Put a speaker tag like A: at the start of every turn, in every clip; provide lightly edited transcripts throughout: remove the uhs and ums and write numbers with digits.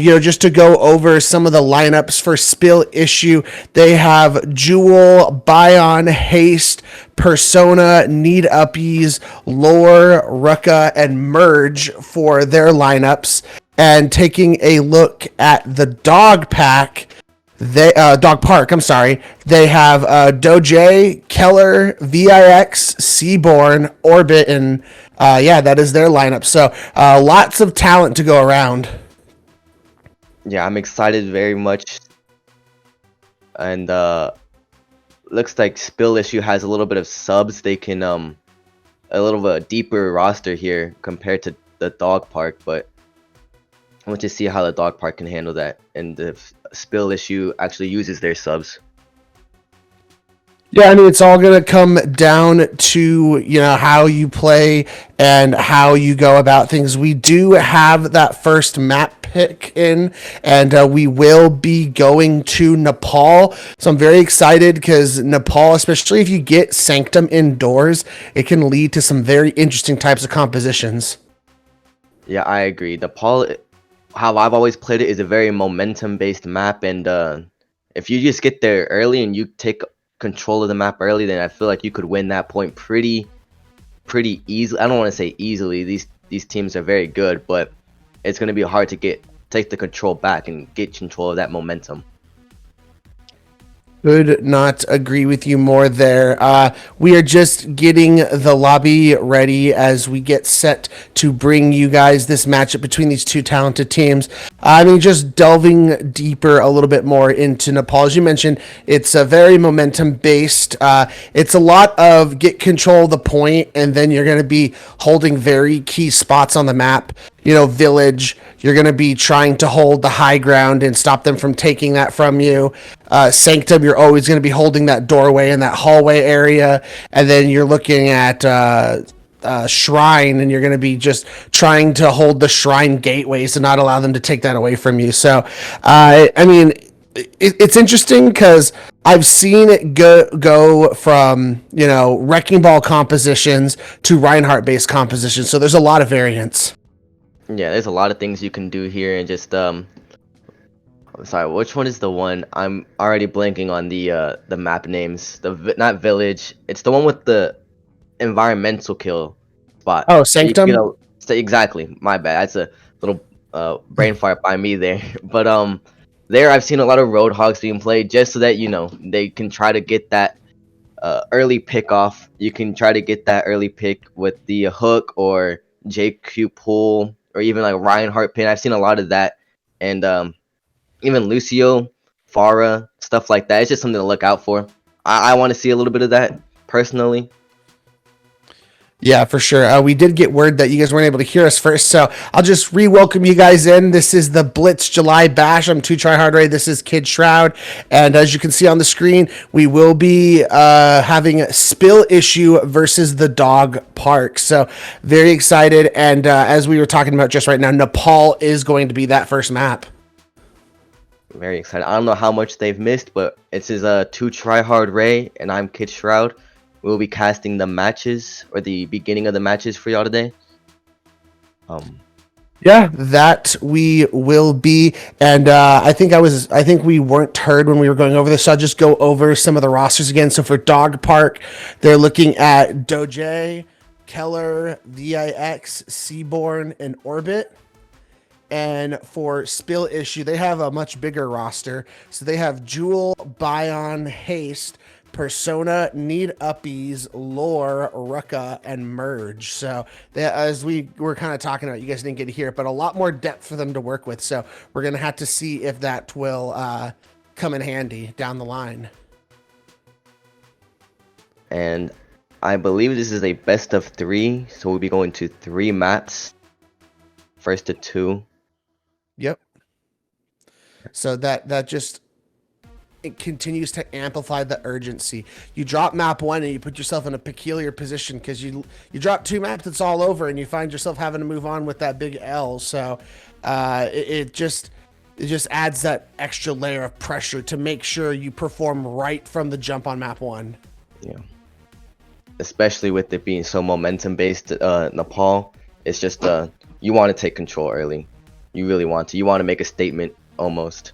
A: just to go over some of the lineups for Spill Issue, they have Jewel, Bion, Haste, Persona, Need Uppies, Lore, Rucka, and Merge for their lineups. And taking a look at the Dog Pack, Dog Park, I'm sorry. They have Doje, Keller, VIX, Seaborn, Orbit, and that is their lineup. So lots of talent to go around.
B: Yeah, I'm excited very much. And looks like Spill Issue has a little bit of subs. They can a little bit of a deeper roster here compared to the Dog Park, but I want to see how the Dog Park can handle that, and if Spill Issue actually uses their subs.
A: Yeah, I mean, it's all going to come down to, how you play and how you go about things. We do have that first map pick in, and we will be going to Nepal. So I'm very excited because Nepal, especially if you get Sanctum indoors, it can lead to some very interesting types of compositions.
B: Yeah, I agree. Nepal, how I've always played it, is a very momentum-based map, and if you just get there early and you take control of the map early, then I feel like you could win that point pretty easily. I don't want to say easily. These teams are very good, but it's going to be hard to take the control back and get control of that momentum.
A: Could not agree with you more there. We are just getting the lobby ready as we get set to bring you guys this matchup between these two talented teams. I mean, just delving deeper a little bit more into Nepal. As you mentioned, it's a very momentum based. It's a lot of get control of the point, and then you're going to be holding very key spots on the map. Village, you're going to be trying to hold the high ground and stop them from taking that from you. Sanctum, you're always going to be holding that doorway and that hallway area. And then you're looking at Shrine, and you're going to be just trying to hold the Shrine gateways to not allow them to take that away from you. So, I mean, it's interesting because I've seen it go from, Wrecking Ball compositions to Reinhardt based compositions. So there's a lot of variance.
B: Yeah, there's a lot of things you can do here, and just I'm sorry, which one is the one? I'm already blanking on the map names. Not Village. It's the one with the environmental kill spot.
A: Oh, Sanctum.
B: Exactly. My bad. That's a little brain fart by me there. But there I've seen a lot of Roadhogs being played just so that they can try to get that early pick off. You can try to get that early pick with the hook or JQ pull, or even like Reinhardt pin. I've seen a lot of that, and even Lucio, Pharah, stuff like that. It's just something to look out for. I want to see a little bit of that personally.
A: Yeah, for sure. We did get word that you guys weren't able to hear us first, so I'll just re-welcome you guys in. This is the Blitz July Bash. I'm 2TryHardRay. This is Kid Shroud, and as you can see on the screen, we will be having Spill Issue versus the Dog Park. So very excited, and as we were talking about just right now, Nepal is going to be that first map.
B: Very excited. I don't know how much they've missed, but it says 2TryHardRay, and I'm Kid Shroud. We'll be casting the matches, or the beginning of the matches, for y'all today.
A: Yeah, that we will be, and I think we weren't heard when we were going over this, so I'll just go over some of the rosters again. So for Dog Park, they're looking at Doje, Keller, VIX, Seaborn, and Orbit. And for Spill Issue, they have a much bigger roster. So they have Jewel, Bion, Haste, Persona, Need Uppies, Lore, Rucka, and Merge. So as we were kind of talking about, you guys didn't get to hear it, but a lot more depth for them to work with. So we're going to have to see if that will come in handy down the line.
B: And I believe this is a best of 3, so we'll be going to 3 maps. First to 2.
A: Yep. So that just, it continues to amplify the urgency. You drop map 1 and you put yourself in a peculiar position because you drop 2 maps, it's all over, and you find yourself having to move on with that big L. So it just adds that extra layer of pressure to make sure you perform right from the jump on map 1.
B: Yeah. Especially with it being so momentum based, Nepal, it's just you want to take control early. You really want to. You want to make a statement almost.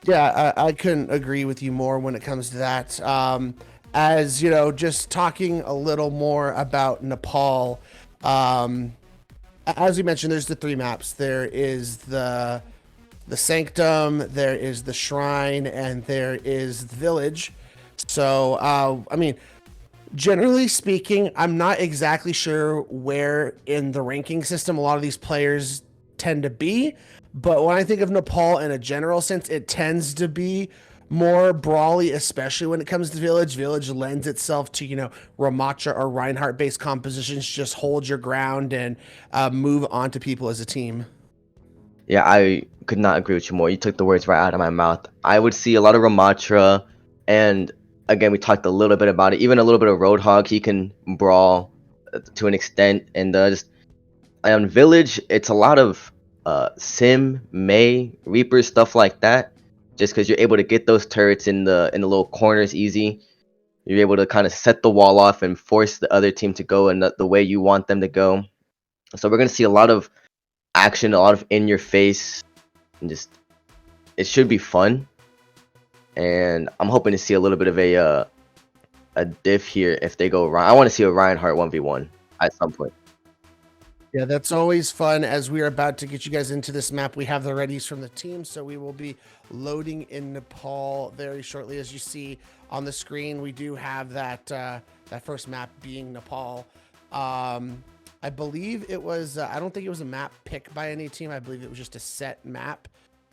A: Yeah, I couldn't agree with you more when it comes to that. As you know, just talking a little more about Nepal. Um, as we mentioned, there's the three maps. There is the Sanctum, there is the Shrine, and there is the Village. So, I mean, generally speaking, I'm not exactly sure where in the ranking system a lot of these players tend to be. But when I think of Nepal in a general sense, it tends to be more brawly, especially when it comes to Village. Village lends itself to, Ramatra or Reinhardt based compositions. Just hold your ground and move on to people as a team.
B: Yeah, I could not agree with you more. You took the words right out of my mouth. I would see a lot of Ramatra, and again, we talked a little bit about it. Even a little bit of Roadhog. He can brawl to an extent, and just on Village, it's a lot of Sim, Mei, Reaper, stuff like that. Just because you're able to get those turrets in the little corners easy. You're able to kind of set the wall off and force the other team to go in the way you want them to go. So we're gonna see a lot of action, a lot of in your face, and just it should be fun. And I'm hoping to see a little bit of a diff here if they go Ryan. I want to see a Reinhardt 1v1 at some point.
A: Yeah, that's always fun. As we are about to get you guys into this map, we have the readies from the team, so we will be loading in Nepal very shortly. As you see on the screen, we do have that first map being Nepal. I believe it was. I don't think it was a map picked by any team. I believe it was just a set map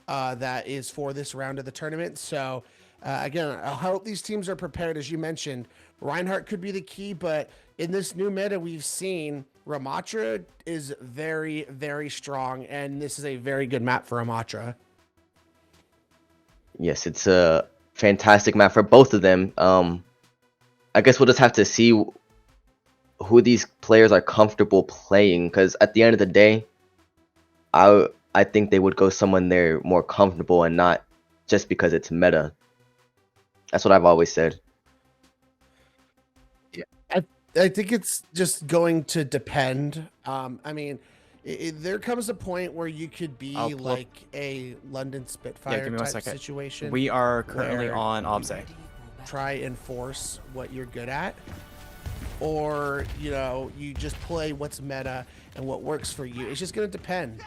A: that is for this round of the tournament. So again, I hope these teams are prepared. As you mentioned, Reinhardt could be the key, but in this new meta we've seen, Ramatra is very, very strong, and this is a very good map for Ramatra.
B: Yes, it's a fantastic map for both of them. I guess we'll just have to see who these players are comfortable playing, because at the end of the day, I think they would go someone they're more comfortable and not just because it's meta. That's what I've always said.
A: Yeah, I think it's just going to depend. I mean, there comes a point where you could be like a London Spitfire type situation.
C: We are currently on Obse.
A: Try and force what you're good at, or you just play what's meta and what works for you. It's just going to depend.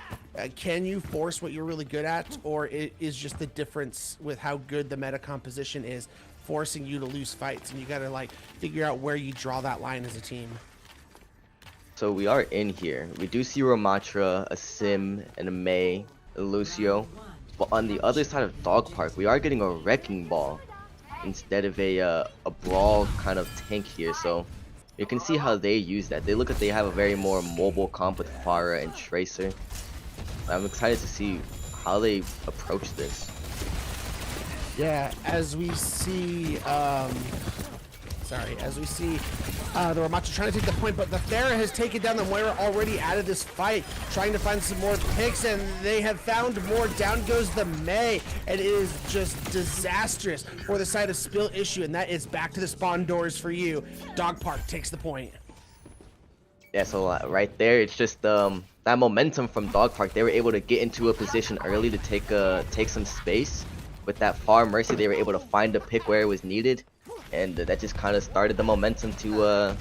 A: Can you force what you're really good at, or it is just the difference with how good the meta composition is forcing you to lose fights, and you got to figure out where you draw that line as a team.
B: So we are in here. We do see Ramatra, a Sim, and a Mei, a Lucio. But on the other side of Dog Park, we are getting a Wrecking Ball instead of a Brawl kind of tank here. So you can see how they use that. They look like they have a very more mobile comp with Pharah and Tracer. I'm excited to see how they approach this.
A: Yeah, as we see, the Ramatra trying to take the point, but the Pharah has taken down the Moira already out of this fight, trying to find some more picks, and they have found more. Down goes the Mei, and it is just disastrous for the side of Spill Issue, and that is back to the spawn doors for you. Dog Park takes the point.
B: Yeah, so right there, it's just that momentum from Dog Park. They were able to get into a position early to take some space. With that far Mercy, they were able to find a pick where it was needed, and that just kind of started the momentum to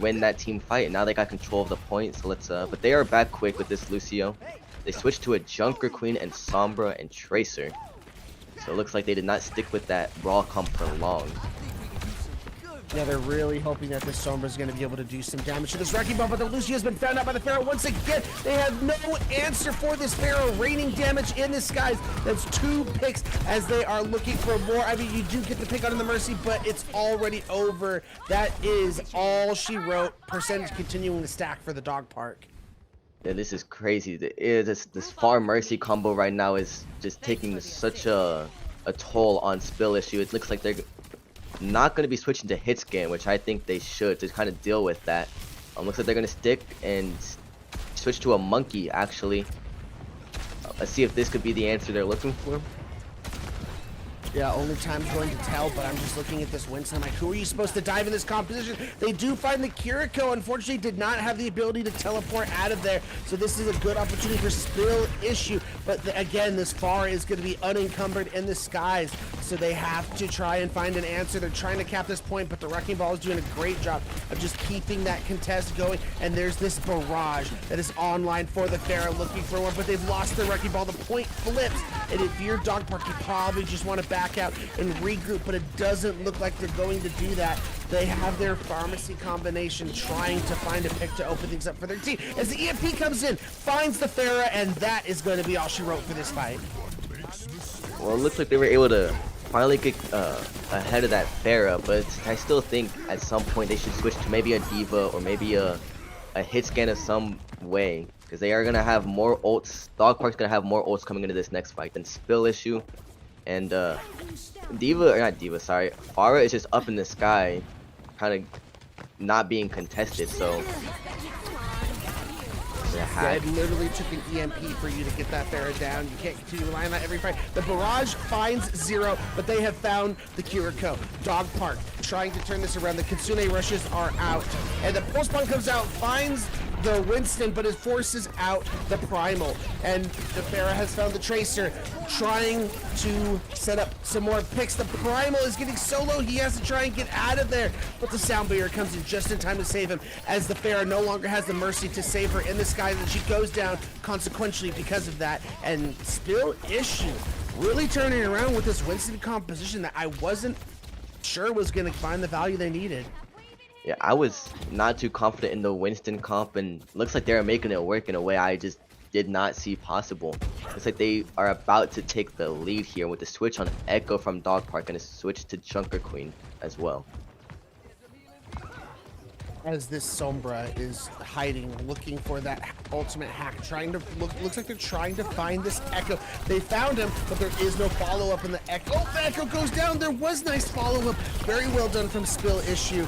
B: win that team fight. And now they got control of the point. So let's but they are back quick with this Lucio. They switched to a Junker Queen and Sombra and Tracer. So it looks like they did not stick with that Brawl comp for long.
A: Yeah, they're really hoping that this Sombra is going to be able to do some damage to this Wrecking Ball, but the Lucio has been found out by the Pharaoh once again. They have no answer for this Pharaoh, raining damage in the skies. That's 2 picks as they are looking for more. I mean, you do get the pick on the Mercy, but it's already over. That is all she wrote. Percentage continuing to stack for the Dog Park.
B: Yeah, this is crazy. This Far Mercy combo right now is just taking such a toll on Spill Issue. It looks like they're not going to be switching to hit scan, which I think they should to kind of deal with that. Looks like they're going to stick and switch to a monkey, actually. Let's see if this could be the answer they're looking for.
A: Yeah, only time's going to tell, but I'm just looking at this Winston. I'm like, who are you supposed to dive in this composition? They do find the Kiriko. Unfortunately, did not have the ability to teleport out of there, so this is a good opportunity for Spill Issue. But again, this Pharah is going to be unencumbered in the skies, so they have to try and find an answer. They're trying to cap this point, but the Wrecking Ball is doing a great job of just keeping that contest going. And there's this barrage that is online for the Pharah looking for one, but they've lost their Wrecking Ball. The point flips, and if you're Dog Park, you probably just want to back out and regroup, but it doesn't look like they're going to do that. They have their pharmacy combination trying to find a pick to open things up for their team. As the EMP comes in, finds the Pharah, and that is going to be all she wrote for this fight.
B: Well, it looks like they were able to finally get ahead of that Pharah, but I still think at some point they should switch to maybe a D.Va or maybe a hit scan of some way, because they are going to have more ults. Dog Park's going to have more ults coming into this next fight than Spill Issue. And Pharah is just up in the sky, kind of not being contested, so
A: Yeah, it literally took an EMP for you to get that Pharah down. You can't continue relying on that every fight. The barrage finds Zero, but they have found the Kiriko. Dog Park trying to turn this around. The Kitsune rushes are out, and the Pulse Bomb comes out, finds the Winston, but it forces out the Primal, and the Pharah has found the Tracer, trying to set up some more picks. The Primal is getting so low, he has to try and get out of there, but the Sound Barrier comes in just in time to save him, as the Pharah no longer has the mercy to save her in the sky, and she goes down consequentially because of that. And Spill Issue really turning around with this Winston composition that I wasn't sure was going to find the value they needed.
B: yeah, I was not too confident in the Winston comp, and looks like they're making it work in a way I just did not see possible. Looks like they are about to take the lead here with the switch on Echo from Dog Park and a switch to Junker Queen as well.
A: As this Sombra is hiding, looking for that ultimate hack, trying to looks like they're trying to find this Echo. They found him, but there is no follow-up in the Echo. Oh, the Echo goes down. There was nice follow-up. Very well done from Spill Issue.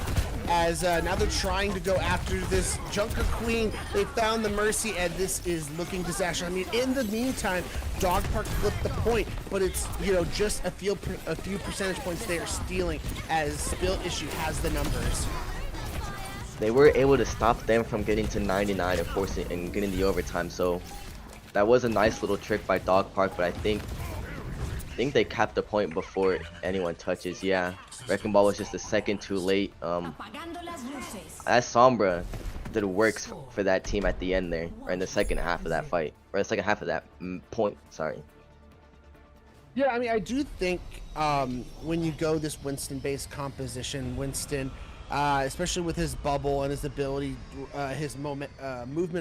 A: As now they're trying to go after this Junker Queen. They found the Mercy, and this is looking disastrous. I mean, in the meantime, Dog Park flipped the point, but it's, you know, just a few percentage points they are stealing, as Spill Issue has the numbers.
B: They were able to stop them from getting to 99 and forcing and getting the overtime, so that was a nice little trick by Dog Park, but I think they capped the point before anyone touches. Yeah, Wrecking Ball was just a second too late. That Sombra did works for that team at the end there, or in the second half of that fight, or the second half of that point, sorry.
A: Yeah, I mean, I do think when you go this Winston-based composition, Winston, especially with his bubble and his ability, his movement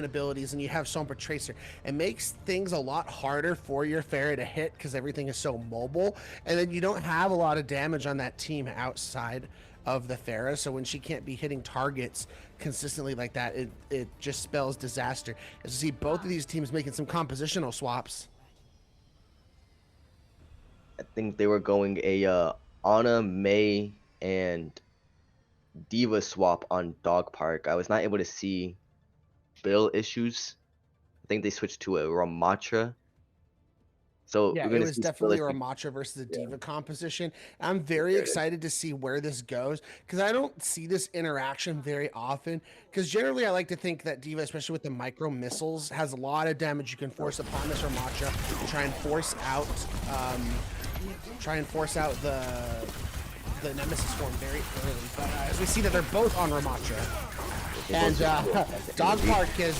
A: abilities, and you have Sombra Tracer, it makes things a lot harder for your Pharah to hit because everything is so mobile, and then you don't have a lot of damage on that team outside of the Pharah, so when she can't be hitting targets consistently like that, it just spells disaster. As you see both of these teams making some compositional swaps.
B: I think they were going a Ana, Mei, and D.Va swap on Dog Park. I was not able to see Spill Issues. I think they switched to a Ramatra. So
A: yeah, it was definitely a Ramatra versus a D.Va composition. I'm very excited to see where this goes, because I don't see this interaction very often. Because generally, I like to think that D.Va, especially with the micro missiles, has a lot of damage you can force upon this Ramatra to try and force out, the Nemesis form very early. But as we see that they're both on Ramatra. And Dog Park is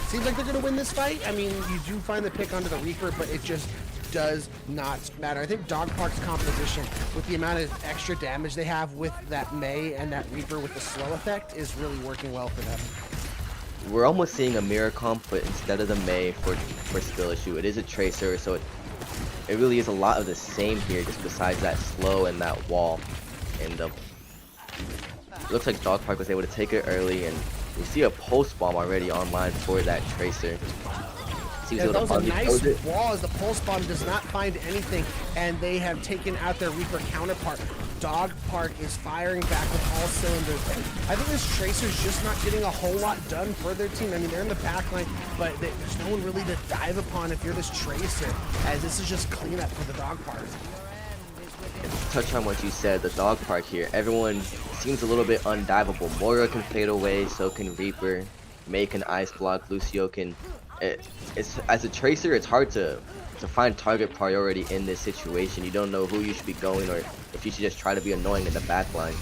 A: seems like they're going to win this fight. I mean, you do find the pick onto the Reaper, but it just does not matter. I think Dog Park's composition, with the amount of extra damage they have with that Mei and that Reaper with the slow effect, is really working well for them.
B: We're almost seeing a mirror comp, but instead of the Mei for Spill Issue, it is a Tracer, so it really is a lot of the same here, just besides that slow and that wall. And it looks like Dog Park was able to take it early, and we see a Pulse Bomb already online for that Tracer.
A: Yeah, that was a nice wall, as the Pulse Bomb does not find anything, and they have taken out their Reaper counterpart. Dog Park is firing back with all cylinders. I think this Tracer's just not getting a whole lot done for their team. I mean, they're in the backline, but there's no one really to dive upon if you're this Tracer, as this is just cleanup for the Dog Park.
B: touch on what you said, the dog park here. Everyone seems a little bit undiveable. Moira can fade away, so can Reaper. Mei can ice block. Lucio can. It's as a tracer, it's hard to find target priority in this situation. You don't know who you should be going, or if you should just try to be annoying in the back line.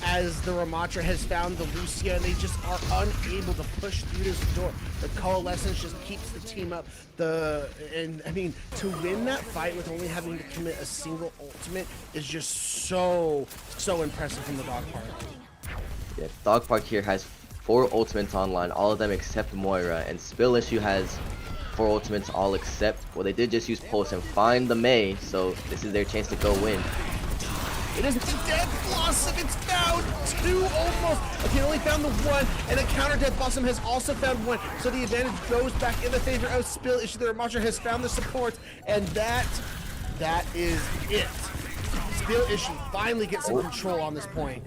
A: As the Ramatra has found the Lucio, and they just are unable to push through this door. The Coalescence just keeps the team up. And I mean, to win that fight with only having to commit a single ultimate is just so impressive from the Dog Park.
B: Yeah, Dog Park here has 4 ultimates online, all of them except Moira, and Spill Issue has 4 ultimates all except, well, they did just use Pulse and find the Mei, so this is their chance to go win.
A: It is the Dead Blossom. It's found 2 almost. Okay, only found the 1, and the counter Dead Blossom has also found 1. So the advantage goes back in the favor of Spill Issue. The Ramatra has found the support, and that is it. Spill Issue finally gets some control on this point.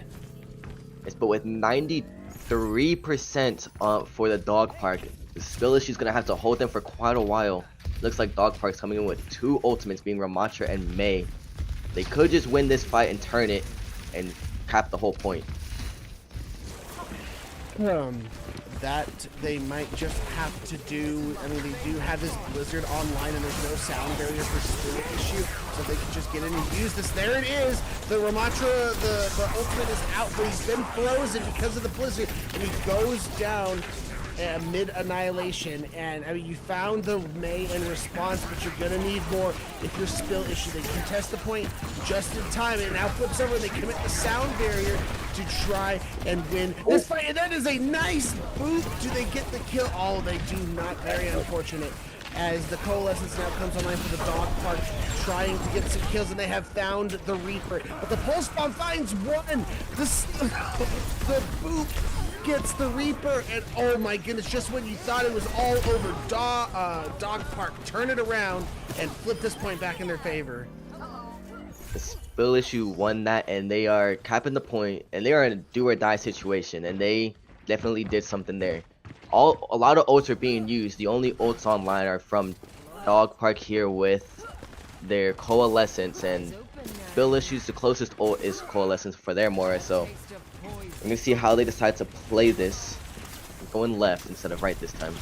B: Yes, but with 93% for the Dog Park, the Spill Issue is gonna have to hold them for quite a while. Looks like Dog Park's coming in with 2 ultimates, being Ramatra and Mei. They could just win this fight and turn it and cap the whole point.
A: That they might just have to do. I mean, they do have this Blizzard online, and there's no sound barrier for Spill Issue, so they can just get in and use this. There it is. The Ramatra, the ultimate is out, but he's been frozen because of the Blizzard, and he goes down mid-annihilation. And I mean, you found the Mei in response, but you're gonna need more if you're Spill Issue. They contest the point just in time, and now flips over, and they commit the sound barrier to try and win this fight. And that is a nice boot. Do they get the kill? Oh, they do not. Very unfortunate. As the Coalescence now comes online for the Dog Park, trying to get some kills, and they have found the Reaper. But the Pulse Bomb finds 1. The boot gets the Reaper, and oh my goodness, just when you thought it was all over, Dog Park turn it around and flip this point back in their favor.
B: The Spill Issue won that, and they are capping the point, and they are in a do-or-die situation, and they definitely did something there. A lot of ults are being used. The only ults online are from Dog Park here with their Coalescence, and Spill Issue's the closest ult is Coalescence for their Moira, so let me see how they decide to play this. I'm going left instead of right this time.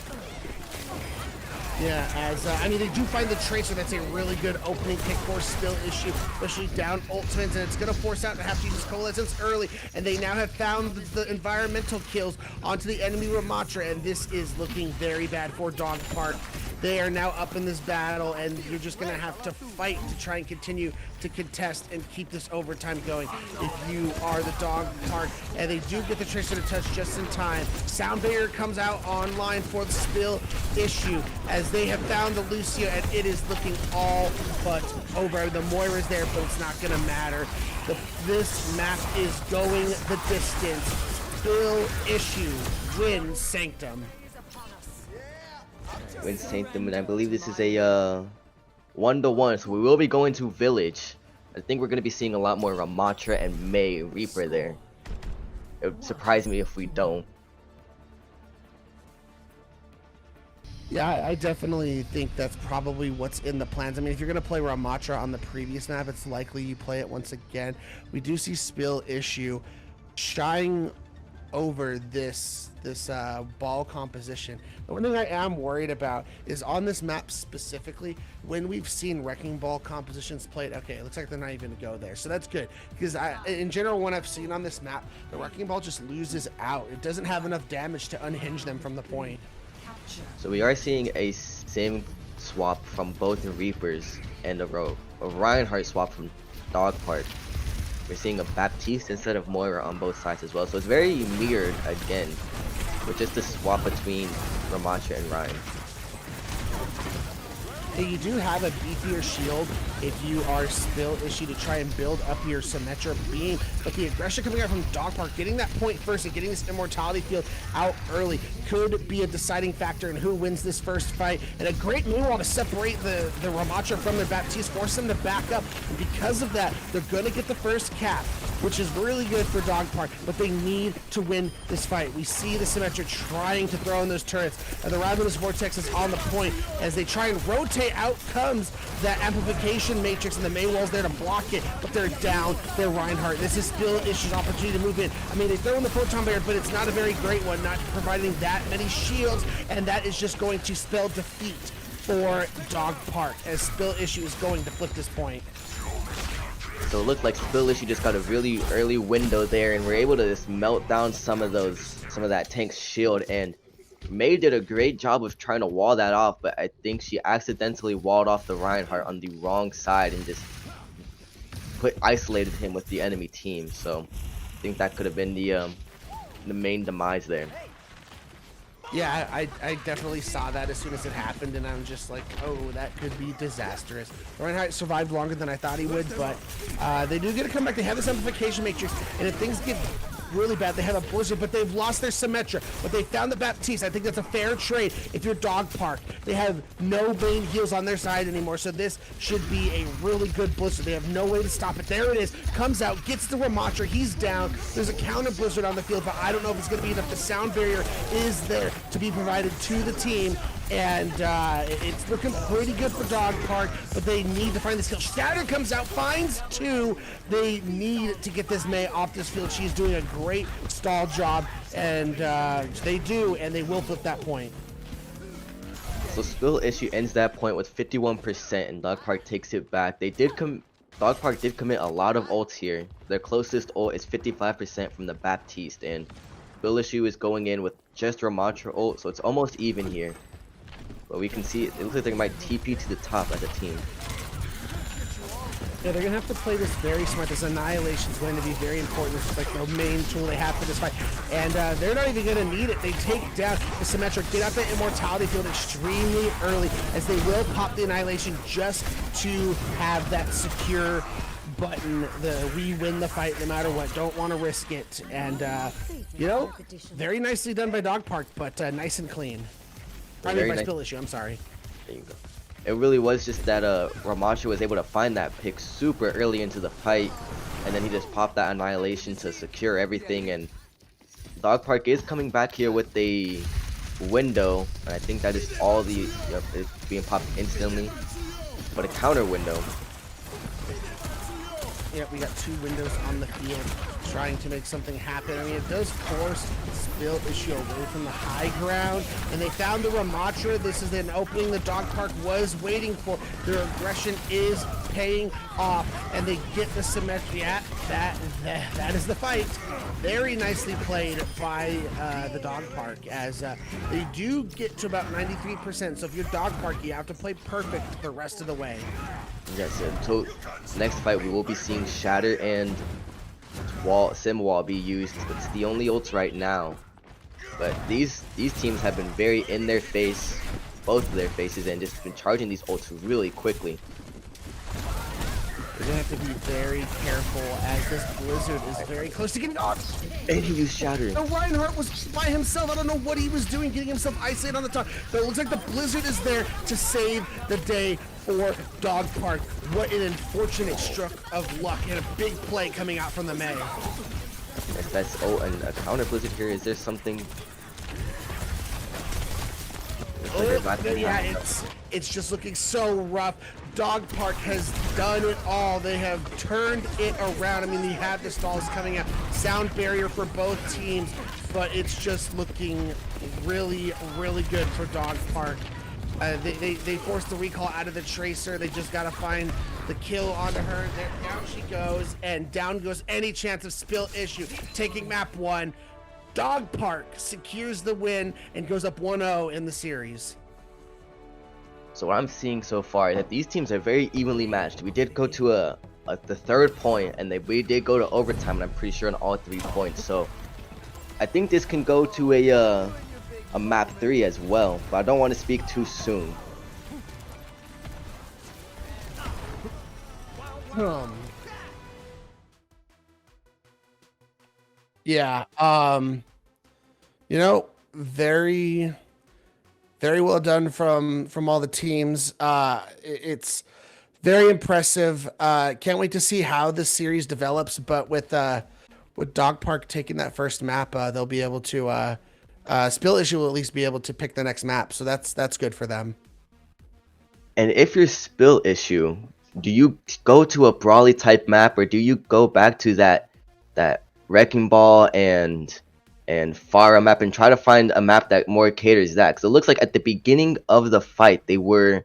A: Yeah, as I mean, they do find the Tracer. That's a really good opening pick for Spill Issue, especially down ultimates, and it's going to force out to have to use Coalescence early. And they now have found the environmental kills onto the enemy Ramatra, and this is looking very bad for Dog Park. They are now up in this battle, and you're just going to have to fight to try and continue to contest and keep this overtime going if you are the Dog Park. And they do get the Tracer to touch just in time. Sound barrier comes out online for the Spill Issue as they have found the Lucio, and it is looking all but over. The Moira's there, but it's not going to matter. This map is going the distance. Spill Issue wins Sanctum.
B: Wins Sanctum, and I believe this is a 1-to-1, so we will be going to Village. I think we're going to be seeing a lot more Ramatra and Mei Reaper there. It would surprise me if we don't.
A: Yeah, I definitely think that's probably what's in the plans. I mean, if you're going to play Ramatra on the previous map, it's likely you play it once again. We do see Spill Issue shying over this ball composition. The one thing I am worried about is on this map specifically, when we've seen Wrecking Ball compositions played, okay, it looks like they're not even gonna go there, so that's good, because in general, when I've seen on this map, the Wrecking Ball just loses out. It doesn't have enough damage to unhinge them from the point.
B: So we are seeing a sim swap from both the Reapers and a Reinhardt swap from Dog Park. We're seeing a Baptiste instead of Moira on both sides as well, so it's very mirrored again, with just a swap between Ramatra and Ryan.
A: Hey, you do have a beefier shield if you are Spill Issue to try and build up your Symmetra beam. But the aggression coming out from Dog Park, getting that point first and getting this Immortality field out early could be a deciding factor in who wins this first fight. And a great moonwall to separate the Ramatra from their Baptiste, force them to back up. And because of that, they're going to get the first cap, which is really good for Dog Park, but they need to win this fight. We see the Symmetra trying to throw in those turrets, and the Ravenous Vortex is on the point. As they try and rotate, out comes that Amplification Matrix, and the Maywall's there to block it, but they're down. They're Reinhardt. This is Spill Issue's opportunity to move in. I mean, they throw in the Photon Barrier, but it's not a very great one, not providing that many shields, and that is just going to spell defeat for Dog Park, as Spill Issue is going to flip this point.
B: So it looked like Spill Issue just got a really early window there, and we're able to just melt down some of that tank's shield. And May did a great job of trying to wall that off, but I think she accidentally walled off the Reinhardt on the wrong side and just isolated him with the enemy team. So I think that could have been the main demise there.
A: Yeah, I definitely saw that as soon as it happened, and I'm just like, oh, that could be disastrous. Reinhardt survived longer than I thought he would, but they do get a comeback. They have this Amplification Matrix, and if things get really bad, they have a Blizzard, but they've lost their Symmetra. But they found the Baptiste. I think that's a fair trade if you're Dog Park. They have no main heals on their side anymore, so this should be a really good Blizzard. They have no way to stop it. There it is. Comes out, gets the Ramatra. He's down. There's a counter Blizzard on the field, but I don't know if it's going to be enough. The sound barrier is there to be provided to the team, and it's looking pretty good for Dog Park, but they need to find this kill. Shatter comes out, finds two. They need to get this May off this field. She's doing a great stall job, and they do, and they will flip that point.
B: So Spill Issue ends that point with 51%, and Dog Park takes it back. Dog Park did commit a lot of ults here. Their closest ult is 55% from the Baptiste, and Spill Issue is going in with just Ramatra ult, so it's almost even here. But we can see it looks like they might TP to the top as a team.
A: Yeah, they're going to have to play this very smart. This Annihilation is going to be very important. This is like the main tool they have for this fight. And they're not even going to need it. They take down the Symmetra, get out the Immortality field extremely early, as they will pop the Annihilation just to have that secure button. We win the fight no matter what. Don't want to risk it. And, you know, very nicely done by Dog Park, but nice and clean. I mean, by Spill Issue, I'm sorry.
B: There you go. It really was just that Ramatra was able to find that pick super early into the fight, and then he just popped that Annihilation to secure everything. And Dog Park is coming back here with a window, and I think that is all the it's being popped instantly, but a counter window.
A: Yeah, we got two windows on the field trying to make something happen. I mean, it does force Spill Issue away from the high ground, and they found the Ramatra. This is an opening the Dog Park was waiting for. Their aggression is paying off, and they get the Symmetry. Yeah, that is the fight. Very nicely played by the Dog Park, as they do get to about 93%. So if you're Dog Park, you have to play perfect the rest of the way.
B: Yes, so next fight we will be seeing Shatter and Sim Wall be used. It's the only ults right now, but these teams have been very in their face, both of their faces, and just been charging these ults really quickly.
A: You're gonna have to be very careful, as this Blizzard is very close to getting on.
B: And he used Shatter.
A: No, Reinhardt was by himself. I don't know what he was doing, getting himself isolated on the top. But it looks like the Blizzard is there to save the day for Dog Park. What an unfortunate stroke of luck, and a big play coming out from the May.
B: Yes, that's and a counter Blizzard here. Is there something?
A: Yeah, it's just looking so rough. Dog Park has done it all. They have turned it around. I mean, they have the stalls coming out. Sound barrier for both teams, but it's just looking really, really good for Dog Park. They forced the recall out of the Tracer. They just got to find the kill onto her. There, down she goes, and down goes any chance of Spill Issue. Taking map 1. Dog Park secures the win and goes up 1-0 in the series.
B: So what I'm seeing so far is that these teams are very evenly matched. We did go to the third point, and we did go to overtime, and I'm pretty sure on all 3 points. So I think this can go to a map 3 as well, but I don't want to speak too soon.
A: Um, yeah. Very, very well done from all the teams. It's very impressive. Can't wait to see how this series develops. But with Dog Park taking that first map, they'll be able to Spill Issue will at least be able to pick the next map. So that's good for them.
B: And if you're Spill Issue, do you go to a Brawly type map, or do you go back to that Wrecking Ball and Pharah map and try to find a map that more caters that? Because it looks like at the beginning of the fight, they were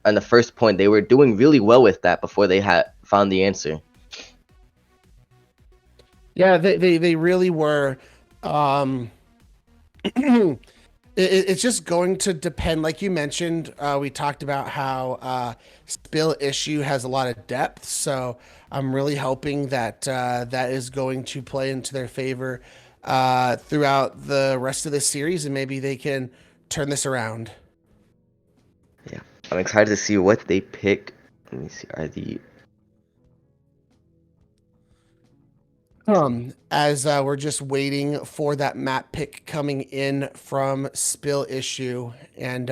B: on the first point, they were doing really well with that before they had found the answer.
A: Yeah, they really were. Um, it's just going to depend. Like you mentioned, we talked about how Spill Issue has a lot of depth. So I'm really hoping that that is going to play into their favor throughout the rest of the series, and maybe they can turn this around.
B: Yeah, I'm excited to see what they pick. Let me see. Are the
A: As we're just waiting for that map pick coming in from Spill Issue, and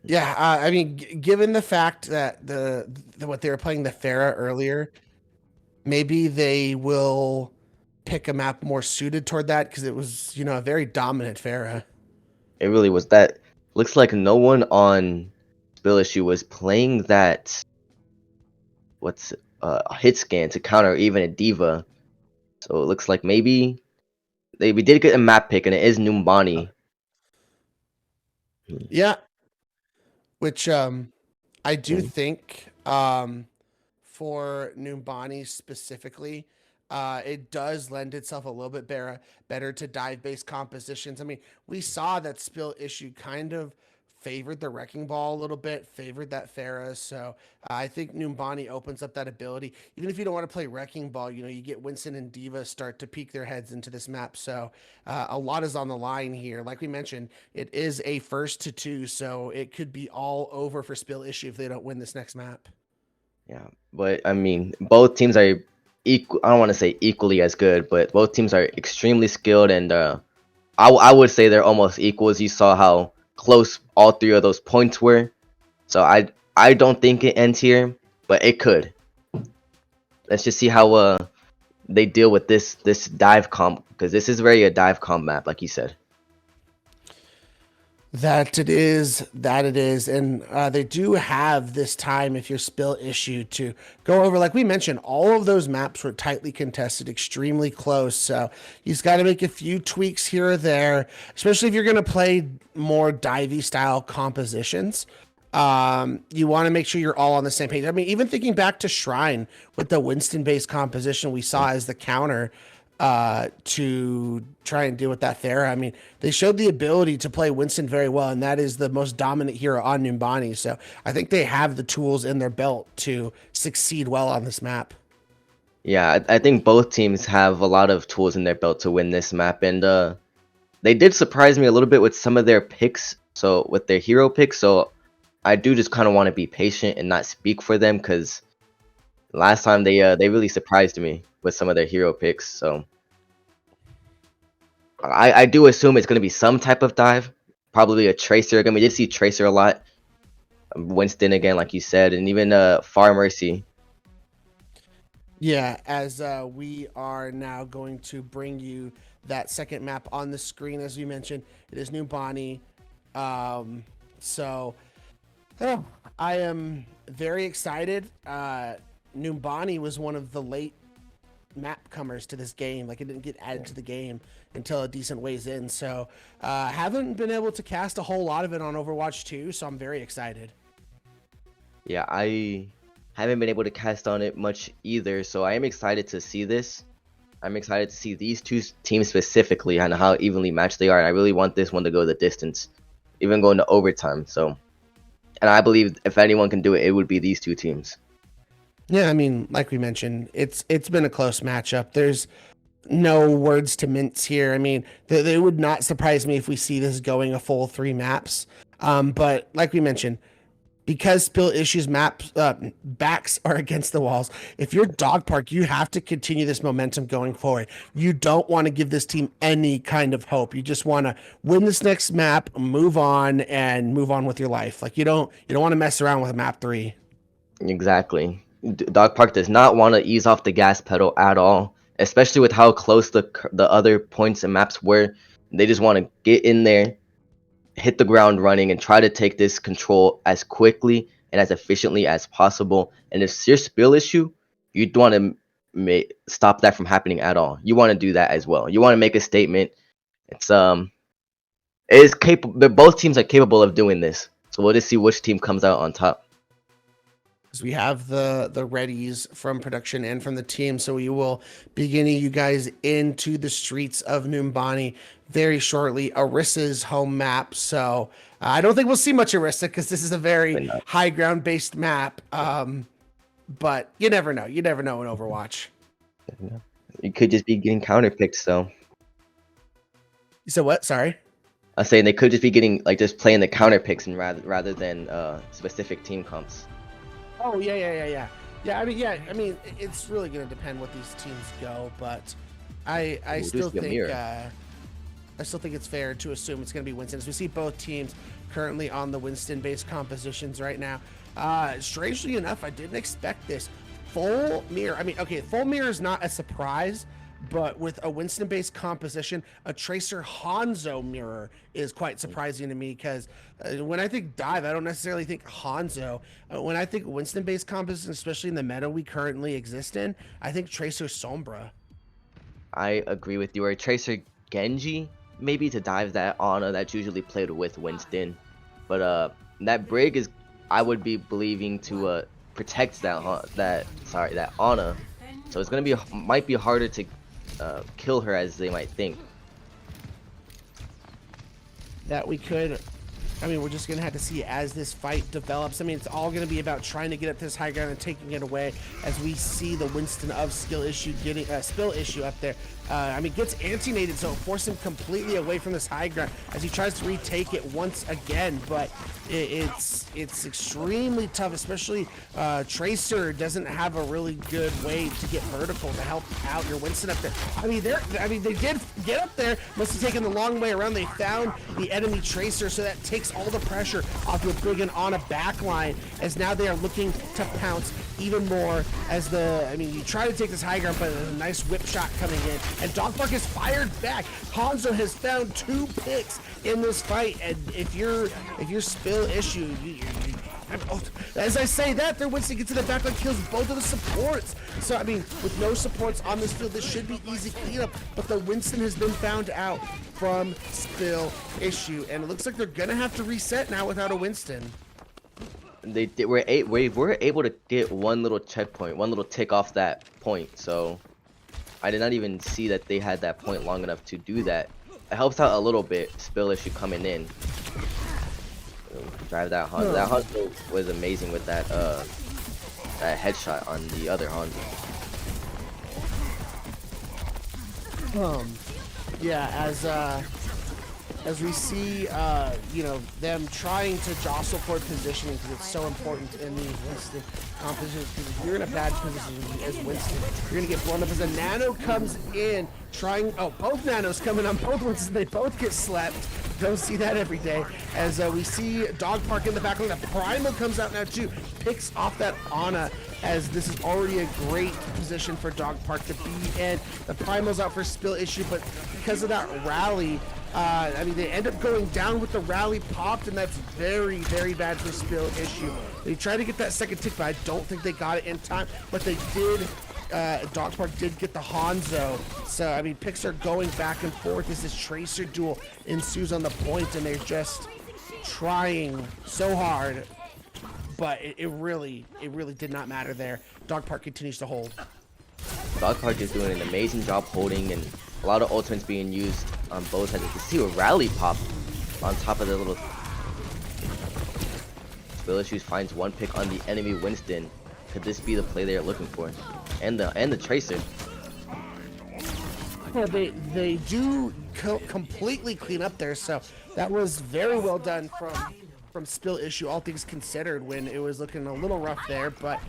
A: yeah, I mean, given the fact that what they were playing the Farah earlier, maybe they will pick a map more suited toward that because it was a very dominant Farah.
B: It really was that. Looks like no one on Spill Issue was playing that. What's hit scan to counter even a diva. So it looks like maybe we did get a map pick, and it is Numbani.
A: Yeah, which I do think for Numbani specifically, it does lend itself a little bit better to dive-based compositions. I mean, we saw that Spill Issue kind of favored the Wrecking Ball a little bit, favored that Farah. So I think Numbani opens up that ability. Even if you don't want to play Wrecking Ball, you get Winston and Diva start to peek their heads into this map. So a lot is on the line here. Like we mentioned, it is a 1-2, so it could be all over for Spill Issue if they don't win this next map.
B: Yeah, but I mean, both teams are equal. I don't want to say equally as good, but both teams are extremely skilled, and I would say they're almost equal. As you saw how close all three of those points were. So I don't think it ends here, but it could. Let's just see how they deal with this dive comp, because this is very a dive comp map, like you said.
A: That it is, and they do have this time if you're Spill Issue to go over. Like we mentioned, all of those maps were tightly contested, extremely close. So you just got to make a few tweaks here or there, especially if you're going to play more divey style compositions. You want to make sure you're all on the same page. I mean, even thinking back to Shrine with the Winston based composition we saw as the counter to try and deal with that Farah. I mean, they showed the ability to play Winston very well, and that is the most dominant hero on Numbani. So I think they have the tools in their belt to succeed well on this map.
B: Yeah, I think both teams have a lot of tools in their belt to win this map, and they did surprise me a little bit with some of their picks. So with their hero picks, so I do just kind of want to be patient and not speak for them, because last time they really surprised me with some of their hero picks. So I do assume it's going to be some type of dive, probably a Tracer. Again, we did see Tracer a lot. Winston again, like you said, and even Far Mercy.
A: Yeah, as we are now going to bring you that second map on the screen, as we mentioned, it is Numbani. So I am very excited. Numbani was one of the late map comers to this game. Like, it didn't get added to the game until a decent ways in. So haven't been able to cast a whole lot of it on Overwatch 2, so I'm very excited.
B: Yeah, I haven't been able to cast on it much either, so I am excited to see this. I'm excited to see these two teams specifically and how evenly matched they are. And I really want this one to go the distance, even going to overtime. So, and I believe if anyone can do it, it would be these two teams.
A: Yeah, I mean, like we mentioned, it's been a close matchup. There's no words to mince here. I mean, they would not surprise me if we see this going a full 3 maps. But like we mentioned, because Spill Issues backs are against the walls. If you're Dog Park, you have to continue this momentum going forward. You don't want to give this team any kind of hope. You just want to win this next map, move on, and move on with your life. Like you don't want to mess around with map 3.
B: Exactly. Dog Park does not want to ease off the gas pedal at all, especially with how close the other points and maps were. They just want to get in there, hit the ground running, and try to take this control as quickly and as efficiently as possible. And if it's your spill issue, you don't want to stop that from happening at all. You want to do that as well. You want to make a statement. It is capable. Both teams are capable of doing this. So we'll just see which team comes out on top.
A: So we have the readies from production and from the team. So we will be getting you guys into the streets of Numbani very shortly. Arissa's home map. So I don't think we'll see much Arissa because this is a very high ground based map. But you never know. You never know in Overwatch.
B: You could just be getting counterpicked. So.
A: So what? Sorry.
B: I was saying they could just be getting just playing the counter picks and rather than specific team comps.
A: Oh yeah. I mean, it's really gonna depend what these teams go, but I still think it's fair to assume it's gonna be Winston. As we see both teams currently on the Winston-based compositions right now. Strangely enough, I didn't expect this full mirror. I mean, okay, full mirror is not a surprise. But with a Winston-based composition, a Tracer Hanzo mirror is quite surprising to me because when I think dive, I don't necessarily think Hanzo. When I think Winston-based composition, especially in the meta we currently exist in, I think Tracer Sombra.
B: I agree with you. Or Tracer Genji, maybe to dive that Ana that's usually played with Winston. But that Brig is, I would be believing to protect that Ana. So it's gonna might be harder to kill her as they might think.
A: That we could, I mean, we're just gonna have to see as this fight develops. I mean, it's all gonna be about trying to get up this high ground and taking it away as we see the Winston of Spill Issue up there. I mean, gets anti-nated, so it forces him completely away from this high ground as he tries to retake it once again. But it's extremely tough, especially Tracer doesn't have a really good way to get vertical to help out your Winston up there. I mean, they did get up there, must have taken the long way around. They found the enemy Tracer, so that takes all the pressure off your Brig and on a backline, as now they are looking to pounce even more as you try to take this high ground, but there's a nice whip shot coming in, and Dog Park is fired back. Hanzo has found 2 picks in this fight, and if you're Spill Issue, as I say that, their Winston gets to the backline, kills both of the supports. So, I mean, with no supports on this field, this should be easy cleanup, but the Winston has been found out from Spill Issue, and it looks like they're gonna have to reset now without a Winston.
B: We were able to get one little checkpoint, one little tick off that point, so I did not even see that they had that point long enough to do that. It helps out a little bit, Spill Issue coming in. Drive that Hanzo. That Hanzo was amazing with that headshot on the other Hanzo.
A: Yeah, as we see, them trying to jostle for positioning because it's so important in the Winston competition. Because if you're in a bad position as Winston, you're gonna get blown up. As a Nano comes in, both Nanos coming on both Winstons, they both get slept. Don't see that every day. As we see Dog Park in the background, the Primal comes out now too, picks off that Ana, as this is already a great position for Dog Park to be in. The Primal's out for Spill Issue, but because of that rally, they end up going down with the rally popped, and that's very, very bad for Spill Issue. They tried to get that second tick, but I don't think they got it in time, but they did. Dog Park did get the Hanzo, so picks are going back and forth as this Tracer duel ensues on the point, and they're just trying so hard, but it really did not matter there. Dog Park continues to hold.
B: Dog Park is doing an amazing job holding, and a lot of ultimates being used on both sides. You can see a rally pop on top of the little. Spill Issues finds one pick on the enemy Winston. Could this be the play they're looking for? And the Tracer.
A: Yeah, they do completely clean up there, so that was very well done from from Spill Issue, all things considered, when it was looking a little rough there, but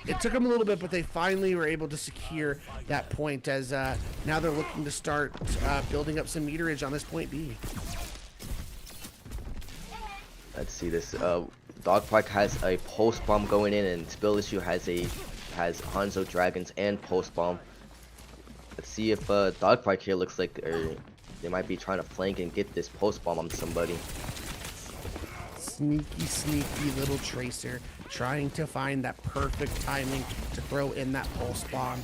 A: it took them a little bit, but they finally were able to secure that point as now they're looking to start building up some meterage on this point B.
B: Let's see this. Dog Park has a pulse bomb going in, and Spill Issue has Hanzo Dragons and pulse bomb. Let's see if Dog Park here looks like they might be trying to flank and get this pulse bomb on somebody.
A: Sneaky little Tracer trying to find that perfect timing to throw in that pulse bomb.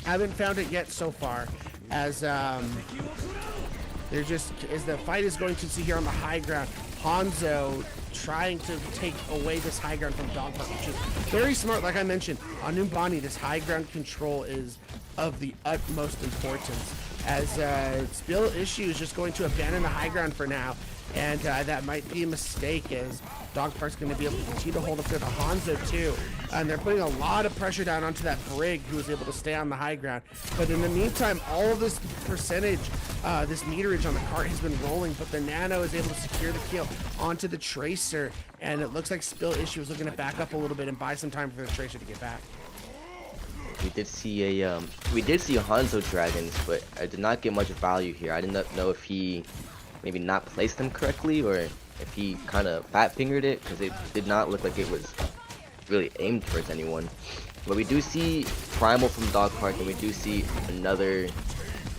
A: Haven't found it yet so far, as they're just as the fight is going to see here on the high ground. Hanzo trying to take away this high ground from Dog Park, which is very smart. Like I mentioned, on Numbani, this high ground control is of the utmost importance, as Spill Issue is just going to abandon the high ground for now, and that might be a mistake, as Dog Park's going to be able to continue to hold up there to Hanzo too, and they're putting a lot of pressure down onto that Brig, who was able to stay on the high ground. But in the meantime, all of this percentage, this meterage on the cart has been rolling, but the Nano is able to secure the kill onto the Tracer, and it looks like Spill Issue is looking to back up a little bit and buy some time for the Tracer to get back.
B: We did see Hanzo Dragons, but I did not get much value here. I did not know if he maybe not placed them correctly, or if he kind of fat fingered it, because it did not look like it was really aimed towards anyone. But we do see Primal from Dog Park, and we do see another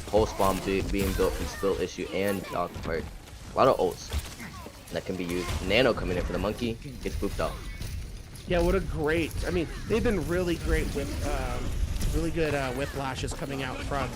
B: pulse bomb being built from Spill Issue and Dog Park. A lot of ults that can be used. Nano coming in for the monkey, gets booped off.
A: Yeah, what a great, I mean, they've been really great with really good whiplashes coming out from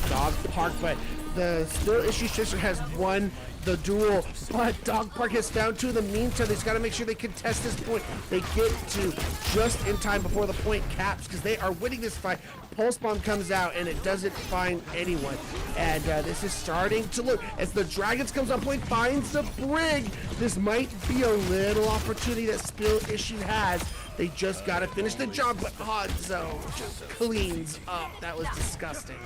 A: Dog Park, but the Spill Issue Tracer has won the duel, but Dog Park has found two. In the meantime, they've got to make sure they contest this point. They get to just in time before the point caps, because they are winning this fight. Pulse Bomb comes out, and it doesn't find anyone. And this is starting to look, as the Dragons comes on point, finds the Brig. This might be a little opportunity that Spill Issue has. They just got to finish the job, but Hanzo just cleans up. That was disgusting.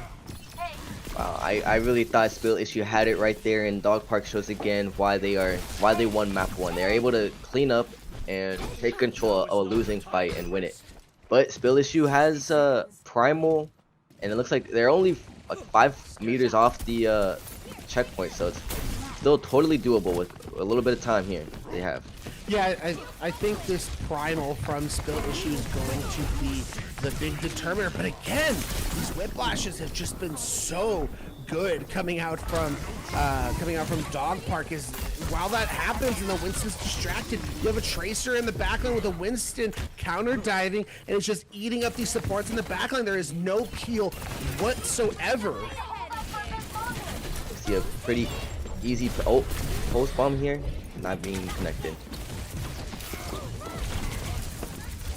B: Wow, I really thought Spill Issue had it right there, and Dog Park shows again why they won map 1. They're able to clean up and take control of a losing fight and win it. But Spill Issue has Primal, and it looks like they're only like 5 meters off the checkpoint, so it's still totally doable with a little bit of time here they have.
A: Yeah, I think this Primal from Spill Issue is going to be the big determiner. But again, these whiplashes have just been so good coming out from Dog Park. Is while that happens and the Winston's distracted, you have a Tracer in the backline with a Winston counter diving, and it's just eating up these supports in the backline. There is no peel whatsoever.
B: See a pretty easy pulse bomb here, not being connected.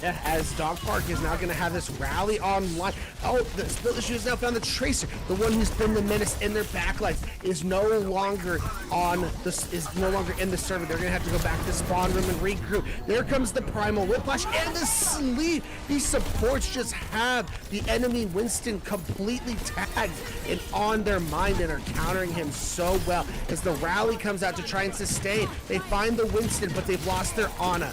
A: Yeah, as Dog Park is now going to have this rally online. Oh, the Spill Issue has now found the Tracer. The one who's been the menace in their backlines is no longer in the server. They're going to have to go back to the spawn room and regroup. There comes the Primal Whiplash and the Sleep. These supports just have the enemy Winston completely tagged and on their mind, and are countering him so well. As the rally comes out to try and sustain, they find the Winston, but they've lost their Ana.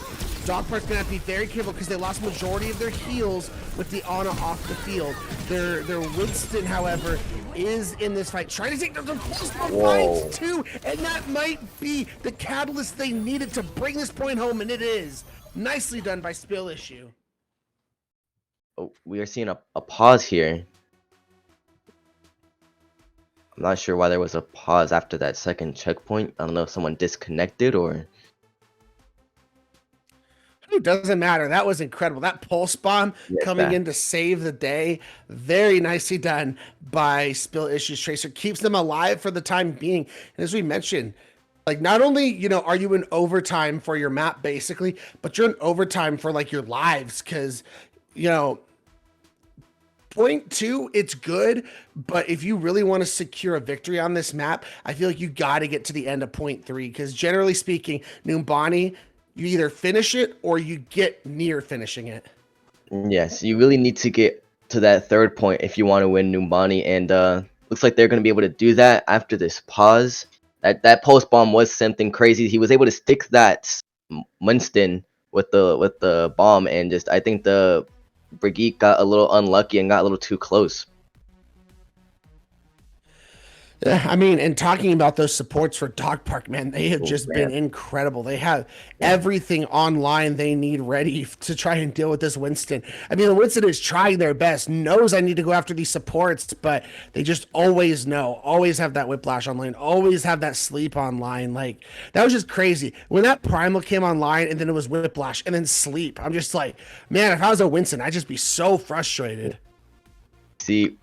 A: Dog Park's gonna have to be very careful, because they lost majority of their heals with the Ana off the field. Their Winston, however, is in this fight trying to take the pulse points too, and that might be the catalyst they needed to bring this point home, and it is. Nicely done by Spill Issue.
B: Oh, we are seeing a pause here. I'm not sure why there was a pause after that second checkpoint. I don't know if someone disconnected or...
A: It doesn't matter. That was incredible. That pulse bomb coming in to save the day. Very nicely done by Spill Issues Tracer. Keeps them alive for the time being. And as we mentioned, like, not only, you know, are you in overtime for your map basically, but you're in overtime for like your lives, because, you know, point 2, it's good, but if you really want to secure a victory on this map, I feel like you got to get to the end of point 3, because generally speaking, Numbani, you either finish it or you get near finishing it.
B: Yes, you really need to get to that third point if you want to win Numbani, and looks like they're going to be able to do that after this pause. That post bomb was something crazy. He was able to stick that Winston with the bomb, and just I think the Brigitte got a little unlucky and got a little too close.
A: I mean, and talking about those supports for Dog Park, man, they have
B: Oh,
A: just
B: man.
A: been incredible. They have everything online they need ready to try and deal with this Winston. I mean, the Winston is trying their best, knows I need to go after these supports, but they just always know, always have that Whiplash online, always have that sleep online. Like, that was just crazy. When that Primal came online and then it was Whiplash and then sleep, I'm just like, man, if I was a Winston, I'd just be so frustrated.
B: See,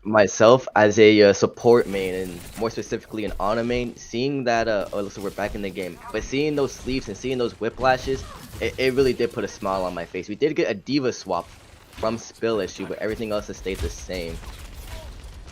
B: myself as a support main, and more specifically an Ana main, seeing that oh, so we're back in the game, but seeing those sleeps and seeing those whiplashes, it really did put a smile on my face. We did get a diva swap from Spill Issue, but everything else has stayed the same.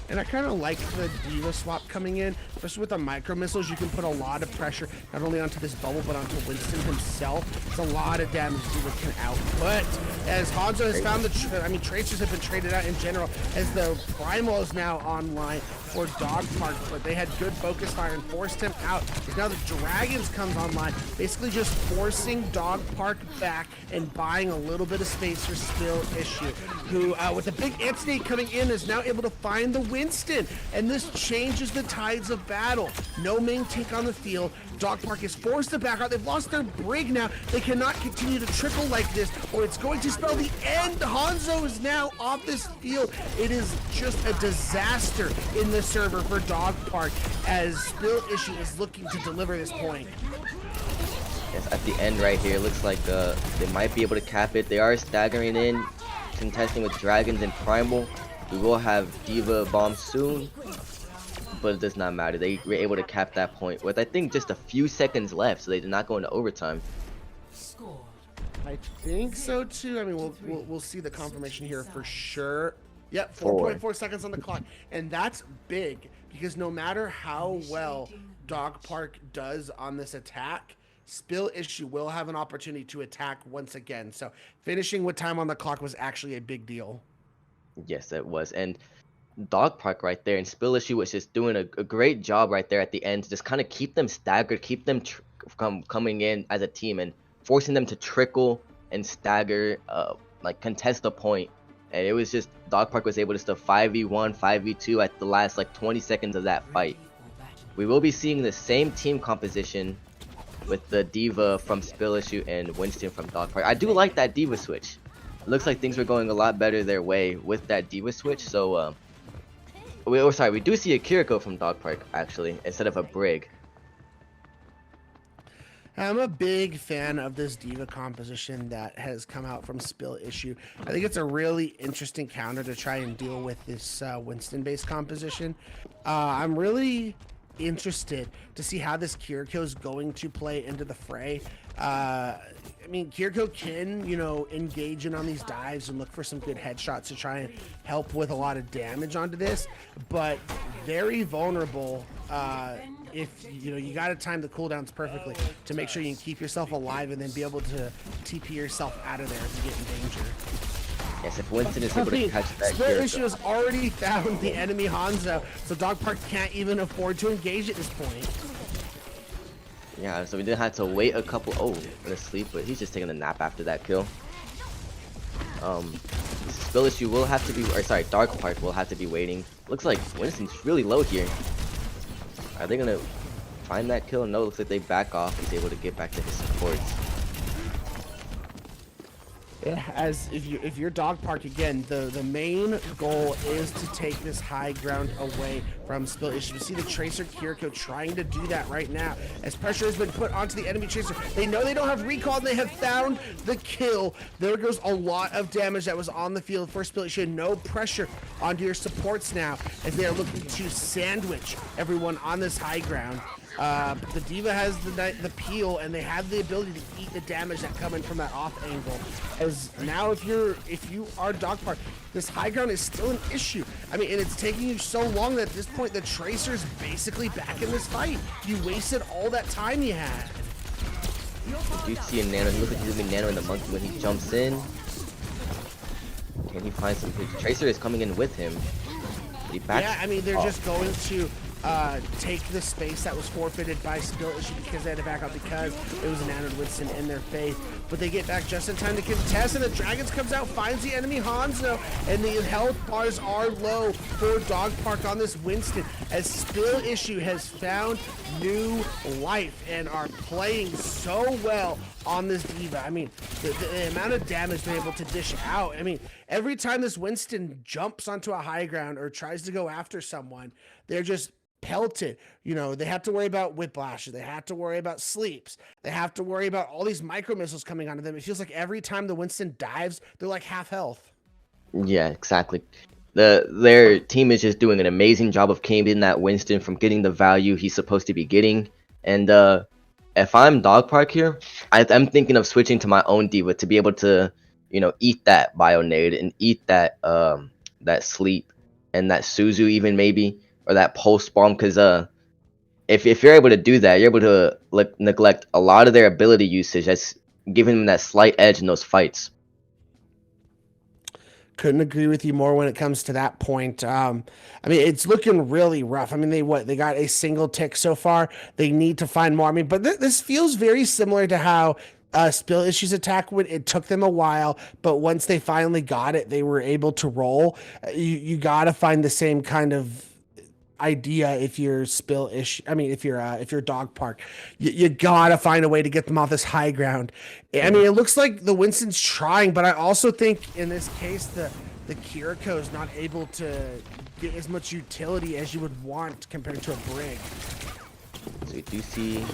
A: And I kind of like the Diva swap coming in, especially with the micro missiles. You can put a lot of pressure not only onto this bubble, but onto Winston himself. It's a lot of damage Diva can output. As Hanzo has found the, Tracers have been traded out in general, as the Primal is now online for Dog Park, but they had good focus fire and forced him out. Now the Dragons comes online, basically just forcing Dog Park back and buying a little bit of space for Spill Issue, who, with the big Anthony coming in, is now able to find the Winston, and this changes the tides of battle. No main take on the field. Dog Park is forced to back out. They've lost their Brig now. They cannot continue to trickle like this, or it's going to spell the end. Hanzo is now off this field. It is just a disaster in the server for Dog Park, as Spill Issue is looking to deliver this point.
B: Yes, at the end right here, it looks like they might be able to cap it. They are staggering in, contesting with Dragons and Primal. We will have Diva bomb soon, but it does not matter. They were able to cap that point with, I think, just a few seconds left, so they did not go into overtime.
A: I think so too. I mean, we'll see the confirmation here for sure. Yep, 4.4 seconds on the clock, and that's big because no matter how well Dog Park does on this attack, Spill Issue will have an opportunity to attack once again. So finishing with time on the clock was actually a big deal.
B: Yes, it was. And Dog Park right there, and Spill Issue was just doing a great job right there at the end to just kind of keep them staggered, keep them coming in as a team and forcing them to trickle and stagger, like contest a point. And it was just Dog Park was able to still 5v1, 5v2 at the last like 20 seconds of that fight. We will be seeing the same team composition with the Diva from Spill Issue and Winston from Dog Park. I do like that Diva switch. It looks like things were going a lot better their way with that Diva switch. So, we do see a Kiriko from Dog Park actually instead of a Brig.
A: I'm a big fan of this Diva composition that has come out from Spill Issue. I think it's a really interesting counter to try and deal with this Winston-based composition. I'm really interested to see how this Kiriko is going to play into the fray. I mean, Kiriko can, engage in on these dives and look for some good headshots to try and help with a lot of damage onto this, but very vulnerable if, you got to time the cooldowns perfectly to make sure you can keep yourself alive and then be able to TP yourself out of there if you get in danger.
B: Yes, if Winston is able to catch that
A: Spill
B: Kiriko.
A: Issue has already found the enemy Hanzo, so Dog Park can't even afford to engage at this point.
B: Yeah, so we did have to wait a couple. Oh, in a sleep, but he's just taking a nap after that kill. Spill Issue will have to be, or sorry, Dog Park will have to be waiting. Looks like Winston's really low here. Are they gonna find that kill? No, looks like they back off. He's able to get back to his supports.
A: Yeah, as if you're Dog Park again, the main goal is to take this high ground away from Spill Issue. You see the Tracer Kiriko trying to do that right now as pressure has been put onto the enemy Tracer. They know they don't have recall and they have found the kill. There goes a lot of damage that was on the field for Spill Issue. No pressure onto your supports now as they are looking to sandwich everyone on this high ground. The Diva has the peel, and they have the ability to eat the damage that coming from that off angle. As now, if you are Dog Park, this high ground is still an issue. I mean, and it's taking you so long that at this point the Tracer's basically back in this fight. You wasted all that time you had.
B: You see a nano. He looks like he's gonna be nano in the monkey when he jumps in. Can he find some? Tracer is coming in with him.
A: Yeah, I mean, they're just going to take the space that was forfeited by Spill Issue because they had to back up because it was an Nanoed Winston in their face. But they get back just in time to contest, and the Dragons comes out, finds the enemy Hanzo, and the health bars are low for Dog Park on this Winston, as Spill Issue has found new life and are playing so well on this Diva. I mean, the amount of damage they're able to dish out. I mean, every time this Winston jumps onto a high ground or tries to go after someone, they're just pelted. You know, they have to worry about whiplashes, they have to worry about sleeps, they have to worry about all these micro missiles coming onto them. It feels like every time the Winston dives, they're like half health.
B: Yeah, exactly. Their team is just doing an amazing job of keeping that Winston from getting the value he's supposed to be getting. And if I'm Dog Park here, I'm thinking of switching to my own Diva to be able to, you know, eat that Bionade and eat that that sleep and that Suzu even maybe, or that pulse bomb, because if you're able to do that, you're able to neglect a lot of their ability usage. That's giving them that slight edge in those fights.
A: Couldn't agree with you more when it comes to that point. I mean, it's looking really rough. I mean, they got a single tick so far. They need to find more. I mean, but this feels very similar to how Spill Issue's attack would. It took them a while, but once they finally got it, they were able to roll. You got to find the same kind of idea if you're Spill Issue. I mean, if you're Dog Park, you gotta find a way to get them off this high ground. I mean, it looks like the Winston's trying, but I also think in this case the Kiriko is not able to get as much utility as you would want compared to a Brig.
B: So we do see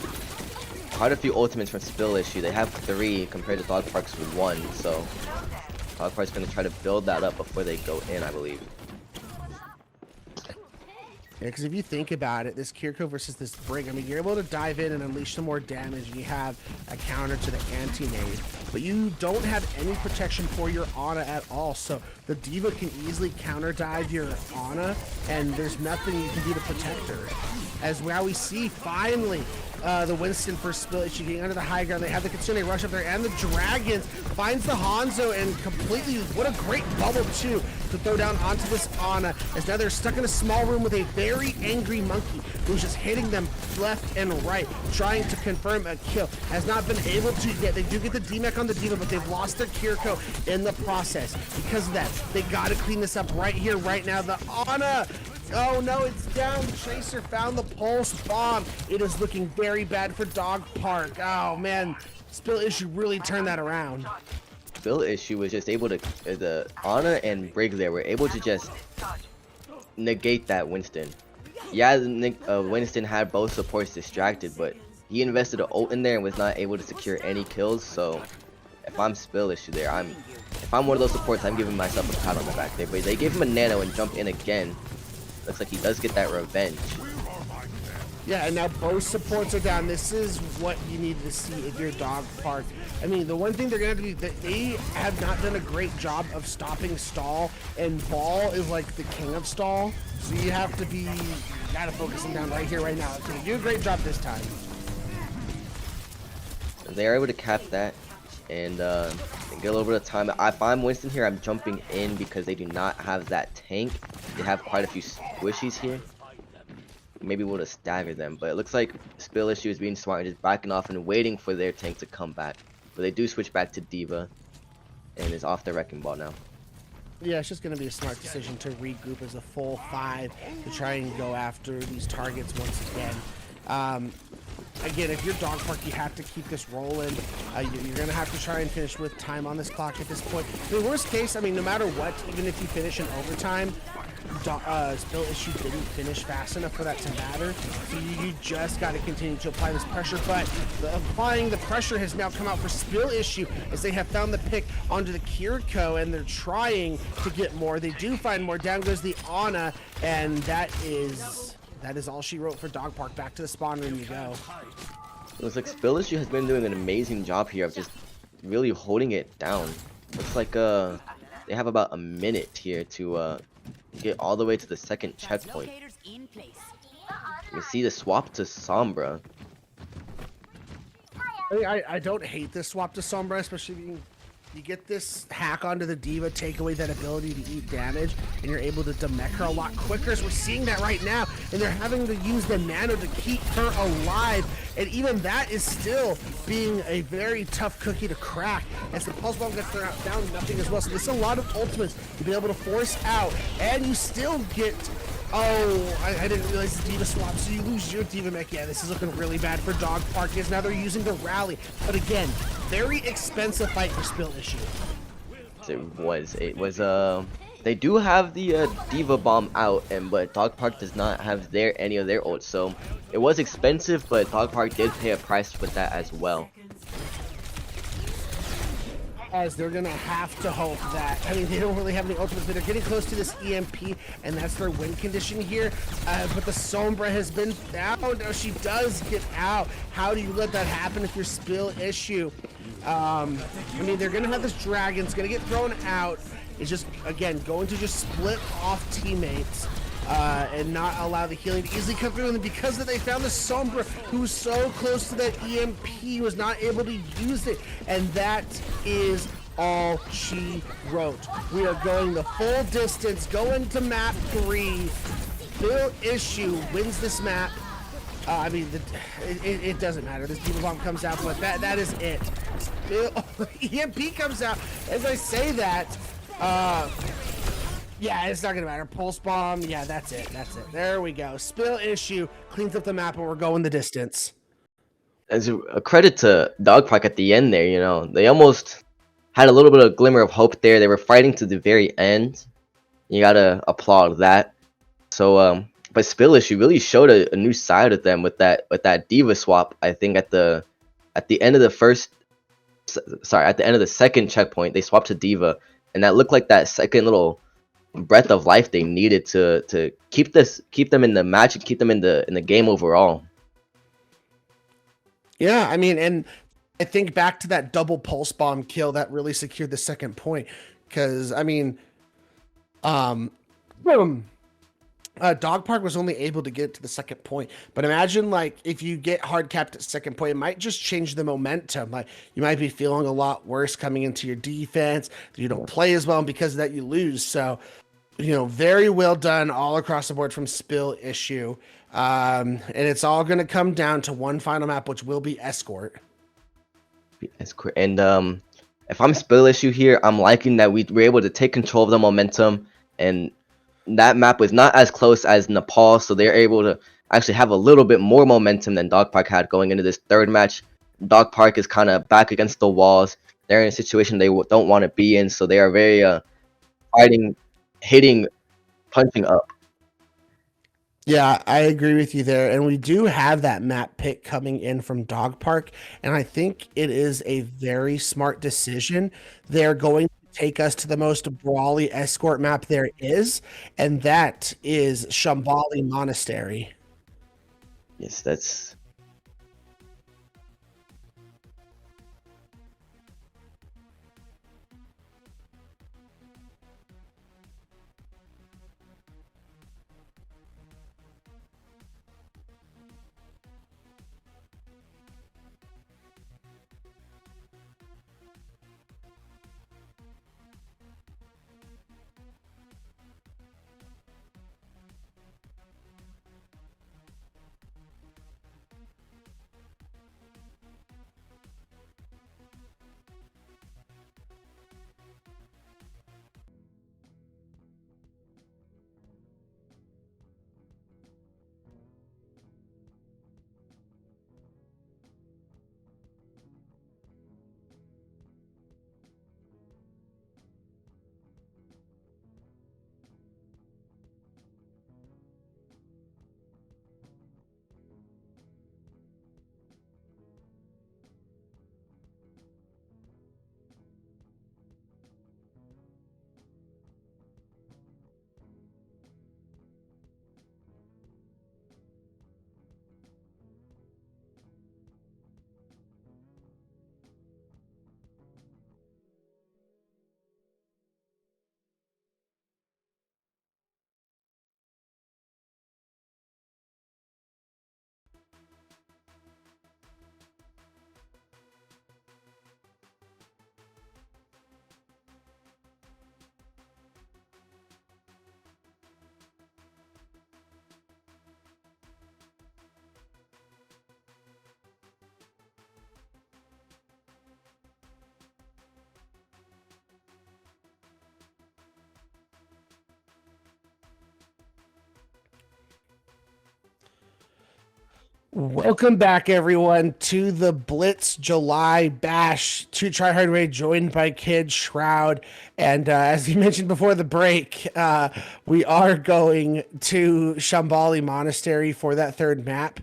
B: quite a few ultimates from Spill Issue. They have 3 compared to Dog Park's 1, so Dog Park's going to try to build that up before they go in, I believe.
A: Yeah, because if you think about it, this Kiriko versus this Brig, I mean, you're able to dive in and unleash some more damage, and you have a counter to the anti-nade, but you don't have any protection for your Ana at all, so the Diva can easily counter dive your Ana, and there's nothing you can do to protect her. As now we see, finally, the Winston for Spill Issue getting under the high ground. They have the Kitsune rush up there, and the Dragons finds the Hanzo, and completely, what a great bubble too to throw down onto this Ana, as now they're stuck in a small room with a very angry monkey who's just hitting them left and right, trying to confirm a kill. Has not been able to yet. They do get the DMAC on the Diva, but they've lost their Kiriko in the process. Because of that, they gotta clean this up right here, right now. The Ana, oh no, it's down. Tracer found the pulse bomb. It is looking very bad for Dog Park. Oh man, Spill Issue really turned that around.
B: Spill Issue was just able to, the Ana and Brig there were able to just negate that Winston. Yeah, Winston had both supports distracted, but he invested an ult in there and was not able to secure any kills. So if I'm Spill Issue there, if I'm one of those supports, I'm giving myself a pat on the back there. But they gave him a nano and jump in again. Looks like he does get that revenge.
A: Yeah, and now both supports are down. This is what you need to see if you're Dog Park. I mean, the one thing they're going to have to do, they have not done a great job of stopping stall, and Ball is like the king of stall. So you have to you got to focus him down right here, right now. It's going to do a great job this time.
B: They are able to cap that and get a little bit of time. If I'm Winston here, I'm jumping in because they do not have that tank. They have quite a few squishies here. Maybe we'll just stagger them, but it looks like Spill Issue is being smart and just backing off and waiting for their tank to come back. But they do switch back to Diva and is off the wrecking ball now.
A: Yeah, it's just going to be a smart decision to regroup as a full 5 to try and go after these targets once again. Again, if you're Dog Park, you have to keep this rolling. You're going to have to try and finish with time on this clock at this point. In the worst case, I mean, no matter what, even if you finish in overtime, Spill Issue didn't finish fast enough for that to matter. So you just got to continue to apply this pressure. But applying the pressure has now come out for Spill Issue as they have found the pick onto the Kiriko, and they're trying to get more. They do find more. Down goes the Ana, and that is all she wrote for Dog Park. Back to the spawn room you go.
B: Looks like Spill Issue has been doing an amazing job here of just really holding it down. Looks like they have about a minute here to get all the way to the second checkpoint. You see the swap to Sombra.
A: I don't hate this swap to Sombra, especially being You get this hack onto the diva, take away that ability to eat damage, and you're able to demech her a lot quicker. So we're seeing that right now, and they're having to use the nano to keep her alive. And even that is still being a very tough cookie to crack. As the pulse bomb gets thrown out, down nothing as well. So there's a lot of ultimates to be able to force out, and you still get. Oh, I didn't realize the diva swap, so you lose your diva mech. Yeah, this is looking really bad for Dog Park, because now they're using the rally. But again, very expensive fight for Spill Issue.
B: It was they do have the diva bomb out, but Dog Park does not have any of their ults, so it was expensive, but Dog Park did pay a price with that as well.
A: As they're gonna have to hope that, I mean, they don't really have any ultimates, but they're getting close to this EMP, and that's their win condition here. But the Sombra has been down. No, she does get out. How do you let that happen if you're Spill Issue? I mean, they're gonna have this dragon. It's gonna get thrown out. It's just, again, going to just split off teammates. And not allow the healing to easily come through. And because they found the Sombra, who was so close to that EMP, was not able to use it. And that is all she wrote. We are going the full distance, going to map 3. Spill Issue wins this map. I mean, it doesn't matter. This diva bomb comes out, but that is it. EMP comes out. As I say that, yeah, it's not gonna matter. Pulse bomb. Yeah, that's it. That's it. There we go. Spill Issue cleans up the map, and we're going the distance.
B: As a credit to Dog Park at the end there, you know, they almost had a little bit of glimmer of hope there. They were fighting to the very end. You gotta applaud that. So, but Spill Issue really showed a new side of them with that diva swap. I think at the end of the second checkpoint, they swapped to diva, and that looked like that second little breath of life they needed to keep them in the match and keep them in the game overall.
A: Yeah, I mean, and I think back to that double pulse bomb kill that really secured the second point, because I mean, Dog Park was only able to get to the second point, but imagine like if you get hard capped at second point, it might just change the momentum. Like you might be feeling a lot worse coming into your defense. You don't play as well, and because of that, you lose. So, you know, very well done all across the board from Spill Issue. And it's all going to come down to one final map, which will be Escort.
B: And if I'm Spill Issue here, I'm liking that we were able to take control of the momentum, and that map was not as close as Nepal, so they're able to actually have a little bit more momentum than Dog Park had going into this third match. Dog Park is kind of back against the walls. They're in a situation they don't want to be in, so they are very fighting, hitting, punching up.
A: Yeah, I agree with you there. And we do have that map pick coming in from Dog Park. And I think it is a very smart decision. They're going to take us to the most brawly escort map there is, and that is Shambhali Monastery.
B: Yes, that's
A: Welcome back, everyone, to the Blitz July Bash. Two Tryhard Ray joined by Kid Shroud. And as you mentioned before the break, we are going to Shambali Monastery for that third map.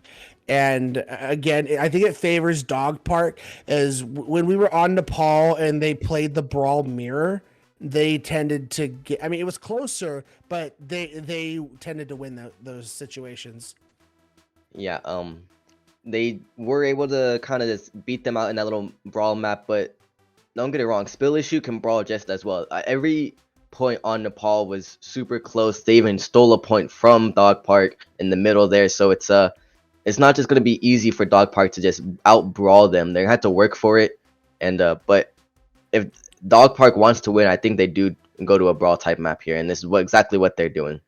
A: And again, I think it favors Dog Park, as when we were on Nepal and they played the Brawl Mirror, they tended to get, I mean, it was closer, but they tended to win those situations.
B: Yeah, they were able to kind of just beat them out in that little brawl map, but don't get it wrong, Spill Issue can brawl just as well. Every point on Nepal was super close. They even stole a point from Dog Park in the middle there, so it's not just gonna be easy for Dog Park to just out brawl them. They had to work for it, and but if Dog Park wants to win, I think they do go to a brawl type map here, and this is exactly what they're doing.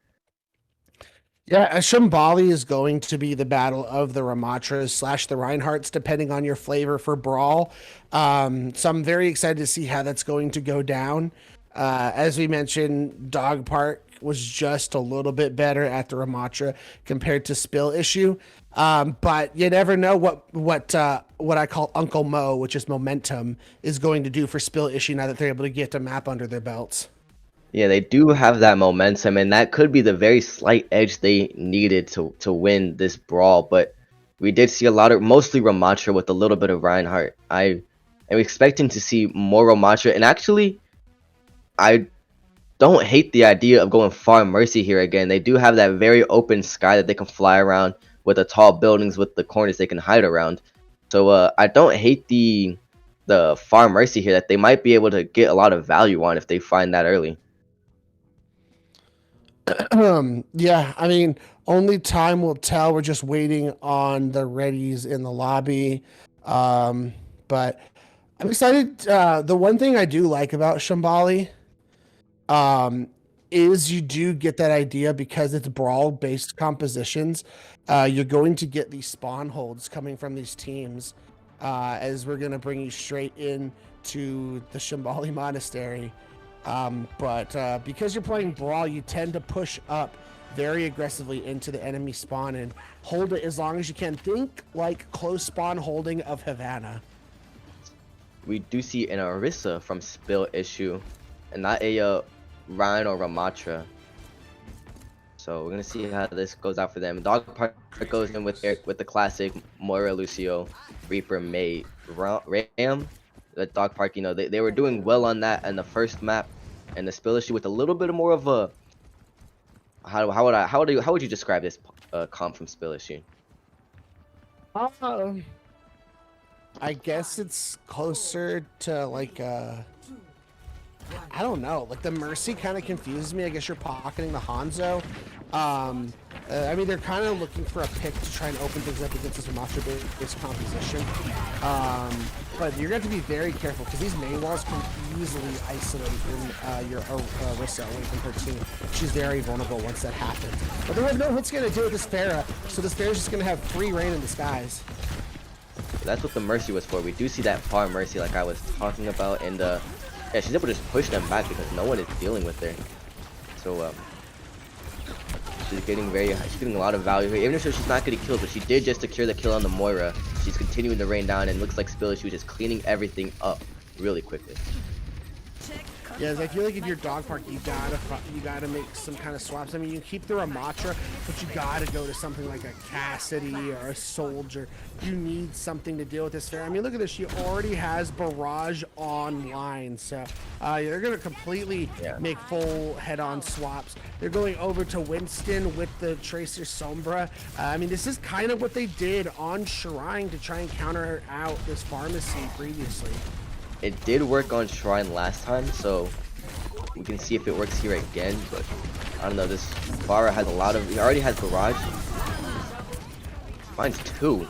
A: Yeah, Shambali is going to be the battle of the Ramatras / the Reinhardts, depending on your flavor for Brawl. So I'm very excited to see how that's going to go down. As we mentioned, Dog Park was just a little bit better at the Ramatra compared to Spill Issue. But you never know what I call Uncle Mo, which is momentum, is going to do for Spill Issue now that they're able to get a map under their belts.
B: Yeah, they do have that momentum, and that could be the very slight edge they needed to win this brawl. But we did see a lot of mostly Ramatra with a little bit of Reinhardt. I am expecting to see more Ramatra, and actually, I don't hate the idea of going Far Mercy here again. They do have that very open sky that they can fly around with the tall buildings with the corners they can hide around. So I don't hate the Far Mercy here, that they might be able to get a lot of value on if they find that early.
A: Yeah, I mean, only time will tell. We're just waiting on the readies in the lobby. But I'm excited. The one thing I do like about Shambali, is you do get that idea because it's brawl based compositions. You're going to get these spawn holds coming from these teams, as we're going to bring you straight in to the Shambali Monastery. But because you're playing Brawl, you tend to push up very aggressively into the enemy spawn and hold it as long as you can. Think like close spawn holding of Havana.
B: We do see an Orisa from Spill Issue, and not a Ryan or Ramatra. So we're gonna see how this goes out for them. Dog Park goes in with the classic Moira, Lucio, Reaper, May, Ram. The Dog Park, they were doing well on that in the first map, and the Spill Issue with a little bit more of a how would you describe this comp from Spill Issue?
A: I guess it's closer to like I don't know, like the Mercy kind of confuses me. I guess you're pocketing the Hanzo. I mean, they're kind of looking for a pick to try and open things up against this Ramatra-based composition. But you're going to have to be very careful because these main walls can easily isolate your Orisa away from her team. She's very vulnerable once that happens. But they have no hits going to do with this Pharah, so this Pharah's just going to have free reign in the skies.
B: That's what the Mercy was for. We do see that Far Mercy like I was talking about, and yeah, she's able to just push them back because no one is dealing with her. So she's getting a lot of value here. Even if she's not getting killed, but she did just secure the kill on the Moira. She's continuing to rain down, and looks like Spill Issue is just cleaning everything up really quickly.
A: Yeah, I feel like if you're Dog Park, you gotta make some kind of swaps. I mean, you keep the Ramatra, but you gotta go to something like a Cassidy or a Soldier. You need something to deal with this fair. I mean, look at this. She already has Barrage online, so they're gonna completely make full head-on swaps. They're going over to Winston with the Tracer Sombra. I mean, this is kind of what they did on Shrine to try and counter out this Pharmacy previously.
B: It did work on Shrine last time, so we can see if it works here again, but I don't know, this Pharah has he already has Barrage. Finds 2.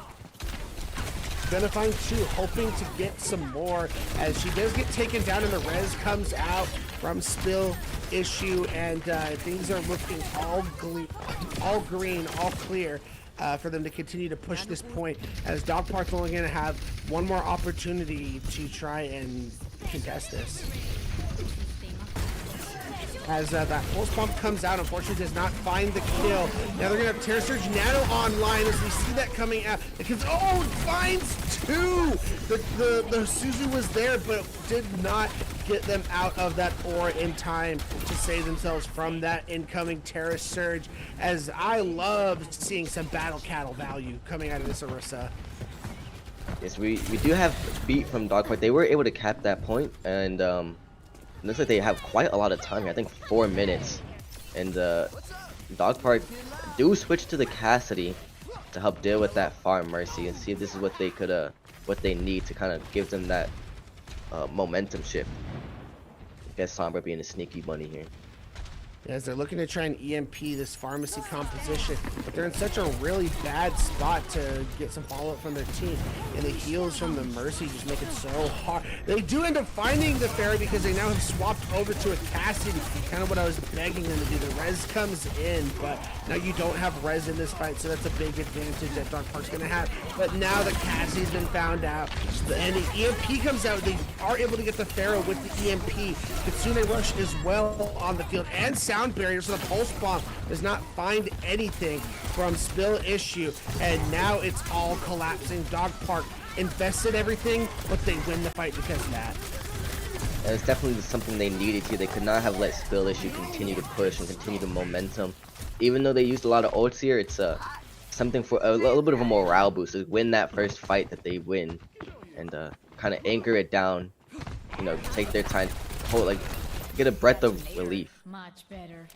A: Gonna find 2, hoping to get some more, as she does get taken down and the res comes out from Spill Issue, and things are looking all green, all clear. For them to continue to push this point, as Dog Park's only going to have one more opportunity to try and contest this. as that pulse pump comes out. Unfortunately, does not find the kill. Now they're gonna have Terra Surge Nano online as we see that coming out. Because finds two. The Suzu was there, but did not get them out of that ore in time to save themselves from that incoming Terra Surge. As I love seeing some battle cattle value coming out of this Orisa.
B: Yes, we do have beat from Dog Park. They were able to cap that point, and looks like they have quite a lot of time here. I think 4 minutes. And Dog Park do switch to the Cassidy to help deal with that Farm Mercy and see if this is what they could what they need to kind of give them that momentum shift. I guess Sombra being a sneaky bunny here.
A: As they're looking to try and EMP this pharmacy composition, but they're in such a really bad spot to get some follow-up from their team, and the heals from the Mercy just make it so hard. They do end up finding the Fairy because they now have swapped over to a Cassidy, kind of what I was begging them to do. The res comes in, but now you don't have res in this fight, so that's a big advantage that Dog Park's going to have. But now the Cassidy's been found out, and the EMP comes out. They are able to get the Pharaoh with the EMP. Kitsune Rush as well on the field, and sound barrier, so the pulse bomb does not find anything from Spill Issue, and now it's all collapsing. Dog Park invested everything, but they win the fight because of that.
B: And it's definitely something they needed to. They could not have let Spill Issue continue to push and continue the momentum. Even though they used a lot of ults here, it's something for a little bit of a morale boost to win that first fight that they win, and kind of anchor it down. You know, take their time, get a breath of relief.
D: Much better.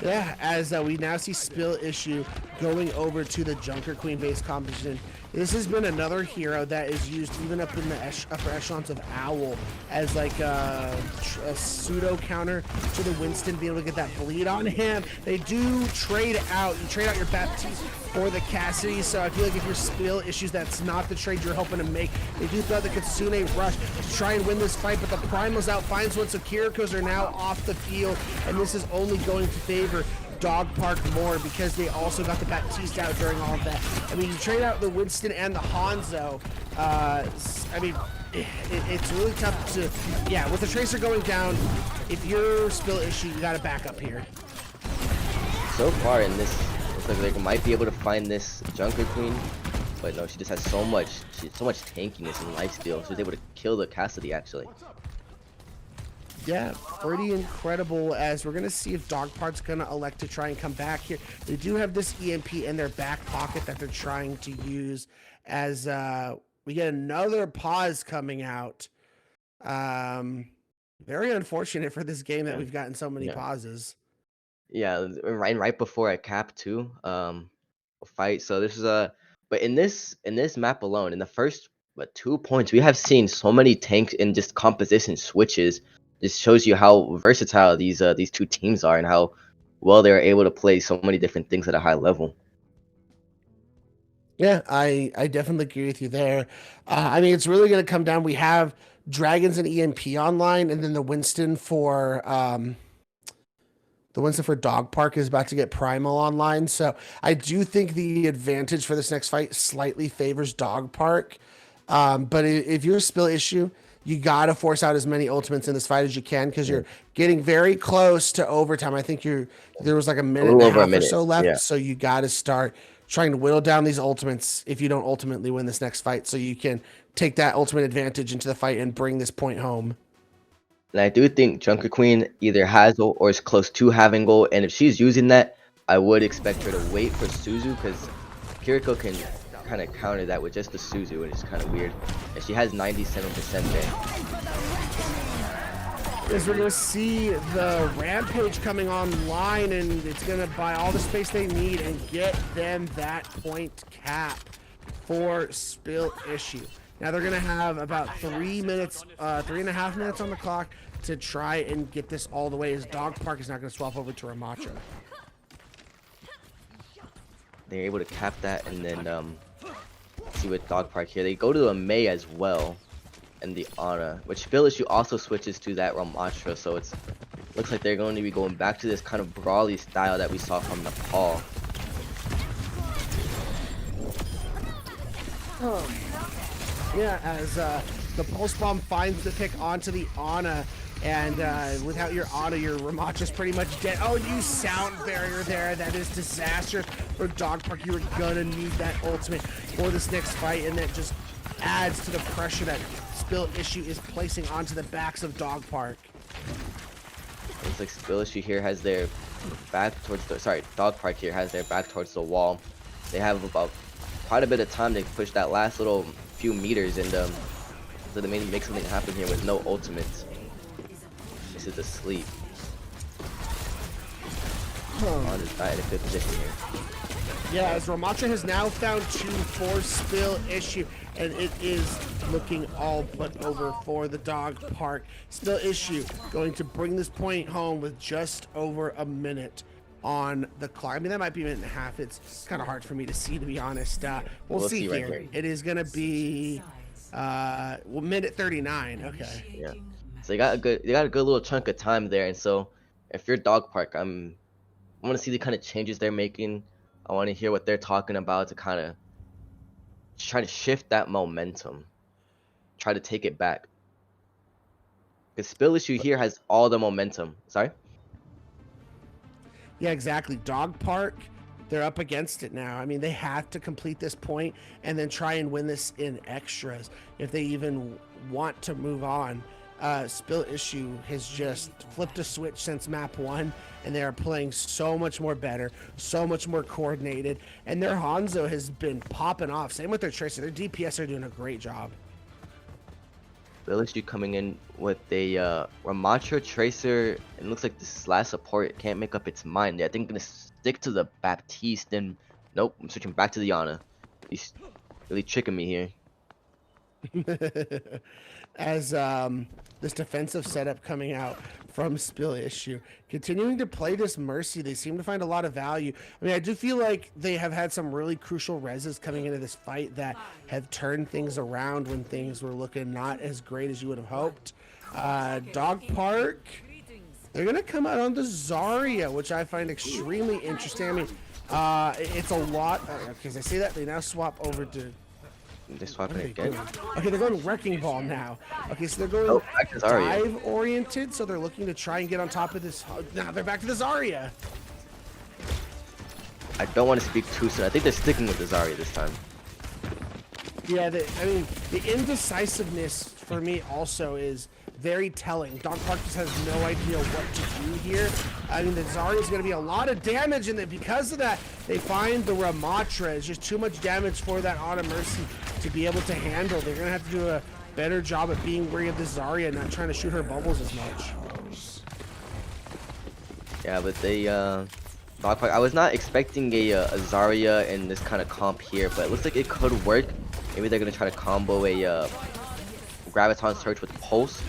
A: Yeah, as we now see Spill Issue going over to the Junker Queen base composition. This has been another hero that is used even up in the upper echelons of Owl as like a pseudo counter to the Winston, being able to get that bleed on him. They do trade out. You trade out your Baptiste for the Cassidy, so I feel like if you're Spill Issues, that's not the trade you're hoping to make. They do throw the Kitsune Rush to try and win this fight, but the Primal's out, finds one, so Kiriko's are now off the field, and this is only going to favor Dog Park more because they also got the Baptiste out during all of that. I mean, you trade out the Winston and the Hanzo. I mean, it's really tough to, yeah, with the Tracer going down, if you're Spill Issue, you got to back up here.
B: So far in this, looks like they might be able to find this Junker Queen, but no, she just has so much tankiness and lifesteal. She was able to kill the Cassidy actually.
A: Yeah, pretty incredible, as we're going to see if Dog Park's going to elect to try and come back here. They do have this EMP in their back pocket that they're trying to use as we get another pause coming out. Very unfortunate for this game that we've gotten so many pauses.
B: Yeah, right before a cap too, fight. So this is but in this map alone, in the first 2 points, we have seen so many tanks and just composition switches. This shows you how versatile these two teams are and how well they're able to play so many different things at a high level.
A: Yeah, I definitely agree with you there. I mean, it's really going to come down. We have Dragons and EMP online, and then the Winston for Dog Park is about to get Primal online. So I do think the advantage for this next fight slightly favors Dog Park. But if you're a Spill Issue, you got to force out as many ultimates in this fight as you can, because you're getting very close to overtime. I think there was like a minute and a half or so left. Yeah. So you got to start trying to whittle down these ultimates if you don't ultimately win this next fight, so you can take that ultimate advantage into the fight and bring this point home.
B: And I do think Junker Queen either has goal or is close to having goal. And if she's using that, I would expect her to wait for Suzu, because Kiriko can kind of counter that with just the Suzu, and it's kind of weird. And she has 97% there.
A: As we're going to see the Rampage coming online, and it's going to buy all the space they need and get them that point cap for Spill Issue. Now they're going to have about 3 minutes, 3.5 minutes on the clock to try and get this all the way, as Dog Park is not going to swap over to Ramatra.
B: They're able to cap that, and then see with Dog Park here, they go to a Mei as well, and the Ana, which Spill Issue also switches to that Ramatra, so it's looks like they're going to be going back to this kind of brawly style that we saw from Nepal.
A: Yeah, as the Pulse Bomb finds the pick onto the Ana, And without your auto, your Ramacha's pretty much dead. Oh, you sound barrier there. That is disastrous for Dog Park. You are gonna need that ultimate for this next fight, and that just adds to the pressure that Spill Issue is placing onto the backs of Dog Park.
B: Looks like Spill Issue here has their back towards the Dog Park here has their back towards the wall. They have about quite a bit of time to push that last little few meters, and so they may make something happen here with no ultimates. This is asleep. On his side, a good position here.
A: Yeah, as Ramacha has now found 2 for Spill Issue, and it is looking all but over for the Dog Park. Spill Issue going to bring this point home with just over a minute on the clock. I mean, that might be a minute and a half. It's kind of hard for me to see, to be honest. We'll see
B: right
A: here.
B: here.
A: It is going to be minute 39. Okay.
B: Yeah. So they got a good little chunk of time there, and so if you're Dog Park, I want to see the kind of changes they're making. I want to hear what they're talking about to kind of try to shift that momentum, try to take it back. Because Spill Issue here has all the momentum. Sorry.
A: Yeah, exactly. Dog Park, they're up against it now. I mean, they have to complete this point and then try and win this in extras if they even want to move on. Spill Issue has just flipped a switch since map 1, and they are playing so much more better, so much more coordinated, and their Hanzo has been popping off. Same with their Tracer. Their DPS are doing a great job.
B: Spill Issue coming in with a Ramatra Tracer, and it looks like this last support can't make up its mind. I think I'm gonna stick to the Baptiste, and nope, I'm switching back to the Yana. He's really tricking me here.
A: As this defensive setup coming out from Spill Issue, continuing to play this Mercy, they seem to find a lot of value. I mean, I do feel like they have had some really crucial reses coming into this fight that have turned things around when things were looking not as great as you would have hoped. Dog Park, they're gonna come out on the Zarya, which I find extremely interesting. I mean, it's a lot. Okay, as I say that, they now swap over to.
B: They're swapping it again.
A: Okay, they're going Wrecking Ball now. Okay, so they're going
B: back to Zarya.
A: dive oriented, so they're looking to try and get on top of this. Now they're back to the Zarya.
B: I don't want to speak too soon. I think they're sticking with the Zarya this time.
A: Yeah, I mean, the indecisiveness for me also is very telling. Dog Park just has no idea what to do here. I mean, the Zarya is going to be a lot of damage, and because of that, they find the Ramatra. It's just too much damage for that Auto Mercy to be able to handle. They're going to have to do a better job of being wary of the Zarya and not trying to shoot her bubbles as much.
B: Yeah, but they Dog Park, I was not expecting a Zarya in this kind of comp here, but it looks like it could work. Maybe they're gonna try to combo a Graviton Surge with Pulse.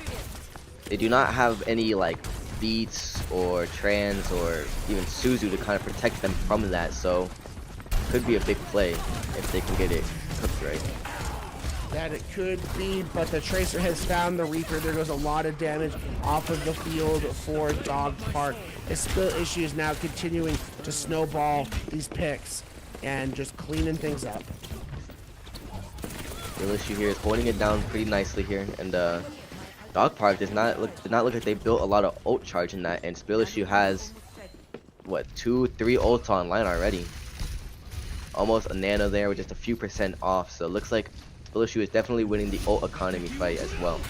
B: They do not have any like Beats or Trans or even Suzu to kind of protect them from that, so could be a big play if they can get it cooked right.
A: That it could be, but the Tracer has found the Reaper. There goes a lot of damage off of the field for Dog Park. His Spill Issue is now continuing to snowball these picks and just cleaning things up.
B: Spill Issue here is holding it down pretty nicely here, and Dog Park did not look like they built a lot of ult charge in that, and Spill Issue has what 2-3 ults online already. Almost a nano there with just a few % off, so it looks like Spill Issue is definitely winning the ult economy fight as well.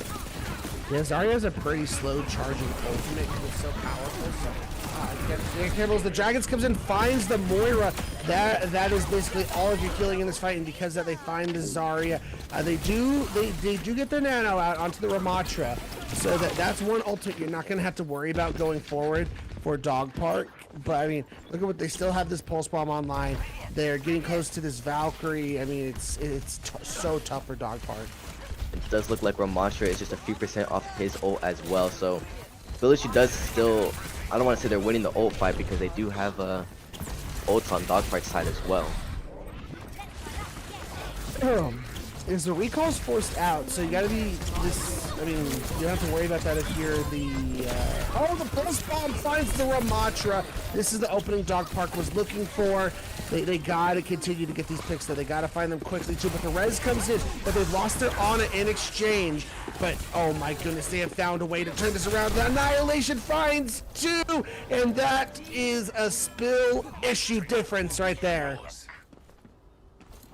A: Yeah, Zarya has a pretty slow charging ultimate because it's so powerful. So, the Dragons comes in, finds the Moira. That is basically all of your killing in this fight, and because that they find the Zarya, they do get their nano out onto the Ramatra. So that's one ultimate you're not going to have to worry about going forward for Dog Park. But I mean, look at what they still have this Pulse Bomb online. They're getting close to this Valkyrie. I mean, it's so tough for Dog Park.
B: It does look like Ramatra is just a few % off his ult as well, so Spill Issue does still, I don't want to say they're winning the ult fight because they do have ults on Dog Park's side as well.
A: is the recall's forced out, so you gotta be this. I mean, you don't have to worry about that if you're the. Oh, the pulse bomb finds the Ramatra. This is the opening Dog Park was looking for. They gotta continue to get these picks, though. They gotta find them quickly too. But the res comes in, but they've lost their Ana in exchange. But oh my goodness, they have found a way to turn this around. The Annihilation finds 2, and that is a spill issue difference right there.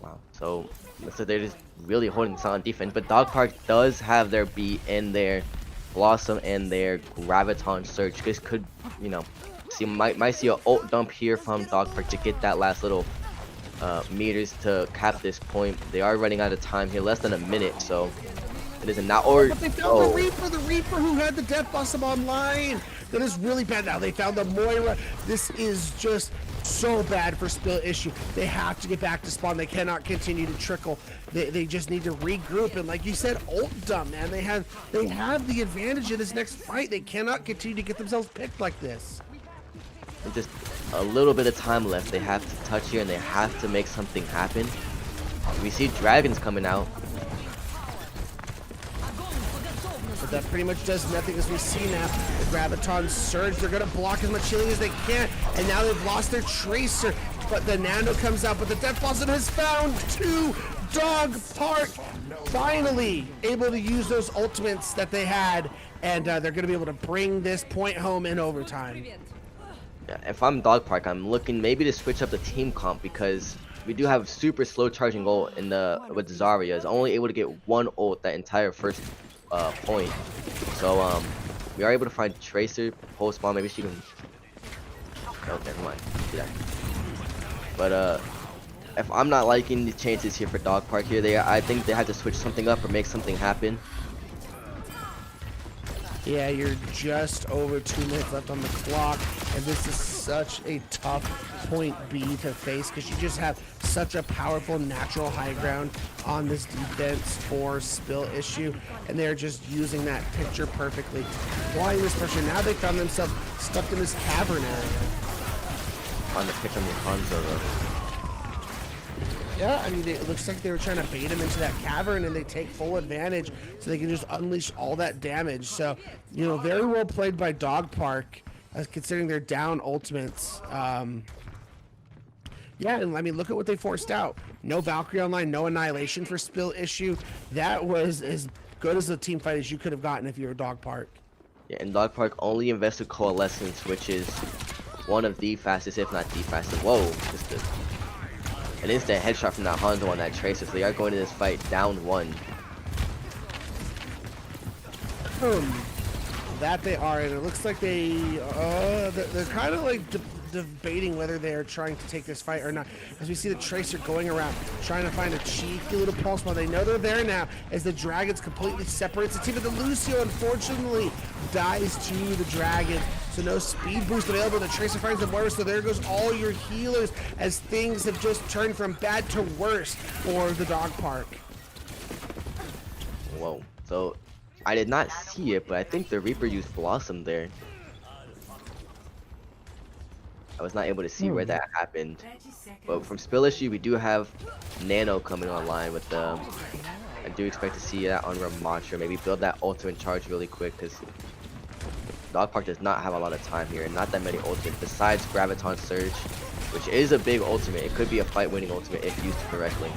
B: Wow. So they're just really holding solid defense. But Dog Park does have their beat and their Blossom and their Graviton Surge. This could, you know, might see an ult dump here from Dog Park to get that last little meters to cap this point. They are running out of time here, less than a minute, so it isn't now. Or
A: but they found the Reaper who had the Death Blossom online. That is really bad. Now they found the Moira. This is just so bad for Spill issue. They have to get back to spawn. They cannot continue to trickle. They just need to regroup, and like you said, ult dump, man. They have the advantage in this next fight. They cannot continue to get themselves picked like this.
B: And just a little bit of time left. They have to touch here and they have to make something happen. We see dragons coming out.
A: But that pretty much does nothing, as we see now. The Graviton Surge, they're going to block as much healing as they can. And now they've lost their Tracer. But the Nano comes out, but the Death Blossom has found 2. Dog Park finally able to use those ultimates that they had. And they're going to be able to bring this point home in overtime.
B: Yeah, if I'm Dog Park, I'm looking maybe to switch up the team comp because we do have super slow charging ult in with Zarya. Is only able to get 1 ult that entire first point. So we are able to find Tracer, Pulse Bomb. Maybe she can. Oh, never mind. Yeah. But if I'm not liking the chances here for Dog Park here, I think they have to switch something up or make something happen.
A: Yeah, you're just over 2 minutes left on the clock, and this is such a tough point B to face because you just have such a powerful natural high ground on this defense for Spill issue, and they're just using that picture perfectly. Applying this pressure, now they found themselves stuck in this cavern area.
B: On the pick on the Hanzo though.
A: Yeah, I mean, it looks like they were trying to bait him into that cavern, and they take full advantage so they can just unleash all that damage. So, you know, very well played by Dog Park, considering they're down ultimates. Yeah, and I mean, look at what they forced out. No Valkyrie online, no Annihilation for Spill issue. That was as good as a team fight as you could have gotten if you were Dog Park.
B: Yeah, and Dog Park only invested Coalescence, which is one of the fastest, if not the fastest. Whoa, just an instant headshot from that Hanzo on that Tracer. So they are going to this fight down 1.
A: That they are, and it looks like they're kind of like debating whether they're trying to take this fight or not. As we see the Tracer going around, trying to find a cheeky little pulse bomb. They know they're there now, as the Dragons completely separates the team. But the Lucio, unfortunately, dies to the Dragons. So no speed boost available. The Tracer finds the Moira, so there goes all your healers, as things have just turned from bad to worse for the Dog Park.
B: Whoa. So I did not see it, but I think the Reaper used Blossom there. I was not able to see where that happened. But from Spill issue, we do have Nano coming online with the. I do expect to see that on Ramatra. Maybe build that ultimate charge really quick because Dog Park does not have a lot of time here, and not that many ultimates besides Graviton Surge, which is a big ultimate. It could be a fight-winning ultimate if used correctly.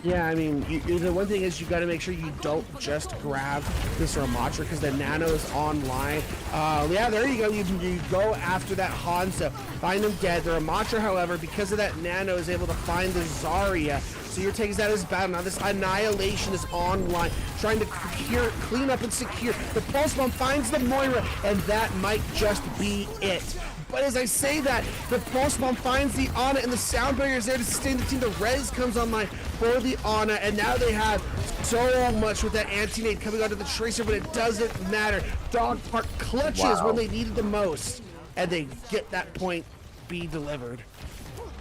A: Yeah, I mean, the one thing is you got to make sure you don't just grab this Ramatra because the Nano is online. Yeah, there you go. You go after that Hanzo, find him dead. The Ramatra, however, because of that Nano, is able to find the Zarya. So you're taking that as battle. Now this Annihilation is online, trying to clean up and secure. The Pulse Bomb finds the Moira, and that might just be it. But as I say that, the Pulse Bomb finds the Ana, and the sound barrier is there to sustain the team. The res comes online for the Ana, and now they have so much with that anti-nade coming onto the Tracer, but it doesn't matter. Dog Park clutches when they need it the most, and they get that point B delivered.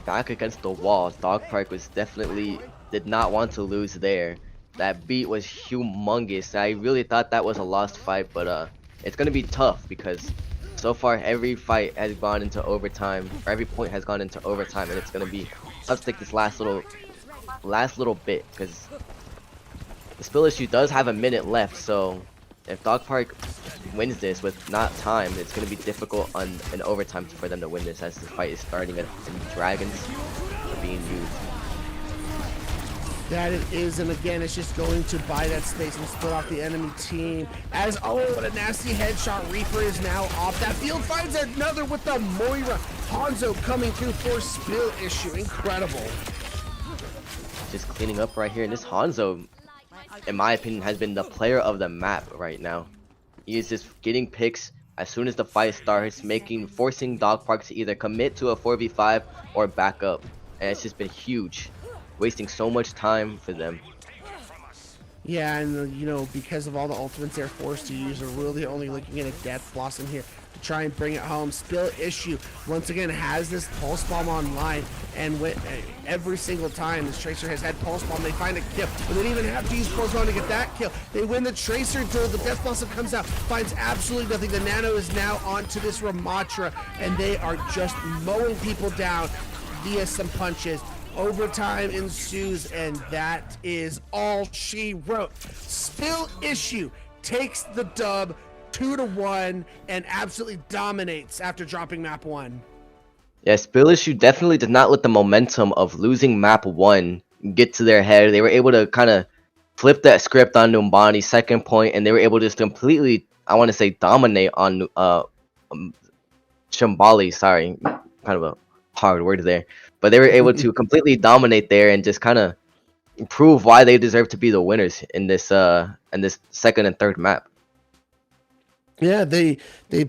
B: Back against the wall, Dog Park was did not want to lose there. That beat was humongous. I really thought that was a lost fight, but it's gonna be tough because so far every fight has gone into overtime, or every point has gone into overtime, and it's gonna be tough to take this last little last little bit, because the spill issue does have a minute left. So if Dog Park wins this with not time, it's going to be difficult in overtime for them to win this, as the fight is starting and dragons are being used.
A: That it is, and again, it's just going to buy that space and split off the enemy team. As, oh, what a nasty headshot. Reaper is now off that field, finds another with the Moira. Hanzo coming through for spill issue. Incredible.
B: Just cleaning up right here, and this Hanzo, in my opinion, has been the player of the map right now. He is just getting picks as soon as the fight starts, forcing Dog Park to either commit to a 4v5 or back up, and it's just been huge, wasting so much time for them.
A: Yeah, and you know, because of all the ultimates they're forced to use, they're really only looking at a Death Blossom here to try and bring it home. Spill issue once again has this Pulse Bomb online, and every single time this Tracer has had Pulse Bomb, they find a kill. But they didn't even have to use Pulse Bomb to get that kill. They win the Tracer duel. The Death Blossom comes out, finds absolutely nothing. The Nano is now onto this Ramatra, and they are just mowing people down via some punches. Overtime ensues, and that is all she wrote. Spill issue takes the dub 2-1 and absolutely dominates after dropping map 1.
B: Yeah, Spill Issue definitely did not let the momentum of losing map 1 get to their head. They were able to kind of flip that script on Numbani's second point, and they were able to just completely, I want to say, dominate on Shambali. Sorry, kind of a hard word there. But they were able to completely dominate there and just kind of prove why they deserve to be the winners in this second and third map.
A: Yeah, they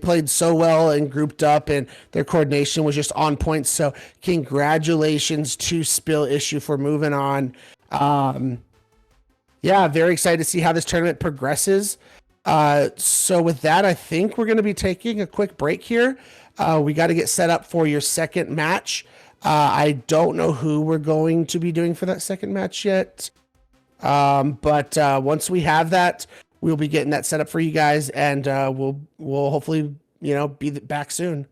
A: played so well and grouped up, and their coordination was just on point. So congratulations to Spill Issue for moving on. Yeah, very excited to see how this tournament progresses. So with that, I think we're going to be taking a quick break here. We got to get set up for your second match. I don't know who we're going to be doing for that second match yet. But once we have that, we'll be getting that set up for you guys, and we'll hopefully, you know, be back soon.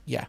A: Yeah.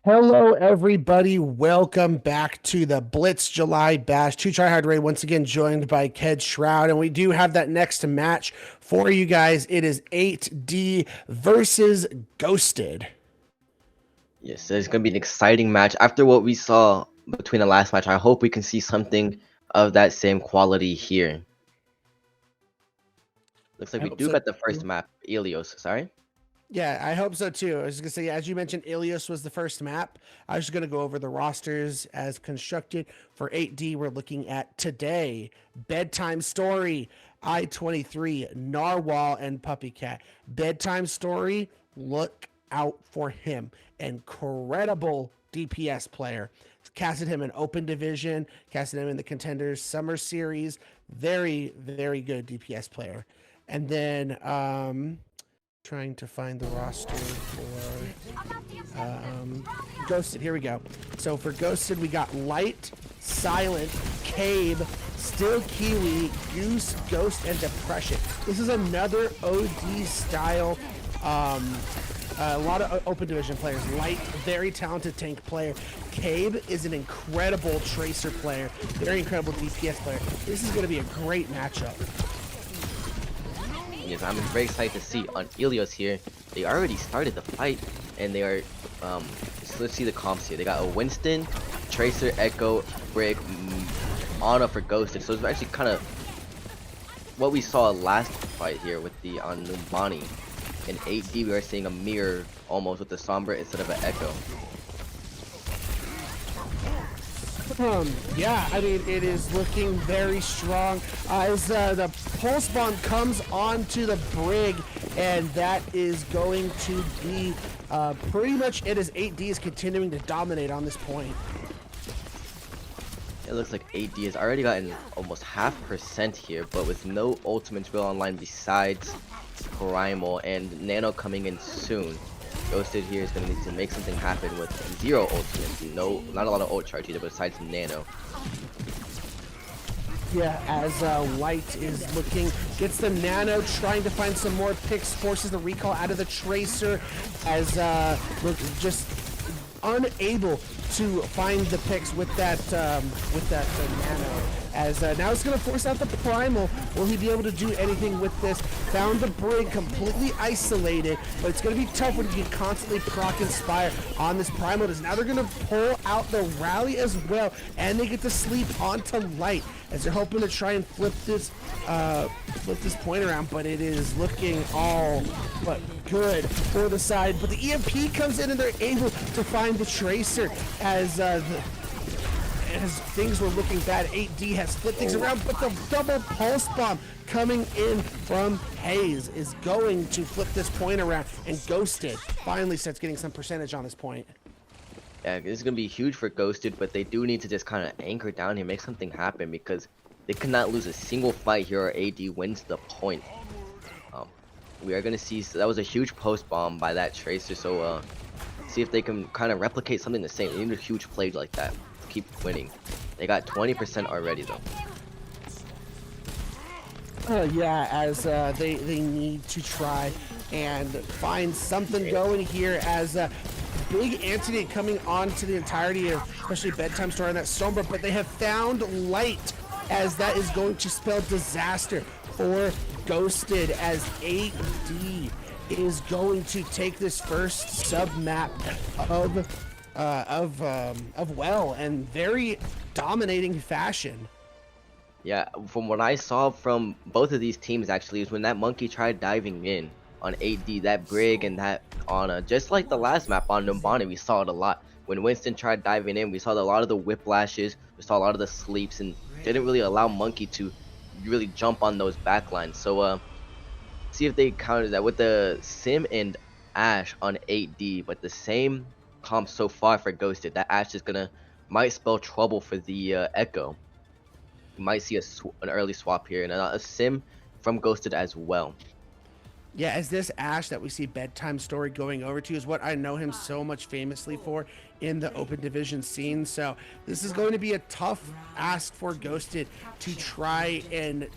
A: Hello, everybody. Welcome back to the Blitz July Bash. 2 Tryhard Ray once again joined by Ked Shroud, and we do have that next match for you guys. It is 8D versus Ghosted.
B: Yes, it's gonna be an exciting match. After what we saw between the last match, I hope we can see something of that same quality here. Looks like
A: I
B: we
A: hope
B: do
A: so
B: got the first
A: too.
B: map, Ilios. Sorry.
A: Yeah, I hope so too. I was gonna say, as you mentioned, Ilios was the first map. I was just gonna go over the rosters as constructed for 8D. We're looking at today: Bedtime Story, I-23, Narwhal, and Puppy Cat. Bedtime Story, look out for him. Incredible DPS player. Casted him in Open Division, casted him in the Contenders Summer Series. Very, very good DPS player. And then trying to find the roster for Ghosted. Here we go. So for Ghosted, we got Light, Silent, Cabe, Still Kiwi, Goose, Ghost, and Depression. This is another OD style. A lot of open division players. Light, very talented tank player. Cabe is an incredible tracer player, very incredible DPS player. This is going to be a great matchup.
B: Yes, I'm very excited to see on Ilios here. They already started the fight, and they are. So let's see the comps here. They got a Winston, Tracer, Echo, Brig, Ana for Ghosted. So it's actually kind of what we saw last fight here with the on Numbani. In 8D, we are seeing a mirror almost with the Sombra instead of an Echo.
A: Yeah, I mean, it is looking very strong as the pulse bomb comes onto the Brig, and that is going to be pretty much it as 8D is continuing to dominate on this point.
B: It looks like 8D has already gotten almost 0.5% here, but with no ultimates real online besides Primal and Nano coming in soon. Ghosted here is going to need to make something happen with 0 ultimates. Not a lot of ult charge either besides Nano.
A: Yeah, as Light is looking, gets the Nano, trying to find some more picks, forces the recall out of the Tracer, as look, just unable to find the picks with that Nano. As now it's going to force out the Primal. Will he be able to do anything with this? Found the Brig completely isolated, but it's going to be tough when you can constantly proc Inspire on this Primal. Now they're going to pull out the Rally as well, and they get to sleep onto Light as they're hoping to try and flip this point around, but it is looking all but good for the side. But the EMP comes in and they're able to find the Tracer as things were looking bad. 8D has flipped things around, but the double pulse bomb coming in from Hayes is going to flip this point around, and Ghosted finally starts getting some percentage on this point.
B: Yeah, this is going to be huge for Ghosted, but they do need to just kind of anchor down here, make something happen, because they cannot lose a single fight here or AD wins the point. We are going to see, so that was a huge post bomb by that Tracer, so see if they can kind of replicate something the same. They need a huge play like that to keep winning. They got 20% already though.
A: Yeah, as they need to try and find something going here as big antidote coming on to the entirety of especially Bedtime Story on that Sombra, but they have found Light as that is going to spell disaster for Ghosted as 8D is going to take this first sub map of well and very dominating fashion.
B: Yeah, from what I saw from both of these teams actually is when that monkey tried diving in on 8D, that Brig and that Ana, just like the last map on Numbani, we saw it a lot. When Winston tried diving in, we saw a lot of the whiplashes, we saw a lot of the sleeps, and didn't really allow Monkey to really jump on those backlines. So see if they counter that with the Sim and Ash on 8D, but the same comp so far for Ghosted. That Ash is might spell trouble for the Echo. You might see an early swap here, and a Sim from Ghosted as well.
A: Yeah, as this Ash that we see Bedtime Story going over to is what I know him so much famously for in the open division scene. So this is going to be a tough ask for Ghosted to try and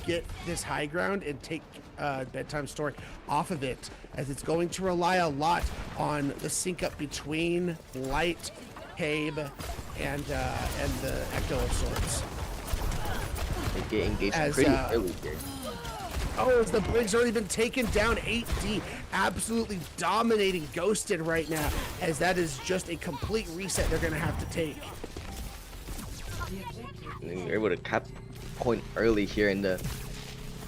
A: get this high ground and take Bedtime Story off of it, as it's going to rely a lot on the sync up between Light, Cabe, and the Echo of sorts.
B: They get engaged pretty early here.
A: Oh, as the Brig's already been taken down, 8D absolutely dominating Ghosted right now, as that is just a complete reset they're going to have to take.
B: And they're able to cap point early here in the...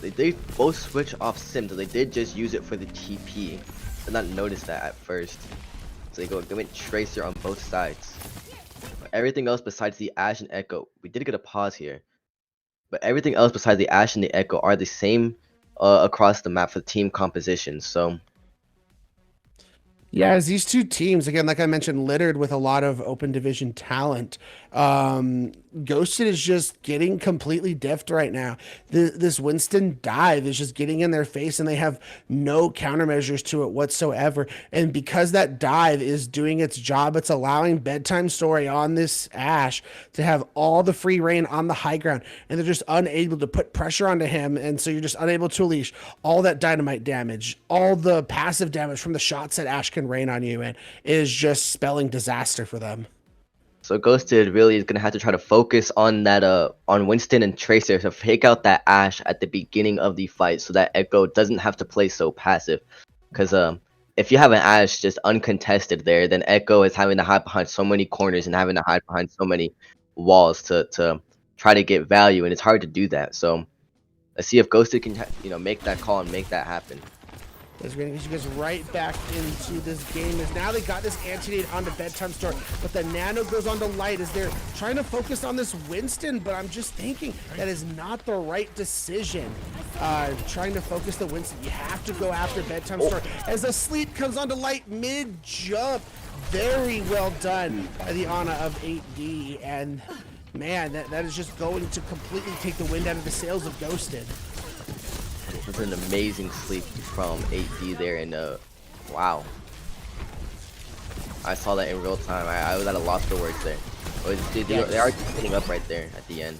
B: They did both switch off Sim, so they did just use it for the TP. Did not notice that at first. So they went Tracer on both sides. But everything else besides the Ashe and Echo, we did get a pause here. But everything else besides the Ashe and the Echo are the same across the map for team composition. So
A: yeah, as these two teams, again, like I mentioned, littered with a lot of open division talent. Ghosted is just getting completely diffed right now. This Winston dive is just getting in their face, and they have no countermeasures to it whatsoever. And because that dive is doing its job, it's allowing Bedtime Story on this Ashe to have all the free reign on the high ground, and they're just unable to put pressure onto him. And so you're just unable to unleash all that dynamite damage, all the passive damage from the shots that Ashe can rain on you, and it is just spelling disaster for them.
B: So Ghosted really is gonna have to try to focus on that on Winston and Tracer to fake out that Ashe at the beginning of the fight, so that Echo doesn't have to play so passive. Because if you have an Ashe just uncontested there, then Echo is having to hide behind so many corners and having to hide behind so many walls to try to get value, and it's hard to do that. So let's see if Ghosted can make that call and make that happen.
A: Is going to get you guys right back into this game, as now they got this anti-nade onto Bedtime Story, but the nano goes onto Light as they're trying to focus on this Winston, but I'm just thinking that is not the right decision. Trying to focus the Winston, you have to go after Bedtime Story, as the sleep comes onto Light mid-jump. Very well done by the Ana of 8D, and man, that is just going to completely take the wind out of the sails of Ghosted.
B: It was an amazing sleep from 8D there, and wow. I saw that in real time. I was at a loss for words there. They are cleaning up right there at the end.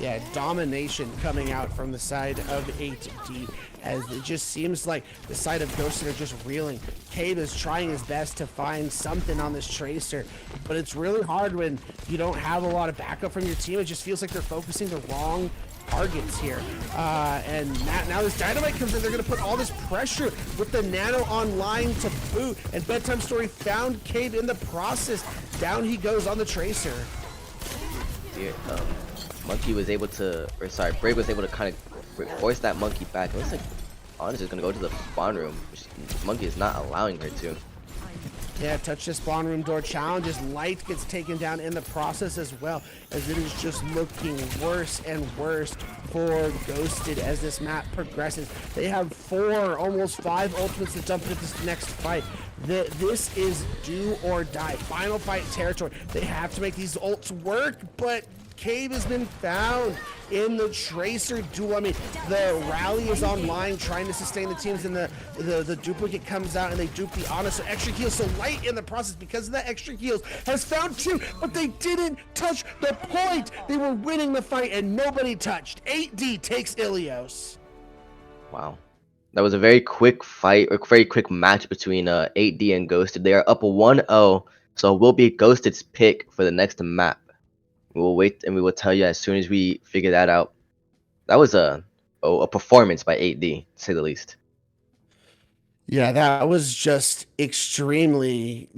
A: Yeah, domination coming out from the side of 8D, as it just seems like the side of Ghosted are just reeling. Cabe is trying his best to find something on this Tracer, but it's really hard when you don't have a lot of backup from your team. It just feels like they're focusing the wrong targets here. And now this dynamite comes in. They're going to put all this pressure with the nano online to boot, and Bedtime Story found Cabe in the process. Down he goes on the Tracer.
B: Yeah, Monkey was able to, Brave was able to kind of force that Monkey back. It looks like Ana's just going to go to the spawn room, which Monkey is not allowing her to.
A: Yeah, touch the spawn room door challenges. Light gets taken down in the process as well, as it is just looking worse and worse for Ghosted as this map progresses. They have 4, almost 5 ultimates to jump into this next fight. This is do or die. Final fight territory. They have to make these ults work, but Cabe has been found in the Tracer duel. I mean, the rally is online trying to sustain the teams, and the duplicate comes out and they dupe the Ana, so extra heals. So Light in the process, because of that extra heals, has found 2, but they didn't touch the point. They were winning the fight and nobody touched. 8D takes Ilios.
B: Wow. That was a very quick fight, or very quick match between 8D and Ghosted. They are up 1-0, so it will be Ghosted's pick for the next map. We will wait, and we will tell you as soon as we figure that out. That was a performance by 8D, to say the least.
A: Yeah, that was just extremely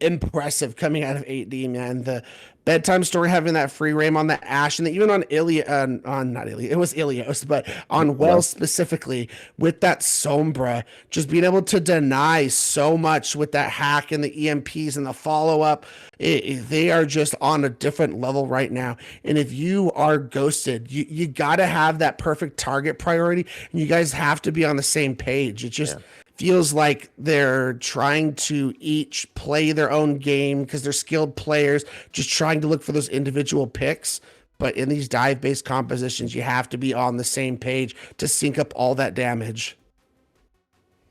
A: impressive coming out of 8D, man. The Bedtime Story having that free reign on the Ashe, and even on not Ilia, it was Ilios, but on Wells specifically with that Sombra, just being able to deny so much with that hack and the EMPs and the follow-up. They are just on a different level right now. And if you are Ghosted, you got to have that perfect target priority, and you guys have to be on the same page. It just feels like they're trying to each play their own game because they're skilled players, just trying to look for those individual picks. But in these dive-based compositions, you have to be on the same page to sync up all that damage.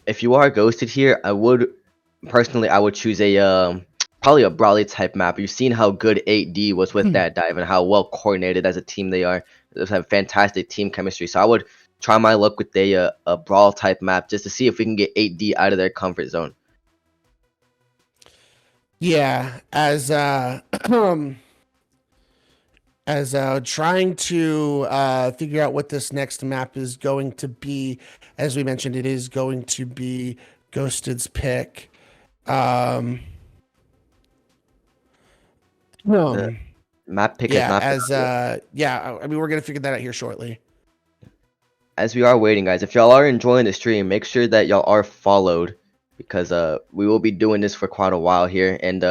B: If you are Ghosted here, I would choose a probably a Brawley type map. You've seen how good 8D was with that dive and how well coordinated as a team they are. They have fantastic team chemistry. So I would try my luck with a Brawl type map just to see if we can get 8D out of their comfort zone.
A: Yeah, as trying to figure out what this next map is going to be. As we mentioned, it is going to be Ghosted's pick.
B: The map pick has
A: Yeah,
B: not been
A: as
B: out yet.
A: yeah, I mean, we're gonna figure that out here shortly.
B: As we are waiting, guys, if y'all are enjoying the stream, make sure that y'all are followed because we will be doing this for quite a while here, and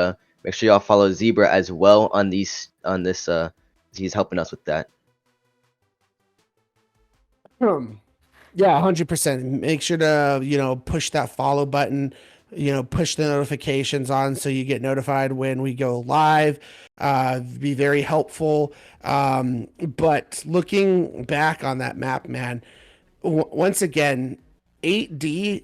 B: make sure y'all follow Zebra as well on this he's helping us with that.
A: Yeah, 100%. Make sure to, push that follow button, push the notifications on so you get notified when we go live. Be very helpful. But looking back on that map, man, once again, 8D,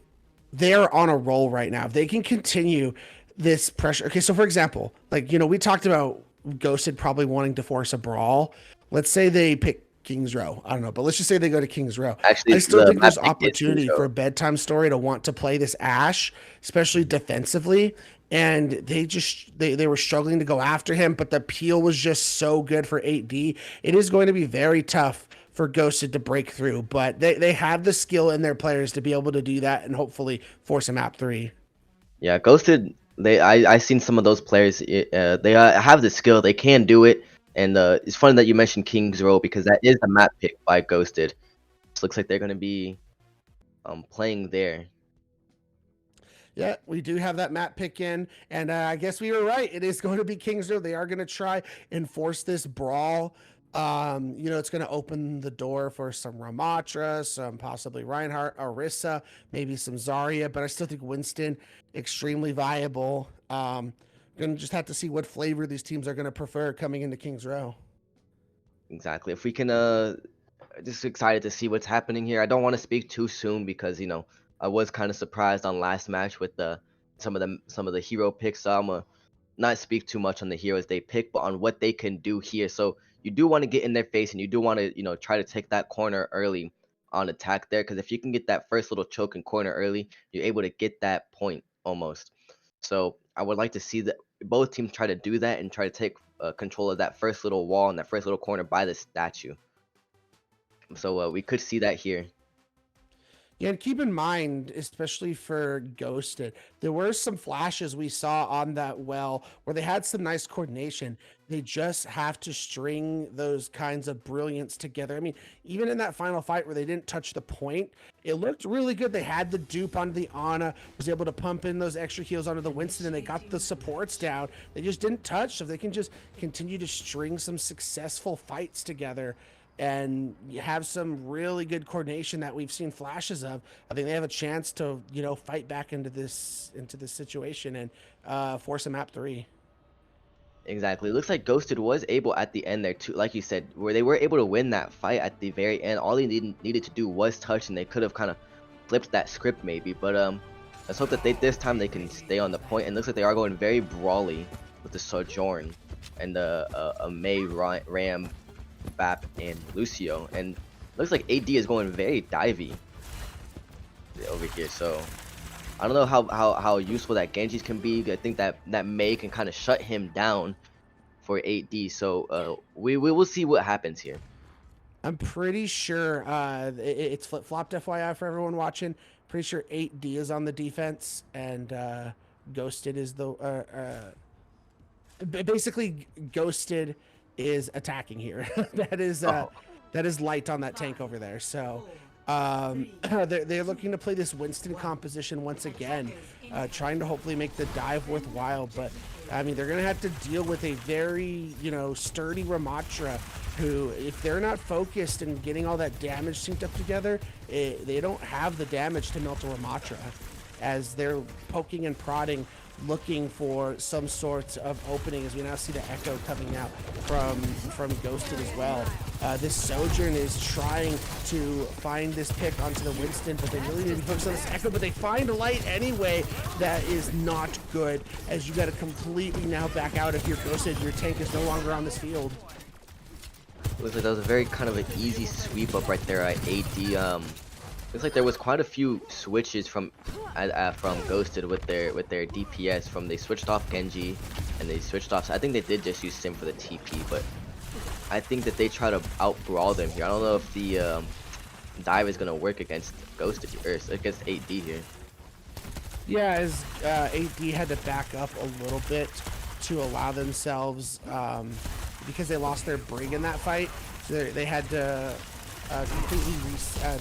A: they're on a roll right now. If they can continue this pressure. Okay, so for example, we talked about Ghosted probably wanting to force a brawl. Let's say they pick King's Row. I don't know, but let's just say they go to King's Row.
B: Actually,
A: I still think there's
B: map pick is
A: opportunity
B: King's Row.
A: for a bedtime story to want to play this Ash, especially defensively. And they were struggling to go after him, but the peel was just so good for 8D. It is going to be very tough for Ghosted to break through, but they have the skill in their players to be able to do that and hopefully force a map 3.
B: Yeah, Ghosted. I seen some of those players. They have the skill. They can do it. And it's funny that you mentioned King's Row because that is the map pick by Ghosted. It looks like they're gonna be playing there.
A: Yeah, we do have that map pick in, and I guess we were right. It is going to be King's Row. They are going to try and force this brawl. It's going to open the door for some Ramatra, some possibly Reinhardt, Orisa, maybe some Zarya, but I still think Winston extremely viable. Gonna just have to see what flavor these teams are going to prefer coming into King's Row.
B: Exactly. If we can just excited to see what's happening here. I don't want to speak too soon because I was kind of surprised on last match with some of the hero picks. So I'm gonna not speak too much on the heroes they pick, but on what they can do here. So you do want to get in their face and you do want to try to take that corner early on attack there, because if you can get that first little choke in corner early, you're able to get that point almost. So I would like to see that both teams try to do that and try to take control of that first little wall and that first little corner by the statue. So we could see that here.
A: Yeah, and keep in mind, especially for Ghosted, there were some flashes we saw on that well where they had some nice coordination. They just have to string those kinds of brilliance together. I mean, even in that final fight where they didn't touch the point, it looked really good. They had the dupe onto the Ana, was able to pump in those extra heals onto the Winston, and they got the supports down. They just didn't touch. So if they can just continue to string some successful fights together and you have some really good coordination that we've seen flashes of, I think they have a chance to, fight back into this situation and force a map 3.
B: Exactly. It looks like Ghosted was able at the end there too, like you said, where they were able to win that fight at the very end. All they needed to do was touch, and they could have kind of flipped that script maybe. But let's hope that this time they can stay on the point. And it looks like they are going very brawly with the Sojourn and a Mei, Ram, Bap, and Lucio. And looks like AD is going very divey over here. So I don't know how useful that Genji's can be. I think that Mei can kind of shut him down for 8D. So we will see what happens here.
A: I'm pretty sure it's flip-flopped, FYI, for everyone watching. Pretty sure 8D is on the defense and Ghosted is the basically Ghosted is attacking here. that is light on that tank over there. So they're looking to play this Winston composition once again, trying to hopefully make the dive worthwhile. But I mean, they're gonna have to deal with a very sturdy Ramatra, who, if they're not focused and getting all that damage synced up together, they don't have the damage to melt a Ramatra, as they're poking and prodding looking for some sort of opening, as we now see the echo coming out from Ghosted as well. This Sojourn is trying to find this pick onto the Winston, but they really need to focus on this echo, but they find light anyway. That is not good, as you got to completely now back out if you're Ghosted. Your tank is no longer on this field.
B: Looks like that was a very kind of an easy sweep up right there at AD. Looks like there was quite a few switches from Ghosted with their DPS. They switched off Genji and they switched off. I think they did just use Sim for the TP, but I think that they try to out brawl them here. I don't know if the dive is gonna work against Ghosted or against AD here.
A: Yeah, as AD had to back up a little bit to allow themselves, because they lost their Brig in that fight, so they had to completely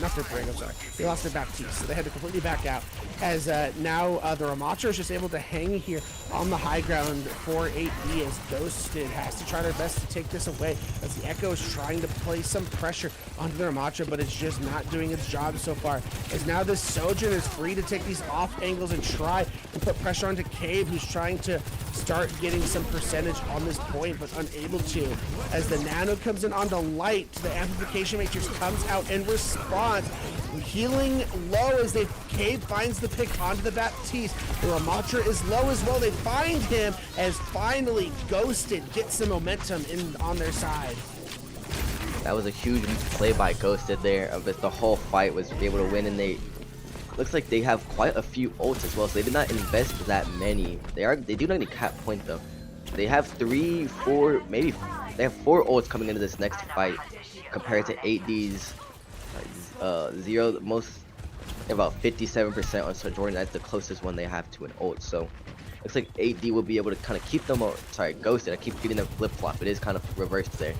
A: not their Brig, I'm sorry. They lost their Baptiste, so they had to completely back out. As now the Ramatra is just able to hang here on the high ground for 8D, as Ghosted has to try their best to take this away, as the Echo is trying to place some pressure onto the Ramatra, but it's just not doing its job so far. As now this Sojourn is free to take these off angles and try and put pressure onto Cave, who's trying to start getting some percentage on this point, but unable to. As the Nano comes in onto Light, the Amplification Matrix comes out in response, healing low as Cave finds the pick onto the Baptiste. The Ramatra is low as well. They find him as finally Ghosted gets some momentum on their side.
B: That was a huge play by Ghosted there. But the whole fight was able to win, and looks like they have quite a few ults as well, so they did not invest that many. They do not need cap point though. They have 3, 4, maybe they have 4 ults coming into this next fight compared to 8D's 0. Most about 57% on Sojourn. That's the closest one they have to an ult. So looks like 8D will be able to kind of keep them. Sorry, Ghosted. I keep getting them flip flop. It is kind of reversed there.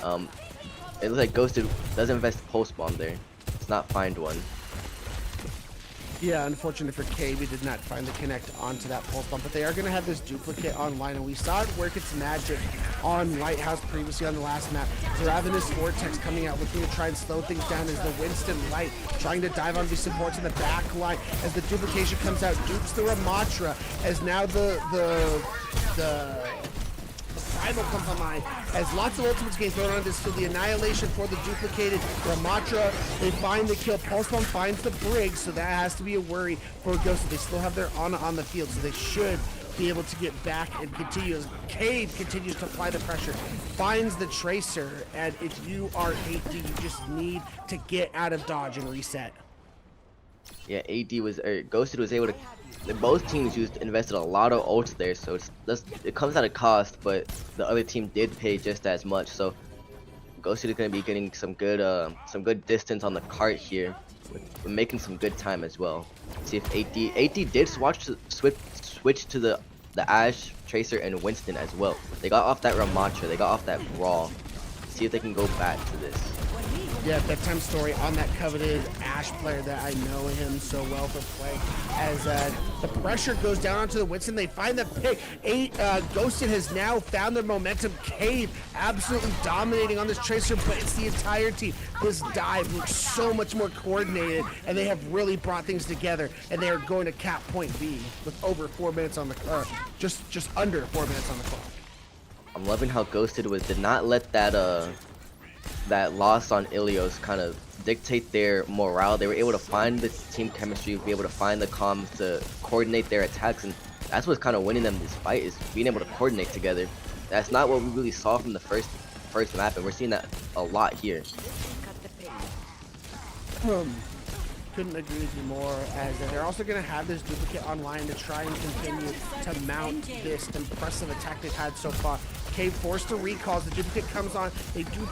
B: It looks like Ghosted does invest pulse bomb there. It's not find one.
A: Yeah, unfortunately for Cave, we did not find the connect onto that pulse bomb, but they are going to have this duplicate online, and we saw it work its magic on Lighthouse previously on the last map. Ravenous Vortex coming out, looking to try and slow things down as the Winston Light trying to dive on the supports in the back line. As the duplication comes out, dupes the Ramatra, as now the Primal comes online, as lots of ultimates getting thrown on this field. The annihilation for the duplicated Ramatra. They find the kill. Pulse Bomb finds the Brig, so that has to be a worry for Ghost. They still have their Ana on the field, so they should be able to get back and continue. As Cave continues to apply the pressure, finds the Tracer, and if you are 8D, you just need to get out of dodge and reset.
B: Yeah, Ghosted was able to. Both teams invested a lot of ults there, so it comes at a cost, but the other team did pay just as much. So Ghosted is going to be getting some good distance on the cart here, making some good time as well. See if 8D did switch to the Ashe, Tracer, and Winston as well. They got off that Ramatra, they got off that Brawl. See if they can go back to this.
A: Yeah, bedtime story on that coveted Ashe player that I know him so well for play. As the pressure goes down onto the Winston, they find the pick. Ghosted has now found their momentum. Cave absolutely dominating on this Tracer, but it's the entire team. This dive looks so much more coordinated, and they have really brought things together, and they are going to cap point B with over 4 minutes on the clock, just under 4 minutes on the clock.
B: I'm loving how Ghosted did not let that loss on Ilios kind of dictate their morale. They were able to find the team chemistry, be able to find the comms to coordinate their attacks, and that's what's kind of winning them this fight, is being able to coordinate together. That's not what we really saw from the first map, and we're seeing that a lot here.
A: Couldn't agree with you more, as they're also going to have this duplicate online to try and continue to mount this impressive attack they've had so far. Cave forced to recall as the duplicate comes on. They do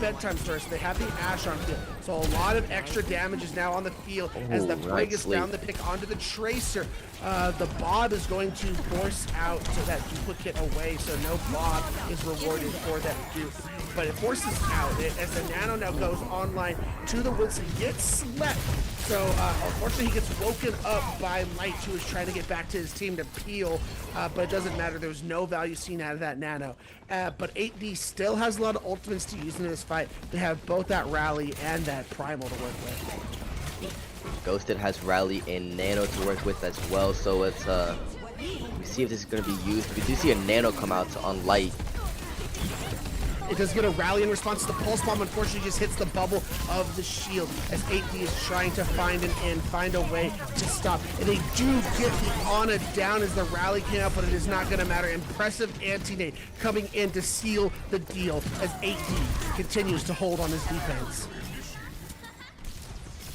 A: bedtime story, so they have the Ashe on field. So a lot of extra damage is now on the field as the Brig is down the pick onto the Tracer. The Bob is going to force out that duplicate away, so no Bob is rewarded for that dupe. But it forces out as the Nano now goes online to the Winston. He gets slept. So unfortunately he gets woken up by Light, who is trying to get back to his team to peel, but it doesn't matter. There's no value seen out of that Nano. But 8D still has a lot of ultimates to use in this fight. They have both that Rally and that Primal to work with.
B: Ghosted has Rally and Nano to work with as well, so it's We see if this is going to be used. We do see a nano come out on light.
A: It does get a rally in response to the pulse bomb. Unfortunately, just hits the bubble of the shield as 8D is trying to find an end, find a way to stop. And they do get the Ana down as the rally came out, but it is not going to matter. Impressive anti-nade coming in to seal the deal as 8D continues to hold on his defense.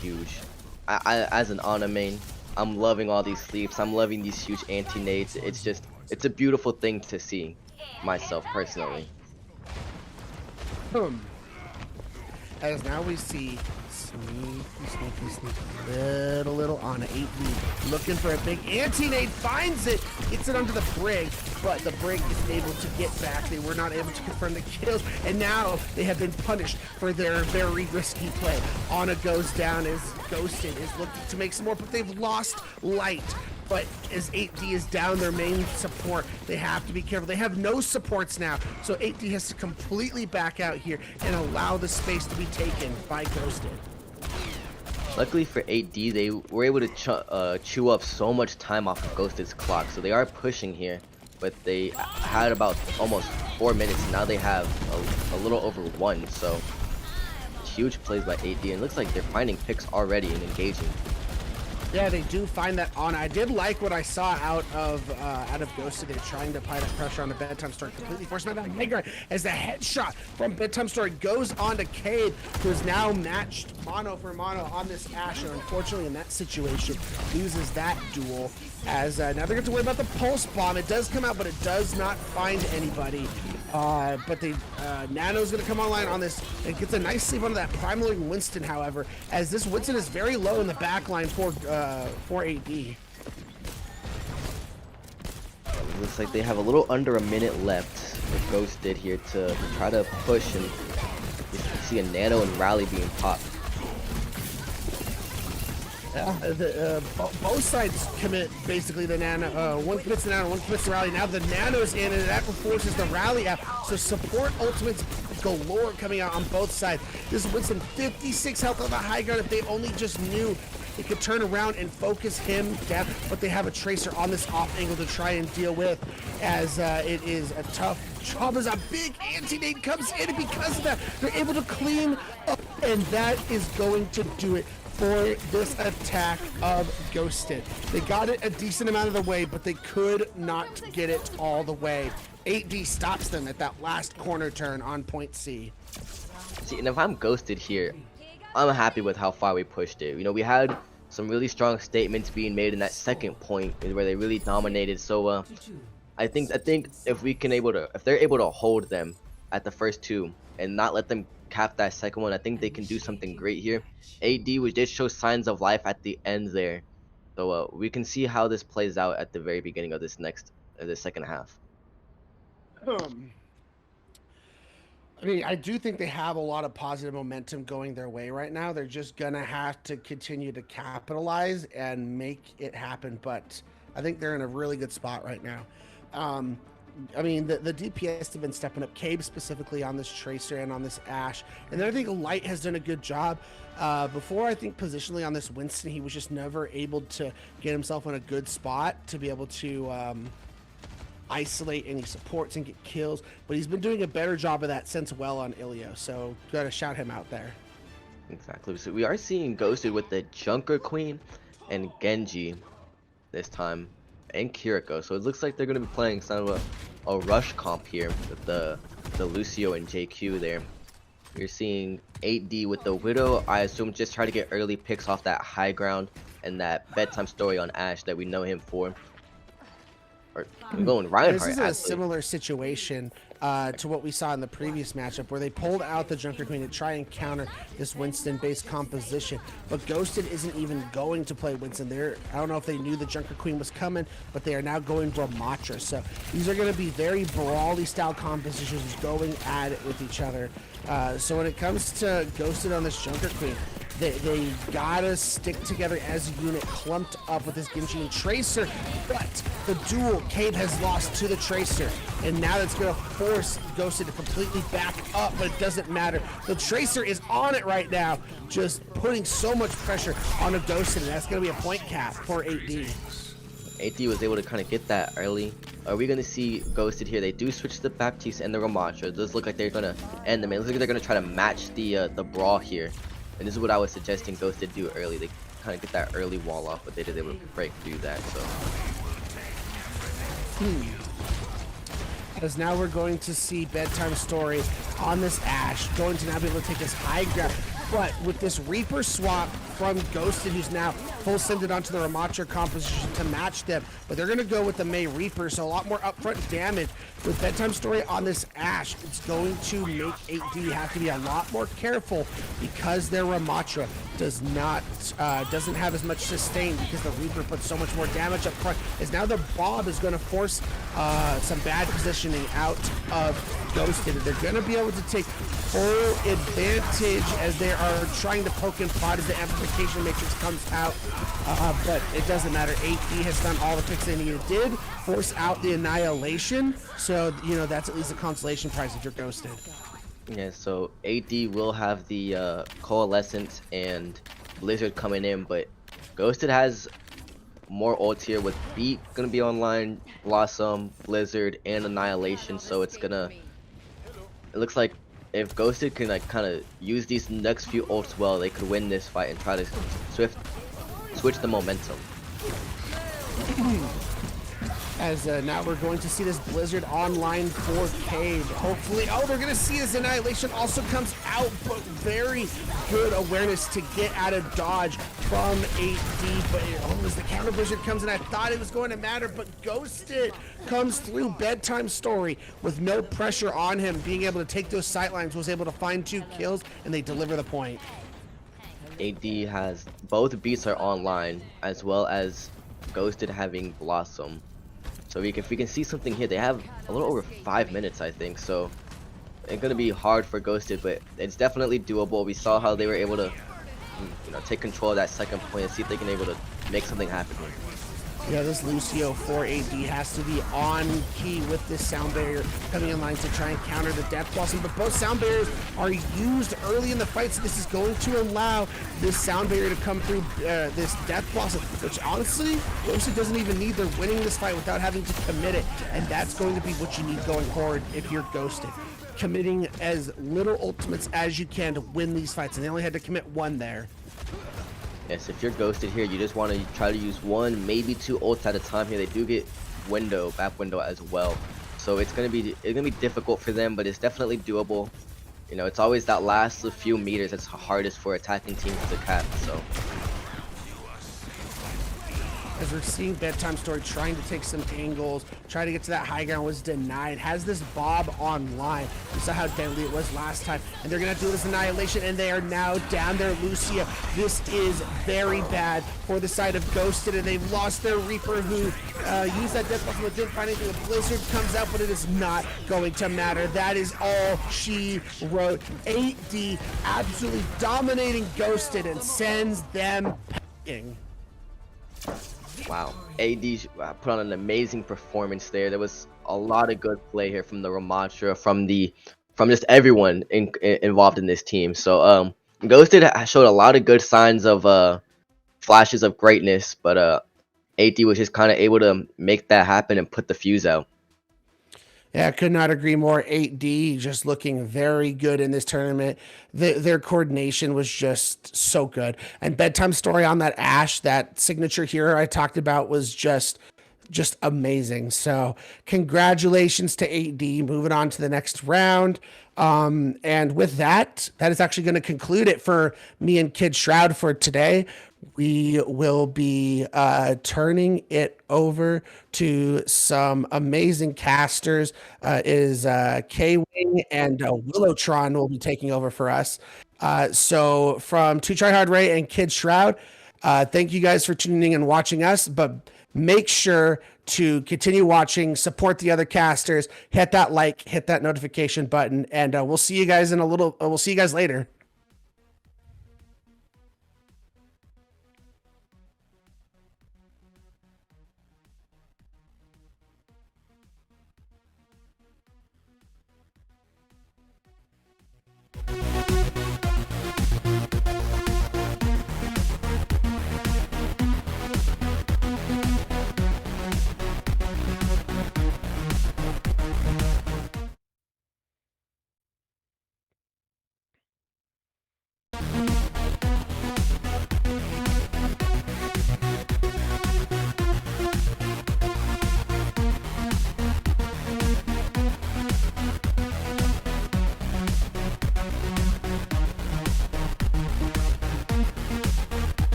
B: Huge. As an Ana main, I'm loving all these sleeps. I'm loving these huge anti-nades. It's a beautiful thing to see, myself personally.
A: As now we see sneaky little Ana 8D looking for a big anti-nade, finds it, gets it under the brig, but the brig is able to get back. They were not able to confirm the kills, and now they have been punished for their very risky play. Ana goes down as Ghosted is looking to make some more, but they've lost light. But as 8D is down their main support, they have to be careful. They have no supports now, so 8D has to completely back out here and allow the space to be taken by Ghosted.
B: Luckily for 8D, they were able to chew up so much time off of Ghosted's clock, so they are pushing here, but they had about almost 4 minutes, and now they have a little over 1, so huge plays by 8D, and it looks like they're finding picks already and engaging.
A: Yeah, they do find that on. I did like what I saw out of Ghosted. They're trying to apply that pressure on the Bedtime Story, completely forced by that Mega as the headshot from Bedtime Story goes on to Cade, who is now matched mono for mono on this Ashe, and unfortunately in that situation loses that duel. As now they're going to worry about the pulse bomb. It does come out, but it does not find anybody. But Nano's going to come online on this. It gets a nice sleep onto that primal Winston, however, as this Winston is very low in the back line for AD.
B: Looks like they have a little under a minute left with Ghosted here to try to push, and you can see a Nano and Rally being popped.
A: Both sides commit basically the Nano. One commits the Nano, one commits the Rally. Now the Nano's in, and that forces the Rally out. So support ultimates galore coming out on both sides. This is Winston, 56 health on the high ground. If they only just knew they could turn around and focus him down, but they have a Tracer on this off angle to try and deal with, as it is a tough job as a big anti-nade comes in, and because of that, they're able to clean up, and that is going to do it for this attack of Ghosted. They got it a decent amount of the way, but they could not get it all the way. 8D stops them at that last corner turn on point C.
B: See, and if I'm Ghosted here, I'm happy with how far we pushed it. You know, we had some really strong statements being made in that second point where they really dominated. So I think if they're able to hold them at the first two and not let them cap that second one, I think they can do something great here. AD did show signs of life at the end there, so we can see how this plays out at the very beginning of this second half.
A: I mean, I do think they have a lot of positive momentum going their way right now. They're just gonna have to continue to capitalize and make it happen, but I think they're in a really good spot right now. I mean, the DPS have been stepping up, Cabe specifically on this Tracer and on this Ashe, and then I think Light has done a good job. Before, I think positionally on this Winston, he was just never able to get himself in a good spot to be able to isolate any supports and get kills, but he's been doing a better job of that since well on Ilio, so gotta shout him out there.
B: Exactly. So we are seeing Ghosted with the Junker Queen and Genji this time, and Kiriko. So it looks like they're going to be playing some of a rush comp here with the Lucio and JQ there. You're seeing 8D with the Widow, I assume just try to get early picks off that high ground and that Bedtime Story on Ashe that we know him for. Or we're going Reinhardt.
A: This is a similar situation to what we saw in the previous matchup, where they pulled out the Junker Queen to try and counter this Winston-based composition. But Ghosted isn't even going to play Winston. I don't know if they knew the Junker Queen was coming, but they are now going Brahmatra. So these are going to be very brawly style compositions going at it with each other. So when it comes to Ghosted on this Junker Queen, they gotta stick together as a unit, clumped up with this Genji and Tracer, but the duel, Cade has lost to the Tracer, and now that's gonna force Ghosted to completely back up, but it doesn't matter. The Tracer is on it right now, just putting so much pressure on a Ghosted, and that's gonna be a point cap for 8D.
B: AD was able to kind of get that early. Are we going to see Ghosted here? They do switch the Baptiste and the Ramattra. It does look like they're going to end them. It looks like they're going to try to match the brawl here. And this is what I was suggesting Ghosted do early. They kind of get that early wall off, but they did able to break through that. So.
A: Because now we're going to see Bedtime Story on this Ashe, going to now be able to take this high ground. But with this Reaper swap from Ghosted, who's now full sended onto the Ramattra composition to match them, but they're going to go with the Mei Reaper, so a lot more upfront damage. With Bedtime Story on this Ashe, it's going to make 8D have to be a lot more careful because their Ramattra doesn't have as much sustain because the Reaper puts so much more damage up front. As now the Bob is going to force some bad positioning out of Ghosted. They're going to be able to take full advantage as they are trying to poke and prod as the amplification matrix comes out, but it doesn't matter. 8D has done all the picks they needed. Did force out the annihilation, so that's at least a consolation prize if you're Ghosted.
B: Yeah, so AD will have the Coalescence and Blizzard coming in, but Ghosted has more ults here with Beat gonna be online, Blossom, Blizzard, and Annihilation, so it looks like if Ghosted can kind of use these next few ults well, they could win this fight and try to switch the momentum.
A: As now we're going to see this Blizzard online for Cade. Hopefully, they're going to see this Annihilation also comes out, but very good awareness to get out of dodge from 8D. But as the counter Blizzard comes in, I thought it was going to matter, but Ghosted comes through Bedtime Story with no pressure on him, being able to take those sightlines, was able to find 2 kills, and they deliver the point.
B: AD has both beats are online, as well as Ghosted having Blossom. So if we can see something here, they have a little over 5 minutes, I think. So it's gonna be hard for Ghosted, but it's definitely doable. We saw how they were able to, take control of that second point and see if they can able to make something happen here.
A: Yeah, this Lucio 4AD has to be on key with this sound barrier coming in line to try and counter the Death Blossom, but both sound barriers are used early in the fight, so this is going to allow this sound barrier to come through this Death Blossom, which honestly, Ghosted doesn't even need. They're winning this fight without having to commit it, and that's going to be what you need going forward if you're Ghosted. Committing as little ultimates as you can to win these fights, and they only had to commit 1 there.
B: Yes, if you're Ghosted here, you just want to try to use 1, maybe 2 ults at a time here. They do get back window as well, so it's gonna be difficult for them, but it's definitely doable. It's always that last few meters that's hardest for attacking teams to cap. So.
A: As we're seeing Bedtime Story trying to take some angles, try to get to that high ground, was denied. Has this Bob online. We saw how deadly it was last time, and they're gonna do this Annihilation, and they are now down there, Lucia. This is very bad for the side of Ghosted, and they've lost their Reaper, who used that Death Blossom but didn't find anything. The Blizzard comes out, but it is not going to matter. That is all she wrote. 8D absolutely dominating Ghosted and sends them packing.
B: Wow, AD put on an amazing performance there. There was a lot of good play here from the Ramattra, from just everyone involved in this team. So Ghosted showed a lot of good signs of flashes of greatness, but AD was just kind of able to make that happen and put the fuse out.
A: Yeah, I could not agree more. 8D just looking very good in this tournament. Their coordination was just so good. And Bedtime Story on that Ashe, that signature hero I talked about, was just amazing. So congratulations to 8D, moving on to the next round. And with that is actually going to conclude it for me and Kid Shroud for today. We will be turning it over to some amazing casters. K-Wing and Willowtron will be taking over for us. So from 2 Tryhard Ray and Kid Shroud, thank you guys for tuning in and watching us, but make sure to continue watching, support the other casters, hit that like, hit that notification button, and we'll see you guys we'll see you guys later.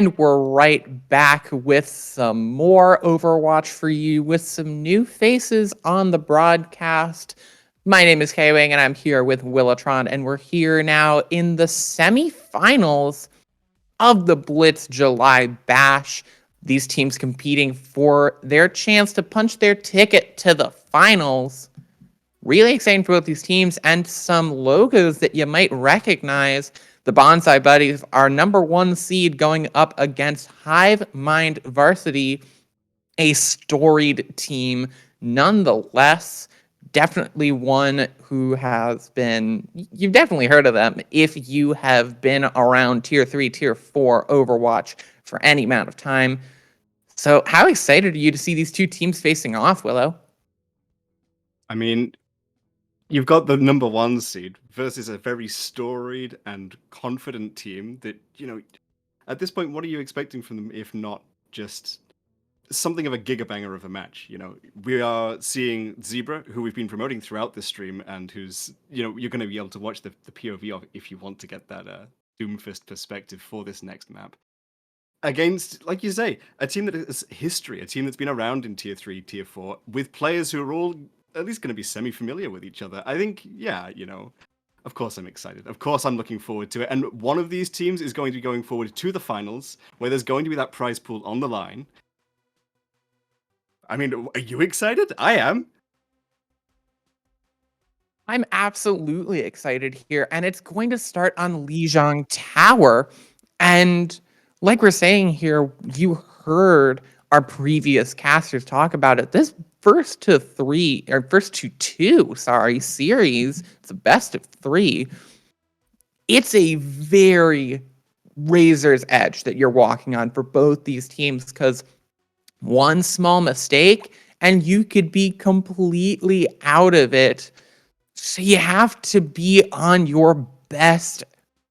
D: And we're right back with some more Overwatch for you with some new faces on the broadcast. My name is K-Wing and I'm here with Willotron, and we're here now in the semifinals of the Blitz July Bash. These teams competing for their chance to punch their ticket to the finals. Really exciting for both these teams, and some logos that you might recognize. The Bonsai Buddies are #1 seed going up against Hive Mind Varsity, a storied team nonetheless. Definitely one who has been, you've definitely heard of them if you have been around Tier 3, Tier 4 Overwatch for any amount of time. So how excited are you to see these two teams facing off, Willow?
E: I mean, you've got the #1 seed versus a very storied and confident team that, at this point, what are you expecting from them if not just something of a gigabanger of a match? We are seeing Zebra, who we've been promoting throughout this stream and who's, you're going to be able to watch the POV of if you want to get that Doomfist perspective for this next map. Against, like you say, a team that has history, a team that's been around in Tier 3, Tier 4, with players who are all at least going to be semi-familiar with each other. I think, of course I'm excited. Of course I'm looking forward to it. And one of these teams is going to be going forward to the finals, where there's going to be that prize pool on the line. I mean, are you excited? I am.
D: I'm absolutely excited here, and it's going to start on Lijiang Tower. And like we're saying here, you heard our previous casters talk about it. This first to two series, it's a best of 3. It's a very razor's edge that you're walking on for both these teams, because one small mistake and you could be completely out of it. So you have to be on your best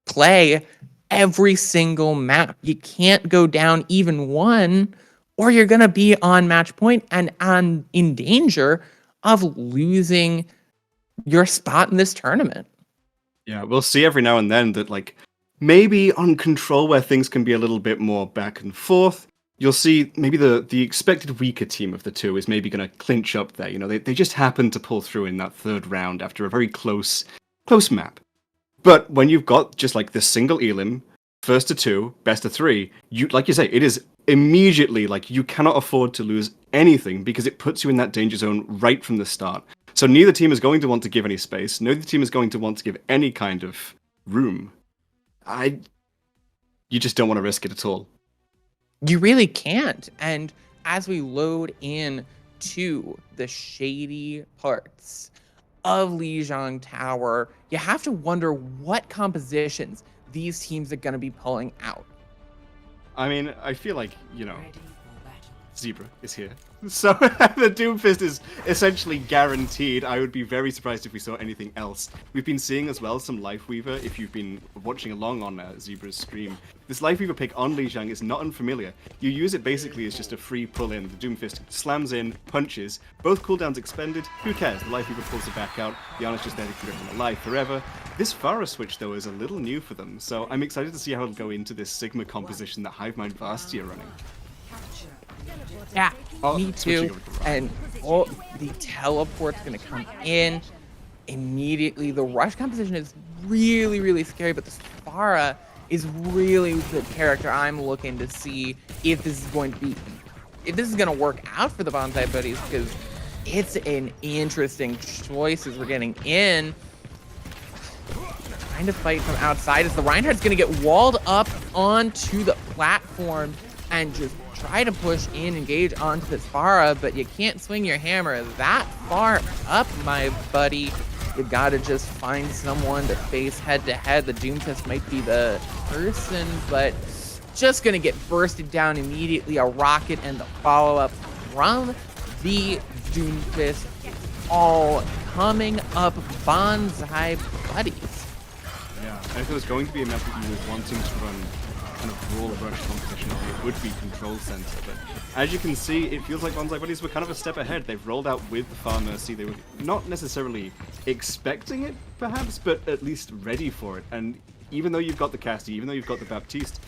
D: play every single map. You can't go down even one, or you're going to be on match point and in danger of losing your spot in this tournament.
E: Yeah, we'll see every now and then that, maybe on Control, where things can be a little bit more back and forth, you'll see maybe the expected weaker team of the two is maybe going to clinch up there. They just happen to pull through in that third round after a very close map. But when you've got just the single elim, first to 2, best of 3, like you say, it is immediately you cannot afford to lose anything, because it puts you in that danger zone right from the start. So neither team is going to want to give any space. Neither team is going to want to give any kind of room. You just don't want to risk it at all.
D: You really can't. And as we load in to the shady parts of Lijiang Tower, you have to wonder what compositions these teams are going to be pulling out.
E: I mean, I feel like, Zebra is here. So the Doomfist is essentially guaranteed. I would be very surprised if we saw anything else. We've been seeing as well some Lifeweaver, if you've been watching along on Zebra's stream. This Lifeweaver pick on Lijiang is not unfamiliar. You use it basically as just a free pull-in. The Doomfist slams in, punches, both cooldowns expended, who cares? The Lifeweaver pulls it back out, Diana's just there to keep them alive forever. This Pharah switch, though, is a little new for them, so I'm excited to see how it'll go into this Sigma composition that Hivemind Varsity are running.
D: Yeah, me too. And the teleport's going to come in immediately. The rush composition is really, really scary, but this Pharah is really the character I'm looking to see if this is going to work out for the Bonsai Buddies, because it's an interesting choice as we're getting in. Trying to fight from outside as the Reinhardt's going to get walled up onto the platform and just try to push in, engage onto this Pharah, but you can't swing your hammer that far up, my buddy. You gotta just find someone to face head-to-head. The Doomfist might be the person, but just gonna get bursted down immediately. A rocket and the follow-up from the Doomfist. All coming up, Bonsai Buddies.
E: Yeah, and if it was going to be a map that you were wanting to run kind of brawl rush competition, it would be Control Center. But as you can see, it feels like Bonsai Buddies were kind of a step ahead. They've rolled out with the Far Mercy. They were not necessarily expecting it, perhaps, but at least ready for it. And even though you've got the Casty, even though you've got the Baptiste,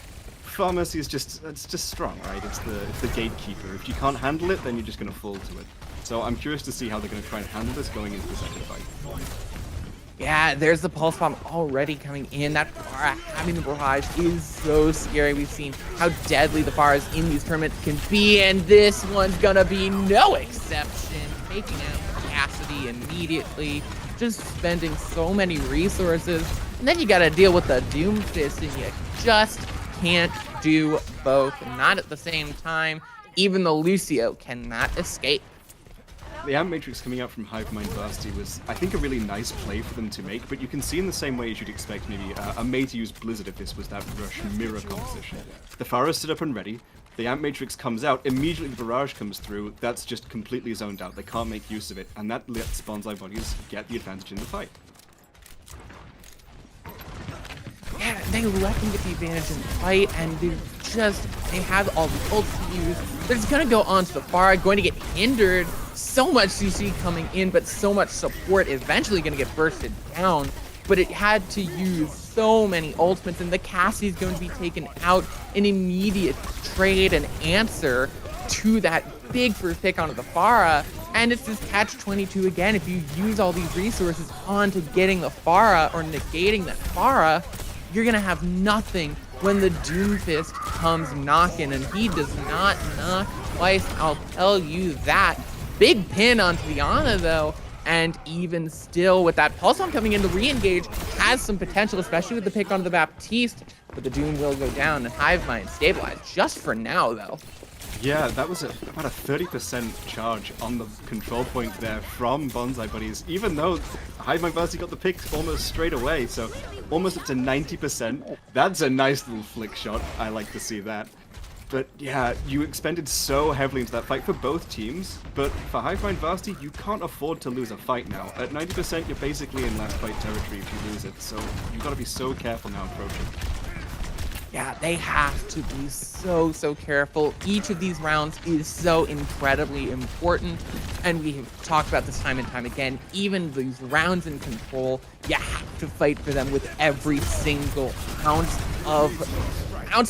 E: Pharmacy is it's just strong, right? It's the gatekeeper. If you can't handle it, then you're just gonna fall to it. So I'm curious to see how they're gonna try and handle this going into the second fight.
D: Yeah, there's the pulse bomb already coming in. That Pharah having the barrage is so scary. We've seen how deadly the Pharahs in these tournaments can be, and this one's gonna be no exception. Taking out Cassidy immediately, just spending so many resources, and then you gotta deal with the Doomfist, and you just can't do both. Not at the same time. Even the Lucio cannot escape.
E: The Amp Matrix coming out from Hive Mind Varsity was, I think, a really nice play for them to make, but you can see in the same way as you'd expect maybe a May to use Blizzard if this was that Rush mirror composition. The Pharah stood up and ready, the Amp Matrix comes out, immediately the Barrage comes through, that's just completely zoned out, they can't make use of it, and that lets Bonsai Bodies get the advantage in the fight.
D: Yeah, they let them get the advantage in the fight, and they have all the ults to use. They're just gonna go onto the Pharah, going to get hindered. So much CC coming in, but so much support eventually gonna get bursted down. But it had to use so many ultimates, and the Cassie's going to be taken out. An immediate trade and answer to that big first pick onto the Pharah. And it's this catch-22 again. If you use all these resources onto getting the Pharah or negating that Pharah, you're gonna have nothing when the Doomfist comes knocking, and he does not knock twice, I'll tell you that. Big pin onto the Ana though, and even still with that Pulse Bomb coming in to re-engage, has some potential, especially with the pick onto the Baptiste, but the Doom will go down and Hive Mind stabilized, just for now though.
E: Yeah, that was about a 30% charge on the control point there from Bonsai Buddies, even though Hive Mind Varsity got the pick almost straight away, so almost up to 90%. That's a nice little flick shot, I like to see that. But yeah, you expended so heavily into that fight for both teams, but for Hive Mind Varsity, you can't afford to lose a fight now. At 90%, you're basically in last fight territory if you lose it, so you've got to be so careful now approaching.
D: Yeah, they have to be so careful. Each of these rounds is so incredibly important, and we have talked about this time and time again. Even these rounds in control, you have to fight for them with every single ounce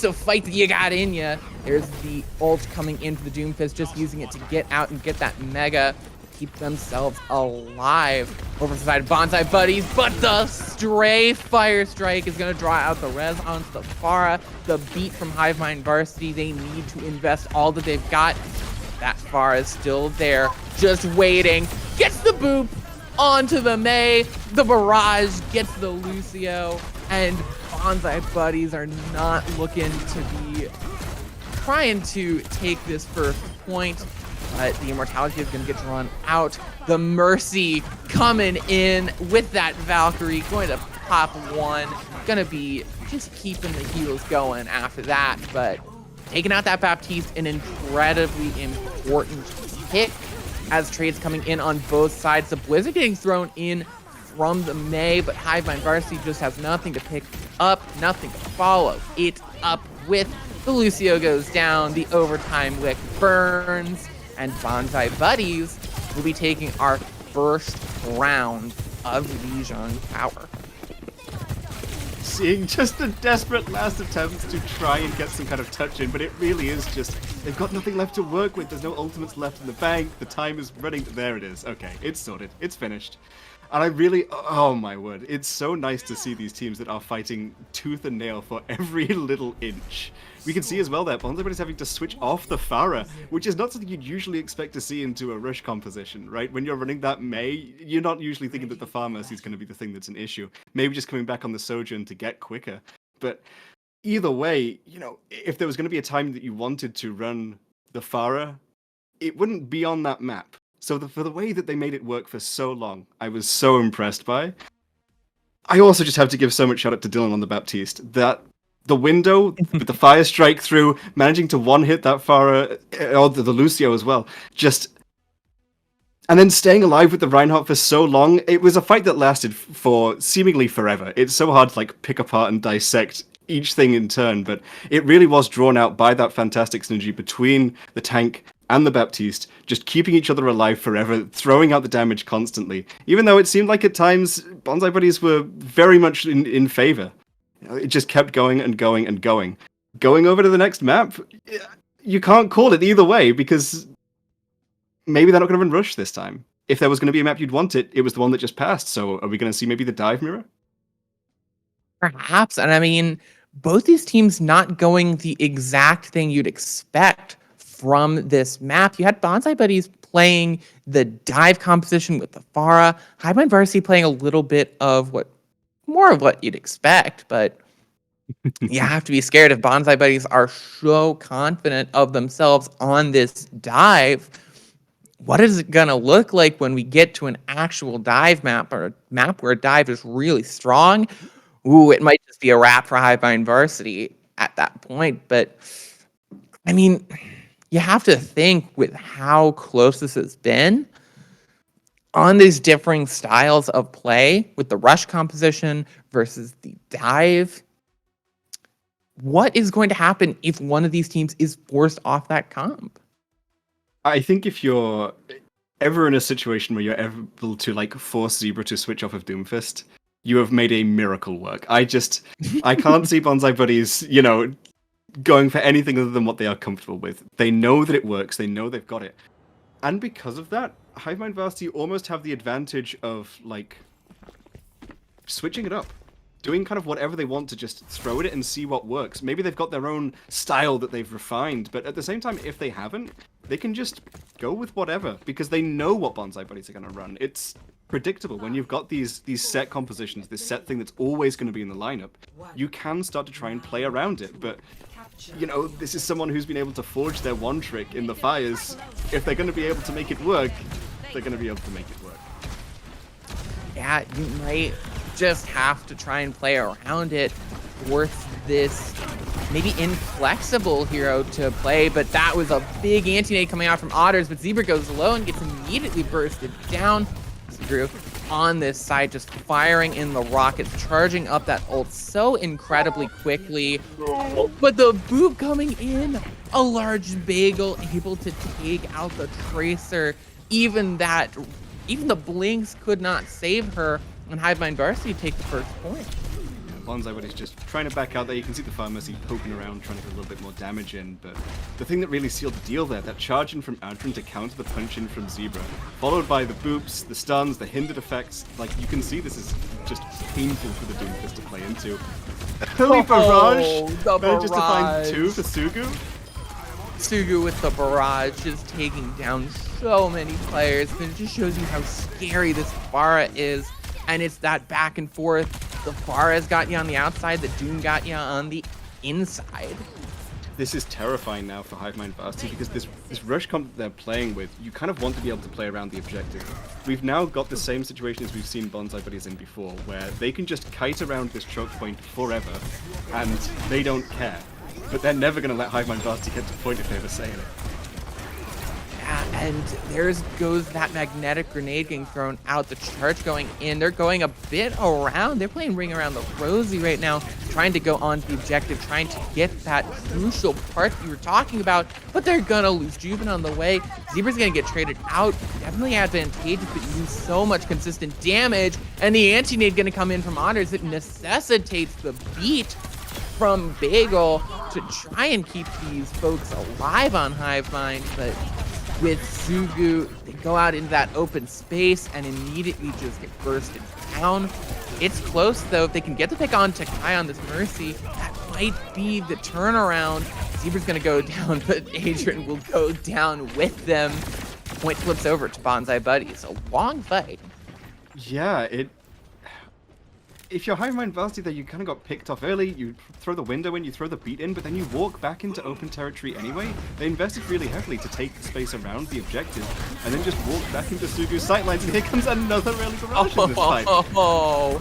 D: of fight that you got in you. There's the ult coming into the Doomfist, just using it to get out and get that mega, keep themselves alive over to the side of Bonsai Buddies, but the stray Fire Strike is going to draw out the res onto the Pharah. The beat from Hive Mind Varsity, they need to invest all that they've got. That Pharah is still there, just waiting. Gets the boop onto the May. The barrage gets the Lucio, and Bonsai Buddies are not looking to be trying to take this first point. But the Immortality is going to get drawn out. The Mercy coming in with that Valkyrie, going to pop one. Going to be just keeping the heals going after that. But taking out that Baptiste, an incredibly important pick as trades coming in on both sides. The Blizzard getting thrown in from the May, but Hive Mind Varsity just has nothing to pick up, nothing to follow it up with. The Lucio goes down, the overtime wick burns, and Bonsai Buddies will be taking our first round of Lijiang Tower.
E: Seeing just the desperate last attempts to try and get some kind of touch in, but it really is just, they've got nothing left to work with. There's no ultimates left in the bank. The time is running. There it is. Okay, it's sorted. It's finished. And I really, oh my word, it's so nice to see these teams that are fighting tooth and nail for every little inch. We can see as well that Bonsai is having to switch off the Pharah, which is not something you'd usually expect to see into a rush composition, right? When you're running that May, you're not usually thinking that the Pharmacy is going to be the thing that's an issue. Maybe just coming back on the Sojourn to get quicker. But either way, you know, if there was going to be a time that you wanted to run the Pharah, it wouldn't be on that map. So for the way that they made it work for so long, I was so impressed by. I also just have to give so much shout out to Dylan on the Baptiste. That the window with the fire strike through, managing to one-hit that Pharah, or the Lucio as well, just... And then staying alive with the Reinhardt for so long, it was a fight that lasted for seemingly forever. It's so hard to like pick apart and dissect each thing in turn, but it really was drawn out by that fantastic synergy between the tank and the Baptiste, just keeping each other alive forever, throwing out the damage constantly. Even though it seemed like at times Bonsai Buddies were very much in favor. You know, it just kept going and going and going. going over to the next map, you can't call it either way because maybe they're not going to run Rush this time. If there was going to be a map you'd want it was the one that just passed. So are we going to see maybe the dive mirror?
D: Perhaps. And I mean, both these teams not going the exact thing you'd expect from this map. You had Bonsai Buddies playing the dive composition with the Pharah. Highbind Varsity playing a little bit of more of what you'd expect, but you have to be scared if Bonsai Buddies are so confident of themselves on this dive. What is it going to look like when we get to an actual dive map or a map where a dive is really strong? Ooh, it might just be a wrap for Highbind Varsity at that point. But, I mean, you have to think with how close this has been on these differing styles of play with the rush composition versus the dive. What is going to happen if one of these teams is forced off that comp?
E: I think if you're ever in a situation where you're able to like force Zebra to switch off of Doomfist, you have made a miracle work. I can't see Bonsai Buddies, going for anything other than what they are comfortable with. They know that it works. They know they've got it. And because of that, Hivemind Varsity almost have the advantage of, like, switching it up. Doing kind of whatever they want to just throw at it and see what works. Maybe they've got their own style that they've refined, but at the same time, if they haven't, they can just go with whatever, because they know what Bonsai Buddies are going to run. It's predictable. When you've got these set compositions, this set thing that's always going to be in the lineup, you can start to try and play around it, but this is someone who's been able to forge their one trick in the fires. If they're going to be able to make it work, they're going to be able to make it work.
D: Yeah, you might just have to try and play around it, force this maybe inflexible hero to play, but that was a big anti-nade coming out from Otters, but Zebra goes low and gets immediately bursted down. Zebra on this side just firing in the rockets, charging up that ult so incredibly quickly, but the boop coming in, a large bagel able to take out the Tracer. Even the blinks could not save her, and Hivemind Varsity take the first point.
E: Bonsai Buddy's just trying to back out there. You can see the Pharmacy poking around, trying to get a little bit more damage in, but the thing that really sealed the deal there, that charge in from Adrian to counter the punch in from Zebra, followed by the boops, the stuns, the hindered effects. Like, you can see this is just painful for the Doomfist to play into. Early barrage! Manages to find two for Sugu.
D: Sugu with the barrage, just taking down so many players, but it just shows you how scary this Pharah is, and it's that back and forth. The Pharah's got you on the outside, the Doom got you on the inside.
E: This is terrifying now for Hivemind Varsity, because this rush comp that they're playing with, you kind of want to be able to play around the objective. We've now got the same situation as we've seen Bonsai Buddies in before, where they can just kite around this choke point forever, and they don't care. But they're never going to let Hivemind Varsity get to the point if they ever say it.
D: And there goes that magnetic grenade getting thrown out, the charge going in. They're going a bit around. They're playing Ring Around the Rosie right now, trying to go on to the objective, trying to get that crucial part that you were talking about, but they're gonna lose Juven on the way. Zebra's gonna get traded out. Definitely advantageous, but use so much consistent damage, and the anti-nade gonna come in from Otters. It necessitates the beat from Bagel to try and keep these folks alive on Hivemind, but with Sugu, they go out into that open space and immediately just get bursted down. It's close, though. If they can get the pick on Takai on this Mercy, that might be the turnaround. Zebra's going to go down, but Adrian will go down with them. Point flips over to Bonsai Buddies. A long fight.
E: Yeah, if you're Hivemind Varsity there, you kind of got picked off early, you throw the window in, you throw the beat in, but then you walk back into open territory anyway. They invested really heavily to take the space around the objective, and then just walk back into Sugu's sightlines, and here comes another early barrage in this fight.
D: Oh,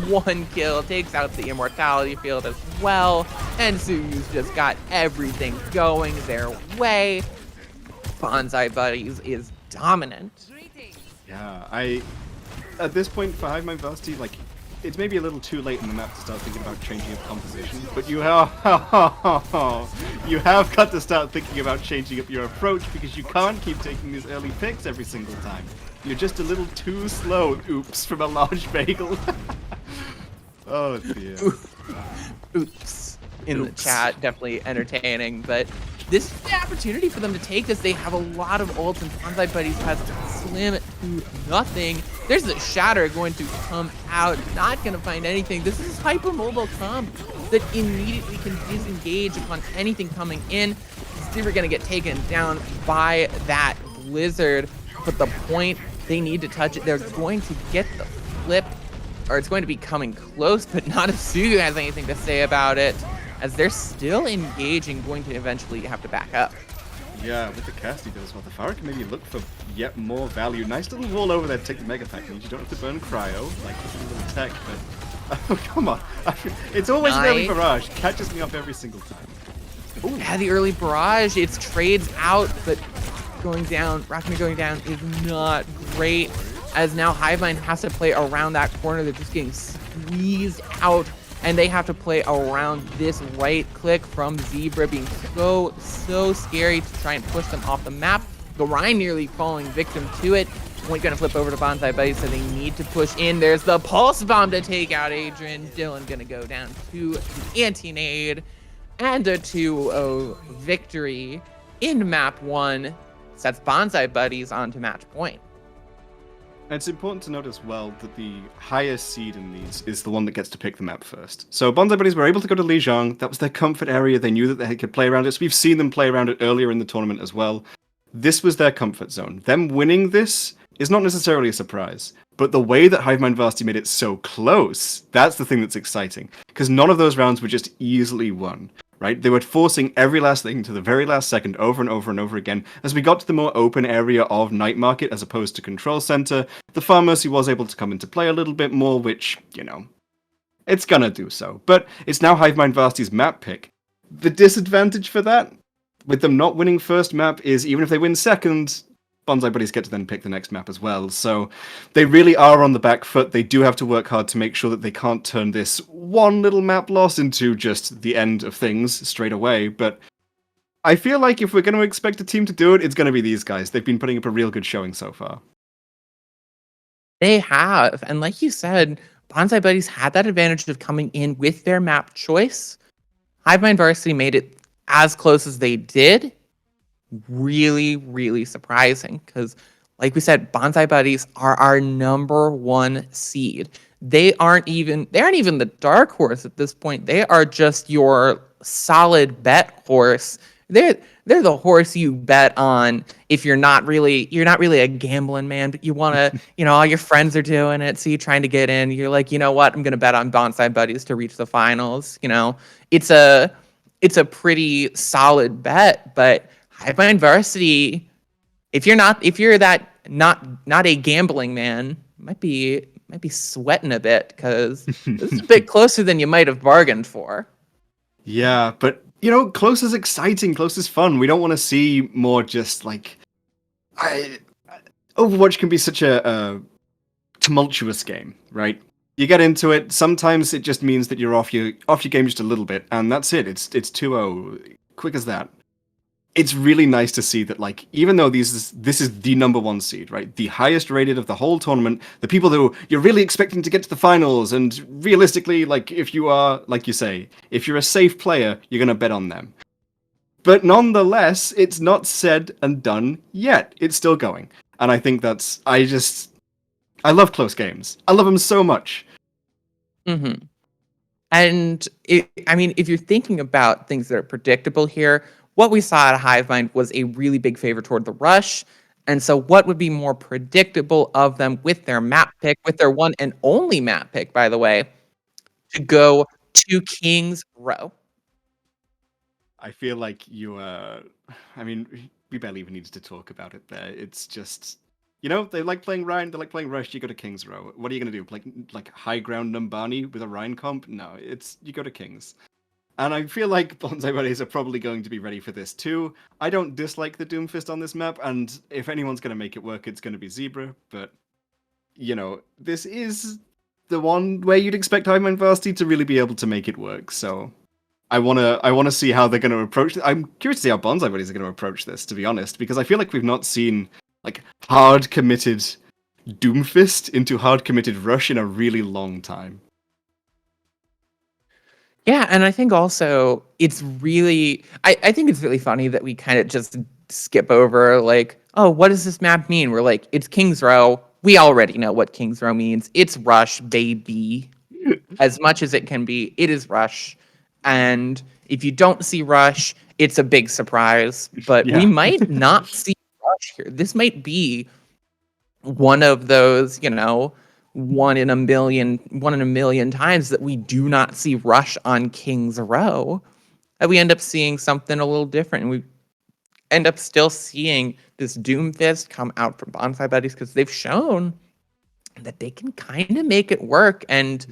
D: one kill takes out the immortality field as well, and Sugu's just got everything going their way. Bonsai Buddies is dominant.
E: Yeah, at this point for Hivemind Varsity, like, it's maybe a little too late in the map to start thinking about changing up composition, but you have got to start thinking about changing up your approach, because you can't keep taking these early picks every single time. You're just a little too slow. Oops, from a large bagel. Oh dear.
D: Oops. in the chat. Definitely entertaining, but this is the opportunity for them to take this. They have a lot of ults, and Bonsai Buddies has slim to nothing. There's a Shatter going to come out, not going to find anything. This is hypermobile comp that immediately can disengage upon anything coming in. They're going to get taken down by that Blizzard, but the point, they need to touch it. They're going to get the flip, or it's going to be coming close, but not if Sugu has anything to say about it, as they're still engaging, going to eventually have to back up.
E: Yeah, with the cast he does well, the Pharah can maybe look for yet more value. Nice little wall over there to take the Mega Pack. Means you don't have to burn Cryo, like this little tech, but oh, come on. It's always an early barrage. Catches me off every single time. Ooh.
D: Yeah, the early barrage, it's trades out, but going down, Rakumi going down is not great, as now Hivemind has to play around that corner. They're just getting squeezed out, and they have to play around this right click from Zebra, being so scary to try and push them off the map. The Rhine nearly falling victim to it. Point gonna flip over to Bonsai Buddy, so they need to push in. There's the Pulse Bomb to take out Adrian. Dylan gonna go down to the anti-nade, and a 2-0 victory in map 1 sets Bonsai Buddies onto match point.
E: And it's important to note as well that the highest seed in these is the one that gets to pick the map first. So Bonsai Buddies were able to go to Lijiang. That was their comfort area. They knew that they could play around it. So we've seen them play around it earlier in the tournament as well. This was their comfort zone. Them winning this is not necessarily a surprise. But the way that Hivemind Varsity made it so close, that's the thing that's exciting. Because none of those rounds were just easily won. Right? They were forcing every last thing to the very last second over and over and over again. As we got to the more open area of Night Market as opposed to Control Center, the Farm Mercy was able to come into play a little bit more, which, you know, it's gonna do so. But it's now Hivemind Varsity's map pick. The disadvantage for that, with them not winning first map, is even if they win second, Bonsai Buddies get to then pick the next map as well. So they really are on the back foot. They do have to work hard to make sure that they can't turn this one little map loss into just the end of things straight away. But I feel like if we're going to expect a team to do it, it's going to be these guys. They've been putting up a real good showing so far.
D: They have. And like you said, Bonsai Buddies had that advantage of coming in with their map choice. Hivemind Varsity made it as close as they did. Really surprising, because like we said, Bonsai Buddies are our #1 seed. They aren't even the dark horse at this point. They are just your solid bet horse. They're the horse you bet on if you're not really a gambling man, but you want to, all your friends are doing it, so you're trying to get in. You're like, you know what, I'm gonna bet on Bonsai Buddies to reach the finals. It's a pretty solid bet, but Hivemind Varsity, if you're not a gambling man, might be sweating a bit, because this is a bit closer than you might have bargained for.
E: Yeah, but close is exciting, close is fun. We don't want to see more just like Overwatch can be such a tumultuous game, right? You get into it, sometimes it just means that you're off your game just a little bit, and that's it. It's 2-0, quick as that. It's really nice to see that, like, even though this is the #1 seed, right? The highest rated of the whole tournament, the people who you're really expecting to get to the finals, and realistically, like, if you are, like you say, if you're a safe player, you're going to bet on them. But nonetheless, it's not said and done yet. It's still going. And I think I love close games. I love them so much.
D: Mm-hmm. And if you're thinking about things that are predictable here, what we saw at Hivemind was a really big favor toward the rush. And so what would be more predictable of them with their map pick, with their one and only map pick, by the way, to go to King's Row?
E: I feel like we barely even needed to talk about it there. It's just, they like playing Rhine, they like playing Rush, you go to King's Row. What are you going to do? Like high ground Numbani with a Rhine comp? No, you go to King's. And I feel like Bonsai Buddies are probably going to be ready for this too. I don't dislike the Doomfist on this map, and if anyone's going to make it work, it's going to be Zebra. But, this is the one where you'd expect Hivemind Varsity to really be able to make it work. So I wanna see how they're going to approach it. I'm curious to see how Bonsai Buddies are going to approach this, to be honest, because I feel like we've not seen like hard committed Doomfist into hard committed Rush in a really long time.
D: Yeah, and I think also it's really I think it's really funny that we kind of just skip over like, oh, what does this map mean? We're like, it's King's Row. We already know what King's Row means. It's Rush, baby. As much as it can be, it is Rush. And if you don't see Rush, it's a big surprise. But we
E: Yeah.
D: might not see Rush here. This might be one of those, one in a million times that we do not see Rush on King's Row. And we end up seeing something a little different. And we end up still seeing this Doomfist come out from Bonsai Buddies because they've shown that they can kind of make it work. And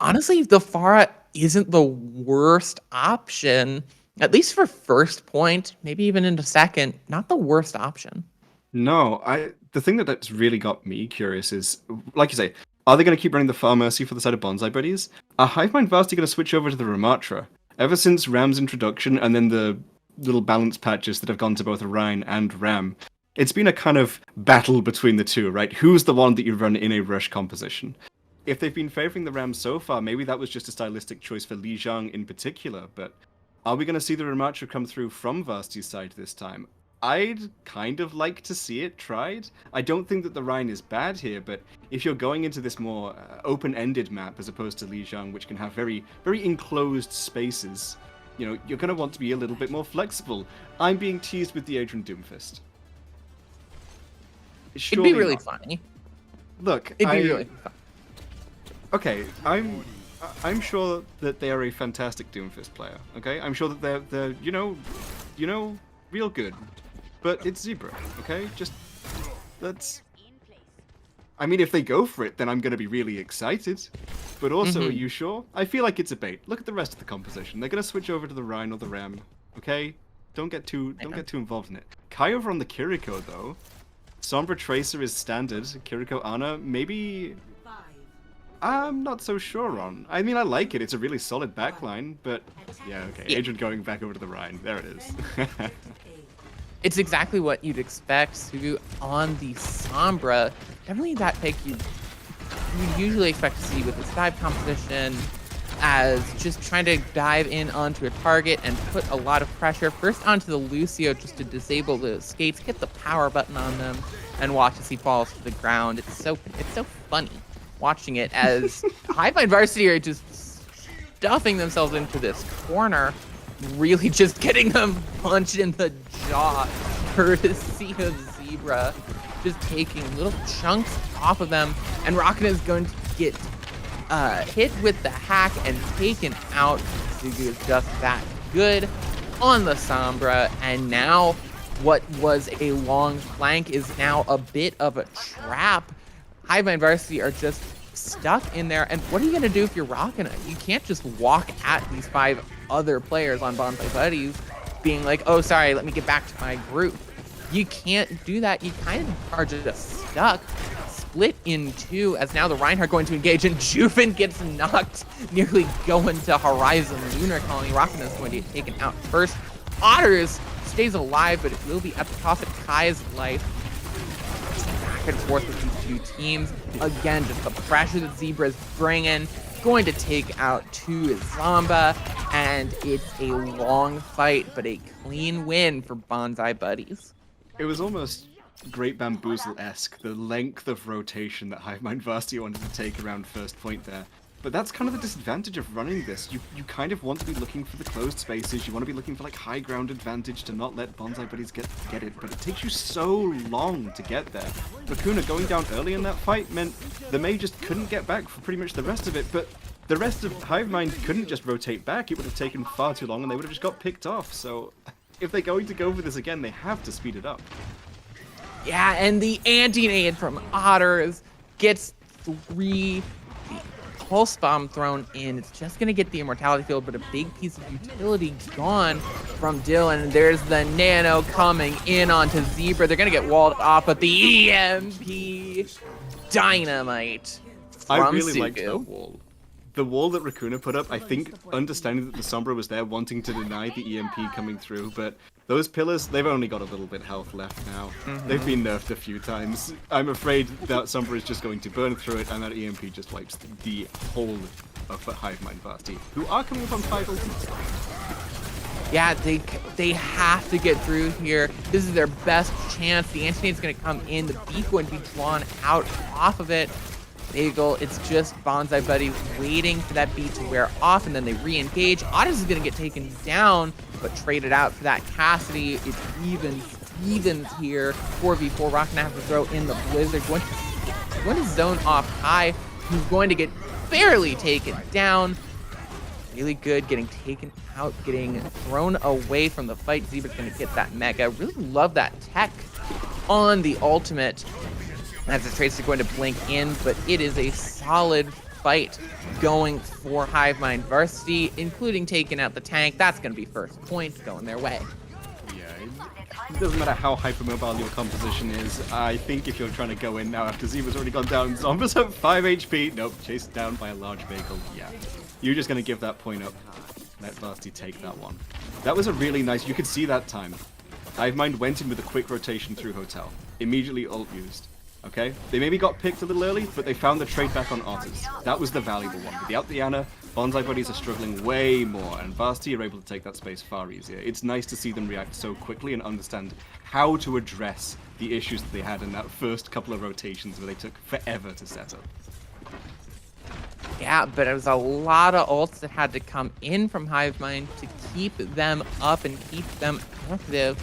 D: honestly, the Pharah isn't the worst option, at least for first point, maybe even into second, not the worst option.
E: No, the thing that's really got me curious is, like you say, are they going to keep running the Far Mercy for the side of Bonsai Buddies? Are Hivemind Varsity going to switch over to the Ramatra? Ever since Ram's introduction and then the little balance patches that have gone to both Rhine and Ram, it's been a kind of battle between the two, right? Who's the one that you run in a rush composition? If they've been favoring the Ram so far, maybe that was just a stylistic choice for Li Jiang in particular, but are we going to see the Ramatra come through from Varsity's side this time? I'd kind of like to see it tried. I don't think that the Rhine is bad here, but if you're going into this more open-ended map as opposed to Lijiang, which can have very, very enclosed spaces, you're going to want to be a little bit more flexible. I'm being teased with the Adrian Doomfist.
D: It'd be really funny.
E: Look,
D: It'd be really fun.
E: Okay, I'm sure that they are a fantastic Doomfist player. Okay, I'm sure that they're real good. But it's Zebra, okay? Just let's. I mean, if they go for it, then I'm going to be really excited. But also, are you sure? I feel like it's a bait. Look at the rest of the composition. They're going to switch over to the Rhine or the Ram, okay? Don't get too involved in it. Kai over on the Kiriko though. Sombra Tracer is standard. Kiriko Ana, maybe. I'm not so sure on. I mean, I like it. It's a really solid backline, but yeah, okay. Agent going back over to the Rhine. There it is.
D: It's exactly what you'd expect to do on the Sombra. Definitely that pick you usually expect to see with this dive composition, as just trying to dive in onto a target and put a lot of pressure first onto the Lucio just to disable the skates, hit the power button on them, and watch as he falls to the ground. It's so funny watching it as Hivemind Varsity are just stuffing themselves into this corner, really just getting them punched in the jaw, courtesy of Zebra, just taking little chunks off of them, and Rockin' is going to get hit with the hack and taken out. Zugu is just that good on the Sombra, and now what was a long flank is now a bit of a trap. Hivemind Varsity are just stuck in there, and what are you going to do if you're rocking it? You can't just walk at these 5 other players on Bonsai Buddies being like, oh, sorry, let me get back to my group. You can't do that. You kind of are just stuck, split in 2, as now the Reinhardt going to engage, and Juven gets knocked, nearly going to Horizon Lunar Colony. Rockin' is going to get taken out first. Otters stays alive, but it will be at the cost of Kai's life. Back and forth with these 2 teams. Again, just the pressure that Zebra is bringing, going to take out 2 Zomba, and it's a long fight, but a clean win for Bonsai Buddies.
E: It was almost Great Bamboozle-esque, the length of rotation that Hivemind Varsity wanted to take around first point there. But that's kind of the disadvantage of running this. You kind of want to be looking for the closed spaces, you want to be looking for like high ground advantage to not let Bonsai Buddies get it, but it takes you so long to get there. Raccoona going down early in that fight meant the Mei just couldn't get back for pretty much the rest of it, but the rest of Hivemind couldn't just rotate back. It would have taken far too long and they would have just got picked off, so if they're going to go for this again, they have to speed it up.
D: Yeah, and the anti-nade from Otters gets 3. The pulse bomb thrown in. It's just going to get the immortality field, but a big piece of utility gone from Dylan. There's the nano coming in onto Zebra. They're going to get walled off, but the EMP dynamite from
E: I really
D: Sugu.
E: liked that wall. The wall that Raccoona put up, I think, understanding that the Sombra was there wanting to deny the EMP coming through, but Those pillars, they've only got a little bit health left now. They've been nerfed a few times. I'm afraid that Sombra is just going to burn through it, and that EMP just wipes the whole of Hive Mind Varsity, who are coming up on 5 ultimates.
D: Yeah, they have to get through here. This is their best chance. The Anti-Nade's going to come in. The beak going to be drawn out off of it. Bagel, it's just Bonsai Buddies waiting for that beat to wear off, and then they re-engage. Otis is going to get taken down, but traded out for that Cassidy. It's evens here. 4v4, Rock gonna have to throw in the Blizzard. Going to zone off Kai, who's going to get barely taken down. Really good, getting taken out, getting thrown away from the fight. Zebra's gonna get that Mega. Really love that tech on the ultimate. As the Tracer going to blink in, but it is a solid fight going for Hive Mind Varsity, including taking out the tank. That's going to be first point going their way.
E: Yeah, it doesn't matter how hypermobile your composition is. I think if you're trying to go in now after Zebra's already gone down, Zomba's at 5 HP. Nope, chased down by a large vehicle. Yeah, you're just going to give that point up. Let Varsity take that one. That was a really nice, you could see that time. Hive Mind went in with a quick rotation through Hotel. Immediately ult used. Okay, they maybe got picked a little early, but they found the trade back on Otters. That was the valuable one. Without the Ana, Bonsai Buddies are struggling way more, and Varsity are able to take that space far easier. It's nice to see them react so quickly and understand how to address the issues that they had in that first couple of rotations where they took forever to set up.
D: Yeah, but it was a lot of ults that had to come in from Hive Mind to keep them up and keep them active.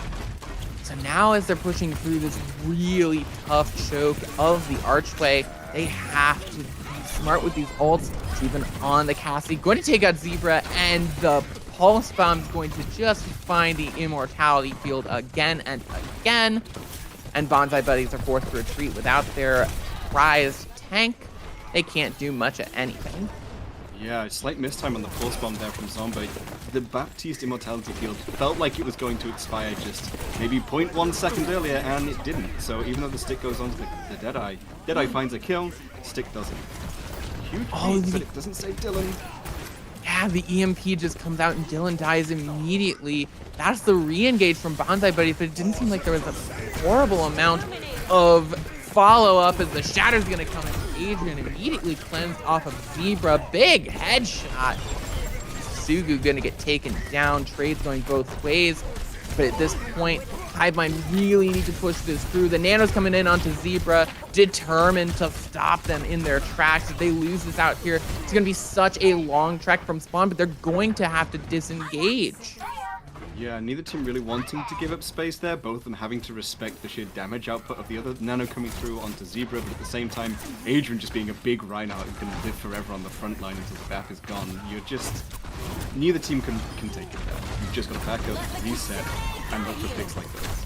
D: So now as they're pushing through this really tough choke of the archway, they have to be smart with these ults. It's even on the Cassie. Going to take out Zebra, and the Pulse Bomb is going to just find the Immortality Field again and again. And Bonsai Buddies are forced to retreat without their prized tank. They can't do much of anything.
E: Yeah, slight mistime on the Pulse Bomb there from Zomba. The Baptiste Immortality Field felt like it was going to expire just maybe 0.1 second earlier, and it didn't. So even though the stick goes on to the Deadeye, Deadeye finds a kill, stick doesn't. Huge beat, but it doesn't save Dylan.
D: Yeah, the EMP just comes out and Dylan dies immediately. That's the re-engage from Bonsai Buddies, but it didn't seem like there was a horrible amount of follow-up as the Shatter's gonna come in. Adrian immediately cleansed off of Zebra. Big headshot. Sugu gonna get taken down. Trade's going both ways. But at this point, Hive Mind really need to push this through. The Nano's coming in onto Zebra, determined to stop them in their tracks. If they lose this out here, it's gonna be such a long trek from spawn, but they're going to have to disengage.
E: Yeah, neither team really wanting to give up space there, both of them having to respect the sheer damage output of the other. Nano coming through onto Zebra, but at the same time, Adrian just being a big Reinhardt who's going to live forever on the front line until the back is gone. You're just... Neither team can take it there. You've just got to back up, reset, and look for picks like those.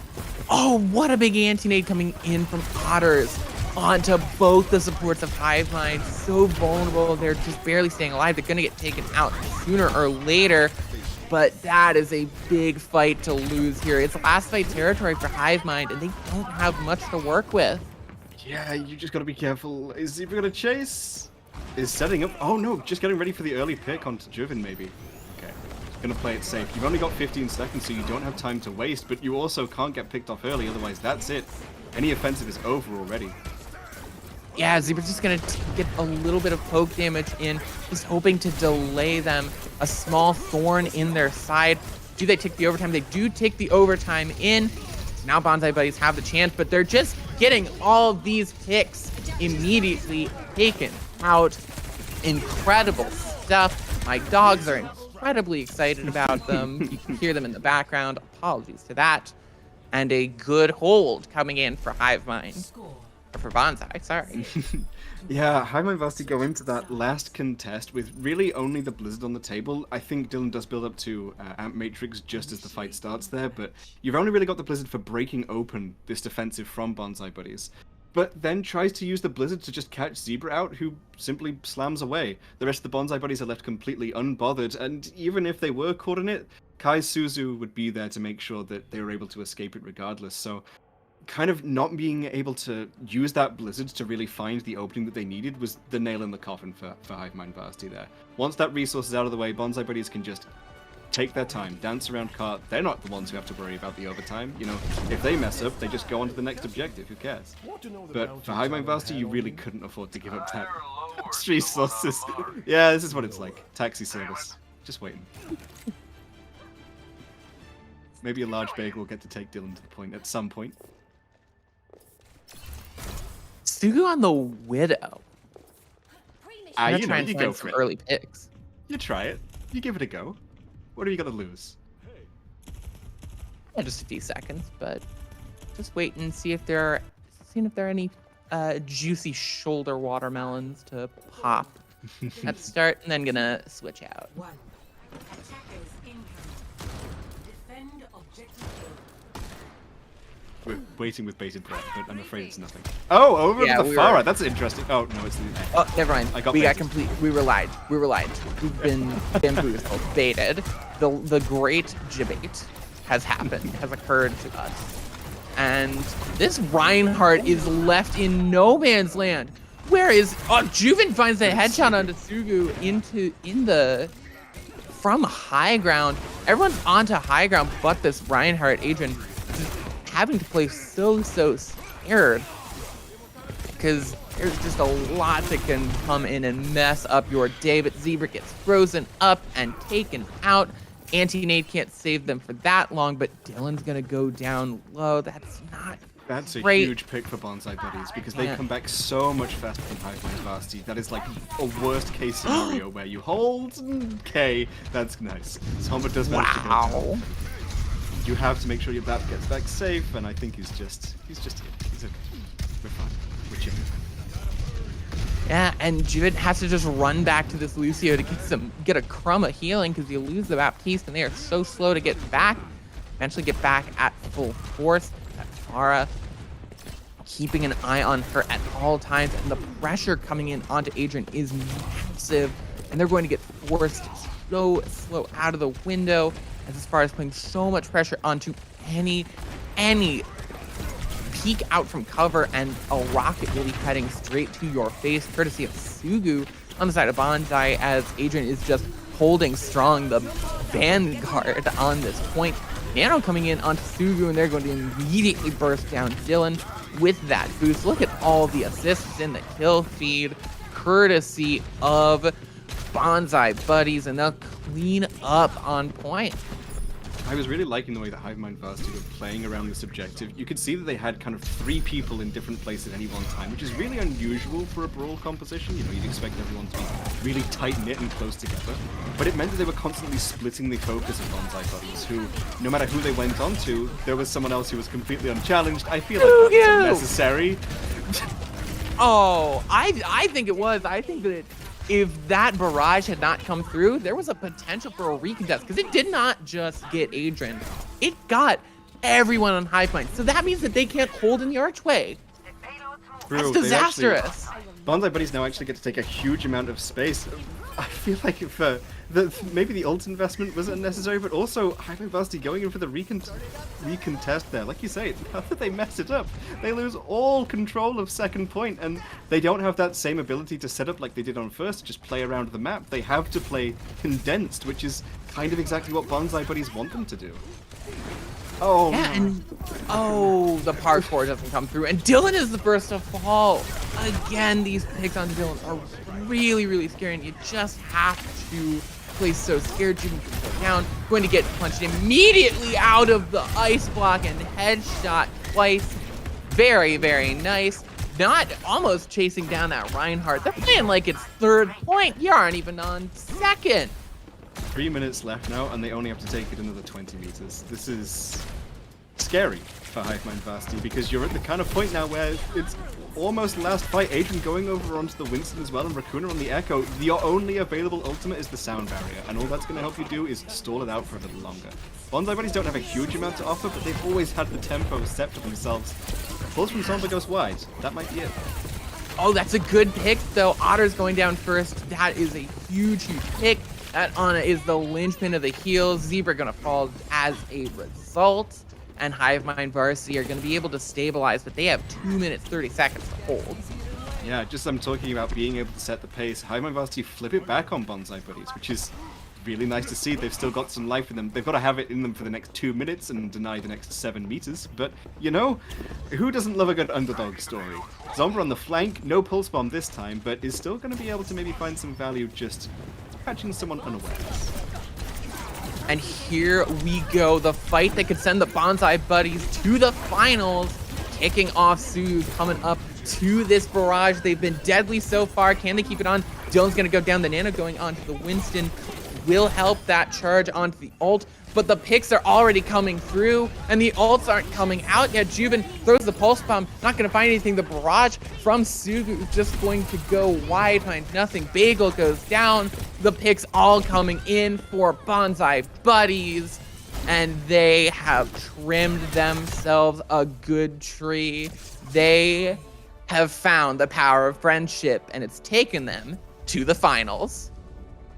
D: Oh, what a big anti-nade coming in from Otters onto both the supports of Hive Mind. So vulnerable, they're just barely staying alive. They're going to get taken out sooner or later. But that is a big fight to lose here. It's last fight territory for Hive Mind, and they don't have much to work with.
E: Yeah, you just gotta be careful. Is Zebra gonna chase? Is setting up? Oh no, just getting ready for the early pick onto Juven maybe. Okay, gonna play it safe. You've only got 15 seconds, so you don't have time to waste, but you also can't get picked off early, otherwise that's it. Any offensive is over already.
D: Yeah, Zebra's just gonna get a little bit of poke damage in, just hoping to delay them. A small thorn in their side. Do they take the overtime? They do take the overtime in. So now Bonsai Buddies have the chance, but they're just getting all these picks immediately taken out. Incredible stuff. My dogs are incredibly excited about them. You can hear them in the background. Apologies to that. And a good hold coming in for Hive Mind. Or for Bonsai, sorry.
E: Yeah, Hive Mind Varsity go into that last contest with really only the Blizzard on the table. I think Dylan does build up to Amp Matrix just as the fight starts there, but you've only really got the Blizzard for breaking open this defensive from Bonsai Buddies. But then tries to use the Blizzard to just catch Zebra out, who simply slams away. The rest of the Bonsai Buddies are left completely unbothered, and even if they were caught in it, Kai Suzu would be there to make sure that they were able to escape it regardless. So kind of not being able to use that Blizzard to really find the opening that they needed was the nail in the coffin for Hive Mind Varsity there. Once that resource is out of the way, Bonsai Buddies can just take their time, dance around cart. They're not the ones who have to worry about the overtime. You know, if they mess up, they just go on to the next objective. Who cares? But for Hive Mind Varsity, you really couldn't afford to give up that resources. Yeah, this is what it's like. Taxi service. Just waiting. Maybe a large bagel will get to take Dylan to the point at some point.
D: Sugu on the Widow. I'm
E: You know,
D: trying to
E: you
D: find
E: go
D: some
E: for it.
D: early picks.
E: You try it. You give it a go. What are you gonna lose?
D: Yeah, just a few seconds, but just wait and see if there are, any juicy shoulder watermelons to pop at the start, and then gonna switch out.
F: Attackers incoming. Defend objective.
E: We're waiting with bated breath, but I'm afraid it's nothing. Oh, over
D: Yeah,
E: to the
D: we
E: far
D: were-
E: right. That's interesting. Oh no, it's the.
D: Oh, never mind.
E: I got
D: we got
E: baited.
D: complete. We were lied. We've been bamboozled, baited. The great debate has occurred to us, and this Reinhardt is left in no man's land. Where is? Oh, Juven finds the headshot onto Sugu from high ground. Everyone's onto high ground, but this Reinhardt. Adrian just having to play so scared, because there's just a lot that can come in and mess up your day. But Zebra gets frozen up and taken out. Anti-Nade can't save them for that long, but Dylan's gonna go down low. That's not
E: That's a
D: great.
E: huge pick for Bonsai Buddies because they
D: Yeah.
E: come back so much faster than Hive Mind Varsity. That is like a worst case scenario where you hold. Okay, that's nice. Soma does manage to go down.
D: Wow.
E: You have to make sure your BAP gets back safe, and I think he's just here. He's okay. We're fine. We're chilling.
D: Yeah, and Juven has to just run back to this Lucio to get a crumb of healing, because you lose the Baptiste and they are so slow to get back. Eventually get back at full force. That Farah keeping an eye on her at all times, and the pressure coming in onto Adrian is massive, and they're going to get forced so slow out of the window, as far as putting so much pressure onto any peek out from cover, and a rocket will be heading straight to your face, courtesy of Sugu on the side of Bonsai, as Adrian is just holding strong the vanguard on this point. Nano coming in onto Sugu, and they're going to immediately burst down Dylan with that boost. Look at all the assists in the kill feed, courtesy of Bonsai Buddies, and they'll clean up on point.
E: I was really liking the way that Hive Mind Varsity were playing around this objective. You could see that they had kind of 3 people in different places at any one time, which is really unusual for a brawl composition. You know, you'd expect everyone to be really tight-knit and close together. But it meant that they were constantly splitting the focus of Bonsai Buddies, who, no matter who they went on to, there was someone else who was completely unchallenged. I feel like that's unnecessary.
D: Oh, I think it was. I think that if that barrage had not come through, there was a potential for a recontest, because it did not just get Adrian. It got everyone on Hive Mind. So that means that they can't hold in the archway. That's
E: True, they
D: disastrous.
E: Bonsai Buddies now actually get to take a huge amount of space. I feel like if maybe the ult investment was unnecessary, but also Hive Mind Varsity going in for the recontest there. Like you say, now that they mess it up, they lose all control of second point, and they don't have that same ability to set up like they did on first, just play around the map. They have to play condensed, which is kind of exactly what Bonsai Buddies want them to do. Oh,
D: Yeah, and the parkour doesn't come through, and Dylan is the first to fall. Again, these picks on Dylan are really scary, and you just have to play so scared. You can go down, going to get punched immediately out of the ice block and headshot twice. Very nice. Not almost chasing down that Reinhardt. They're playing like it's third point. You aren't even on second.
E: 3 minutes left now, and they only have to take it another 20 meters. This is scary for Hive Mind Varsity, because you're at the kind of point now where it's almost last fight. Adrian going over onto the Winston as well, and Raccoon on the Echo. Your only available ultimate is the sound barrier, and all that's going to help you do is stall it out for a little longer. Bonsai Buddies don't have a huge amount to offer, but they've always had the tempo set for themselves. Pulse from Somba goes wide. That might be it.
D: Oh, that's a good pick, though. Otter's going down first. That is a huge pick. That Ana is the linchpin of the heals. Zebra gonna fall as a result. And Hive Mind Varsity are gonna be able to stabilize, but they have 2 minutes, 30 seconds to hold.
E: Yeah, just I'm talking about being able to set the pace. Hive Mind Varsity flip it back on Bonsai Buddies, which is really nice to see. They've still got some life in them. They've got to have it in them for the next 2 minutes and deny the next 7 meters. But, you know, who doesn't love a good underdog story? Zomba on the flank, no pulse bomb this time, but is still going to be able to maybe find some value just catching someone unawares.
D: And here we go, the fight that could send the Bonsai Buddies to the finals, kicking off Soothe, coming up to this barrage. They've been deadly so far. Can they keep it on? Dylan's gonna go down, the Nano going onto the Winston will help that charge onto the ult, but the picks are already coming through, and the ults aren't coming out yet. Jubin throws the pulse bomb, not gonna find anything. The barrage from Sugu is just going to go wide, find nothing. Bagel goes down. The picks all coming in for Bonsai Buddies, and they have trimmed themselves a good tree. They have found the power of friendship, and it's taken them to the finals.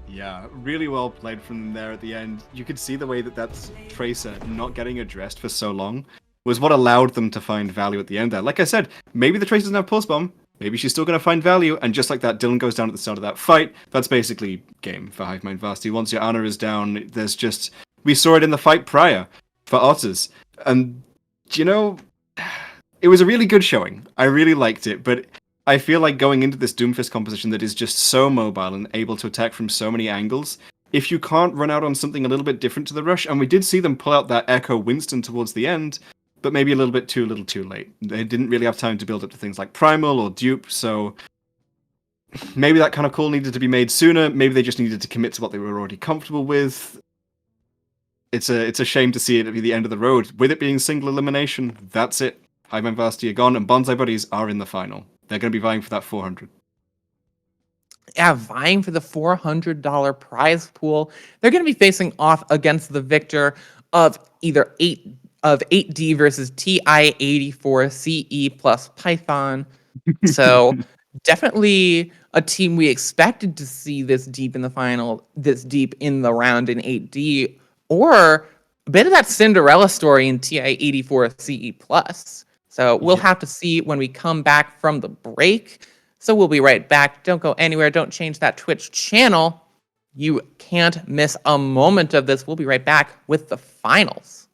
E: Yeah, really well played from them there at the end. You could see the way that that's Tracer not getting addressed for so long was what allowed them to find value at the end there. Like I said, maybe the Tracer doesn't have pulse bomb. Maybe she's still going to find value. And just like that, Dylan goes down at the start of that fight. That's basically game for Hive Mind Varsity. Once your Ana is down, there's just... We saw it in the fight prior for Otters. And, you know, it was a really good showing. I really liked it, but I feel like going into this Doomfist composition that is just so mobile and able to attack from so many angles, if you can't run out on something a little bit different to the rush, and we did see them pull out that Echo Winston towards the end, but maybe a little too late. They didn't really have time to build up to things like Primal or Dupe, so maybe that kind of call needed to be made sooner. Maybe they just needed to commit to what they were already comfortable with. It's a shame to see it at the end of the road. With it being single elimination, that's it. Hive Mind Varsity are gone, and Bonsai Buddies are in the final. They're going to be vying for that 400.
D: Yeah, vying for the $400 prize pool. They're going to be facing off against the victor of either 8D versus TI-84 CE plus Python. So definitely a team we expected to see this deep in the final, this deep in the round in 8D, or a bit of that Cinderella story in TI-84 CE plus. So we'll have to see when we come back from the break. So we'll be right back. Don't go anywhere. Don't change that Twitch channel. You can't miss a moment of this. We'll be right back with the finals.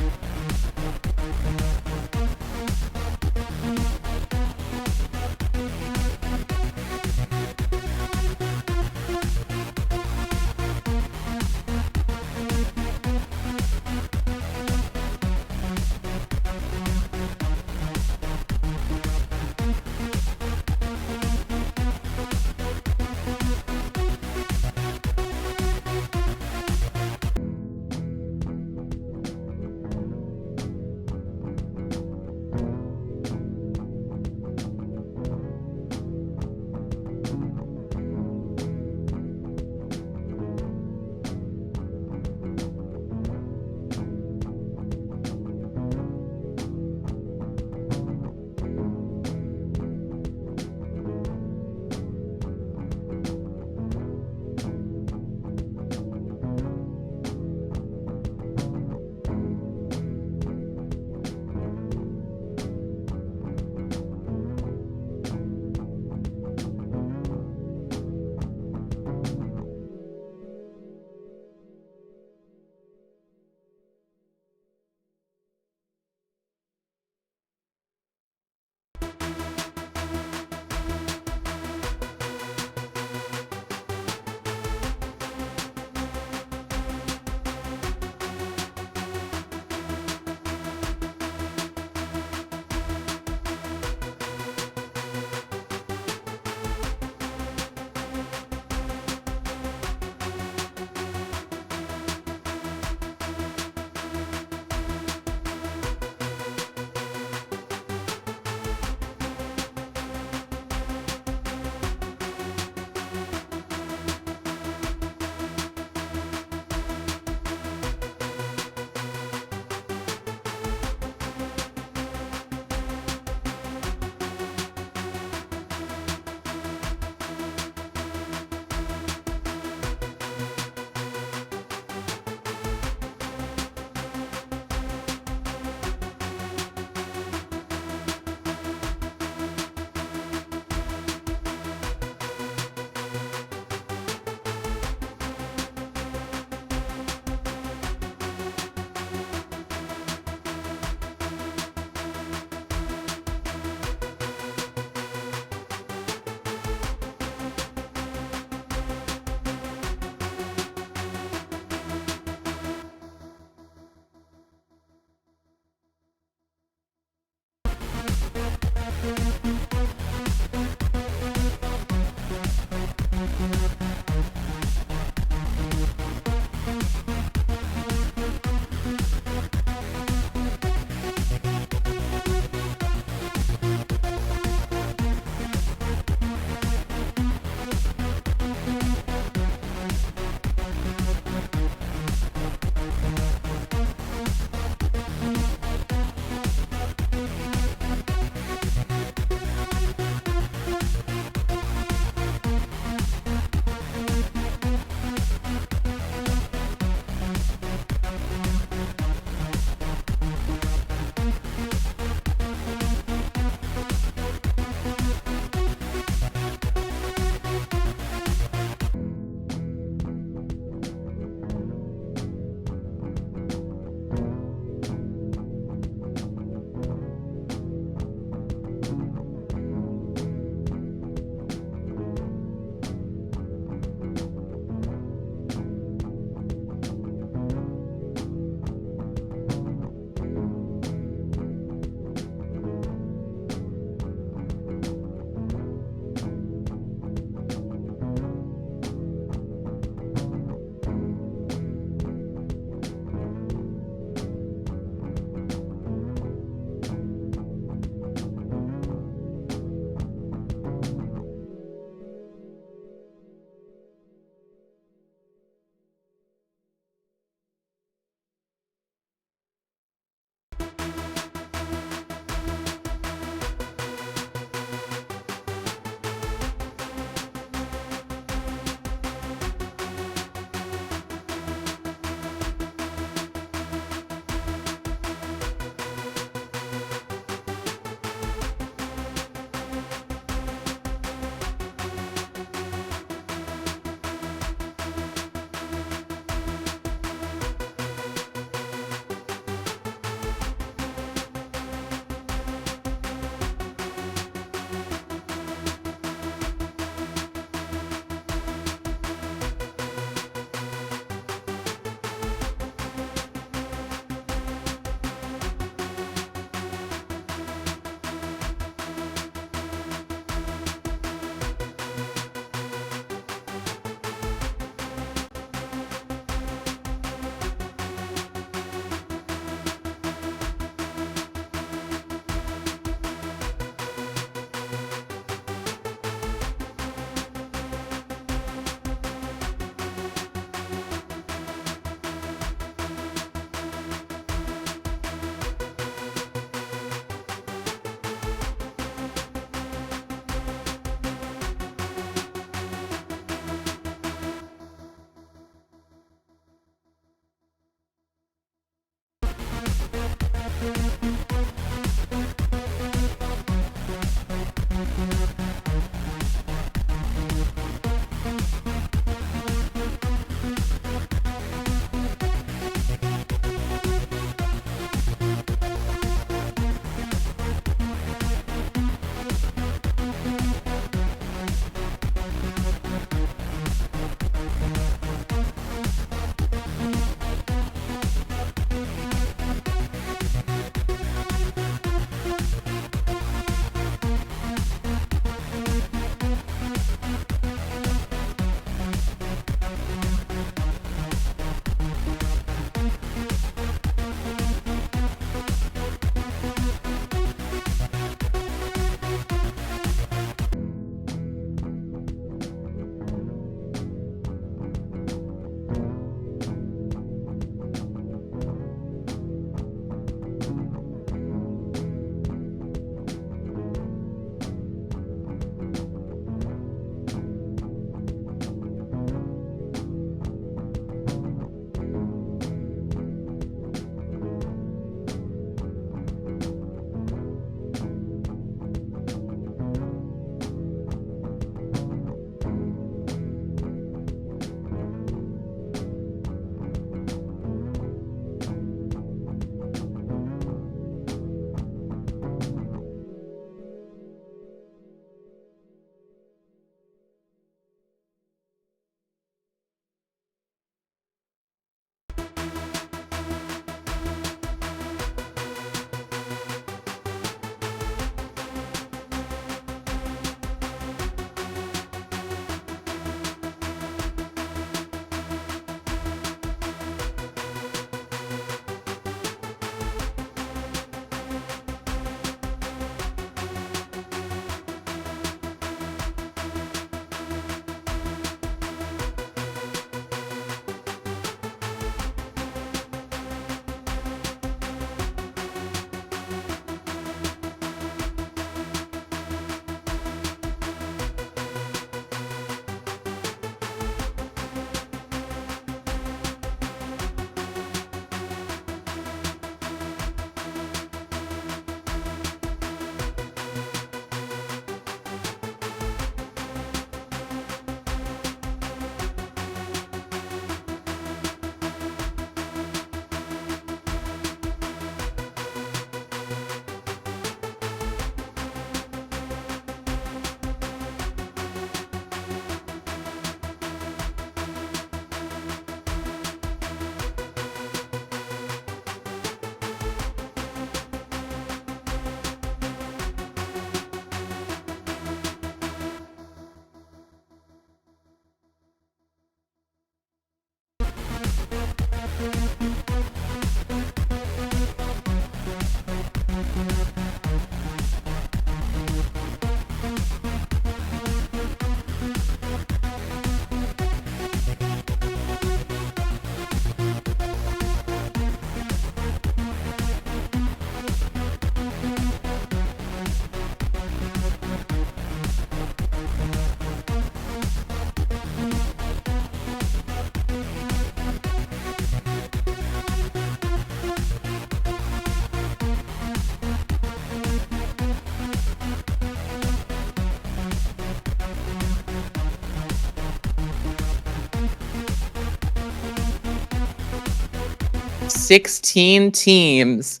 D: 16 teams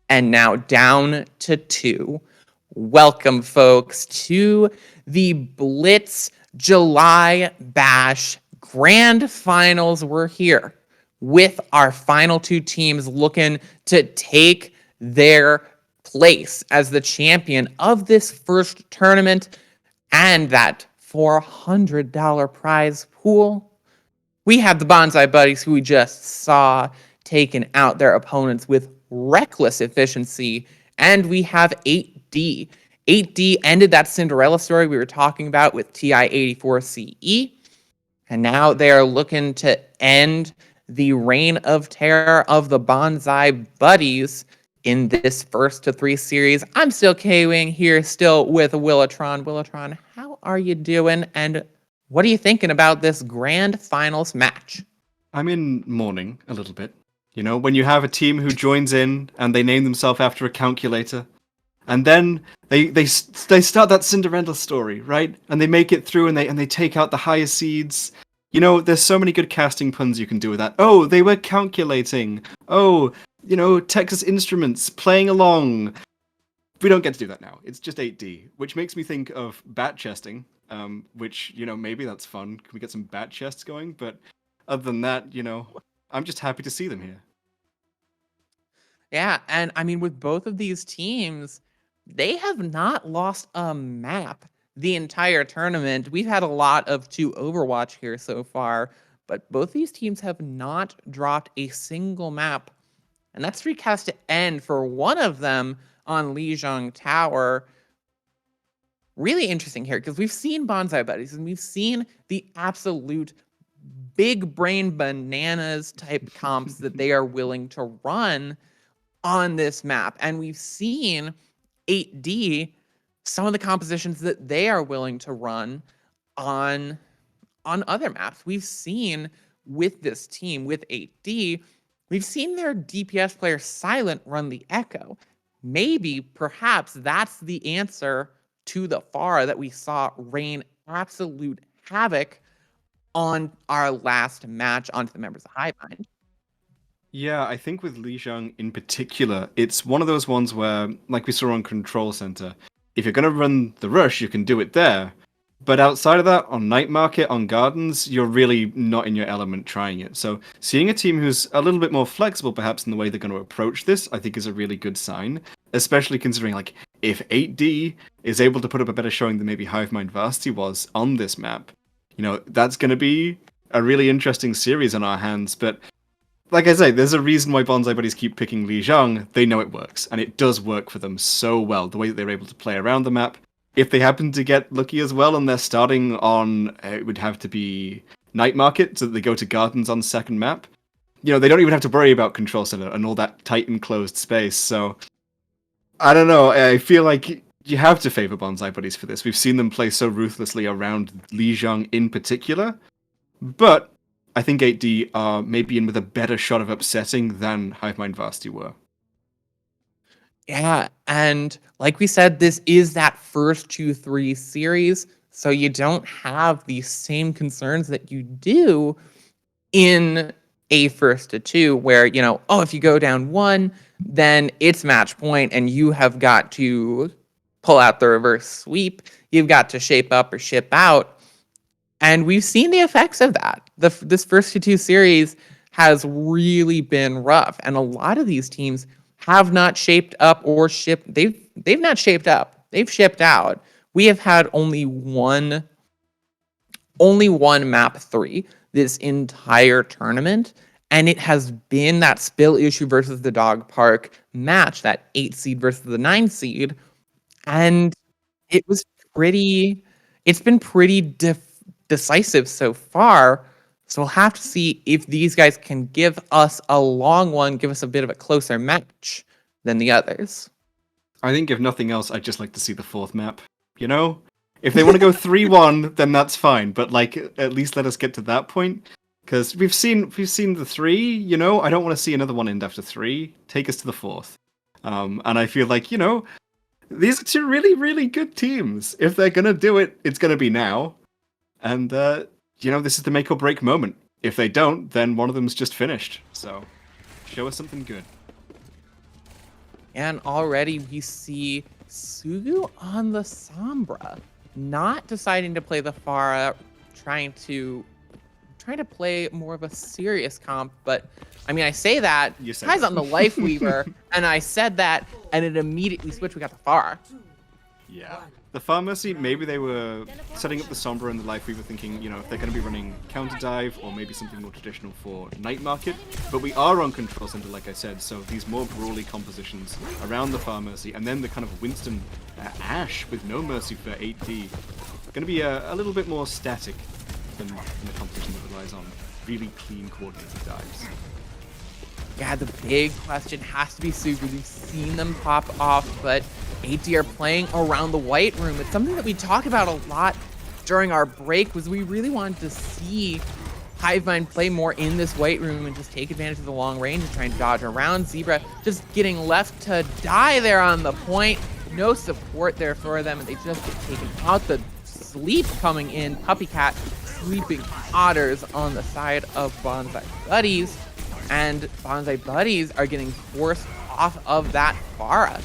D: and now down to 2. Welcome, folks, to the Blitz July Bash Grand Finals. We're here with our final 2 teams looking to take their place as the champion of this first tournament and that $400 prize pool. We have the Bonsai Buddies, who we just saw taking out their opponents with reckless efficiency, and we have 8D. 8D ended that Cinderella story we were talking about with TI-84CE, and now they are looking to end the reign of terror of the Bonsai Buddies in this first to 3 series. I'm still K-Wing here, still with Willatron. Willatron, how are you doing? And what are you thinking about this grand finals match?
E: I'm in mourning a little bit. You know, when you have a team who joins in and they name themselves after a calculator, and then they start that Cinderella story, right? And they make it through and they take out the higher seeds. You know, there's so many good casting puns you can do with that. Oh, they were calculating. Oh, you know, Texas Instruments playing along. We don't get to do that now. It's just 8D, which makes me think of bat chesting, which, you know, maybe that's fun. Can we get some bat chests going? But other than that, you know, I'm just happy to see them here.
D: Yeah, and I mean, with both of these teams, they have not lost a map the entire tournament. We've had a lot of 2 Overwatch here so far, but both these teams have not dropped a single map. And that streak has to end for one of them on Lijiang Tower. Really interesting here, because we've seen Bonsai Buddies and we've seen the absolute big brain bananas type comps that they are willing to run on this map. And we've seen 8D, some of the compositions that they are willing to run on other maps. We've seen with this team, with 8D, we've seen their DPS player Silent run the Echo. Maybe, perhaps, that's the answer to the Pharah that we saw rain absolute havoc on our last match onto the members of Highbind.
E: Yeah, I think with Lijiang in particular, it's one of those ones where, like we saw on Control Center, if you're going to run the rush, you can do it there. But outside of that, on Night Market, on Gardens, you're really not in your element trying it. So seeing a team who's a little bit more flexible, perhaps, in the way they're going to approach this, I think is a really good sign. Especially considering, like, if 8D is able to put up a better showing than maybe Hivemind Varsity was on this map, you know, that's going to be a really interesting series on our hands. But like I say, there's a reason why Bonsai Buddies keep picking Lijiang. They know it works, and it does work for them so well, the way that they're able to play around the map. If they happen to get lucky as well, and they're starting on, it would have to be Night Market, so that they go to Gardens on second map, you know, they don't even have to worry about Control Center and all that tight enclosed space. So, I don't know, I feel like you have to favor Bonsai Buddies for this. We've seen them play so ruthlessly around Lijiang in particular, but I think 8D are maybe in with a better shot of upsetting than Hivemind Varsity were.
D: Yeah, and like we said, this is that first 2-3 series, so you don't have the same concerns that you do in a first to 2, where, you know, oh, if you go down 1, then it's match point, and you have got to pull out the reverse sweep. You've got to shape up or ship out, and we've seen the effects of that. This first to 2 series has really been rough, and a lot of these teams have not shaped up or shipped. They've not shaped up. They've shipped out. We have had only one map 3 this entire tournament, and it has been that spill issue versus the Dog Park match, that 8 seed versus the 9 seed, and it's been pretty decisive so far. So we'll have to see if these guys can give us a long one, give us a bit of a closer match than the others.
E: I think if nothing else, I'd just like to see the 4th map. You know? If they want to go 3-1, then that's fine. But, like, at least let us get to that point. Because we've seen the 3, you know? I don't want to see another one end after 3. Take us to the 4th. And I feel like, you know, these are 2 really, really good teams. If they're going to do it, it's going to be now. And, you know, this is the make or break moment. If they don't, then one of them's just finished. So Show us something good.
D: And already we see Sugu on the Sombra, not deciding to play the Pharah, trying to play more of a serious comp. But I mean, I say that
E: You said
D: Kai's
E: that.
D: on the Life Weaver, and I said that, and it immediately switched. We got the Pharah.
E: Yeah. The Pharmacy, maybe they were setting up the Sombra and the Life Weaver thinking, you know, if they're going to be running Counter Dive or maybe something more traditional for Night Market. But we are on Control Center, like I said, so these more brawly compositions around the Pharmacy, and then the kind of Winston Ash with no mercy for 8D. Going to be a little bit more static than the competition that relies on really clean coordinated dives.
D: Yeah, the big question has to be Sugu. We've seen them pop off, but 8D are playing around the White Room. It's something that we talk about a lot during our break, was we really wanted to see Hivemind play more in this White Room and just take advantage of the long range and try and dodge around. Zebra just getting left to die there on the point. No support there for them, and they just get taken out. The sleep coming in. Puppy Cat sleeping otters on the side of Bonsai Buddies. And Bonsai Buddies are getting forced off of that Pharah.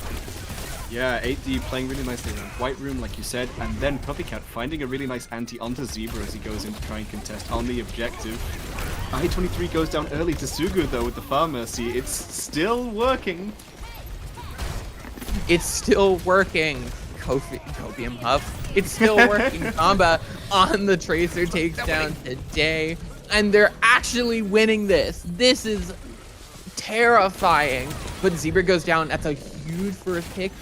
E: Yeah, 8D playing really nicely around White Room, like you said, and then Puppy Cat finding a really nice anti onto Zebra as he goes in to try and contest on the objective. I-23 goes down early to Sugu, though, with the Pharmacy. It's still working.
D: It's still working. Copium Huff. It's still working. Zamba on the Tracer takes down today. And they're actually winning this. This is terrifying. But Zebra goes down. That's a huge first pick.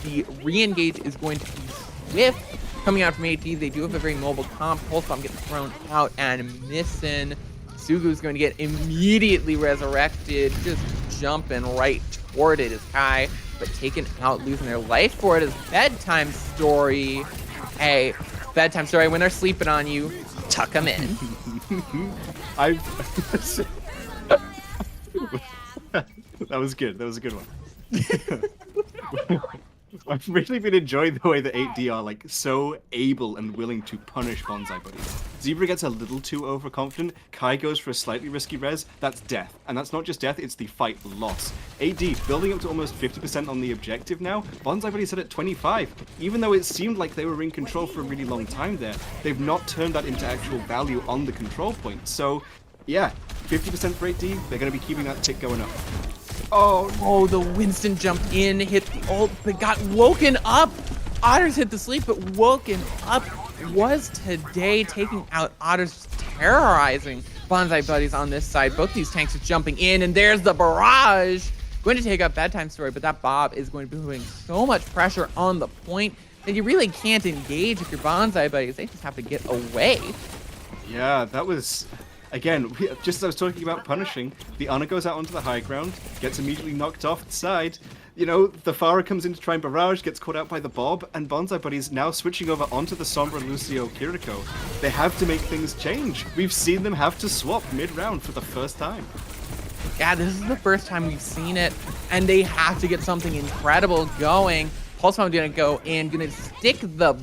D: The re-engage is going to be swift. Coming out from 8D, they do have a very mobile comp. Pulse Bomb getting thrown out and missing. Sugu's going to get immediately resurrected. Just jumping right toward it is Kai. But taken out, losing their life for it is Bedtime Story. Hey, Bedtime Story, when they're sleeping on you, tuck them in.
E: That was good. That was a good one. I've really been enjoying the way that 8D are like so able and willing to punish Bonsai Buddies. Zebra gets a little too overconfident. Kai goes for a slightly risky res. That's death. And that's not just death, it's the fight loss. 8D building up to almost 50% on the objective now. Bonsai Buddies at 25. Even though it seemed like they were in control for a really long time there, they've not turned that into actual value on the control point. So, yeah, 50% for 8D. They're going to be keeping that tick going up.
D: Oh, the Winston jumped in, hit the ult, but got woken up. Otters hit the sleep, but woken up was today, taking out Otters, terrorizing Bonsai Buddies on this side. Both these tanks are jumping in, and there's the barrage. Going to take up Bedtime Story, but that Bob is going to be putting so much pressure on the point that you really can't engage with your Bonsai Buddies. They just have to get away.
E: Yeah, that was... Again, just as I was talking about punishing, the Ana goes out onto the high ground, gets immediately knocked off the side. You know, the Pharah comes in to try and barrage, gets caught out by the Bob, and Bonsai Buddies now switching over onto the Sombra Lucio Kiriko. They have to make things change. We've seen them have to swap mid-round for the first time.
D: Yeah, this is the first time we've seen it, and they have to get something incredible going. Pulse Bomb gonna go in, gonna stick the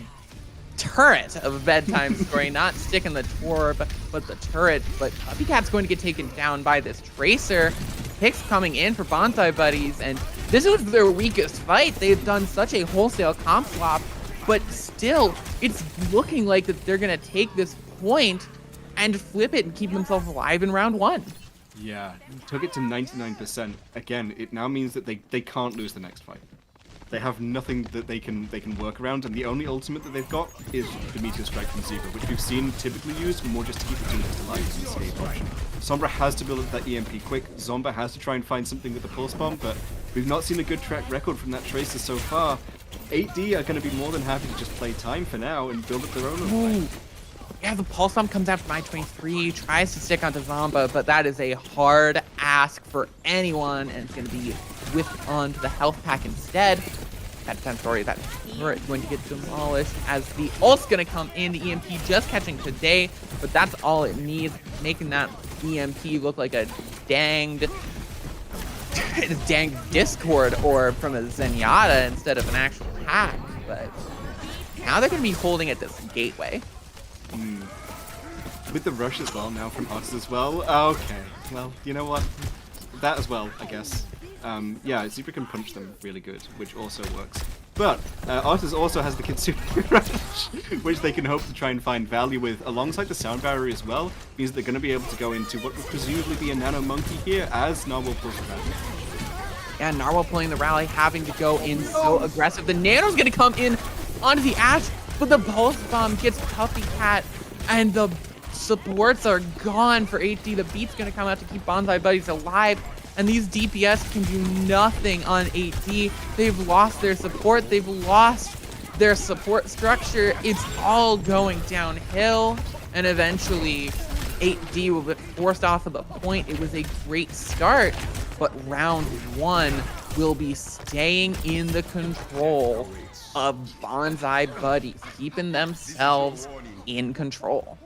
D: turret of Bedtime Story, not sticking the torb, but the turret. But Puppy Cat's going to get taken down by this Tracer. Picks coming in for Bonsai Buddies, and this was their weakest fight. They've done such a wholesale comp swap, but still, it's looking like that they're gonna take this point and flip it and keep themselves alive in round one.
E: Yeah, took it to 99%. Again, it now means that they can't lose the next fight. They have nothing that they can work around, and the only ultimate that they've got is the Meteor Strike from Zebra, which we've seen typically used more just to keep the teammates alive as an escape option. Sombra has to build up that EMP quick. Zomba has to try and find something with the Pulse Bomb, but we've not seen a good track record from that Tracer so far. 8D are going to be more than happy to just play time for now and build up their own fight.
D: Yeah, the Pulse Bomb comes out from I-23, tries to stick onto Zomba, but that is a hard ask for anyone, and it's going to be whipped onto the health pack instead. That Bedtime Story, that turret going to get demolished as the ult's going to come in. The EMP just catching today, but that's all it needs, making that EMP look like a danged Discord orb from a Zenyatta instead of an actual hack. But now they're going to be holding at this gateway.
E: With the rush as well now from us as well. Okay, well, you know what? that as well, I guess. Yeah, Zebra can punch them really good, which also works. But Arthas also has the Kitsune Rush, which they can hope to try and find value with, alongside the sound barrier as well. Means they're going to be able to go into what would presumably be a Nano Monkey here as Narwhal pulls the rally.
D: Yeah, Narwhal pulling the rally, having to go in so aggressive. The Nano's going to come in onto the Ash, but the Pulse Bomb gets Puppy Cat, and the supports are gone for HD. The Beat's going to come out to keep Bonsai Buddies alive. And these DPS can do nothing on 8D. They've lost their support. They've lost their support structure. It's all going downhill. And eventually, 8D will get forced off of the point. It was a great start, but round 1 will be staying in the control of Bonsai Buddies, keeping themselves in control.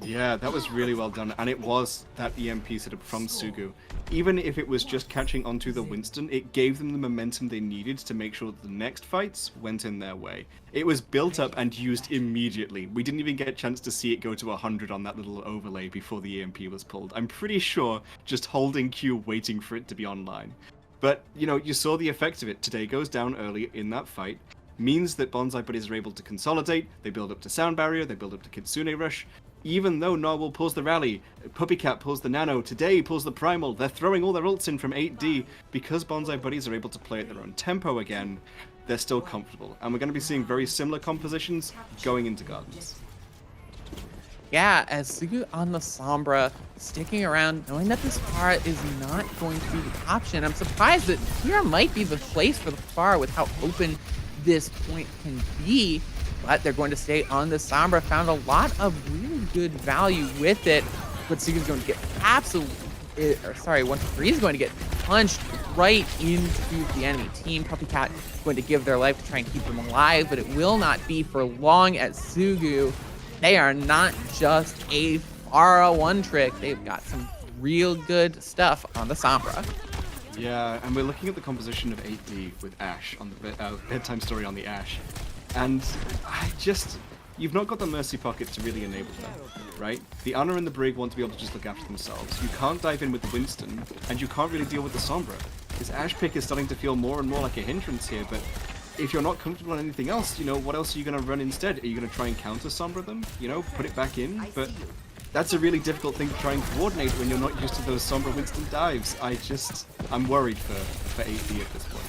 E: Yeah, that was really well done, and it was that EMP setup from Sugu. Even if it was just catching onto the Winston, it gave them the momentum they needed to make sure that the next fights went in their way. It was built up and used immediately. We didn't even get a chance to see it go to 100 on that little overlay before the EMP was pulled. I'm pretty sure just holding Q waiting for it to be online. But, you know, you saw the effect of it. Today goes down early in that fight. Means that Bonsai Buddies are able to consolidate, they build up to Sound Barrier, they build up to Kitsune Rush. Even though Narwhal pulls the rally, Puppycat pulls the Nano, Today pulls the Primal, they're throwing all their ults in from 8D. Because Bonsai Buddies are able to play at their own tempo again, they're still comfortable. And we're going to be seeing very similar compositions going into Gardens.
D: Yeah, as Sugu on the Sombra, sticking around, knowing that this Pharah is not going to be the option. I'm surprised that here might be the place for the Pharah with how open this point can be, but they're going to stay on the Sombra. Found a lot of really good value with it, but Sugu's going to get absolutely, or sorry, 1-3 is going to get punched right into the enemy team. Puppycat going to give their life to try and keep them alive, but it will not be for long at Sugu. They are not just a Pharah one-trick. They've got some real good stuff on the Sombra.
E: Yeah, and we're looking at the composition of 8D with Ashe on the bedtime story on the Ashe. And you've not got the Mercy Pocket to really enable them, right? The Ana and the Brig want to be able to just look after themselves. You can't dive in with the Winston, and you can't really deal with the Sombra. This Ashe pick is starting to feel more and more like a hindrance here, but if you're not comfortable on anything else, you know, what else are you going to run instead? Are you going to try and counter Sombra them? You know, put it back in? But that's a really difficult thing to try and coordinate when you're not used to those Sombra Winston dives. I'm worried for 8D at this point.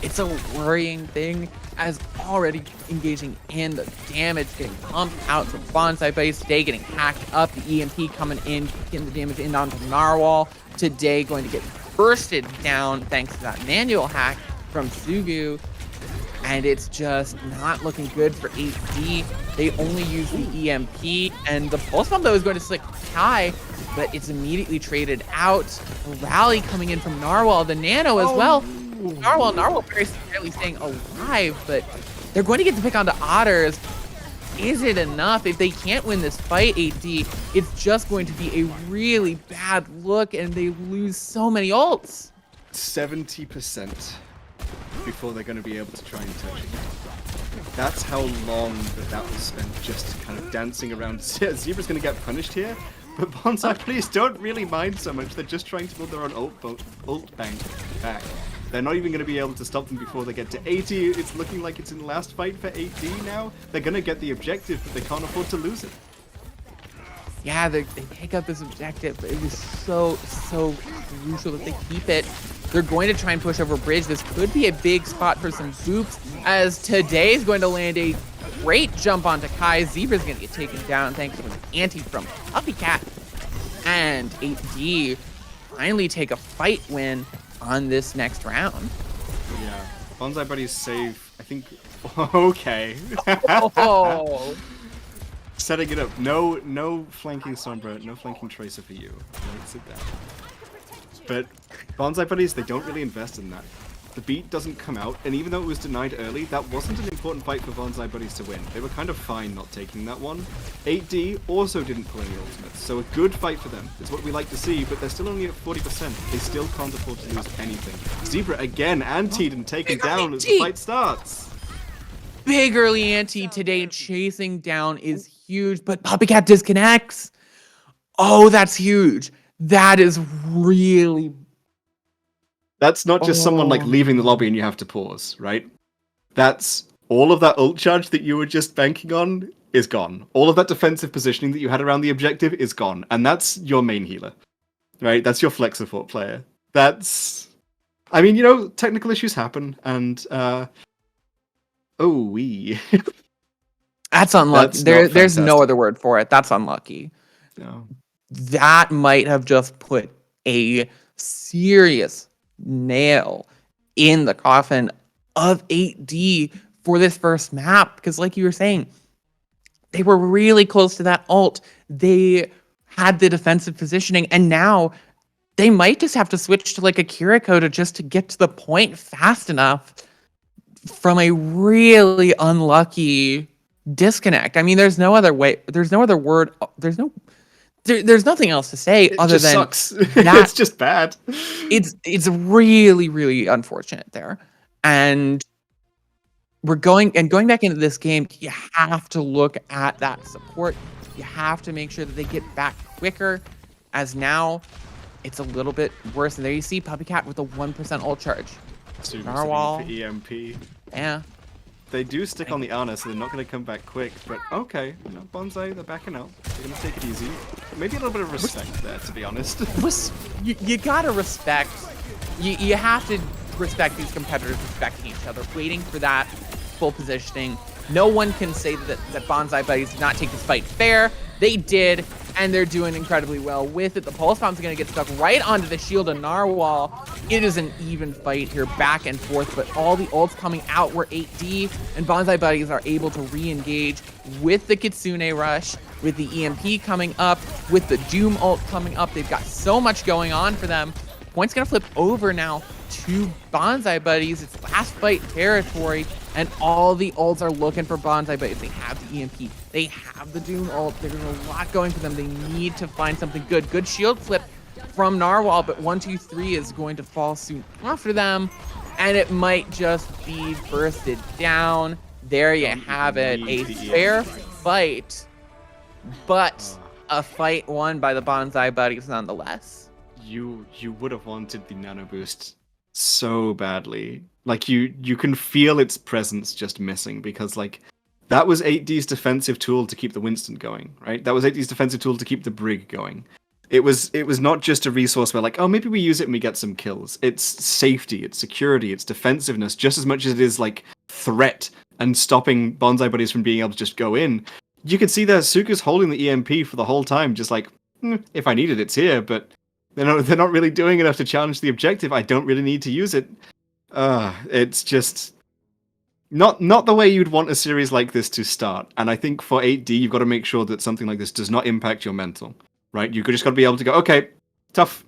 D: It's a worrying thing, as already engaging in the damage, getting pumped out to Bonsai Buddies. Today getting hacked up, the EMP coming in, getting the damage in onto Narwhal. Today going to get bursted down thanks to that manual hack from Sugu. And it's just not looking good for 8D. They only use the EMP, and the Pulse Bomb, though, is going to slick high, but it's immediately traded out. A rally coming in from Narwhal, the Nano as well. Narwhal very securely staying alive, but they're going to get to pick onto Otters. Is it enough? If they can't win this fight, 8D, it's just going to be a really bad look, and they lose so many ults.
E: 70% before they're going to be able to try and touch again. That's how long that was spent just kind of dancing around. Zebra's going to get punished here, but Bonsai Buddies don't really mind so much. They're just trying to build their own ult bank back. They're not even going to be able to stop them before they get to 80. It's looking like it's in the last fight for 8D now. They're going to get the objective, but they can't afford to lose it.
D: Yeah, they pick up this objective, but it was so crucial that they keep it. They're going to try and push over bridge. This could be a big spot for some boops, as Today is going to land a great jump onto Kai. Zebra's going to get taken down thanks to an anti from Puppycat. And 8D finally take a fight win on this next round.
E: Yeah, Bonsai Buddies save, I think, okay.
D: Oh.
E: Setting it up. No flanking Sombra, no flanking Tracer for you. Right, sit down. But Bonsai Buddies, they don't really invest in that. The beat doesn't come out, and even though it was denied early, that wasn't an important fight for Bonsai Buddies to win. They were kind of fine not taking that one. 8D also didn't pull any ultimates, so a good fight for them. It's what we like to see, but they're still only at 40%. They still can't afford to lose anything. Zebra again antied and taken down as the fight starts.
D: Big early anti Today chasing down is huge, but Puppycat disconnects. Oh, that's huge. That is really
E: That's not just someone like
D: Oh.
E: leaving the lobby and you have to pause, right? That's all of that ult charge that you were just banking on is gone. All of that defensive positioning that you had around the objective is gone. And that's your main healer, right? That's your flex support player. That's... I mean, technical issues happen, and we.
D: That's unlucky.
E: That's not
D: There's no
E: fantastic.
D: other word for it. That's unlucky.
E: No.
D: That might have just put a serious nail in the coffin of 8D for this first map. Because like you were saying, they were really close to that ult. They had the defensive positioning, and now they might just have to switch to like a Kiriko to just to get to the point fast enough from a really unlucky disconnect. I mean, there's no other way. There's no other word. There's nothing else to say
E: It
D: other
E: just
D: than
E: sucks.
D: that.
E: It's just bad.
D: It's really, really unfortunate there. And going back into this game, you have to look at that support. You have to make sure that they get back quicker, as now it's a little bit worse. And there you see Puppy Cat with a 1% ult charge. Narwhal.
E: For EMP.
D: Yeah.
E: They do stick on the Ana, so they're not going to come back quick. But okay, Bonsai, they're backing out. They're going to take it easy. Maybe a little bit of respect there, to be honest.
D: You gotta respect. You have to respect these competitors respecting each other, waiting for that full positioning. No one can say that Bonsai Buddies did not take this fight fair. They did, and they're doing incredibly well with it. The Pulse Bomb's going to get stuck right onto the shield of Narwhal. It is an even fight here, back and forth, but all the ults coming out were 8D, and Bonsai Buddies are able to re-engage with the Kitsune Rush, with the EMP coming up, with the Doom ult coming up. They've got so much going on for them. Point's going to flip over now to Bonsai Buddies. It's last fight territory, and all the ults are looking for Bonsai Buddies. They have the EMP. They have the Doom ult. There's a lot going for them. They need to find something good. Good shield flip from Narwhal, but 1-2-3 is going to fall soon after them, and it might just be bursted down. There you have it. A fair fight, but a fight won by the Bonsai Buddies nonetheless.
E: You would have wanted the nano boost so badly. Like you can feel its presence just missing, because like that was 8D's defensive tool to keep the Winston going, right? That was 8D's defensive tool to keep the Brig going. It was not just a resource where like, oh, maybe we use it and we get some kills. It's safety, it's security, it's defensiveness, just as much as it is like threat and stopping Bonsai Buddies from being able to just go in. You could see there Suka's holding the EMP for the whole time, just like, if I need it, it's here, but they're not really doing enough to challenge the objective. I don't really need to use it. It's just not the way you'd want a series like this to start. And I think for 8D, you've got to make sure that something like this does not impact your mental, right? You've just got to be able to go, okay, tough,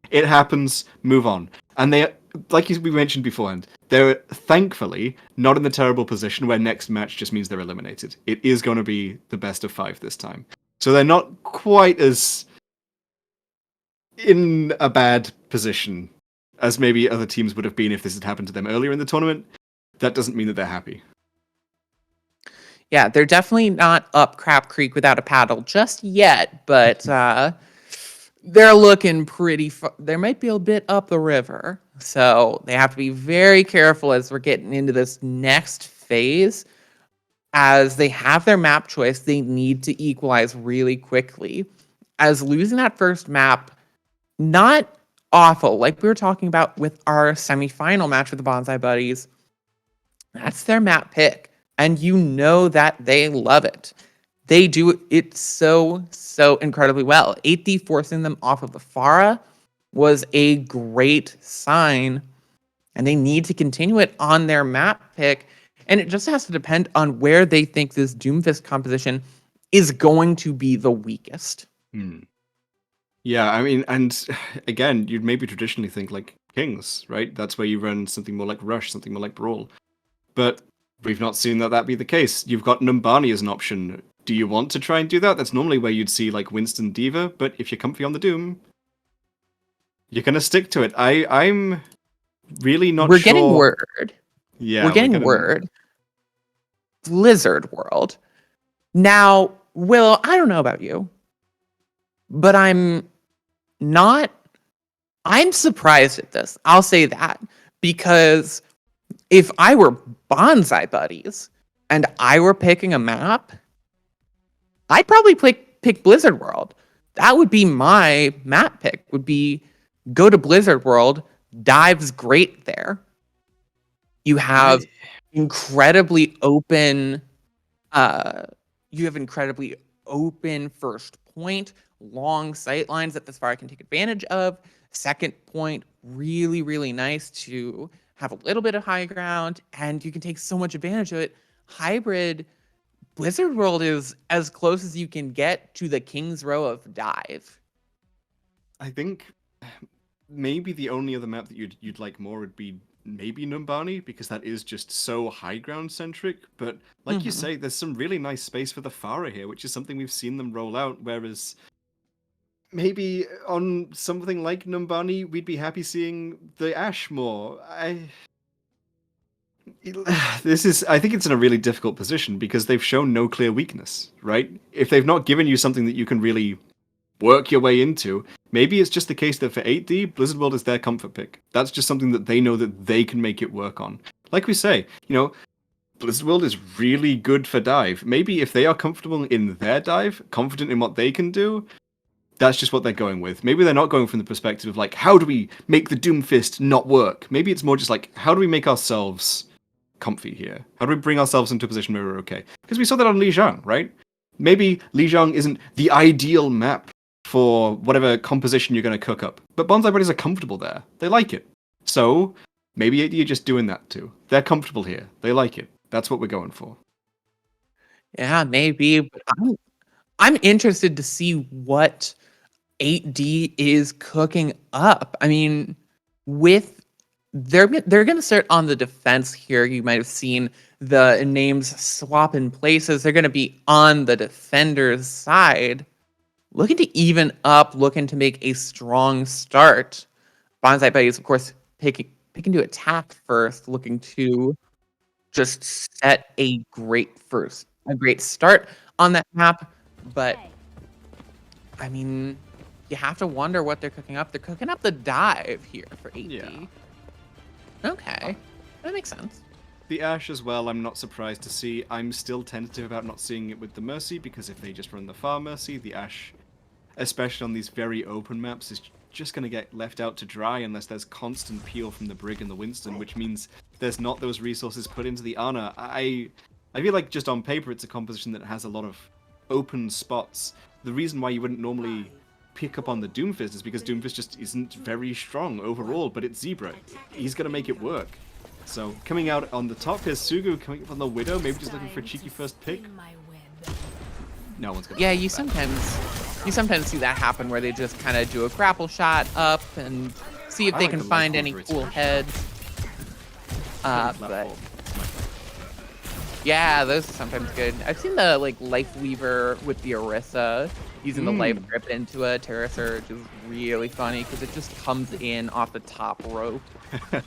E: it happens, move on. And they, like we mentioned beforehand, they're thankfully not in the terrible position where next match just means they're eliminated. It is going to be the best of 5 this time. So they're not quite as in a bad position as maybe other teams would have been if this had happened to them earlier in the tournament. That doesn't mean that they're happy.
D: Yeah, they're definitely not up Crap Creek without a paddle just yet, but they're looking pretty they might be a bit up the river. So they have to be very careful as we're getting into this next phase. As they have their map choice, they need to equalize really quickly. As losing that first map, not awful, like we were talking about with our semifinal match with the Bonsai Buddies. That's their map pick, and you know that they love it. They do it so incredibly well. 8D forcing them off of the Pharah was a great sign, and they need to continue it on their map pick, and it just has to depend on where they think this Doomfist composition is going to be the weakest.
E: Yeah, I mean, and again, you'd maybe traditionally think like Kings, right? That's where you run something more like Rush, something more like Brawl. But we've not seen that be the case. You've got Numbani as an option. Do you want to try and do that? That's normally where you'd see like Winston Diva, but if you're comfy on the Doom, you're gonna stick to it. I'm really not
D: We're
E: sure.
D: getting word.
E: Yeah,
D: we're getting word. Blizzard World. Now, Willow, I don't know about you, but I'm not I'm surprised at this. I'll say that because if I were Bonsai Buddies and I were picking a map, I'd probably pick Blizzard World. That would be my map pick. Would be go to Blizzard World. Dive's great there. You have incredibly open. You have incredibly open first point, long sight lines that this fire can take advantage of. Second point, really, really nice to have a little bit of high ground, and you can take so much advantage of it. Hybrid Blizzard World is as close as you can get to the King's Row of Dive.
E: I think maybe the only other map that you'd like more would be maybe Numbani, because that is just so high ground centric. But like you say, there's some really nice space for the Pharah here, which is something we've seen them roll out. Whereas maybe on something like Numbani, we'd be happy seeing the Ashe more. I think it's in a really difficult position because they've shown no clear weakness, right? If they've not given you something that you can really work your way into, maybe it's just the case that for 8D, Blizzard World is their comfort pick. That's just something that they know that they can make it work on. Like we say, Blizzard World is really good for dive. Maybe if they are comfortable in their dive, confident in what they can do, that's just what they're going with. Maybe they're not going from the perspective of like, how do we make the Doomfist not work? Maybe it's more just like, how do we make ourselves comfy here? How do we bring ourselves into a position where we're okay? Because we saw that on Lijiang, right? Maybe Lijiang isn't the ideal map for whatever composition you're going to cook up, but Bonsai Buddies are comfortable there. They like it. So maybe you're just doing that too. They're comfortable here. They like it. That's what we're going for.
D: Yeah, maybe. But I'm interested to see what 8D is cooking up. I mean, they're going to start on the defense here. You might have seen the names swap in places. They're going to be on the defender's side, looking to even up, looking to make a strong start. Bonsai Buddies, of course, picking to attack first, looking to just set a great start on that map. But I mean, you have to wonder what they're cooking up. They're cooking up the dive here for 8D.
E: Yeah.
D: Okay, that makes sense.
E: The Ashe as well, I'm not surprised to see. I'm still tentative about not seeing it with the Mercy, because if they just run the Far Mercy, the Ashe, especially on these very open maps, is just going to get left out to dry unless there's constant peel from the Brig and the Winston, which means there's not those resources put into the Ana. I feel like just on paper it's a composition that has a lot of open spots. The reason why you wouldn't normally pick up on the Doomfist is because Doomfist just isn't very strong overall, but it's Zebra. He's going to make it work. So coming out on the top, here's Sugu coming up on the Widow, maybe just looking for a cheeky first pick. No one's going to.
D: Yeah, you sometimes see that happen where they just kind of do a grapple shot up and see if they can find any cool heads. But yeah, those are sometimes good. I've seen the Life Weaver with the Orisa using the life grip into a Terra Surge is really funny because it just comes in off the top rope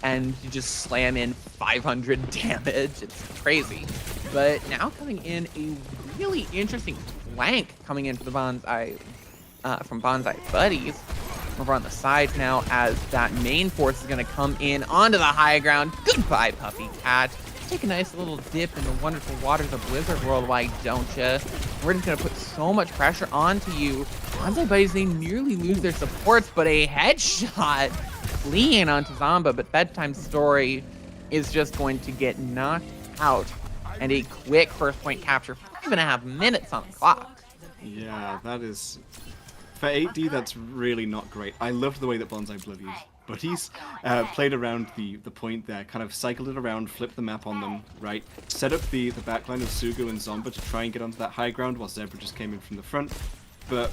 D: and you just slam in 500 damage. It's crazy. But now coming in a really interesting flank coming in for the Bonsai from Bonsai Buddies over on the side now, as that main force is going to come in onto the high ground. Goodbye, Puppy Cat. Take a nice little dip in the wonderful waters of Blizzard World, why don't ya? We're just going to put so much pressure onto you. Bonsai Buddies, they nearly lose their supports, but a headshot fleeing onto Zamba, but Bedtime Story is just going to get knocked out. And a quick first point capture, 5.5 minutes on the clock.
E: Yeah, that is... For 8D, that's really not great. I loved the way that Bonsai Buddies played around the point there, kind of cycled it around, flipped the map on them, right? Set up the backline of Sugu and Zomba to try and get onto that high ground while Zebra just came in from the front. But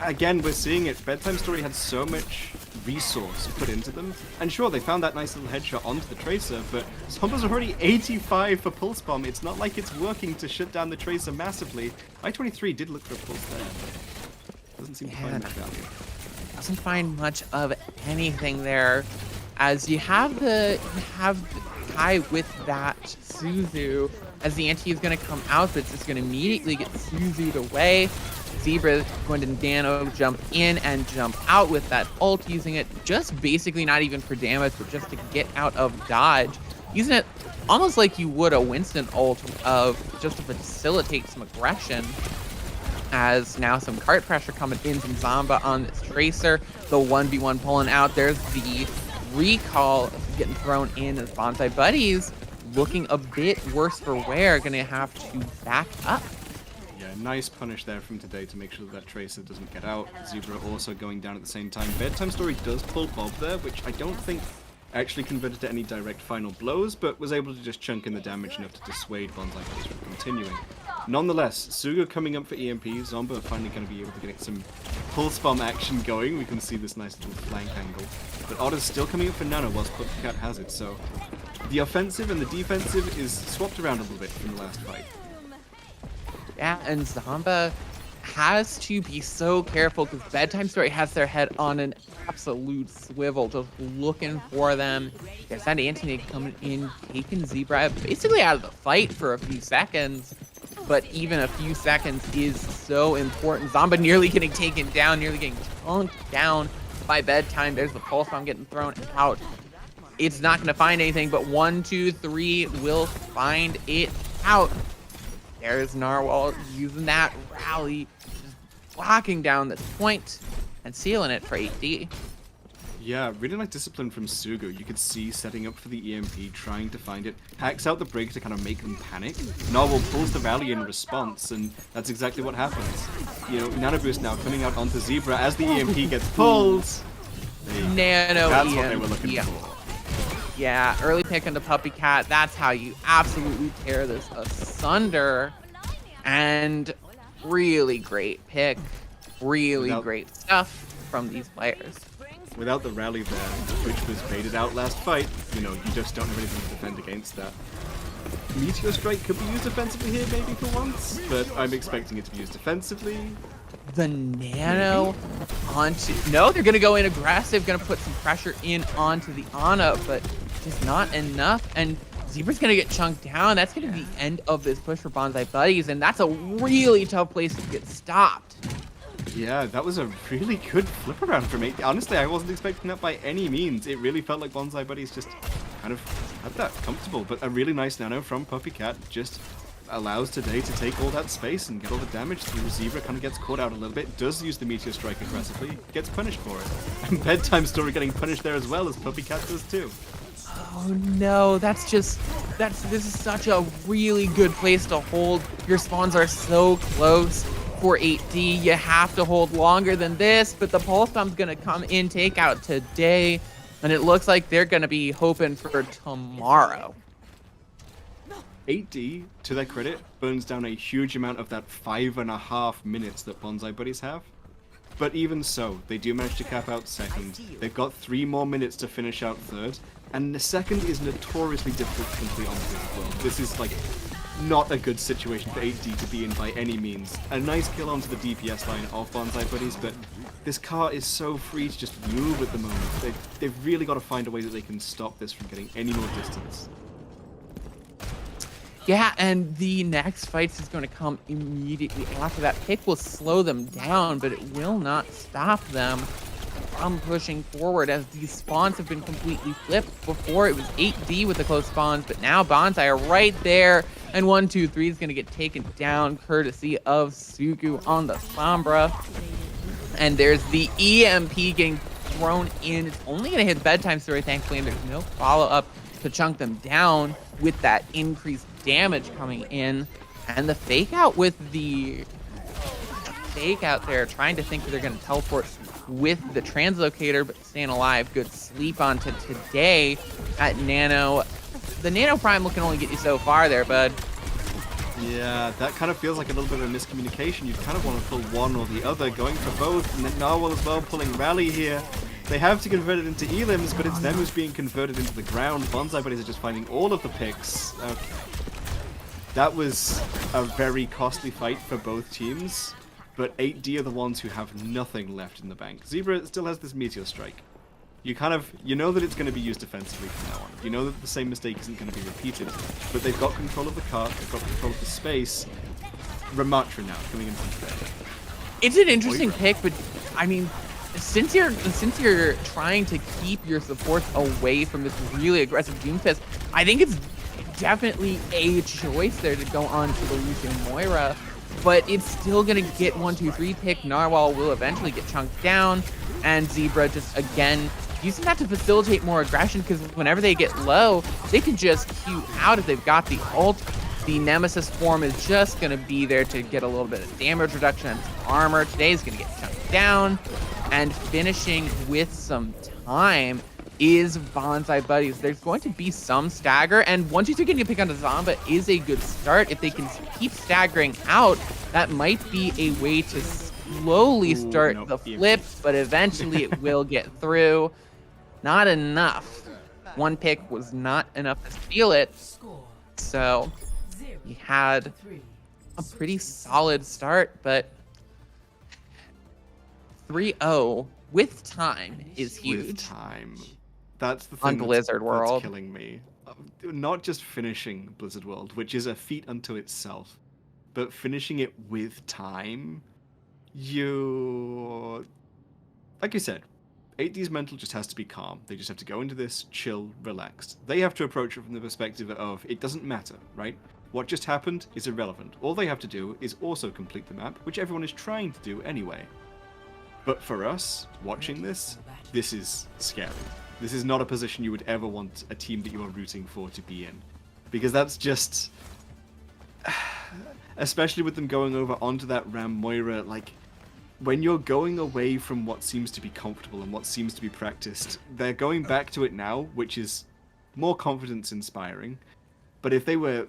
E: again, we're seeing it. Bedtime Story had so much resource put into them. And sure, they found that nice little headshot onto the Tracer, but Zomba's already 85 for Pulse Bomb. It's not like it's working to shut down the Tracer massively. I-23 did look for a pulse there, but doesn't seem to find much value.
D: Doesn't find much of anything there, as you have the guy with that Suzu as the anti is going to come out, but it's just going to immediately get Suzu'd away. Zebra going to Nano jump in and jump out with that ult, using it just basically not even for damage, but just to get out of dodge. Using it almost like you would a Winston ult of just to facilitate some aggression. As now some cart pressure coming in from Zomba on this Tracer. The 1v1 pulling out. There's the recall getting thrown in as Bonsai Buddies looking a bit worse for wear. Gonna have to back up.
E: Yeah, nice punish there from Today to make sure that Tracer doesn't get out. Zebra also going down at the same time. Bedtime Story does pull Bob there, which I don't think actually converted to any direct final blows, but was able to just chunk in the damage enough to dissuade Bonsai Buddies from continuing. Nonetheless, Sugo coming up for EMP. Zomba finally going to be able to get some pulse bomb action going. We can see this nice little flank angle. But Otter's still coming up for Nano whilst Pussycat has it, so the offensive and the defensive is swapped around a little bit from the last fight.
D: Yeah, and Zomba has to be so careful because Bedtime Story has their head on an absolute swivel, just looking for them. There's that Anthony coming in, taking Zebra basically out of the fight for a few seconds. But even a few seconds is so important. Zomba nearly getting taken down, nearly getting chunked down by Bedtime. There's the pulse bomb getting thrown out. It's not going to find anything, but 1, 2, 3 will find it out. There's Narwhal using that rally, just locking down this point and sealing it for 8D.
E: Yeah, really nice discipline from Sugo. You could see setting up for the EMP, trying to find it, hacks out the brig to kind of make them panic. Narwhal pulls the rally in response, and that's exactly what happens. You know, Nano Boost now coming out onto Zebra as the EMP gets pulled.
D: Nano
E: That's
D: EMP.
E: what they were looking for.
D: Yeah, early pick into Puppy Cat. That's how you absolutely tear this asunder. And really great pick. Really great stuff from these players.
E: Without the rally there, which was baited out last fight, you know, you just don't have anything to defend against that. Meteor Strike could be used offensively here maybe for once, but I'm expecting it to be used defensively.
D: The Nano onto... No, they're going to go in aggressive, going to put some pressure in onto the Ana, but just not enough. And Zebra's going to get chunked down. That's going to be the end of this push for Bonsai Buddies, and that's a really tough place to get stopped.
E: Yeah, that was a really good flip around from 8D. Honestly, I wasn't expecting that by any means. It really felt like Bonsai Buddies just kind of had that comfortable, but a really nice nano from Puppy Cat just allows Today to take all that space and get all the damage through. Zebra kind of gets caught out a little bit, does use the Meteor Strike aggressively, gets punished for it. And Bedtime Story getting punished there as well, as Puppy Cat does too.
D: Oh no, this is such a really good place to hold. Your spawns are so close for 8D. You have to hold longer than this, but the pulse bomb's gonna come in, take out Today, and it looks like they're gonna be hoping for tomorrow.
E: 8D, to their credit, burns down a huge amount of that 5.5 minutes that Bonsai Buddies have. But even so, they do manage to cap out second. They've got 3 more minutes to finish out third, and the second is notoriously difficult to complete on this as well. This is like not a good situation for 8D to be in by any means. A nice kill onto the DPS line of Bonsai Buddies, but this car is so free to just move at the moment. They've really got to find a way that they can stop this from getting any more distance.
D: Yeah, and the next fight is going to come immediately after that. Pick will slow them down, but it will not stop them from pushing forward, as these spawns have been completely flipped. Before it was 8D with the close spawns, but now Bonsai are right there, and 1, 2, 3 is going to get taken down courtesy of Sugu on the Sombra. And there's the EMP getting thrown in. It's only going to hit Bedtime Story, thankfully, and there's no follow-up to chunk them down with that increased damage coming in. And the fake out with the fake out there, trying to think that they're going to teleport with the translocator, but staying alive. Good sleep onto Today at Nano. The Nano Prime can only get you so far there, bud.
E: Yeah, that kind of feels like a little bit of a miscommunication. You kind of want to pull one or the other, going for both, and then Narwhal as well pulling Rally here. They have to convert it into elims, but it's them who's being converted into the ground. Bonsai Buddies are just finding all of the picks. Okay. That was a very costly fight for both teams, but 8D are the ones who have nothing left in the bank. Zebra still has this Meteor Strike. You know that it's going to be used defensively from now on. You know that the same mistake isn't going to be repeated, but they've got control of the cart, they've got control of the space. Ramatra now coming in from there.
D: It's an interesting pick, but I mean, since you're trying to keep your supports away from this really aggressive Doomfist, I think it's definitely a choice there to go on to the Lucian Moira, but it's still gonna get 1-2-3 pick. Narwhal will eventually get chunked down, and Zebra just again using that to facilitate more aggression, because whenever they get low, they can just queue out if they've got the ult. The Nemesis form is just going to be there to get a little bit of damage reduction and some armor. Today is going to get chunked down. And finishing with some time is Bonsai Buddies. There's going to be some stagger, and 1-2-3 getting a pick onto Zomba is a good start. If they can keep staggering out, that might be a way to slowly start the flip, but eventually it will get through. Not enough. One pick was not enough to steal it. So he had a pretty solid start, but 3-0 with time is huge.
E: With time. That's the thing
D: On Blizzard World.
E: That's killing me. Not just finishing Blizzard World, which is a feat unto itself, but finishing it with time. Like you said, 8D's mental just has to be calm. They just have to go into this, chill, relaxed. They have to approach it from the perspective of, it doesn't matter, right? What just happened is irrelevant. All they have to do is also complete the map, which everyone is trying to do anyway. But for us, watching this is scary. This is not a position you would ever want a team that you are rooting for to be in. Because that's just... Especially with them going over onto that Ram Moira, like... When you're going away from what seems to be comfortable and what seems to be practiced, they're going back to it now, which is more confidence-inspiring. But if they're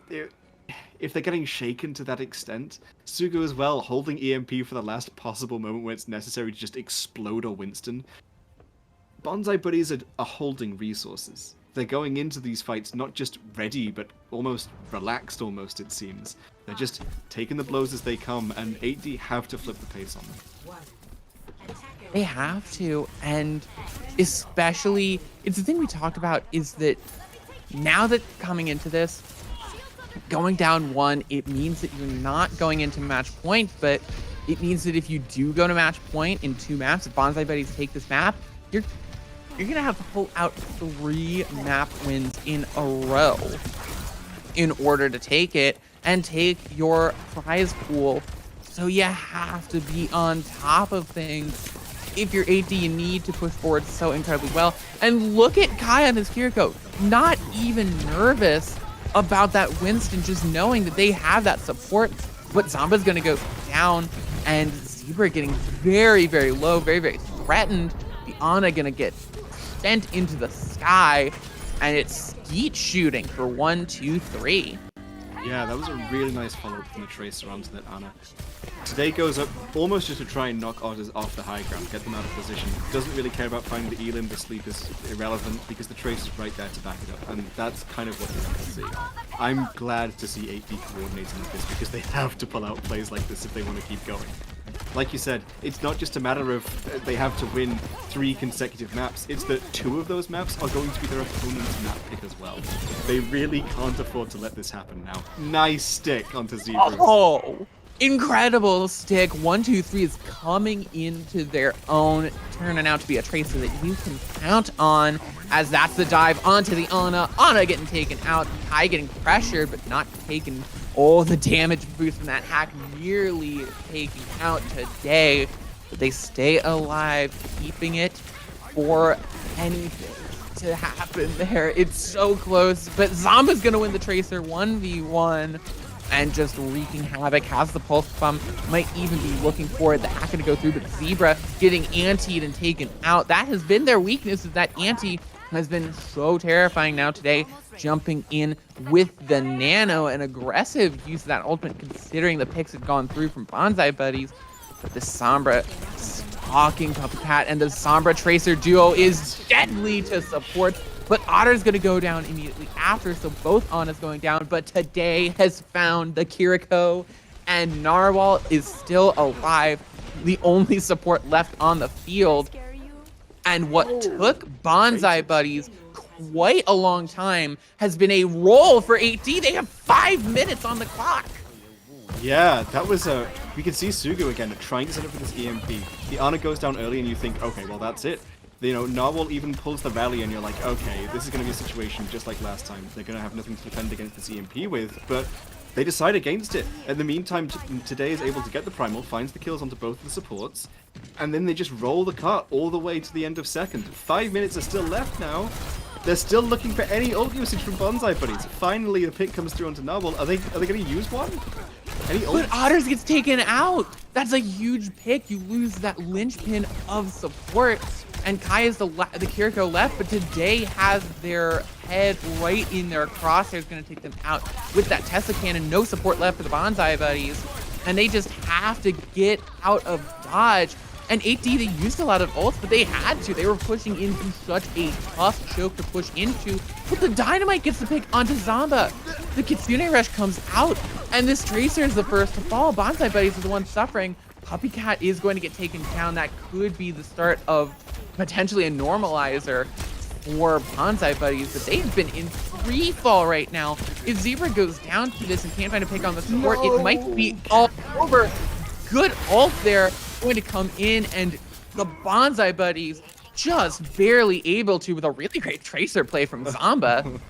E: getting shaken to that extent, Sugo as well, holding EMP for the last possible moment when it's necessary to just explode a Winston. Bonsai Buddies are holding resources. They're going into these fights not just ready, but almost relaxed almost, it seems. They're just taking the blows as they come, and 8D have to flip the pace on them.
D: They have to, and especially, it's the thing we talked about, is that now that coming into this, going down one, it means that you're not going into match point, but it means that if you do go to match point in 2 maps, if Bonsai Buddies take this map, you're gonna have to pull out 3 map wins in a row in order to take it and take your prize pool. So you have to be on top of things. If you're AD, you need to push forward so incredibly well. And look at Kai on his Kiriko, not even nervous about that Winston, just knowing that they have that support. But Zomba's gonna go down, and Zebra getting very, very low, very, very threatened. The Ana gonna get sent into the sky, and it's skeet shooting for 1-2-3.
E: Yeah, that was a really nice follow-up from the Tracer onto that Ana. Today goes up almost just to try and knock others off the high ground, get them out of position. Doesn't really care about finding the Elim, the sleep is irrelevant because the Tracer's right there to back it up, and that's kind of what you want to see. I'm glad to see 8D coordinating with this because they have to pull out plays like this if they want to keep going. Like you said, it's not just a matter of they have to win 3 consecutive maps, it's that 2 of those maps are going to be their opponent's map pick as well. They really can't afford to let this happen now. Nice stick onto Zebras.
D: Oh, incredible stick. 1-2-3 is coming into their own, turning out to be a Tracer that you can count on, as that's the dive onto the Ana. Ana getting taken out, Kai getting pressured, but not taking all the damage boost from that hack, nearly taking out today. But they stay alive, keeping it for anything to happen there. It's so close, but Zomba's gonna win the Tracer 1v1 and just wreaking havoc. Has the pulse pump, might even be looking for it. The hack gonna go through, but Zebra getting antied and taken out. That has been their weakness, is that anti has been so terrifying now today, jumping in with the nano, an aggressive use of that ultimate considering the picks had gone through from Bonsai Buddies. But the Sombra stalking Puppy Cat, and the Sombra Tracer duo is deadly to support. But Otter's gonna go down immediately after, so both Ana's going down. But today has found the Kiriko, and Narwhal is still alive, the only support left on the field. And what took Bonsai Buddies quite a long time has been a roll for 8D. They have 5 minutes on the clock.
E: Yeah, that was a we can see Sugu again trying to set up for this EMP. The Ana goes down early and you think, okay, well that's it. You know, Narwhal even pulls the rally and you're like, okay, this is going to be a situation just like last time. They're going to have nothing to defend against this EMP with, but they decide against it. In the meantime, Today is able to get the Primal, finds the kills onto both of the supports, and then they just roll the cart all the way to the end of second. 5 minutes are still left now. They're still looking for any ult usage from Bonsai Buddies. Finally, the pick comes through onto Narwhal. Are they going to use one? Any ult?
D: But Otters gets taken out. That's a huge pick. You lose that linchpin of support. And Kai is the Kiriko left, but Today has their head right in their crosshairs, going to take them out with that Tesla cannon. No support left for the Bonsai Buddies, and they just have to get out of dodge. And 8D, they used a lot of ults, but they had to. They were pushing into such a tough choke to push into, but the Dynamite gets the pick onto Zamba. The Kitsune Rush comes out, and this Tracer is the first to fall. Bonsai Buddies is the one suffering. Puppy Cat is going to get taken down. That could be the start of potentially a normalizer for Bonsai Buddies, but they've been in free fall right now. If Zebra goes down to this and can't find a pick on the support, it might be all over. Good ult there, going to come in, and the Bonsai Buddies just barely able to, with a really great Tracer play from Zamba,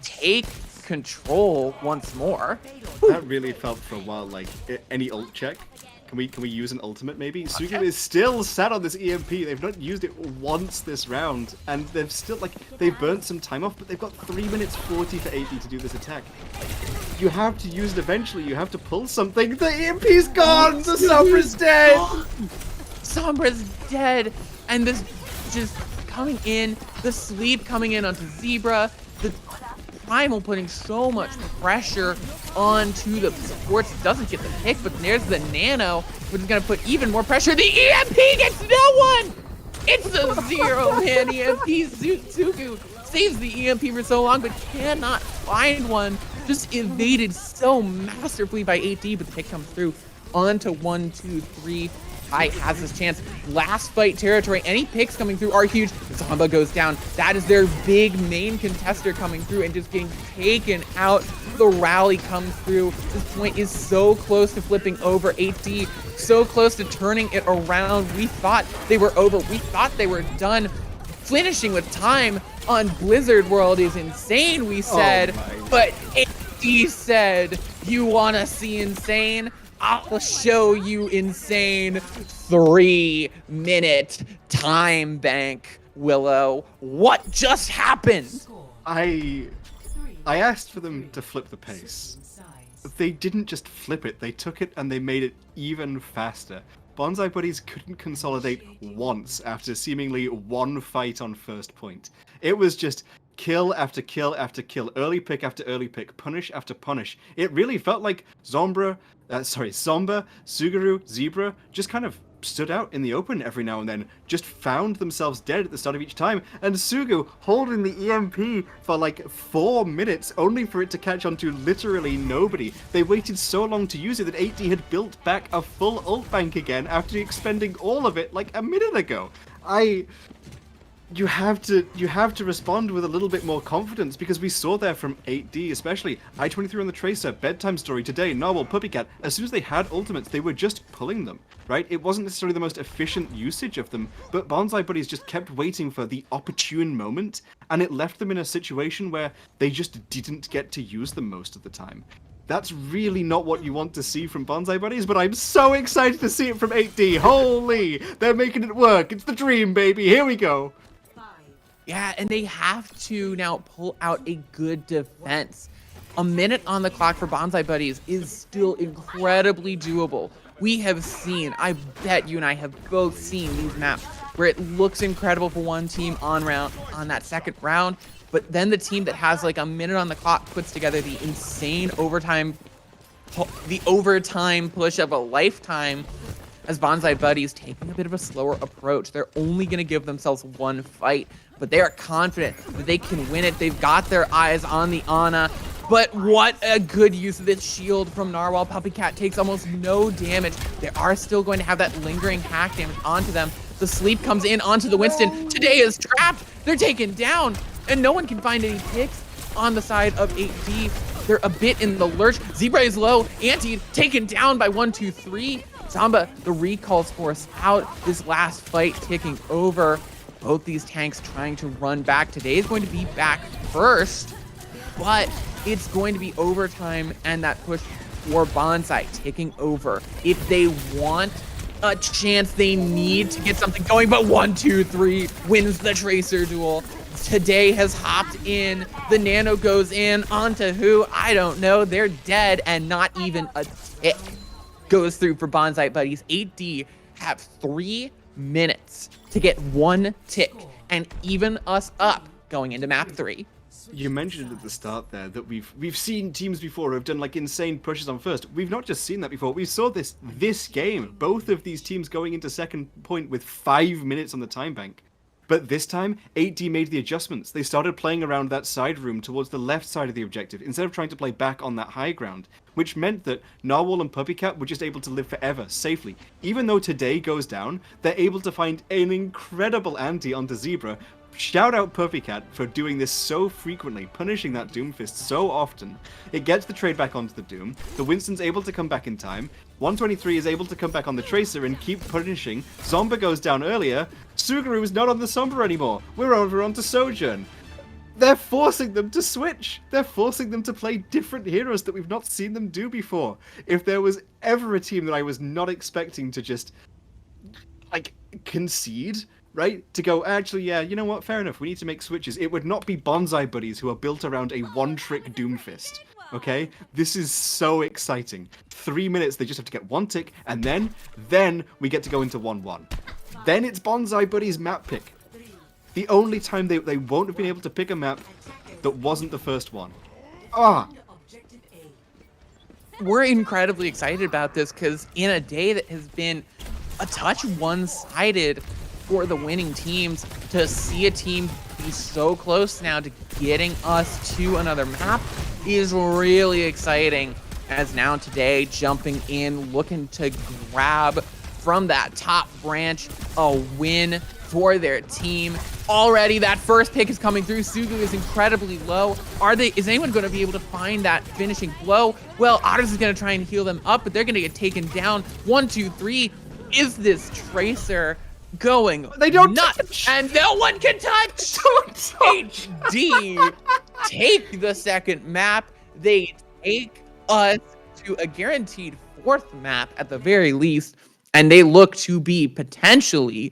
D: take control once more.
E: That really felt for a while like any ult check. Can we use an ultimate maybe? Sugu is still sat on this EMP. They've not used it once this round, and they've still they've burnt some time off, but they've got 3 minutes 40 for 80 to do this attack. You have to use it eventually. You have to pull something. The EMP's gone. The Sombra's dead.
D: Sombra's dead, and this just coming in. The sleep coming in onto Zebra. The Primal putting so much pressure onto the supports. Doesn't get the pick, but there's the Nano, which is going to put even more pressure. The EMP gets no one! It's a zero-man EMP. Sugu saves the EMP for so long, but cannot find one. Just evaded so masterfully by 8D, but the pick comes through onto 1, 2, 3. Kai has this chance. Last fight territory. Any picks coming through are huge. Zamba goes down. That is their big main contester coming through and just getting taken out. The rally comes through. This point is so close to flipping over. 8D so close to turning it around. We thought they were over. We thought they were done. Finishing with time on Blizzard World is insane, we said. But 8D said, you wanna see insane? I'll show you insane. 3-minute time bank, Willow. What just happened?
E: I asked for them to flip the pace. They didn't just flip it, they took it and they made it even faster. Bonsai Buddies couldn't consolidate once after seemingly one fight on first point. It was just kill after kill after kill, early pick after early pick, punish after punish. It really felt like Zamba, Suguru, Zebra just kind of stood out in the open every now and then, just found themselves dead at the start of each time, and Sugu holding the EMP for like 4 minutes, only for it to catch on to literally nobody. They waited so long to use it that 8D had built back a full ult bank again after expending all of it like a minute ago. You have to respond with a little bit more confidence, because we saw there from 8D especially, I-23 on the Tracer, Bedtime Story, Today, Narwhal, Puppy Cat, as soon as they had ultimates, they were just pulling them, right? It wasn't necessarily the most efficient usage of them, but Bonsai Buddies just kept waiting for the opportune moment, and it left them in a situation where they just didn't get to use them most of the time. That's really not what you want to see from Bonsai Buddies, but I'm so excited to see it from 8D. Holy! They're making it work. It's the dream, baby. Here we go.
D: Yeah, and they have to now pull out a good defense. A minute on the clock for Bonsai Buddies is still incredibly doable. We have seen, I bet you and I have both seen these maps where it looks incredible for one team on that second round, but then the team that has like a minute on the clock puts together the insane overtime push of a lifetime, as Bonsai Buddies taking a bit of a slower approach. They're only going to give themselves one fight, but they are confident that they can win it. They've got their eyes on the Ana, but what a good use of this shield from Narwhal. Puppy Cat takes almost no damage. They are still going to have that lingering hack damage onto them. The sleep comes in onto the Winston. Today is trapped. They're taken down, and no one can find any picks on the side of 8D. They're a bit in the lurch. Zebra is low. Anti taken down by 1, 2, 3. Zamba, the recalls force out. This last fight ticking over. Both these tanks trying to run back. Today is going to be back first, but it's going to be overtime and that push for Bonsai taking over. If they want a chance, they need to get something going, but 1, 2, 3 wins the Tracer duel. Today has hopped in. The Nano goes in onto who? I don't know. They're dead, and not even a tick goes through for Bonsai Buddies. 8D have 3 minutes to get 1 tick and even us up going into map 3.
E: You mentioned at the start there that we've seen teams before who have done like insane pushes on first. We've not just seen that before. We saw this game. Both of these teams going into second point with 5 minutes on the time bank. But this time, 8D made the adjustments. They started playing around that side room towards the left side of the objective, instead of trying to play back on that high ground, which meant that Narwhal and Puppycat were just able to live forever, safely. Even though today goes down, they're able to find an incredible anti onto Zebra. Shout out Puppycat for doing this so frequently, punishing that Doomfist so often. It gets the trade back onto the Doom. The Winston's able to come back in time. 123 is able to come back on the Tracer and keep punishing. Zomba goes down earlier. Suguru is not on the Sombra anymore. We're over onto Sojourn. They're forcing them to switch. They're forcing them to play different heroes that we've not seen them do before. If there was ever a team that I was not expecting to just, like, concede, right? To go, actually, yeah, you know what? Fair enough. We need to make switches. It would not be Bonsai Buddies who are built around a one-trick Doomfist. Okay? This is so exciting. 3 minutes, they just have to get 1 tick, and then we get to go into 1-1. Then it's Bonsai Buddies map pick. The only time they won't have been able to pick a map that wasn't the first one. Ah!
D: We're incredibly excited about this because in a day that has been a touch one-sided for the winning teams, to see a team be so close now to getting us to another map is really exciting. As now today jumping in, looking to grab from that top branch a win for their team. Already that first pick is coming through. Sugu is incredibly low. Is anyone going to be able to find that finishing blow? Well, Otters is going to try and heal them up, but they're going to get taken down. 1, 2, 3. Is this Tracer going
E: They don't
D: nuts?
E: touch.
D: And no one can touch.
E: Don't touch.
D: HD take the second map. They take us to a guaranteed 4th map at the very least, and they look to be potentially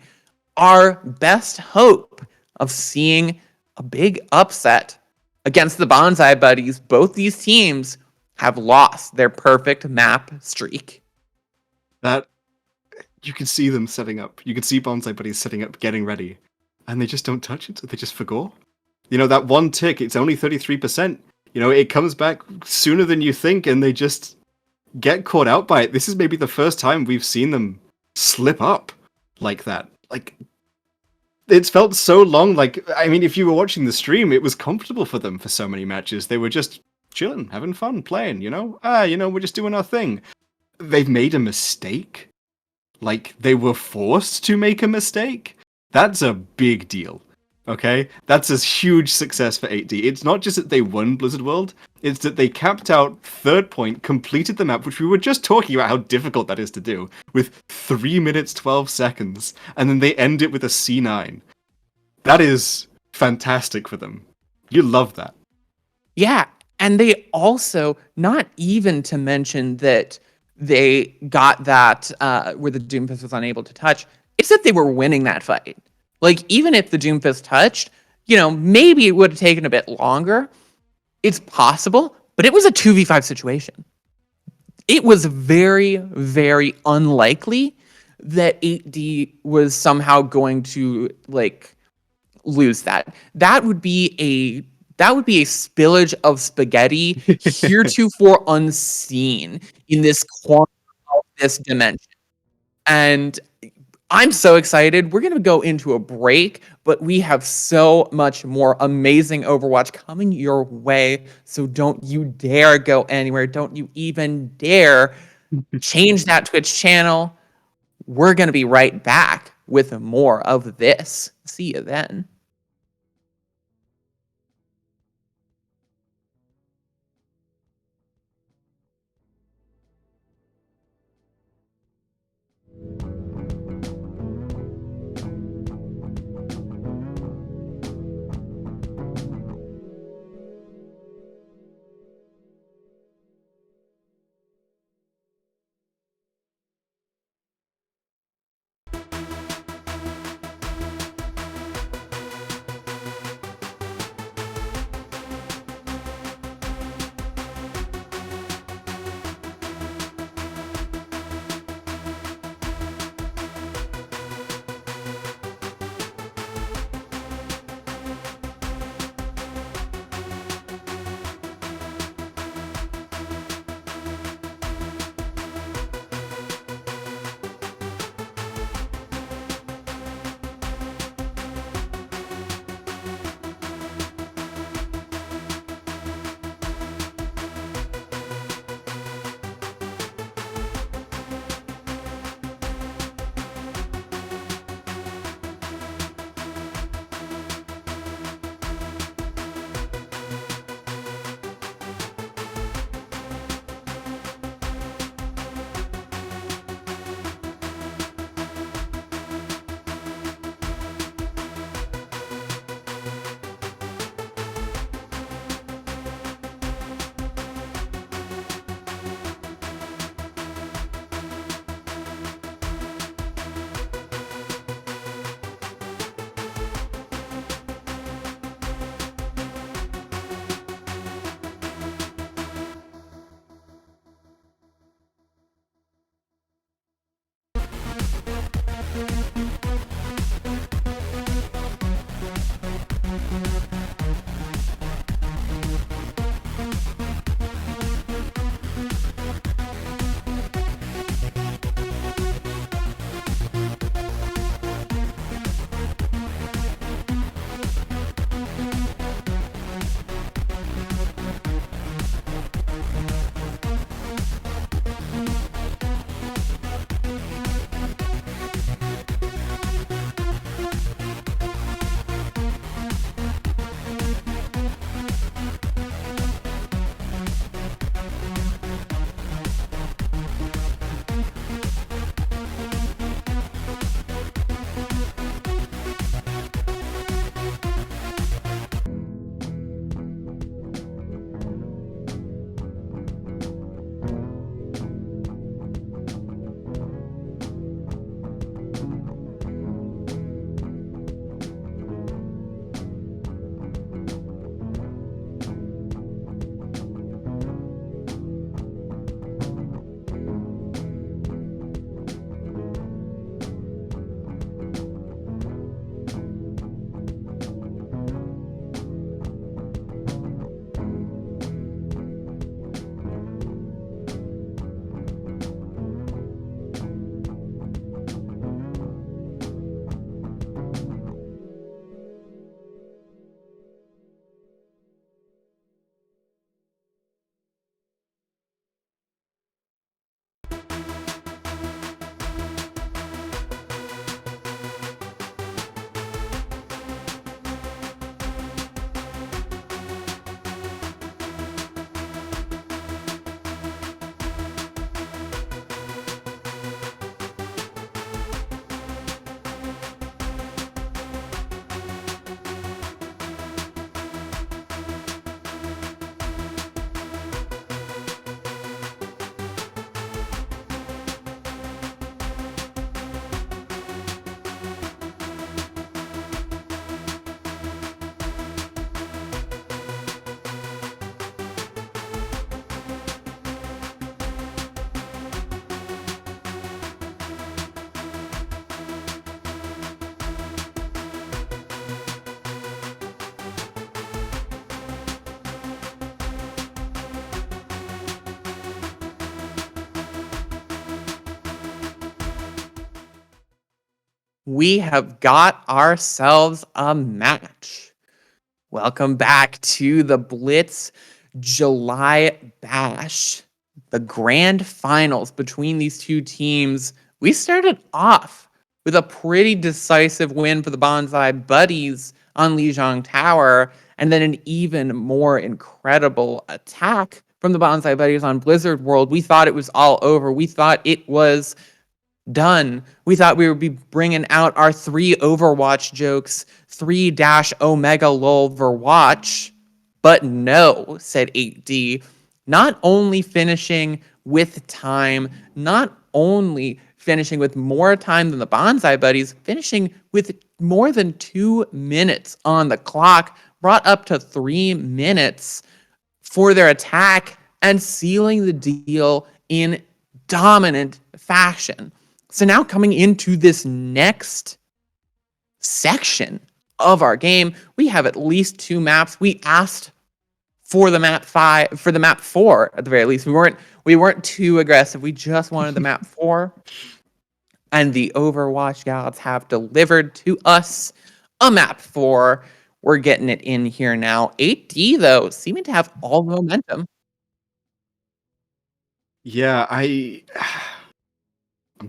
D: our best hope of seeing a big upset against the Bonsai Buddies. Both these teams have lost their perfect map streak.
E: That, you can see them setting up. You can see Bonsai Buddies setting up, getting ready. And they just don't touch it. They just forgo. You know, that 1 tick, it's only 33%. You know, it comes back sooner than you think, and they just get caught out by it. This is maybe the first time we've seen them slip up like that. Like, it's felt so long. Like, I mean, if you were watching the stream, it was comfortable for them for so many matches. They were just chilling, having fun, playing, you know? We're just doing our thing. They've made a mistake. Like, they were forced to make a mistake. That's a big deal. Okay? That's a huge success for 8D. It's not just that they won Blizzard World, it's that they capped out 3rd point, completed the map, which we were just talking about how difficult that is to do, with 3 minutes 12 seconds, and then they end it with a C9. That is fantastic for them. You love that.
D: Yeah, and they also, not even to mention that they got that where the Doomfist was unable to touch, it's that they were winning that fight. Like, even if the Doomfist touched, you know, maybe it would have taken a bit longer. It's possible, but it was a 2v5 situation. It was very, very unlikely that 8D was somehow going to, like, lose that. That would be a spillage of spaghetti heretofore unseen in this corner of this dimension. And I'm so excited. We're going to go into a break, but we have so much more amazing Overwatch coming your way. So don't you dare go anywhere. Don't you even dare change that Twitch channel. We're going to be right back with more of this. See you then. we have got ourselves a match. Welcome back to the Blitz July Bash, the grand finals between these two teams. We started off with a pretty decisive win for the Bonsai Buddies on Lijiang Tower, and then an even more incredible attack from the Bonsai Buddies on Blizzard World. We thought it was all over. We thought it was done. We thought we would be bringing out our 3 Overwatch jokes, 3 dash Omega lol Overwatch. But no, said 8D, not only finishing with time, not only finishing with more time than the Bonsai Buddies, finishing with more than 2 minutes on the clock, brought up to 3 minutes for their attack and sealing the deal in dominant fashion. So now coming into this next section of our game, we have at least 2 maps. We asked for the map 5, for the map 4 at the very least. We weren't too aggressive. We just wanted the map 4. And the Overwatch gods have delivered to us a map 4. We're getting it in here now. 8D though, seeming to have all the momentum.
E: Yeah, I'm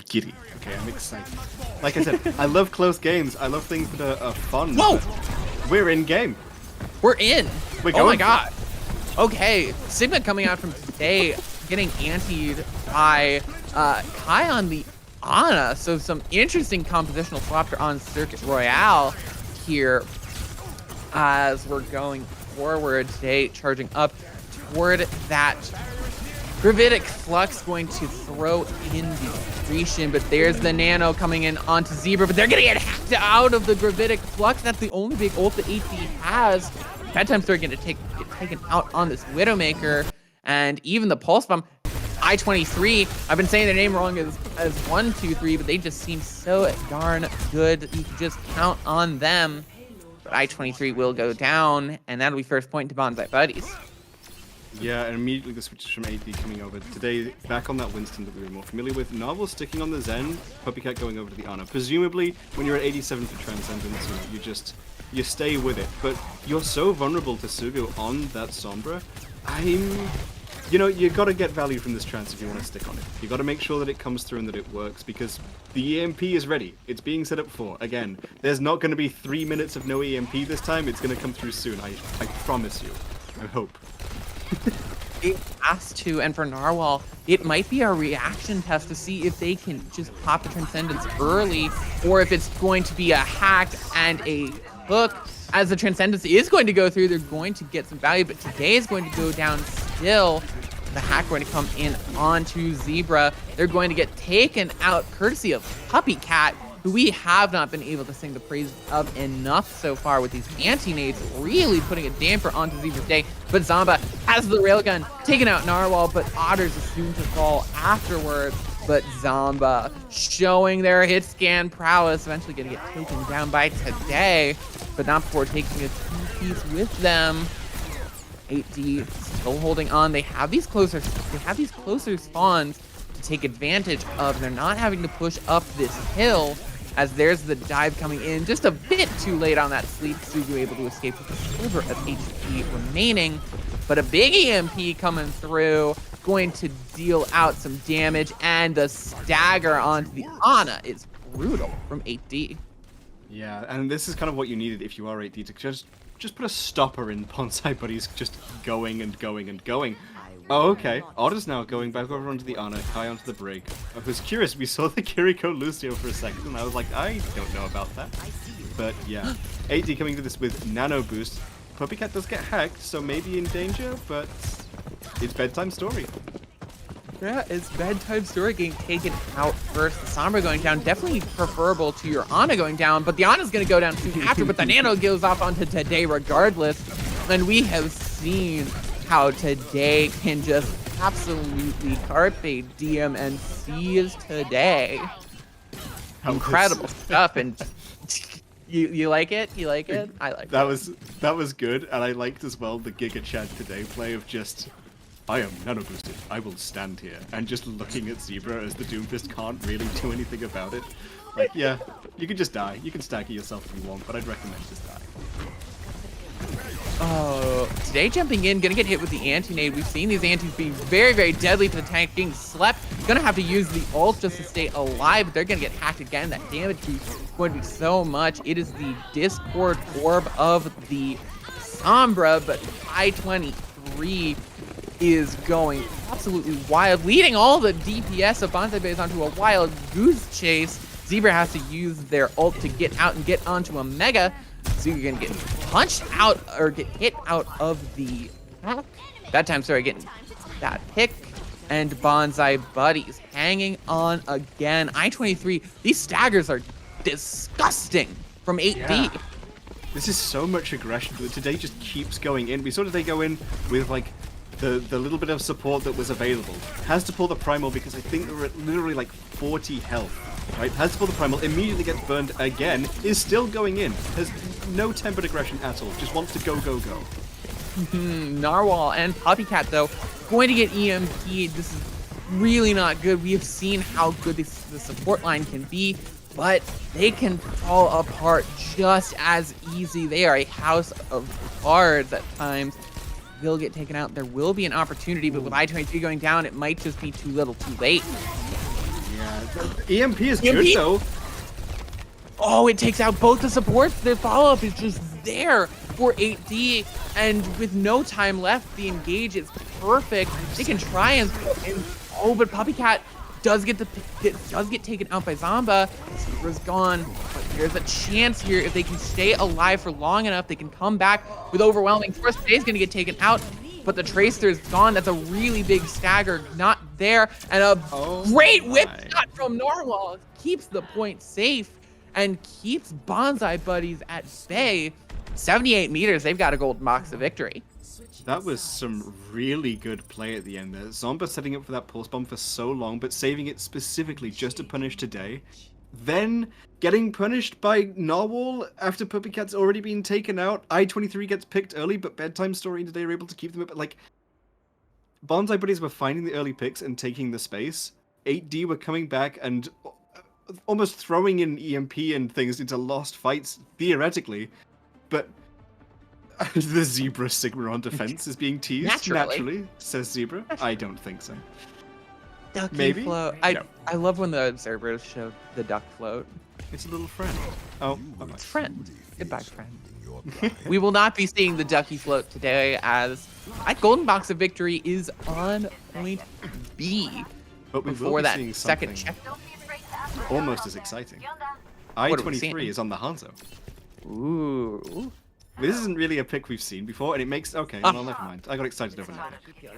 E: giddy. Okay, I'm excited. Like I said, I love close games. I love things that are fun.
D: Whoa!
E: We're in game.
D: We're in.
E: We're
D: Oh my
E: going
D: god. Okay, Sigma coming out from today, getting antied by Kai on the Ana. So some interesting compositional swapper on Circuit Royale here as we're going forward today, charging up toward that Gravitic Flux, going to throw in the Grecian, but there's the Nano coming in onto Zebra, but they're gonna get hacked out of the Gravitic Flux. That's the only big ult that 8D has. Bedtime Story gonna get taken out on this Widowmaker, and even the Pulse Bomb. I-23, I've been saying their name wrong as 123, but they just seem so darn good. You can just count on them. But I-23 will go down, and that'll be first point to Bonsai Buddies.
E: Yeah, and immediately the switches from 8D coming over. Today, back on that Winston that we were more familiar with. Narwhal sticking on the Zen, Puppycat going over to the Ana. Presumably, when you're at 87 for Transcendence, you stay with it. But you're so vulnerable to Sugo on that Sombra. You gotta get value from this trance if you want to stick on it. You gotta make sure that it comes through and that it works, because the EMP is ready. It's being set up for. Again, there's not gonna be 3 minutes of no EMP this time. It's gonna come through soon. I promise you. I hope.
D: It has to, and for Narwhal, it might be a reaction test to see if they can just pop the Transcendence early, or if it's going to be a hack and a hook. As the Transcendence is going to go through, they're going to get some value, but today is going to go down still. The hack going to come in onto Zebra. They're going to get taken out courtesy of Puppycat, who we have not been able to sing the praise of enough so far with these anti-nades, really putting a damper onto Zebra's day. But Zamba has the railgun, taking out Narwhal, but Otters is soon to fall afterwards. But Zamba showing their hit scan prowess, eventually going to get taken down by today, but not before taking a 2-piece with them. 8D still holding on. They have these closer spawns to take advantage of. They're not having to push up this hill, as there's the dive coming in just a bit too late on that sleep. Sugu able to escape with a sliver of HP remaining, but a big EMP coming through, going to deal out some damage, and the stagger onto the Ana is brutal from 8D.
E: Yeah, and this is kind of what you needed if you are 8D, to just put a stopper in Bonsai Buddies just going and going and going. Oh, okay. Otter's now going back over onto the Ana, Kai onto the Brig. I was curious, we saw the Kiriko Lucio for a second, and I was like, I don't know about that. But yeah, 8D coming to this with Nano Boost. Puppycat does get hacked, so maybe in danger, but it's Bedtime Story.
D: Yeah, it's Bedtime Story getting taken out first. The Sombra going down, definitely preferable to your Ana going down, but the Ana's going to go down soon after, but the Nano goes off onto Today regardless. And we have seen how Today can just absolutely carpe diem and seize Today. Incredible stuff, and you like it? You like it? I like it.
E: That was good, and I liked as well the Giga Chad Today play of just, I am nano boosted, I will stand here, and just looking at Zebra as the Doomfist can't really do anything about it. Like, yeah, you can just die. You can stack it yourself if you want, but I'd recommend just die.
D: Oh, today jumping in, gonna get hit with the anti-nade. We've seen these antis be very, very deadly to the tank, getting slept. Gonna have to use the ult just to stay alive, but they're gonna get hacked again. That damage is going to be so much. It is the Discord orb of the Sombra, but I-23 is going absolutely wild, leading all the DPS of Bonsai Base onto a wild goose chase. Zebra has to use their ult to get out and get onto a Mega. So you're gonna get punched out or get hit out of the that time. Sorry, getting that pick and Bonsai Buddies hanging on again. I-23. These staggers are disgusting from 8D.
E: Yeah. This is so much aggression. Today just keeps going in. We saw Today go in with like the little bit of support that was available. Has to pull the primal because I think they were at literally like 40 health. Right, has to pull the primal, immediately gets burned again, is still going in, has no tempered aggression at all, just wants to go, go, go.
D: Narwhal and Puppycat, though, going to get EMP'd. This is really not good. We have seen how good the support line can be, but they can fall apart just as easy. They are a house of cards at times. They'll get taken out. There will be an opportunity, but with I-23 going down, it might just be too little too late.
E: Yeah, EMP is good though.
D: Oh, it takes out both the supports. The follow-up is just there for 8D, and with no time left, the engage is perfect. They can try and oh, but Puppycat does get taken out by Zomba. Zebra's gone, but there's a chance here if they can stay alive for long enough. They can come back with overwhelming force. Today's gonna get taken out. But the Tracer's gone. That's a really big stagger. Not there. And a great whip shot from Narwhal keeps the point safe and keeps Bonsai Buddies at bay. 78 meters. They've got a golden box of victory.
E: That was some really good play at the end there. Zomba setting up for that pulse bomb for so long, but saving it specifically just to punish Today. Then getting punished by Narwhal after Puppycat's already been taken out. I-23 gets picked early, but Bedtime Story and Today are able to keep them up. Like, Bonsai Buddies were finding the early picks and taking the space. 8D were coming back and almost throwing in EMP and things into lost fights, theoretically. But the Zebra Sigma on defense is being teased. Naturally, says Zebra. I don't think so.
D: Ducky
E: Maybe?
D: float.
E: No.
D: I love when the observers show the duck float.
E: It's a little friend. Oh,
D: It's friend. Goodbye, friend. We will not be seeing the ducky float today, as golden box of victory is on point B.
E: But we
D: before
E: will be
D: that
E: seeing
D: second
E: something
D: check.
E: almost as exciting.
D: are we
E: I-23
D: seeing?
E: is on the Hanzo.
D: Ooh.
E: This isn't really a pick we've seen before, and it makes... Okay, well, never mind. I got excited over that.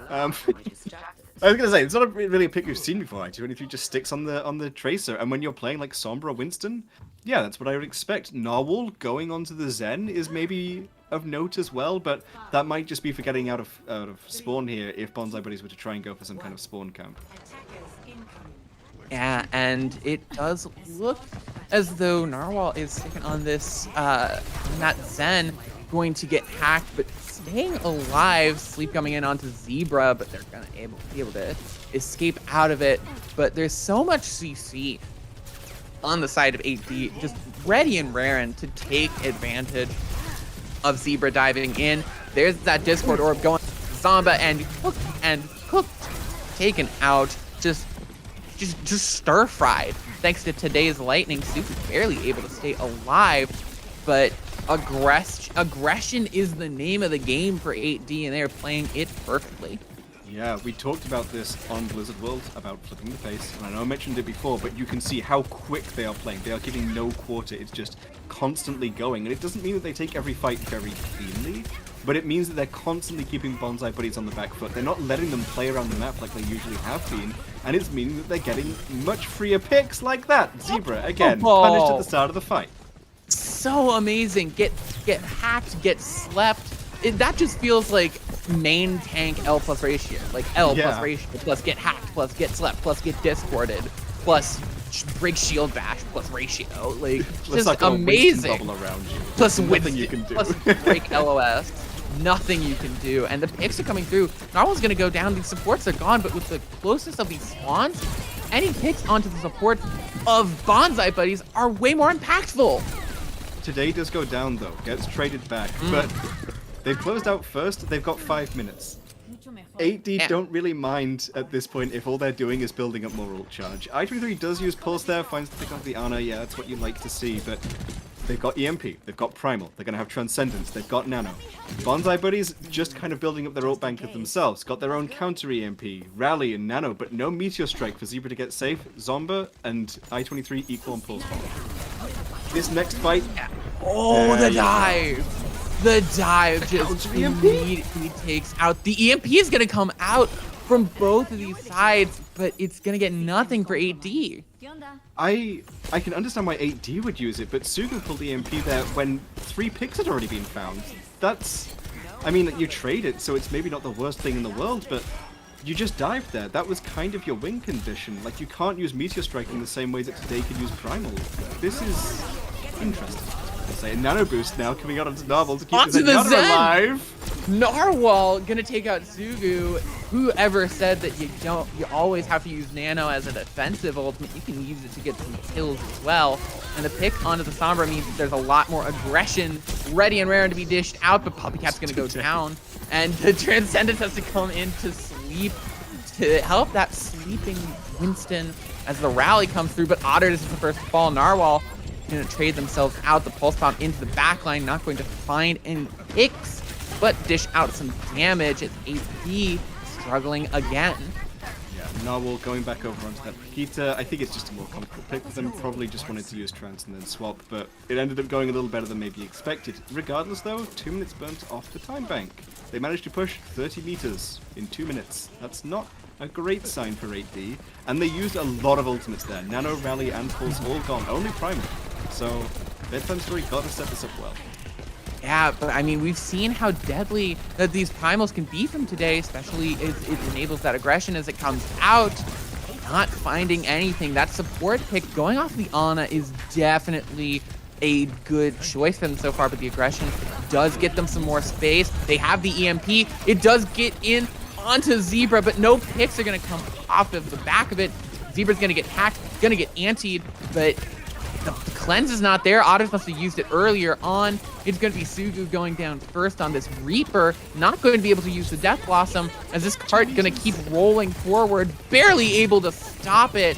E: I was gonna say, it's not really a pick we've seen before, I-23 just sticks on the Tracer, and when you're playing like Sombra or Winston, yeah, that's what I would expect. Narwhal going onto the Zen is maybe of note as well, but that might just be for getting out of spawn here if Bonsai Buddies were to try and go for some kind of spawn camp.
D: Yeah, and it does look as though Narwhal is sticking on this, on that Zen, going to get hacked, but staying alive. Sleep coming in onto Zebra, but they're gonna be able to escape out of it. But there's so much CC on the side of 8D, just ready and raring to take advantage of Zebra diving in. There's that Discord orb going Zomba and cooked, taken out, just stir-fried. Thanks to today's lightning, Soup is barely able to stay alive, but aggression is the name of the game for 8D, and they're playing it perfectly.
E: Yeah, we talked about this on Blizzard World, about flipping the pace, and I know I mentioned it before, but you can see how quick they are playing. They are giving no quarter, it's just constantly going, and it doesn't mean that they take every fight very cleanly, but it means that they're constantly keeping Bonsai Buddies on the back foot. They're not letting them play around the map like they usually have been, and it's meaning that they're getting much freer picks like that. Zebra, again, punished at the start of the fight.
D: So amazing. Get hacked, get slept. That just feels like main tank L plus ratio. Like L plus ratio plus get hacked plus get slept plus get discorded plus break shield bash plus ratio. Like just
E: like
D: amazing.
E: Bubble around you.
D: Plus
E: nothing you can do.
D: Plus break LOS. Nothing you can do. And the picks are coming through. Narwhal's gonna go down. These supports are gone, but with the closeness of these spawns, any picks onto the support of Bonsai Buddies are way more impactful.
E: Today does go down though, gets traded back, but they've closed out first. They've got 5 minutes. 8D
D: Yeah.
E: don't really mind at this point if all they're doing is building up more ult charge. I23 does use Pulse there, finds the pick off the Ana, yeah, that's what you like to see, but they've got EMP, they've got Primal, they're going to have Transcendence, they've got Nano. Bonsai Buddies just kind of building up their ult bank of themselves, got their own counter EMP, Rally and Nano, but no Meteor Strike for Zebra to get safe, Zomba and I23 equal on Pulse Bomb. This next fight...
D: Oh,
E: There
D: the
E: you go.
D: dive. The dive just
E: counter EMP?
D: immediately takes out. The EMP is going to come out from both of these sides, but it's going to get nothing for 8D.
E: I can understand why 8D would use it, but Sugu pulled EMP there when 3 picks had already been found. That's... I mean, you trade it, so it's maybe not the worst thing in the world, but you just dived there. That was kind of your win condition. Like, you can't use Meteor Strike in the same way that today could use Primal. This is interesting. I'll say a Nano Boost now coming out onto Narwhal to keep
D: Onto
E: the
D: the
E: Zenyatta
D: Zen!
E: alive.
D: Narwhal gonna take out Sugu. Whoever said that you always have to use Nano as a defensive ultimate, you can use it to get some kills as well. And the pick onto the Sombra means that there's a lot more aggression ready and raring to be dished out, but Puppycat's gonna go down. And the Transcendence has to come in to sleep, to help that sleeping Winston as the rally comes through, but Otter is the first to fall. Narwhal gonna trade themselves out, the Pulse Bomb into the backline, not going to find any picks, but dish out some damage as 8D struggling again.
E: Yeah, Narwhal going back over onto that Pekita. I think it's just a more comfortable pick for them. Probably just wanted to use Trance and then swap, but it ended up going a little better than maybe expected. Regardless though, 2 minutes burnt off the time bank. They managed to push 30 meters in 2 minutes. That's not a great sign for 8D. And they used a lot of ultimates there. Nano, Rally, and Pulse all gone. Only Primal. So, Bedtime Story got to set this up well.
D: Yeah, but I mean, we've seen how deadly that these primals can be from today, especially if it enables that aggression as it comes out. Not finding anything. That support pick going off the Ana is definitely a good choice for them so far, but the aggression does get them some more space. They have the EMP. It does get in onto Zebra, but no picks are going to come off of the back of it. Zebra's going to get hacked, going to get antied, but the cleanse is not there. Otters must have used it earlier on. It's going to be Sugu going down first on this Reaper. Not going to be able to use the Death Blossom as this cart going to keep rolling forward, barely able to stop it.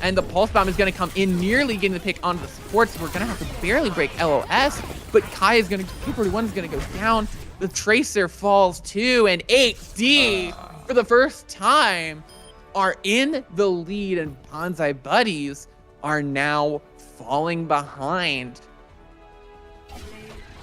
D: And the Pulse Bomb is going to come in, nearly getting the pick onto the supports. So we're going to have to barely break LOS, but Kai is going to, P41 is going to go down. The Tracer falls too, and 8D for the first time are in the lead, and Bonsai Buddies are now falling behind.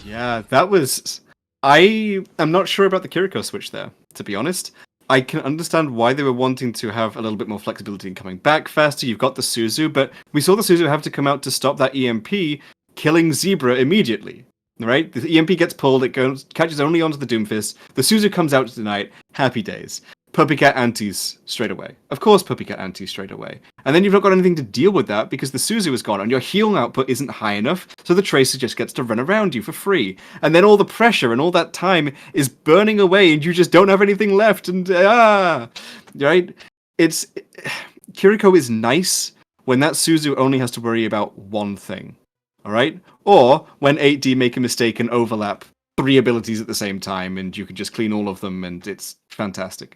E: Yeah, that was... I am not sure about the Kiriko switch there, to be honest. I can understand why they were wanting to have a little bit more flexibility in coming back faster. You've got the Suzu, but we saw the Suzu have to come out to stop that EMP, killing Zebra immediately. Right? The EMP gets pulled, it goes, catches only onto the Doomfist. The Suzu comes out tonight. Happy days. Puppycat antis straight away. Of course, Puppycat antis straight away. And then you've not got anything to deal with that because the Suzu is gone and your heal output isn't high enough, so the Tracer just gets to run around you for free. And then all the pressure and all that time is burning away and you just don't have anything left and right? Kiriko is nice when that Suzu only has to worry about one thing. Alright? Or when 8D make a mistake and overlap 3 abilities at the same time and you can just clean all of them and it's fantastic.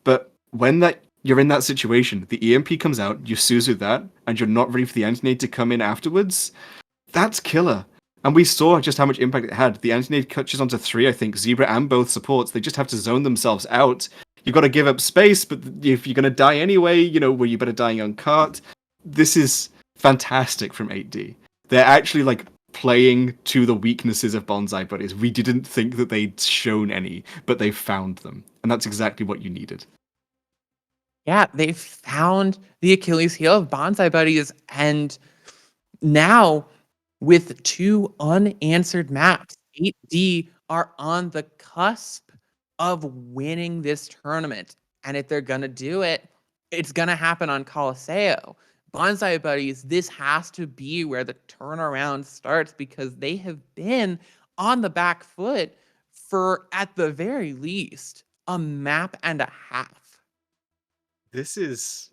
E: But when you're in that situation, the EMP comes out, you Suzu that, and you're not ready for the anti-nade to come in afterwards, that's killer. And we saw just how much impact it had. The anti-nade catches onto 3, I think, Zebra and both supports. They just have to zone themselves out. You've got to give up space, but if you're going to die anyway, well, you better die on cart. This is fantastic from 8D. They're actually, playing to the weaknesses of Bonsai Buddies. We didn't think that they'd shown any, but they found them. And that's exactly what you needed.
D: Yeah, they found the Achilles heel of Bonsai Buddies, and now with 2 unanswered maps, 8D are on the cusp of winning this tournament. And if they're gonna do it, it's gonna happen on Colosseo. Bonsai Buddies, this has to be where the turnaround starts because they have been on the back foot for, at the very least, a map and a half.
E: This is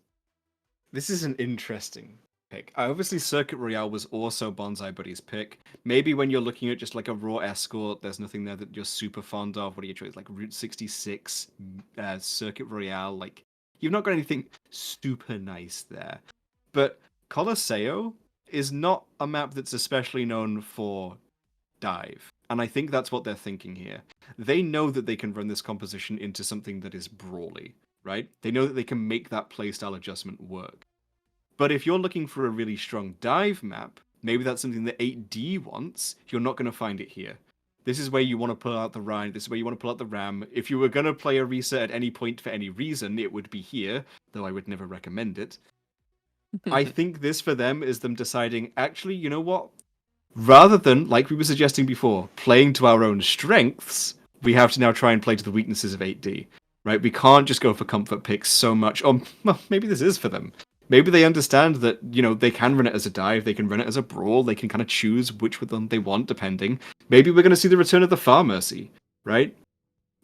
E: an interesting pick. Obviously, Circuit Royale was also Bonsai Buddy's pick. Maybe when you're looking at just like a raw escort, there's nothing there that you're super fond of. What are your choices? Like Route 66, Circuit Royale. Like, you've not got anything super nice there. But Colosseo is not a map that's especially known for dive. And I think that's what they're thinking here. They know that they can run this composition into something that is brawly, right? They know that they can make that playstyle adjustment work. But if you're looking for a really strong dive map, maybe that's something that 8D wants, you're not going to find it here. This is where you want to pull out the Rhine, this is where you want to pull out the Ram. If you were going to play a reset at any point for any reason, it would be here, though I would never recommend it. I think this for them is them deciding, actually, you know what? Rather than, like we were suggesting before, playing to our own strengths, we have to now try and play to the weaknesses of 8D, right? We can't just go for comfort picks so much. Or, well, maybe this is for them. Maybe they understand that, you know, they can run it as a dive, they can run it as a brawl, they can kind of choose which one they want, depending. Maybe we're going to see the return of the Far Mercy, right?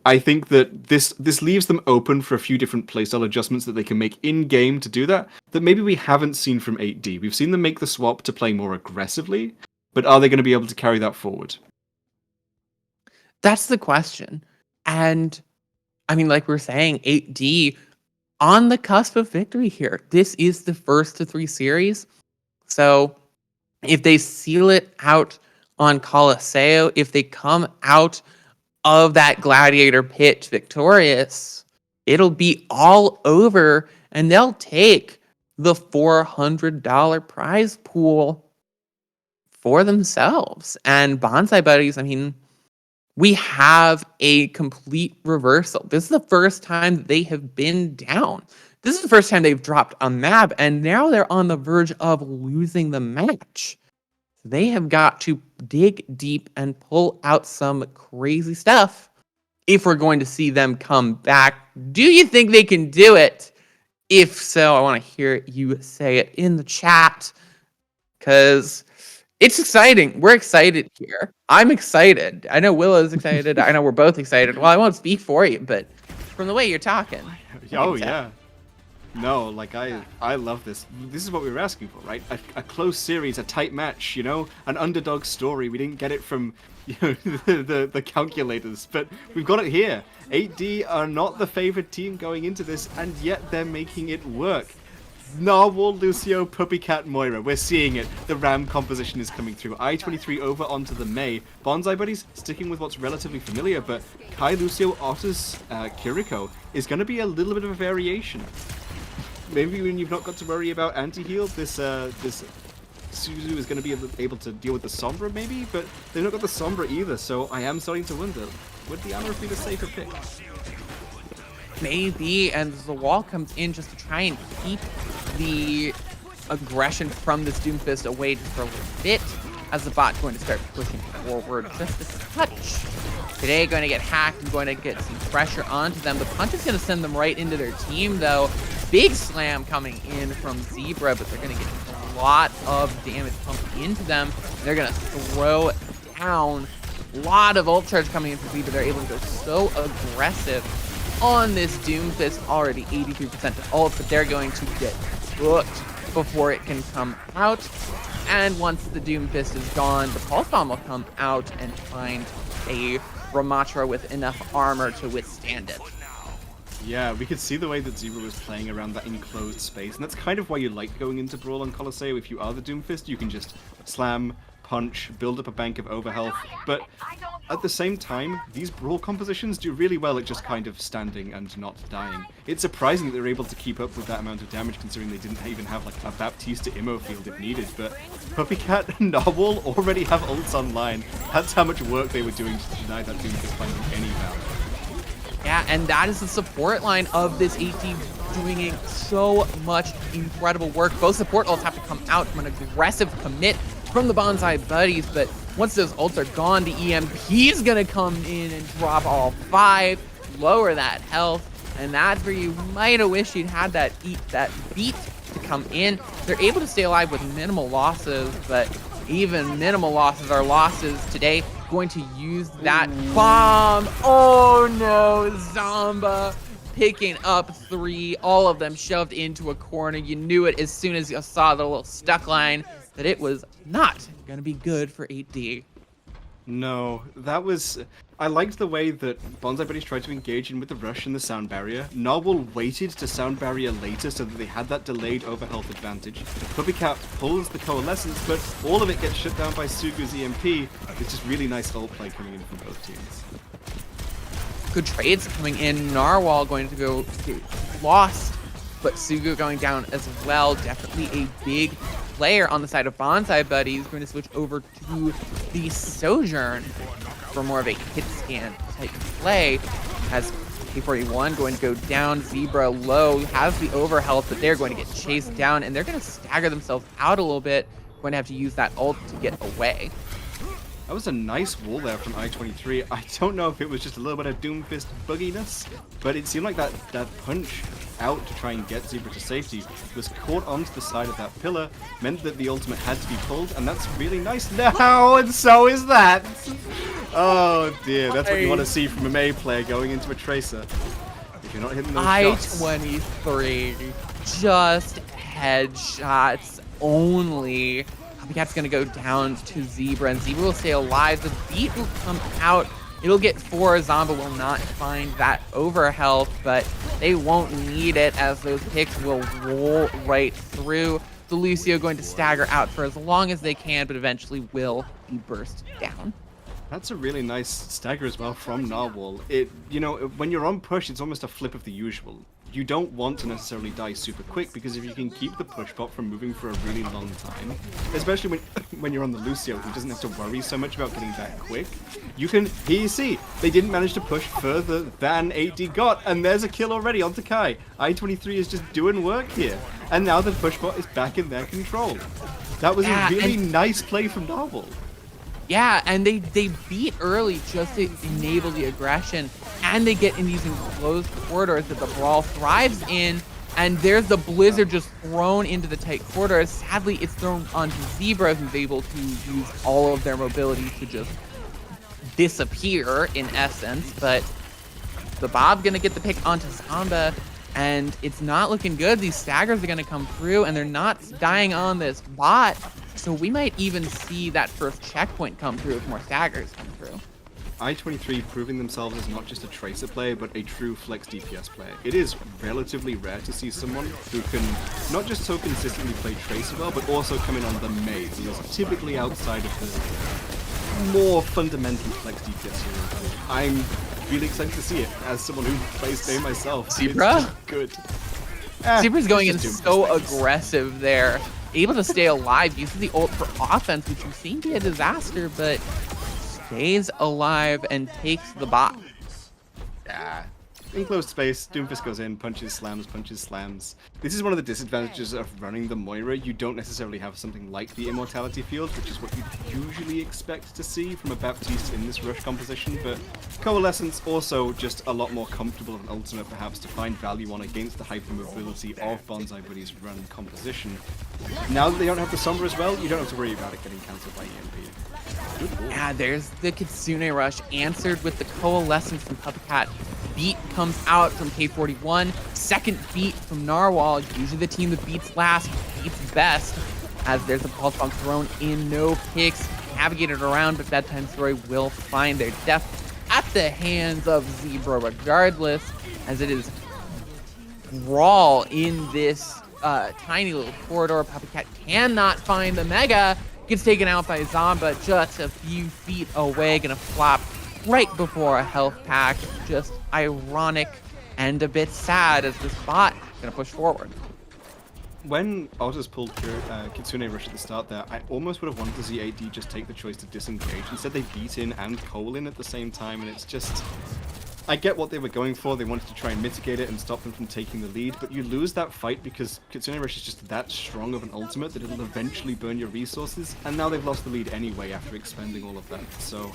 E: I think that this leaves them open for a few different playstyle adjustments that they can make in-game to do that maybe we haven't seen from 8D. We've seen them make the swap to play more aggressively, but are they going to be able to carry that forward?
D: That's the question. And I mean, like we're saying, 8D on the cusp of victory here. This is the first of 3 series. So if they seal it out on Colosseo, if they come out of that gladiator pit victorious, it'll be all over and they'll take the $400 prize pool for themselves. And Bonsai Buddies, I mean, we have a complete reversal. This is the first time they have been down. This is the first time they've dropped a map, and now they're on the verge of losing the match. They have got to dig deep and pull out some crazy stuff if we're going to see them come back. Do you think they can do it? If so, I want to hear you say it in the chat, because it's exciting. We're excited here. I'm excited. I know Willow's excited. I know we're both excited. Well, I won't speak for you, but from the way you're talking.
E: Oh, yeah. No, like, I love this. This is what we were asking for, right? A close series, a tight match, you know? An underdog story. We didn't get it from, you know, the calculators, but we've got it here. 8D are not the favored team going into this, and yet they're making it work. Narwhal, Lucio, Puppycat, Moira. We're seeing it. The Ram composition is coming through. I-23 over onto the Mei. Bonsai Buddies sticking with what's relatively familiar, but Kai, Lucio, Otters, Kiriko is going to be a little bit of a variation. Maybe when you've not got to worry about anti-heal, this Suzu is going to be able to deal with the Sombra, maybe? But they've not got the Sombra either, so I am starting to wonder, would the Amorous be the safer pick?
D: Maybe, and the wall comes in just to try and keep the aggression from this Doomfist away just for a little bit, as the bot's going to start pushing forward just a touch. Today going to get hacked and going to get some pressure onto them. The punch is going to send them right into their team, though. Big slam coming in from Zebra, but they're going to get a lot of damage pumped into them. They're going to throw down. A lot of ult charge coming in from Zebra. They're able to go so aggressive on this Doomfist, already 83% to ult, but they're going to get booked before it can come out. And once the Doomfist is gone, the Pulse Bomb will come out and find a Ramatra with enough armor to withstand it.
E: Yeah, we could see the way that Zebra was playing around that enclosed space, and that's kind of why you like going into Brawl on Colosseo. If you are the Doomfist, you can just slam, punch, build up a bank of overhealth, but at the same time, these Brawl compositions do really well at just kind of standing and not dying. It's surprising that they were able to keep up with that amount of damage, considering they didn't even have like a Baptista Immo field if needed, but Puppycat and Narwhal already have ults online. That's how much work they were doing to deny that Doomfist finding any value.
D: Yeah, and that is the support line of this 8 team doing so much incredible work. Both support ults have to come out from an aggressive commit from the Bonsai Buddies, but once those ults are gone, the EMP's gonna come in and drop all 5, lower that health, and that's where you might have wished you'd had that beat to come in. They're able to stay alive with minimal losses, but even minimal losses are losses today. Going to use that bomb. Oh no, Zomba picking up 3, all of them shoved into a corner. You knew it as soon as you saw the little stuck line that it was not going to be good for 8D.
E: No, that was... I liked the way that Bonsai Buddies tried to engage in with the rush and the sound barrier. Narwhal waited to sound barrier later so that they had that delayed overhealth advantage. Puppycat pulls the Coalescence, but all of it gets shut down by Sugu's EMP. It's just really nice ult play coming in from both teams.
D: Good trades coming in. Narwhal going to go lost, but Sugu going down as well. Definitely a big player on the side of Bonsai Buddies. Going to switch over to the Sojourn for more of a hit scan type play, as K41 going to go down. Zebra low, has the overhealth, but they're going to get chased down, and they're going to stagger themselves out a little bit. Going to have to use that ult to get away.
E: That was a nice wall there from I-23. I don't know if it was just a little bit of Doomfist bugginess, but it seemed like that punch out to try and get Zebra to safety was caught onto the side of that pillar, meant that the ultimate had to be pulled, and that's really nice now, and so is that. Oh dear, that's what you want to see from a Mei player going into a Tracer. If you're not hitting those shots.
D: I-23, just headshots only. Copycat's gonna go down to Zebra, and Zebra will stay alive. The beat will come out. It'll get 4. Zomba will not find that overhealth, but they won't need it as those picks will roll right through. The Lucio going to stagger out for as long as they can, but eventually will be burst down.
E: That's a really nice stagger as well from Narwhal. It, you know, when you're on push, it's almost a flip of the usual. You don't want to necessarily die super quick, because if you can keep the push bot from moving for a really long time, especially when you're on the Lucio, who doesn't have to worry so much about getting back quick, you can, here you see, they didn't manage to push further than 8D got, and there's a kill already onto Kai. I-23 is just doing work here, and now the push bot is back in their control. That was a really nice play from Narwhal.
D: Yeah, and they beat early just to enable the aggression, and they get in these enclosed corridors that the Brawl thrives in, and there's the Blizzard just thrown into the tight corridors. Sadly, it's thrown onto Zebra, who's able to use all of their mobility to just disappear, in essence, but the Bob gonna get the pick onto Zomba, and it's not looking good. These staggers are gonna come through, and they're not dying on this bot. So we might even see that first checkpoint come through if more staggers come through.
E: I-23 proving themselves as not just a Tracer player, but a true flex DPS player. It is relatively rare to see someone who can not just so consistently play Tracer well, but also come in on the maze. He is typically outside of the more fundamental flex DPS hero. I'm really excited to see it as someone who plays Mei myself.
D: Zebra?
E: It's just good.
D: Zebra's going in
E: just
D: so
E: Doomfist.
D: aggressive there. Able to stay alive, uses the ult for offense, which we've seen be a disaster, but stays alive and takes the bot.
E: Yeah. Enclosed space, Doomfist goes in, punches, slams. This is one of the disadvantages of running the Moira. You don't necessarily have something like the Immortality Field, which is what you usually expect to see from a Baptiste in this rush composition, but Coalescence also just a lot more comfortable of an ultimate perhaps to find value on against the hypermobility of Bonsai Buddy's run composition. Now that they don't have the Sombra as well, you don't have to worry about it getting cancelled by EMP.
D: Yeah, there's the Kitsune Rush answered with the Coalescence from Puppycat. Beat comes out from K41. Second beat from Narwhal. Usually the team that beats last beats best. As there's a pulse bomb thrown in, no picks. Navigated around, but that time Story will find their death at the hands of Zebra regardless, as it is brawl in this tiny little corridor. Puppycat cannot find the Mega. Gets taken out by Zomba just a few feet away. Gonna flop right before a health pack. Just ironic and a bit sad as this bot gonna push forward.
E: When Otters pulled Kitsune Rush at the start there, I almost would have wanted to see AD just take the choice to disengage. Instead they beat in and Cole in at the same time, and it's just... I get what they were going for. They wanted to try and mitigate it and stop them from taking the lead, but you lose that fight because Kitsune Rush is just that strong of an ultimate that it'll eventually burn your resources, and now they've lost the lead anyway after expending all of that, so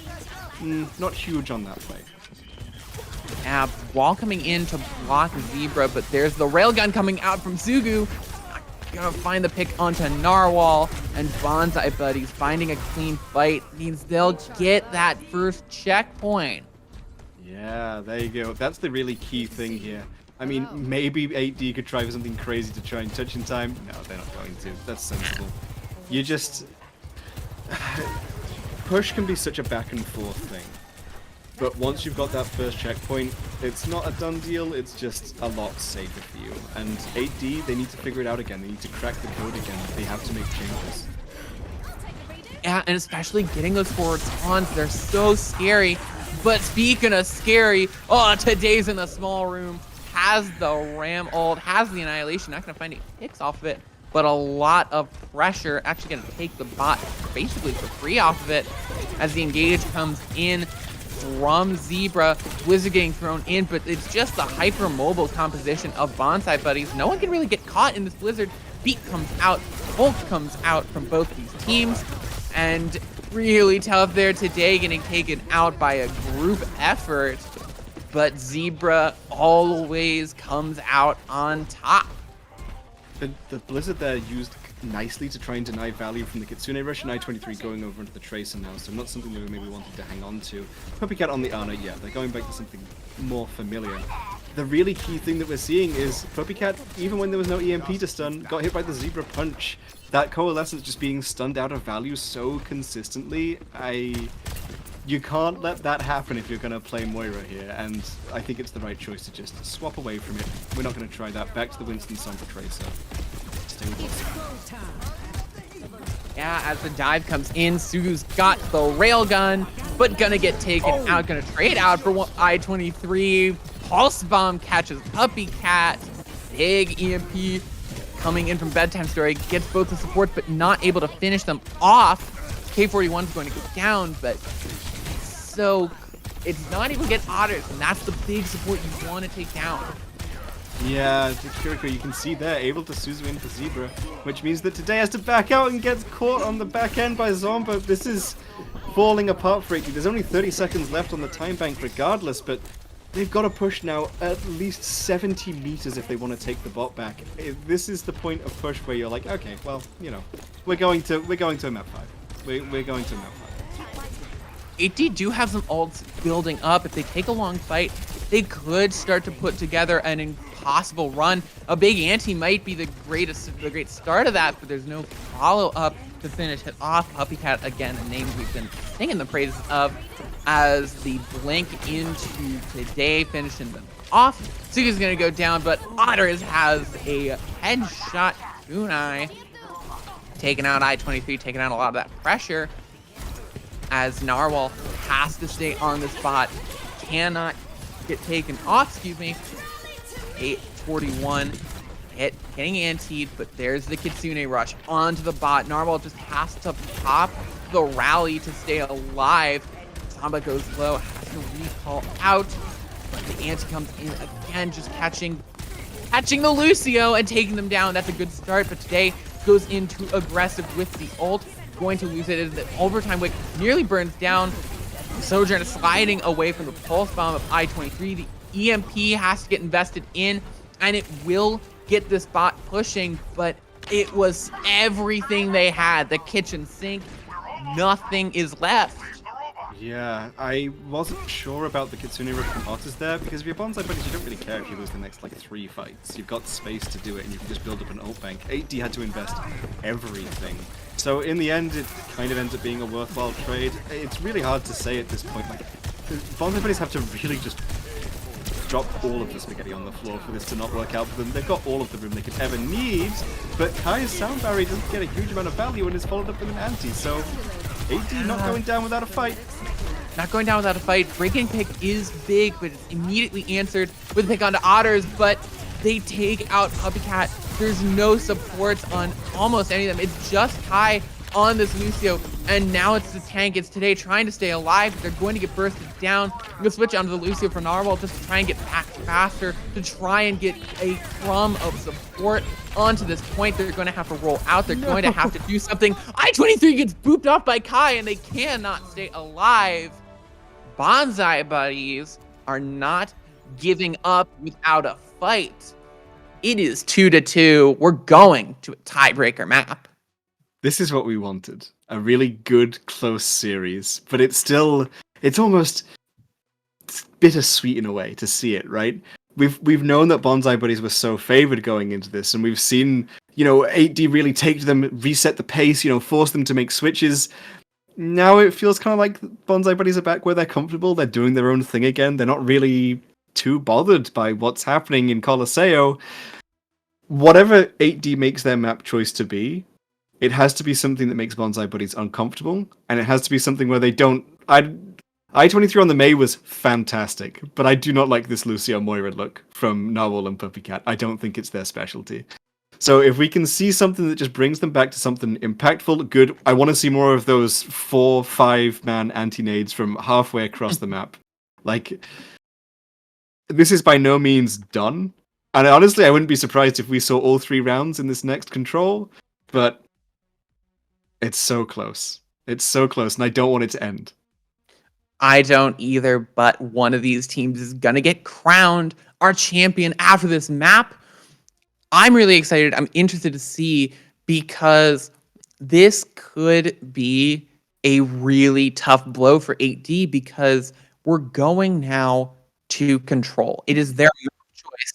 E: not huge on that play.
D: Wall coming in to block Zebra, but there's the railgun coming out from Sugu. Gonna find the pick onto Narwhal, and Bonsai Buddies finding a clean fight means they'll get that first checkpoint.
E: Yeah, there you go. That's the really key thing here. I mean, maybe 8D could try for something crazy to try and touch in time. No, they're not going to. That's sensible. You just... Push can be such a back and forth thing. But once you've got that first checkpoint, it's not a done deal, it's just a lot safer for you. And 8D, they need to figure it out again. They need to crack the code again. They have to make changes.
D: Yeah, and especially getting those forward spawns, they're so scary. But speaking of scary, today's in the small room, has the Ram ult, has the Annihilation, not gonna find any picks off of it, but a lot of pressure, actually gonna take the bot basically for free off of it, as the engage comes in from Zebra. Blizzard getting thrown in, but it's just the hyper-mobile composition of Bonsai Buddies. No one can really get caught in this Blizzard. Beat comes out, Hulk comes out from both these teams, and really tough there today, getting taken out by a group effort, but Zebra always comes out on top.
E: The Blizzard there used nicely to try and deny value from the Kitsune Rush, and I-23 going over into the Tracer now, so not something that we maybe wanted to hang on to. Puppycat on the Ana, yeah, they're going back to something more familiar. The really key thing that we're seeing is Puppycat, even when there was no EMP to stun, got hit by the Zebra Punch. That Coalescence just being stunned out of value so consistently, you can't let that happen if you're going to play Moira here, and I think it's the right choice to just swap away from it. We're not going to try that. Back to the Winston Sombra Tracer. Stay with what's
D: Yeah, as the dive comes in, Sugu's got the railgun, but gonna get taken out, gonna trade out for I-23. Pulse Bomb catches Puppycat. Big EMP coming in from Bedtime Story, gets both the supports, but not able to finish them off. K41 is going to go down, but it's not even get Otters, and that's the big support you want to take down.
E: Yeah, Kiriko, you can see there, able to Suzu in for Zebra, which means that today has to back out and gets caught on the back end by Zombo. This is falling apart for 80. There's only 30 seconds left on the time bank regardless, but they've got to push now at least 70 meters if they want to take the bot back. This is the point of push where you're like, okay, well, you know, we're going to a map 5. We're going to a map 5.
D: 8D do have some ults building up. If they take a long fight, they could start to put together an impossible run. A big ante might be the great start of that, but there's no follow-up to finish it off. Puppycat, again, a name we've been singing the praises of, as the blink into today, finishing them off. Suga's gonna go down, but Otters has a headshot kunai, taking out I-23, taking out a lot of that pressure, as Narwhal has to stay on the spot, cannot get taken off, 841 getting antied, but there's the Kitsune Rush onto the bot. Narwhal just has to pop the rally to stay alive. Samba goes low, has to recall out, but the anti comes in again, just catching the Lucio and taking them down. That's a good start, but today goes into aggressive with the ult, going to lose it as the overtime wick nearly burns down. Sojourner sliding away from the pulse bomb of I-23. The EMP has to get invested in, and it will get this bot pushing, but it was everything they had. The kitchen sink, nothing is left.
E: Yeah, I wasn't sure about the Kitsune Rush from Otters there, because if you're Bonsai Buddies, you don't really care if you lose the next, 3 fights. You've got space to do it, and you can just build up an ult bank. 8D had to invest everything. So in the end, it kind of ends up being a worthwhile trade. It's really hard to say at this point. Bonsai Buddies have to really just drop all of the spaghetti on the floor for this to not work out for them. They've got all of the room they could ever need, but Kai's sound barrier doesn't get a huge amount of value and is followed up with an anti, so 8D not going down without a fight.
D: Not going down without a fight. Breaking pick is big, but it's immediately answered with a pick onto Otters, but they take out Puppycat. There's no supports on almost any of them. It's just Kai on this Lucio, and now it's the tank. It's today trying to stay alive. They're going to get bursted down. We'll switch onto the Lucio for Narwhal just to try and get back faster, to try and get a crumb of support onto this point. They're going to have to roll out. They're going to have to do something. I-23 gets booped off by Kai, and they cannot stay alive. Bonsai Buddies are not giving up without a fight. It is 2-2. We're going to a tiebreaker map.
E: This is what we wanted. A really good, close series. But it's almost bittersweet in a way to see it, right? we've known that Bonsai Buddies were so favored going into this, and we've seen 8D really take to them, reset the pace, force them to make switches. Now it feels kind of like Bonsai Buddies are back where they're comfortable. They're doing their own thing again. They're not really too bothered by what's happening in Colosseo. Whatever 8D makes their map choice to be, it has to be something that makes Bonsai Buddies uncomfortable, and it has to be something where they don't. I-23 on the May was fantastic, but I do not like this Lucio Moira look from Narwhal and Puppy Cat. I don't think it's their specialty. So if we can see something that just brings them back to something impactful, good. I want to see more of those 4-5 man anti-nades from halfway across the map. Like, this is by no means done. And honestly, I wouldn't be surprised if we saw all 3 rounds in this next control, but it's so close. It's so close, and I don't want it to end.
D: I don't either, but one of these teams is going to get crowned our champion after this map. I'm really excited. I'm interested to see, because this could be a really tough blow for 8D, because we're going now to control. It is their map choice.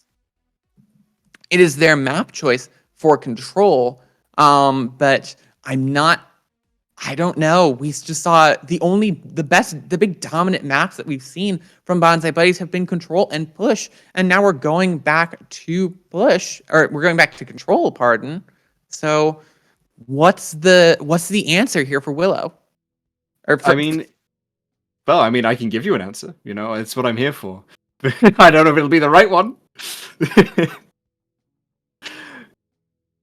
D: It is their map choice for control. But I don't know. We just saw the big dominant maps that we've seen from Bonsai Buddies have been control and push, and now we're going back to push, or we're going back to control. Pardon. So, what's the answer here for Willow? I
E: can give you an answer. It's what I'm here for. I don't know if it'll be the right one.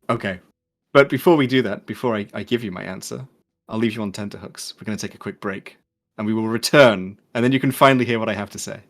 E: Okay, but before we do that, before I give you my answer, I'll leave you on tenterhooks. We're going to take a quick break, and we will return, and then you can finally hear what I have to say.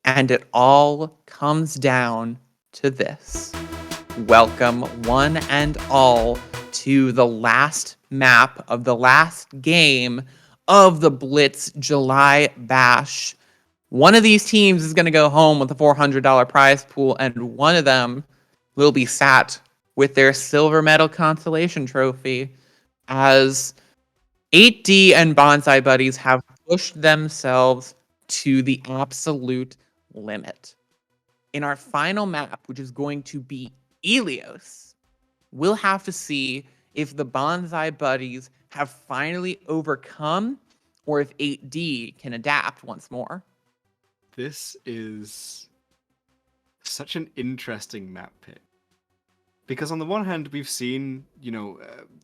D: And it all comes down to this. Welcome, one and all, to the last map of the last game of the Blitz July Bash. One of these teams is going to go home with a $400 prize pool, and one of them will be sat with their silver medal consolation trophy, as 8D and Bonsai Buddies have pushed themselves to the absolute limit. In our final map, which is going to be Elios, we'll have to see if the Bonsai Buddies have finally overcome or if 8D can adapt once more.
E: This is such an interesting map pick. Because on the one hand, we've seen,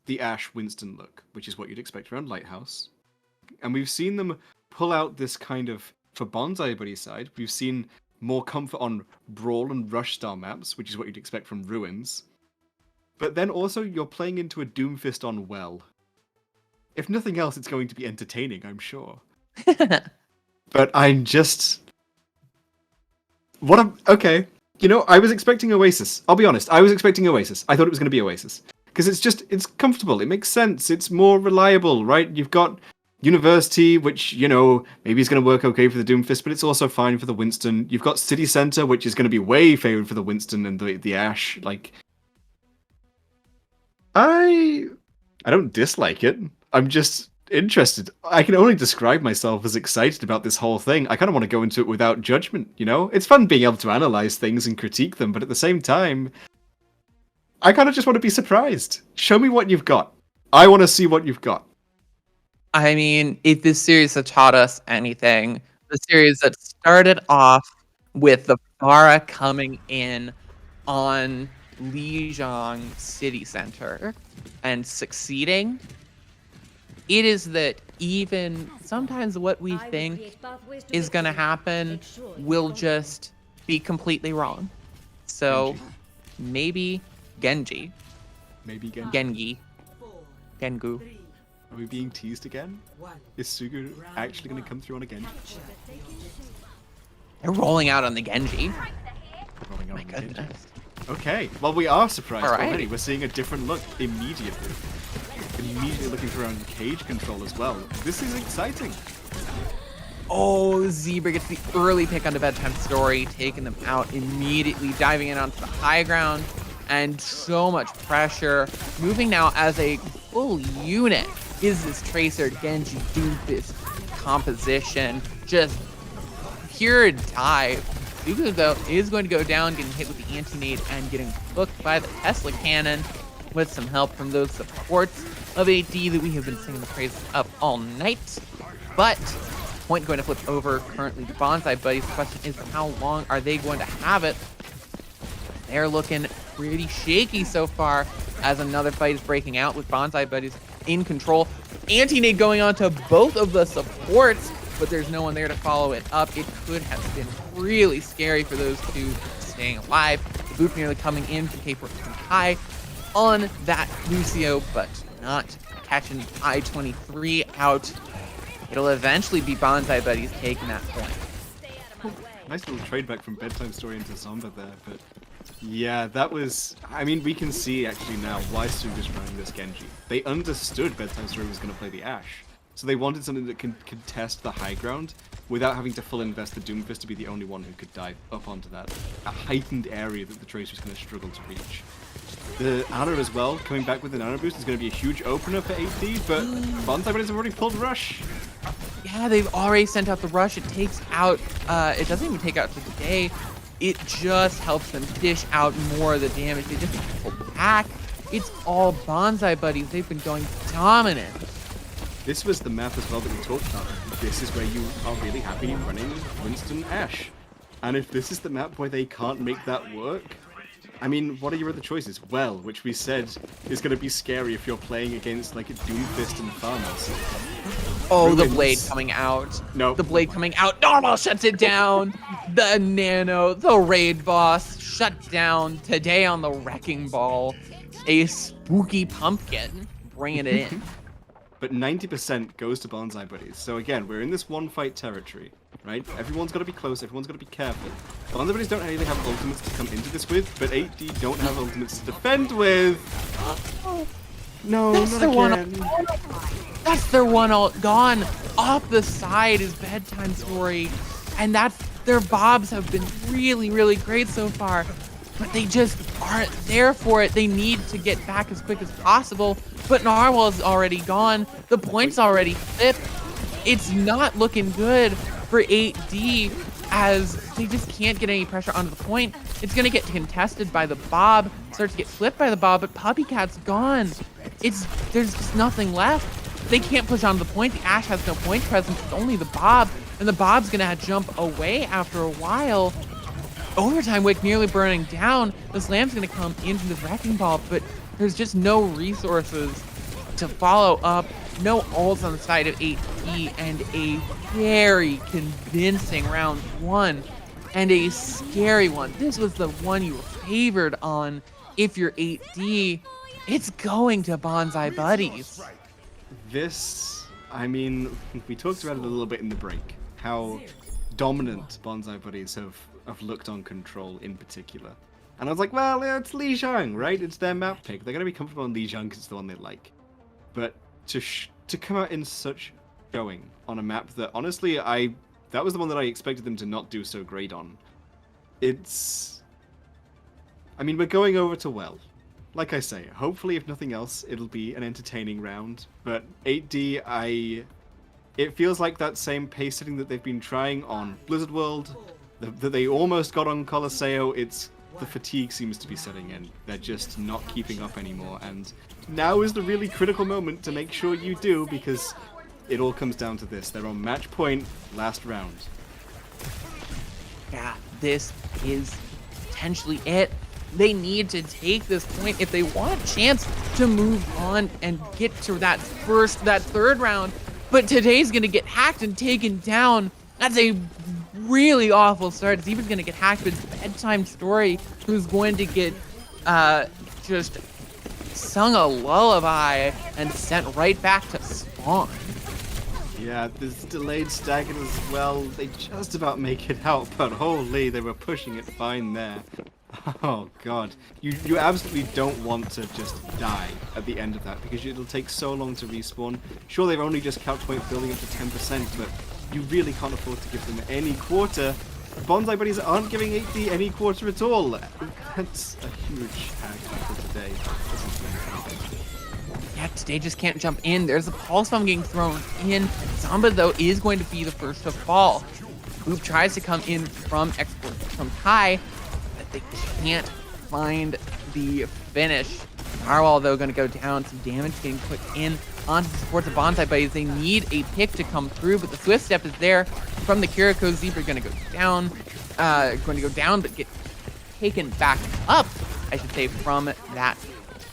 E: the Ash Winston look, which is what you'd expect around Lighthouse. And we've seen them pull out this kind of, for Bonsai Buddy's side, we've seen more comfort on Brawl and Rush style maps, which is what you'd expect from Ruins. But then also, you're playing into a Doomfist on Well. If nothing else, it's going to be entertaining, I'm sure. But I'm just... Okay. I was expecting Oasis. I'll be honest. I was expecting Oasis. I thought it was going to be Oasis. Because it's comfortable. It makes sense. It's more reliable, right? You've got University, which, maybe is going to work okay for the Doomfist, but it's also fine for the Winston. You've got City Center, which is going to be way favored for the Winston and the Ash. I don't dislike it. I'm just interested. I can only describe myself as excited about this whole thing. I kind of want to go into it without judgment, It's fun being able to analyze things and critique them, but at the same time, I kind of just want to be surprised. Show me what you've got. I want to see what you've got.
D: I mean, if this series has taught us anything, the series that started off with the Pharah coming in on Lijiang City Center and succeeding, it is that even sometimes what we think is going to happen will just be completely wrong. So maybe Genji.
E: Maybe Genji.
D: Gengi. Gengu.
E: Are we being teased again? Is Sugu actually going to come through on a Genji?
D: They're rolling out on the Genji.
E: Rolling out
D: My
E: on the Genji.
D: goodness.
E: Okay, well we are surprised
D: Alright.
E: already. We're seeing a different look immediately. Immediately looking for around cage control as well. This is exciting.
D: Oh, Zebra gets the early pick on the Bedtime Story, taking them out immediately, diving in onto the high ground, and so much pressure. Moving now as a full unit is this Tracer Genji Doomfist composition. Just pure dive. Zuko, though, is going to go down, getting hit with the anti-nade and getting hooked by the Tesla cannon with some help from those supports of AD that we have been singing the praises of all night. But point going to flip over currently to Bonsai Buddies. The question is, how long are they going to have it? They're looking pretty shaky so far as another fight is breaking out with Bonsai Buddies in control. Anti-nade going on to both of the supports, but there's no one there to follow it up. It could have been really scary for those two staying alive. The boot nearly coming in from K4 high on that Lucio, but not catching the I-23 out. It'll eventually be Bonsai Buddies taking that point.
E: Nice little trade back from Bedtime Story into Zomba there, but yeah, that was... I mean, we can see actually now why Suga's running this Genji. They understood Bedtime Story was going to play the Ash, so they wanted something that can contest the high ground without having to full invest the Doomfist to be the only one who could dive up onto that a heightened area that the Tracer was going to struggle to reach. The Ana as well, coming back with an Ana boost is going to be a huge opener for 8D, but Bonsai Buddies have already pulled Rush.
D: Yeah, they've already sent out the Rush. It takes out, it doesn't even take out the day. It just helps them dish out more of the damage. They just pull back. It's all Bonsai Buddies. They've been going dominant.
E: This was the map as well that we talked about. This is where you are really happy running Winston Ash. And if this is the map where they can't make that work, I mean, what are your other choices? Well, which we said is going to be scary if you're playing against like a Doomfist and Farmers.
D: Oh,
E: Ruins.
D: the Blade coming out.
E: No.
D: The Blade coming out. Normal shuts it down. The Nano, the Raid Boss, shut down. Today on the Wrecking Ball. A spooky pumpkin bringing it in.
E: But 90% goes to Bonsai Buddies. So again, we're in this one fight territory. right? Everyone's got to be close, everyone's got to be careful. Bonsai Buddies don't really have ultimates to come into this with, but 8D don't have ultimates to defend with. No,
D: That's
E: not
D: the one.
E: again.
D: That's their one ult gone. Off the side is Bedtime Story, and that's their bobs have been really, really great so far, but they just aren't there for it. They need to get back as quick as possible, but Narwhal's already gone. The point's already flipped. It's not looking good for 8D as they just can't get any pressure onto the point. It's gonna get contested by the Bob, starts to get flipped by the Bob, but Puppycat's gone. There's just nothing left. They can't push onto the point. The Ashe has no point presence. It's only the Bob, and the Bob's gonna jump away after a while. Overtime Wick nearly burning down. The Slam's gonna come into the Wrecking Ball, but there's just no resources to follow up. No ults on the side of 8D, and a very convincing round one, and a scary one. This was the one you were favored on if you're 8D. It's going to Bonsai Buddies.
E: This, I mean, we talked about it a little bit in the break, how dominant Bonsai Buddies have looked on Control in particular. And I was like, well, it's Lijiang, right? It's their map pick. They're going to be comfortable on Lijiang because it's the one they like. But to come out in such showing on a map that, honestly, that was the one that I expected them to not do so great on. I mean, we're going over to well. Like I say, hopefully, if nothing else, it'll be an entertaining round. But 8D, it feels like that same pace setting that they've been trying on Blizzard World, that they almost got on Colosseo. The fatigue seems to be setting in. They're just not keeping up anymore, and now is the really critical moment to make sure you do, because it all comes down to this. They're on match point, last round.
D: Yeah, this is potentially it. They need to take this point if they want a chance to move on and get to that third round. But today's gonna get hacked and taken down. That's a really awful start. Zebra's gonna get hacked with Bedtime Story, who's going to get just sung a lullaby and sent right back to spawn.
E: Yeah, there's delayed staggered as well. They just about make it out, but holy, they were pushing it fine there. Oh god, you absolutely don't want to just die at the end of that, because it'll take so long to respawn. Sure, they've only just capped point building up to 10%, but you really can't afford to give them any quarter. Bonsai Buddies aren't giving 8D any quarter at all. That's a huge tag for today.
D: Yeah, today just can't jump in. There's a pulse bomb getting thrown in. Zamba, though, is going to be the first to fall. Boop tries to come in from export from Kai, but they can't find the finish. Narwhal, though, going to go down. Some damage getting put in onto the supports of Bonsai Buddies. They need a pick to come through, but the Swift Step is there from the Kiriko. Zebra going to go down, but get taken back up, I should say, from that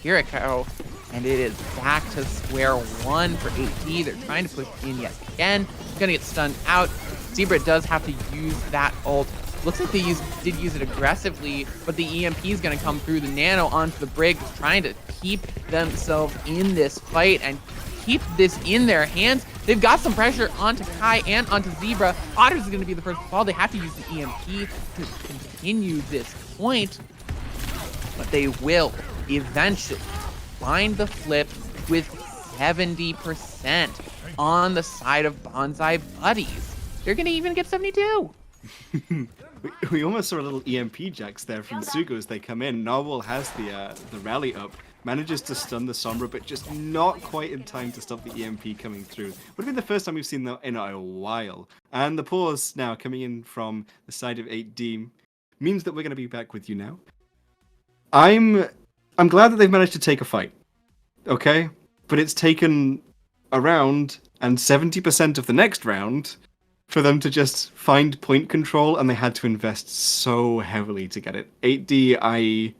D: Kiriko. And it is back to square one for 8D. They're trying to push in yet again. Gonna get stunned out. Zebra does have to use that ult. Looks like they did use it aggressively, but the EMP is gonna come through the Nano onto the Brig, trying to keep themselves in this fight and keep this in their hands. They've got some pressure onto Kai and onto Zebra. Otters is gonna be the first to fall. They have to use the EMP to continue this point, but they will eventually find the flip with 70% on the side of Bonsai Buddies. They're gonna even get 72.
E: we almost saw a little EMP jacks there from Sugo as they come in. Narwhal has the rally up, manages to stun the Sombra, but just not quite in time to stop the EMP coming through. Would have been the first time we've seen that in a while. And the pause now coming in from the side of 8D means that we're going to be back with you now. I'm glad that they've managed to take a fight, okay? But it's taken a round and 70% of the next round for them to just find point control, and they had to invest so heavily to get it. 8D,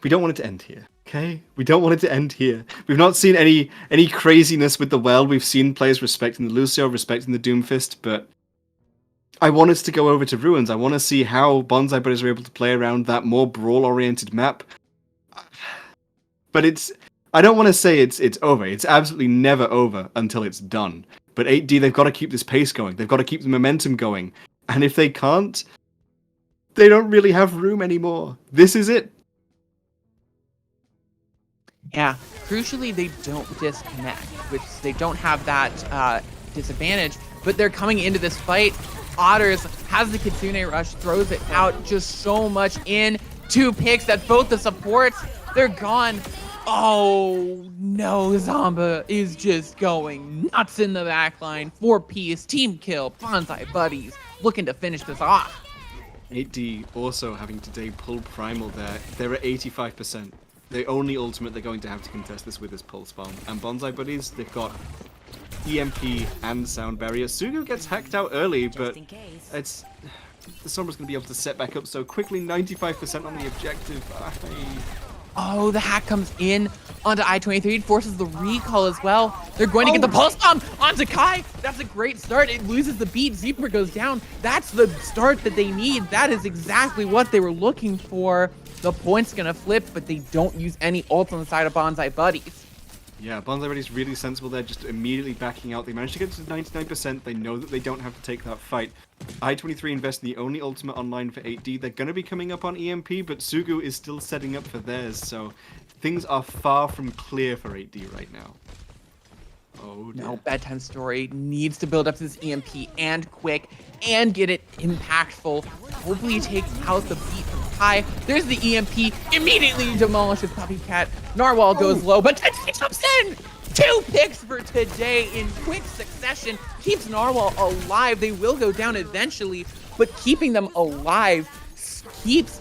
E: we don't want it to end here, okay? We don't want it to end here. We've not seen any craziness with the well. We've seen players respecting the Lucio, respecting the Doomfist, but I want us to go over to Ruins. I want to see how Bonsai Buddies are able to play around that more brawl-oriented map. But I don't want to say it's over. It's absolutely never over until it's done. But 8D, they've got to keep this pace going. They've got to keep the momentum going. And if they can't, they don't really have room anymore. This is it.
D: Yeah, crucially, they don't disconnect, which they don't have that disadvantage, but they're coming into this fight. Otters has the Kitsune Rush, throws it out just so much in. 2 picks at both the supports. They're gone. Oh, no, Zamba is just going nuts in the backline. 4-piece, team kill, Bonsai Buddies looking to finish this off.
E: 8D also having today pull Primal there. They're at 85%. The only ultimate they're going to have to contest this with is Pulse Bomb. And Bonsai Buddies, they've got EMP and Sound Barrier. Sugu gets hacked out early, but it's... The Sombra's going to be able to set back up so quickly. 95% on the objective.
D: Oh, the hack comes in onto I-23. It forces the recall as well. They're going to get the Pulse Bomb onto Kai. That's a great start. It loses the beat. Zebra goes down. That's the start that they need. That is exactly what they were looking for. The point's going to flip, but they don't use any ult on the side of Bonsai Buddies.
E: Yeah, Bonsai Buddies really sensible there, just immediately backing out. They managed to get to 99%. They know that they don't have to take that fight. I-23 invest in the only ultimate online for 8D. They're going to be coming up on EMP, but Sugu is still setting up for theirs, so things are far from clear for 8D right now. Oh, dear.
D: No, Bedtime Story needs to build up this EMP and quick and get it impactful. Hopefully it takes out the beat from Kai. There's the EMP, immediately demolishes Puppy Cat. Narwhal goes low, but Tensei jumps in! 2 picks for today in quick succession. Keeps Narwhal alive. They will go down eventually, but keeping them alive keeps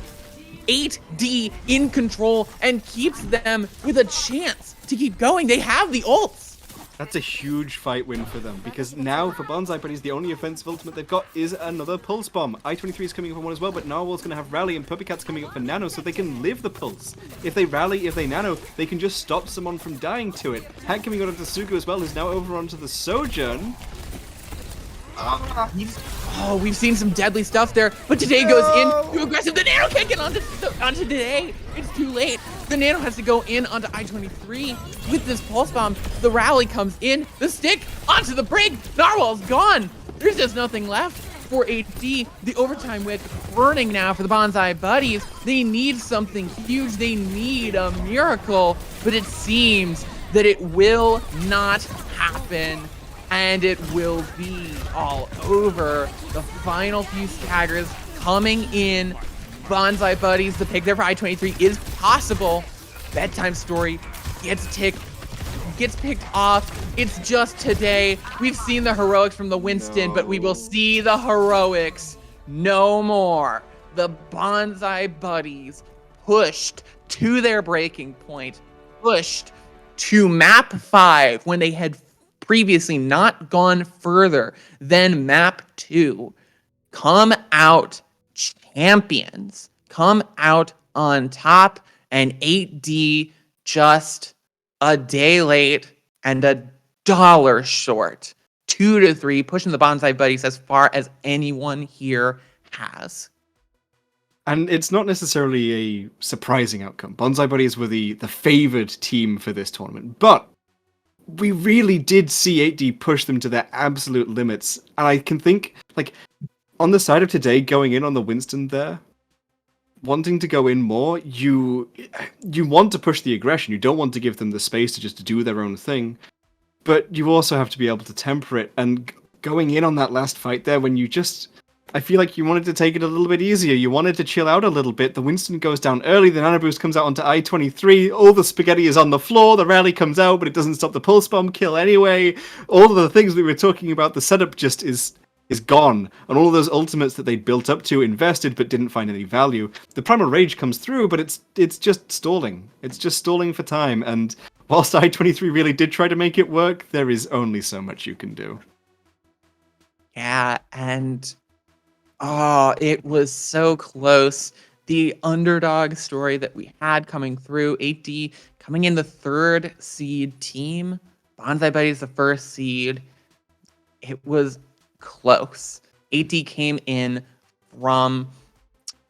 D: 8D in control and keeps them with a chance to keep going. They have the ults.
E: That's a huge fight win for them, because now for Bonsai Buddies, the only offensive ultimate they've got is another Pulse Bomb. I-23 is coming up on one as well, but Narwhal's going to have Rally, and Puppy Cat's coming up for Nano, so they can live the Pulse. If they Rally, if they Nano, they can just stop someone from dying to it. Hack coming out of the Sugu as well, who's now over onto the Sojourn.
D: We've seen some deadly stuff there, but today goes in too aggressive. The Nano can't get onto today. It's too late. The Nano has to go in onto I-23 with this Pulse Bomb. The Rally comes in, the stick onto the break. Narwhal's gone. There's just nothing left for 8D. The overtime wick burning now for the Bonsai Buddies. They need something huge. They need a miracle, but it seems that it will not happen. And it will be all over. The final few staggers coming in. Bonsai Buddies, the pick there for I-23 is possible. Bedtime Story gets picked off. It's just today. We've seen the heroics from the Winston, but we will see the heroics no more. The Bonsai Buddies pushed to their breaking point, pushed to map 5 when they had previously not gone further than map 2, come out champions, come out on top, and 8D just a day late and $1 short. 2-3, pushing the Bonsai Buddies as far as anyone here has.
E: And it's not necessarily a surprising outcome. Bonsai Buddies were the favored team for this tournament, but we really did see 8D push them to their absolute limits. And I can think, like, on the side of today, going in on the Winston there, wanting to go in more, you want to push the aggression. You don't want to give them the space to just do their own thing. But you also have to be able to temper it. And going in on that last fight there, when you just... I feel like you wanted to take it a little bit easier. You wanted to chill out a little bit. The Winston goes down early. The Nano Boost comes out onto I-23. All the spaghetti is on the floor. The rally comes out, but it doesn't stop the Pulse Bomb kill anyway. All of the things we were talking about, the setup just is gone. And all of those ultimates that they'd built up to, invested, but didn't find any value. The Primal Rage comes through, but it's just stalling. It's just stalling for time. And whilst I-23 really did try to make it work, there is only so much you can do.
D: Yeah, and... oh, it was so close. The underdog story that we had coming through, 8D coming in the 3rd seed team, Bonsai Buddies the 1st seed. It was close. 8D came in from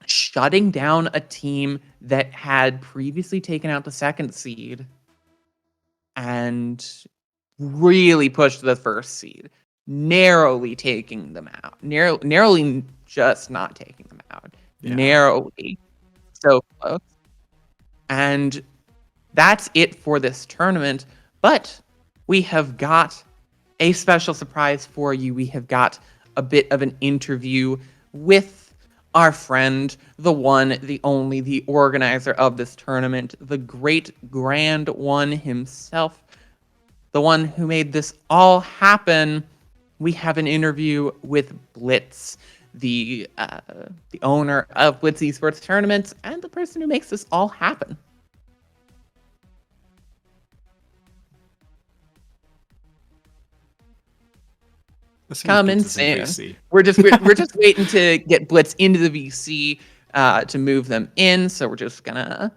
D: shutting down a team that had previously taken out the 2nd seed and really pushed the first seed, narrowly taking them out. Narrowly just not taking them out.
E: Yeah.
D: Narrowly. So close. And that's it for this tournament. But we have got a special surprise for you. We have got a bit of an interview with our friend, the one, the only, the organizer of this tournament, the great Grand One himself, the one who made this all happen. We have an interview with Blitz, the owner of Blitz Esports Tournaments and the person who makes this all happen.
E: That seems
D: Coming
E: Blitz is in
D: soon.
E: VC.
D: We're just waiting to get Blitz into the VC to move them in. So we're just gonna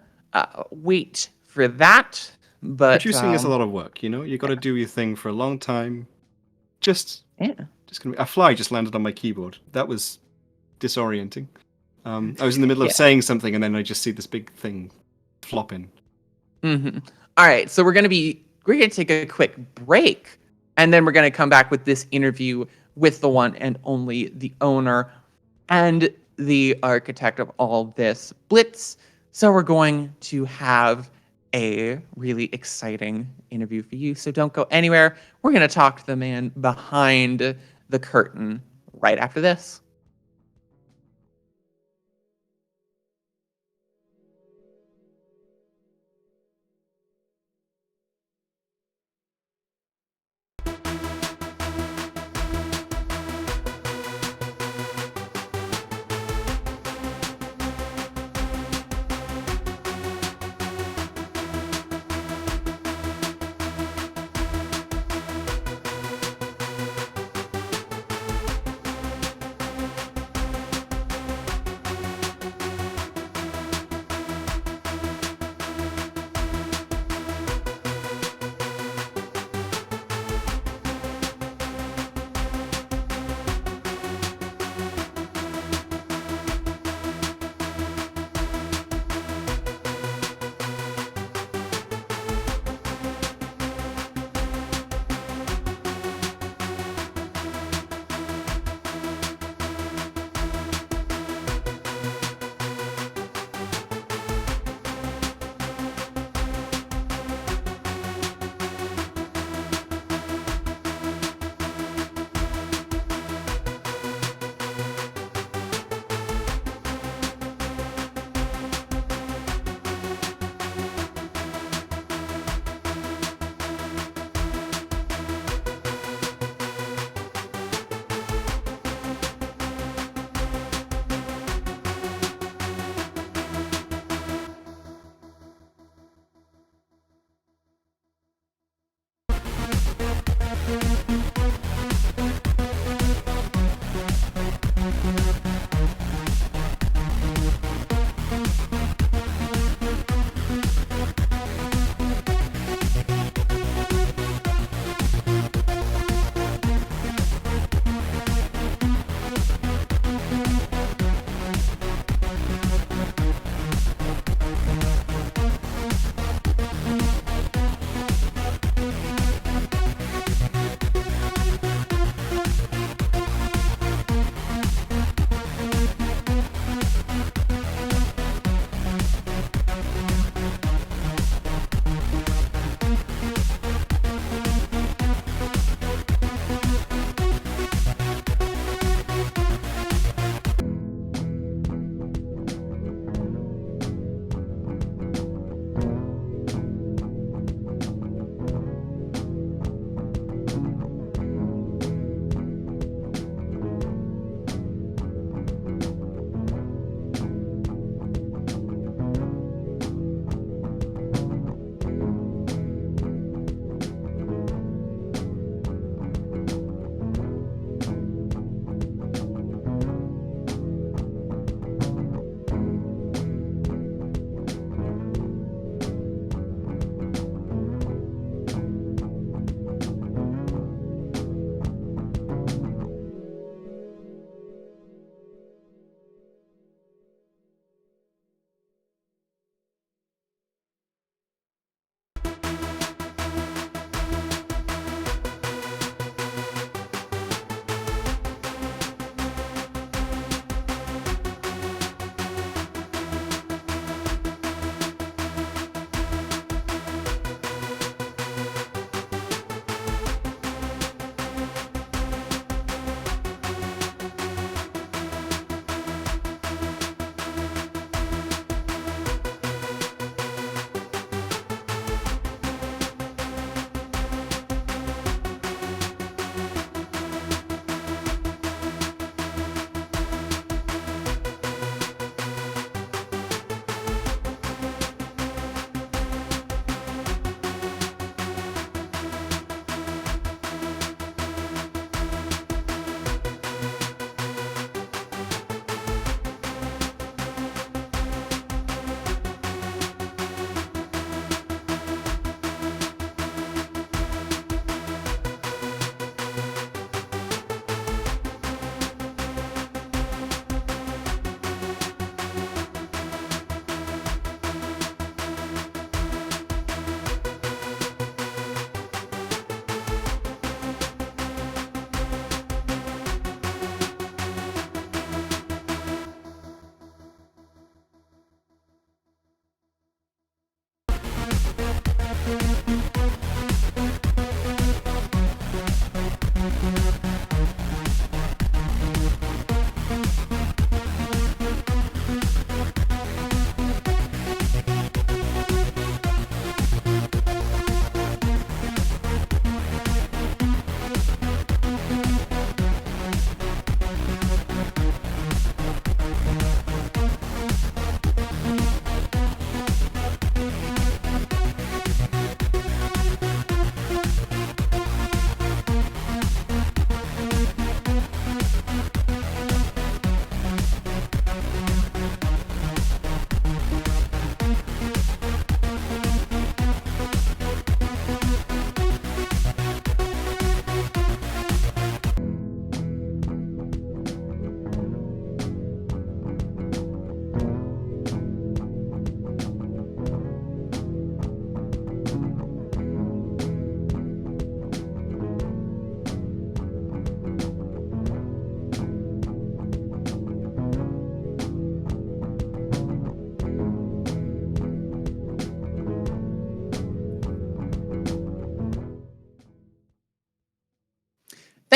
D: wait for that. But
E: Producing is a lot of work, you know. You got to do your thing for a long time. Just gonna. A fly just landed on my keyboard. That was disorienting. I was in the middle of saying something, and then I just see this big thing flopping.
D: Mm-hmm. All right, so we're gonna take a quick break, and then we're gonna come back with this interview with the one and only, the owner and the architect of all this, Blitz. So we're going to have a really exciting interview for you. So don't go anywhere. We're gonna talk to the man behind the curtain right after this.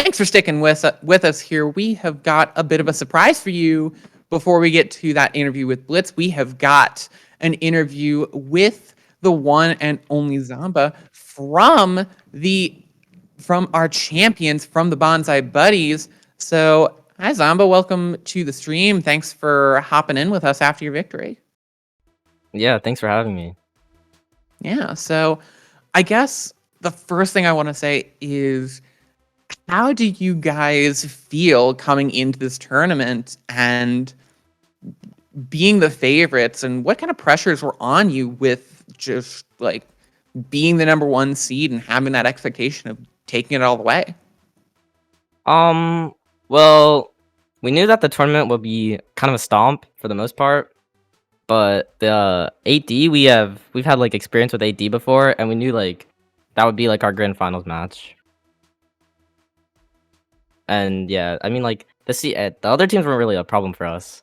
D: thanks for sticking with us here. We have got a bit of a surprise for you before we get to that interview with Blitz. We have got an interview with the one and only Zamba from our champions from the Bonsai Buddies. So, hi Zamba, welcome to the stream. Thanks for hopping in with us after your victory.
G: Yeah, thanks for having me.
D: Yeah, so I guess the first thing I want to say is, how do you guys feel coming into this tournament and being the favorites, and what kind of pressures were on you with just like being the number one seed and having that expectation of taking it all the way?
G: Well, we knew that the tournament would be kind of a stomp for the most part, but the 8D we've had like experience with 8D before, and we knew like that would be like our grand finals match. And yeah, I mean like the other teams weren't really a problem for us,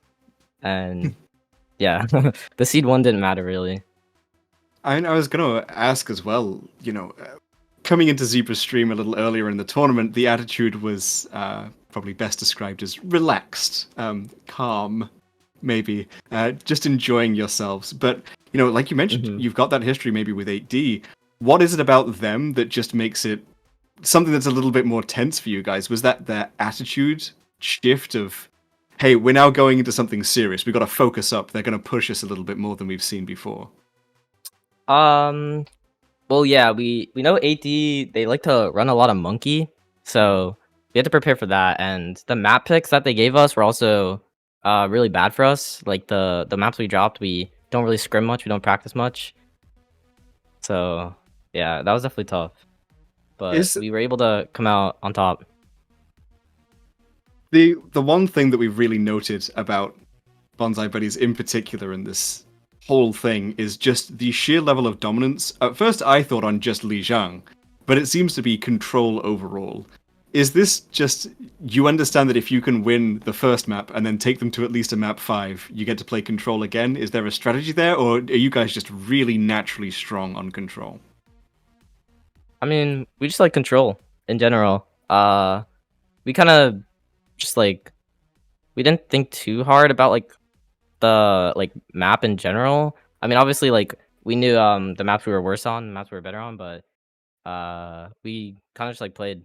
G: and yeah, the seed 1 didn't matter really.
E: I was going to ask as well, you know, coming into Zebra's stream a little earlier in the tournament, the attitude was probably best described as relaxed, calm, maybe, just enjoying yourselves. But, you know, like you mentioned, you've got that history maybe with 8D. What is it about them that just makes it something that's a little bit more tense for you guys? Was that their attitude shift of, hey, we're now going into something serious, we've got to focus up, they're going to push us a little bit more than we've seen before?
G: Well, yeah, we know 8D, they like to run a lot of monkey, so we had to prepare for that. And the map picks that they gave us were also really bad for us. Like the maps we dropped, we don't really scrim much, we don't practice much. So yeah, that was definitely tough. But we were able to come out on top.
E: The one thing that we've really noted about Bonsai Buddies in particular in this whole thing is just the sheer level of dominance. At first I thought on just Li Zhang, but it seems to be control overall. Is this just, you understand that if you can win the first map and then take them to at least a map 5, you get to play control again? Is there a strategy there, or are you guys just really naturally strong on control?
G: I mean, we just like control in general. We kind of just like, we didn't think too hard about like the like map in general. I mean, obviously like we knew the maps we were worse on, the maps we were better on, but we kind of just like played.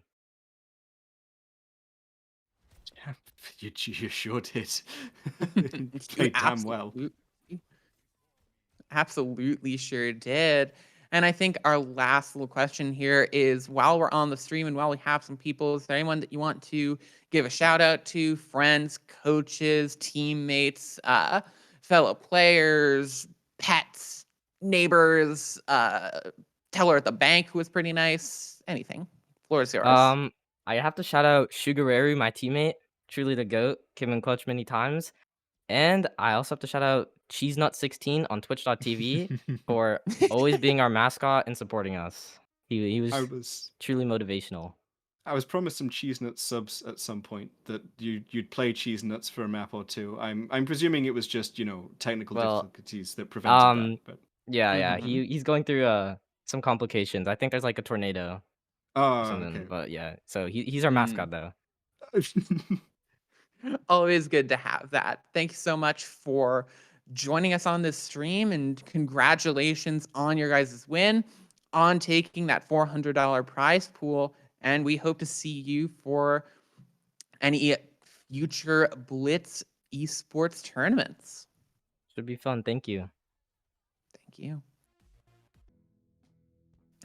E: You sure did. You played damn well.
D: Absolutely sure did. And I think our last little question here is, while we're on the stream and while we have some people, is there anyone that you want to give a shout out to? Friends, coaches, teammates, fellow players, pets, neighbors, teller at the bank who was pretty nice, anything. Floor is yours.
G: I have to shout out Sugareru, my teammate, truly the GOAT, came in clutch many times. And I also have to shout out CheeseNut16 on twitch.tv for always being our mascot and supporting us. He was truly motivational.
E: I was promised some cheese nuts subs at some point, that you'd play cheese nuts for a map or two. I'm presuming it was just, you know, technical difficulties that prevented that. But
G: yeah, he's going through some complications. I think there's like a tornado or something.
E: Okay.
G: But yeah, so he's our mascot though.
D: Always good to have that. Thank you so much for joining us on this stream, and congratulations on your guys' win, on taking that $400 prize pool. And we hope to see you for any future Blitz esports tournaments.
G: Should be fun. Thank you.
D: Thank you.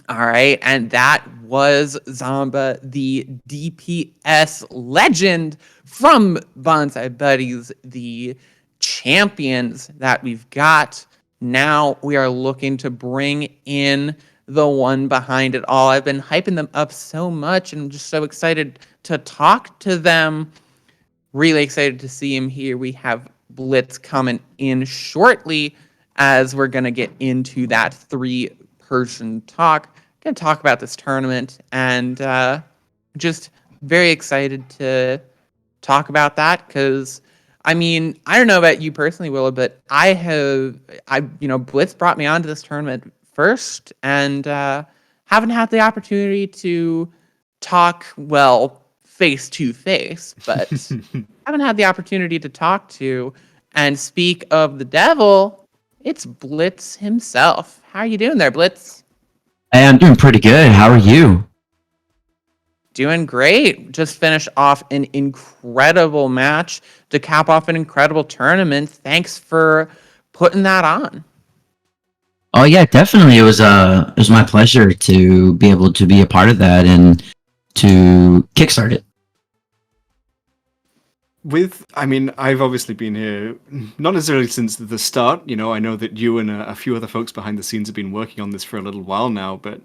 D: All right, and that was Zamba, the DPS legend from Bonsai Buddies, the champions that we've got. Now we are looking to bring in the one behind it all. I've been hyping them up so much, and I'm just so excited to talk to them. Really excited to see him here. We have Blitz coming in shortly as we're going to get into that 3-person talk. Going to talk about this tournament, and just very excited to talk about that, because I mean, I don't know about you personally, Willa, but Blitz brought me onto this tournament first, and haven't had the opportunity to talk, well, face to face, but haven't had the opportunity to talk to. And speak of the devil, it's Blitz himself. How are you doing there, Blitz?
H: Hey, I'm doing pretty good. How are you?
D: Doing great. Just finished off an incredible match to cap off an incredible tournament. Thanks for putting that on.
H: Oh yeah, definitely. It was my pleasure to be able to be a part of that and to kickstart it.
E: I mean, I've obviously been here, not necessarily since the start. You know, I know that you and a few other folks behind the scenes have been working on this for a little while now, but,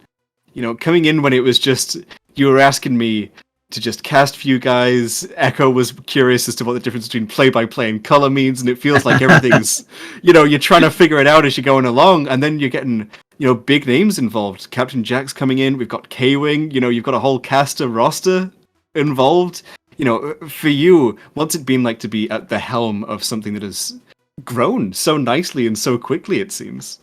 E: you know, coming in when it was just, you were asking me to just cast for you guys. Echo was curious as to what the difference between play-by-play and color means, and it feels like everything's, you know, you're trying to figure it out as you're going along, and then you're getting, you know, big names involved. Captain Jack's coming in, we've got K-Wing, you know, you've got a whole caster roster involved. You know, for you, what's it been like to be at the helm of something that has grown so nicely and so quickly, it seems?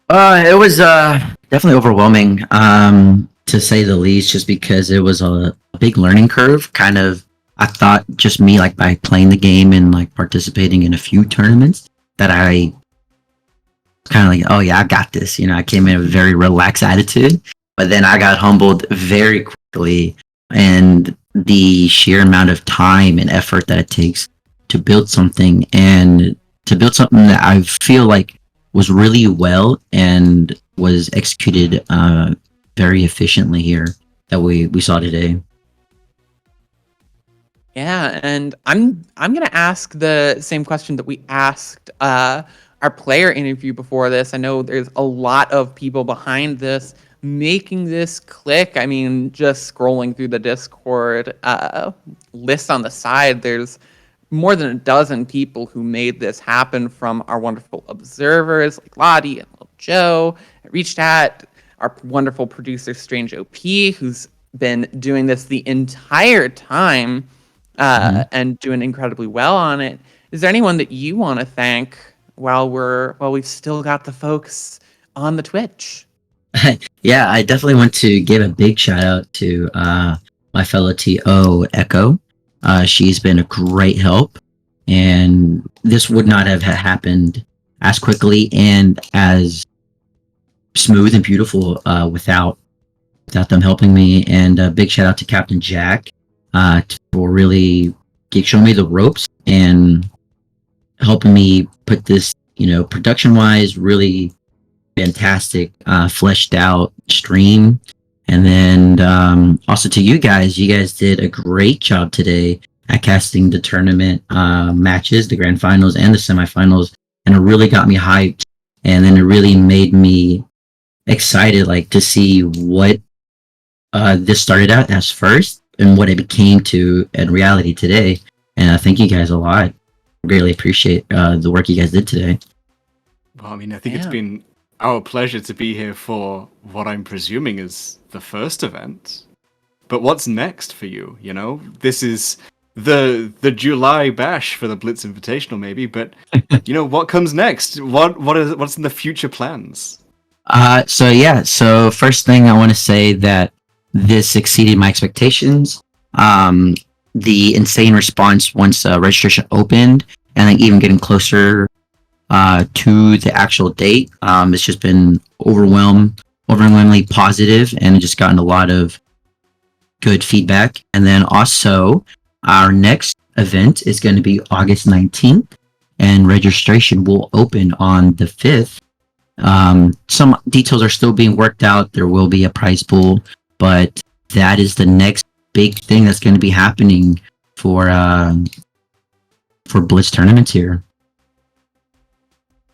H: It was definitely overwhelming, to say the least, just because it was a big learning curve. Kind of, I thought just me, like, by playing the game and like participating in a few tournaments, that I kind of like, oh yeah, I got this. You know, I came in with a very relaxed attitude, but then I got humbled very quickly, and the sheer amount of time and effort that it takes to build something, and to build something that I feel like was really well and was executed very efficiently here that we saw today.
D: Yeah, and I'm gonna ask the same question that we asked our player interview before this. I know there's a lot of people behind this making this click. I mean, just scrolling through the Discord list on the side, there's more than a dozen people who made this happen, from our wonderful observers like Lottie and Lil Joe. I reached out our wonderful producer Strange OP, who's been doing this the entire time and doing incredibly well on it. Is there anyone that you want to thank while we've still got the folks on the Twitch?
H: Yeah, I definitely want to give a big shout out to my fellow TO Echo. She's been a great help, and this would not have happened as quickly and as smooth and beautiful without them helping me. And a big shout out to Captain Jack for really showing me the ropes and helping me put this, you know, production wise, really fantastic, fleshed out stream. And then also to you guys did a great job today at casting the tournament matches, the grand finals and the semifinals, and it really got me hyped. And then it really made me excited, like, to see what this started out as first and what it became to in reality today. And thank you guys a lot. Really appreciate the work you guys did today.
E: Well, I mean, I think it's been our pleasure to be here for what I'm presuming is the first event. But what's next for you? You know, this is the July bash for the Blitz Invitational, maybe. But you know, what comes next? What's in the future plans?
H: So first thing I want to say that this exceeded my expectations. The insane response once registration opened, and like even getting closer to the actual date, it's just been overwhelmingly positive, and just gotten a lot of good feedback. And then also our next event is going to be August 19th, and registration will open on the 5th. Some details are still being worked out. There will be a prize pool, but that is the next big thing that's going to be happening for Blitz tournaments here.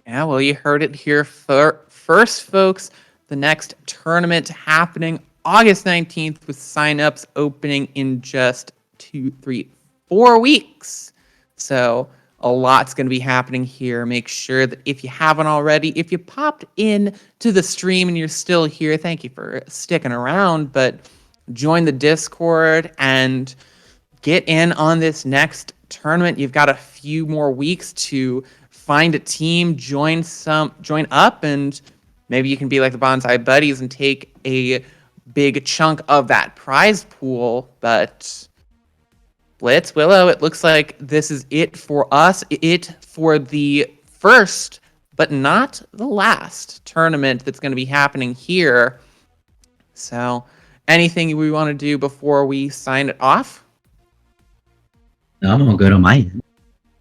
D: Yeah, well, you heard it here first, folks. The next tournament happening August 19th, with signups opening in just 2, 3, 4 weeks. So a lot's going to be happening here. Make sure that if you haven't already, if you popped in to the stream and you're still here, thank you for sticking around, but join the Discord and get in on this next tournament. You've got a few more weeks to find a team, join up, and maybe you can be like the Bonsai Buddies and take a big chunk of that prize pool. But Blitz, Willow, it looks like this is it for us. It for the first, but not the last tournament that's going to be happening here. So, anything we want to do before we sign it off?
H: No, I'm all good on my end.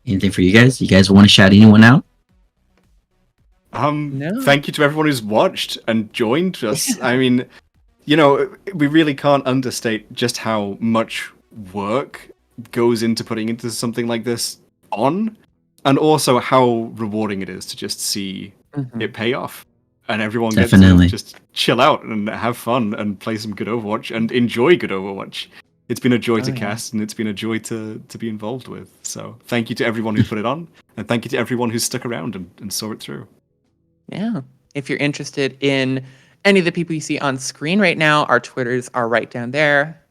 H: Anything for you guys? You guys want to shout anyone out?
D: No.
E: Thank you to everyone who's watched and joined us. I mean, we really can't understate just how much work goes into putting into something like this on, and also how rewarding it is to just see it pay off. And everyone
H: Definitely.
E: gets to just chill out and have fun and play some good Overwatch and enjoy good Overwatch. It's been a joy to cast, and it's been a joy to be involved with. So thank you to everyone who put it on, and thank you to everyone who stuck around and saw it through.
D: Yeah. If you're interested in any of the people you see on screen right now, our Twitters are right down there.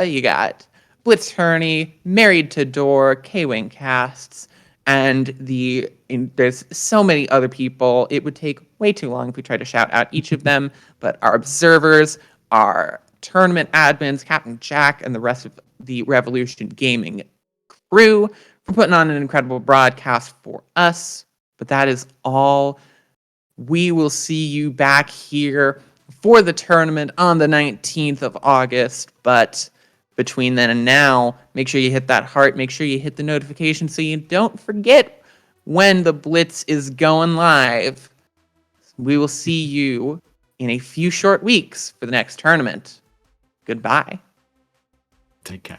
D: You got Blitz Tourney, Married to Door, K-Wing Casts, and there's so many other people. It would take way too long if we tried to shout out each of them, but our observers, our tournament admins, Captain Jack, and the rest of the Revolution Gaming crew for putting on an incredible broadcast for us. But that is all. We will see you back here for the tournament on the 19th of August. But between then and now, make sure you hit that heart. Make sure you hit the notification so you don't forget when the Blitz is going live. We will see you in a few short weeks for the next tournament. Goodbye.
E: Take care.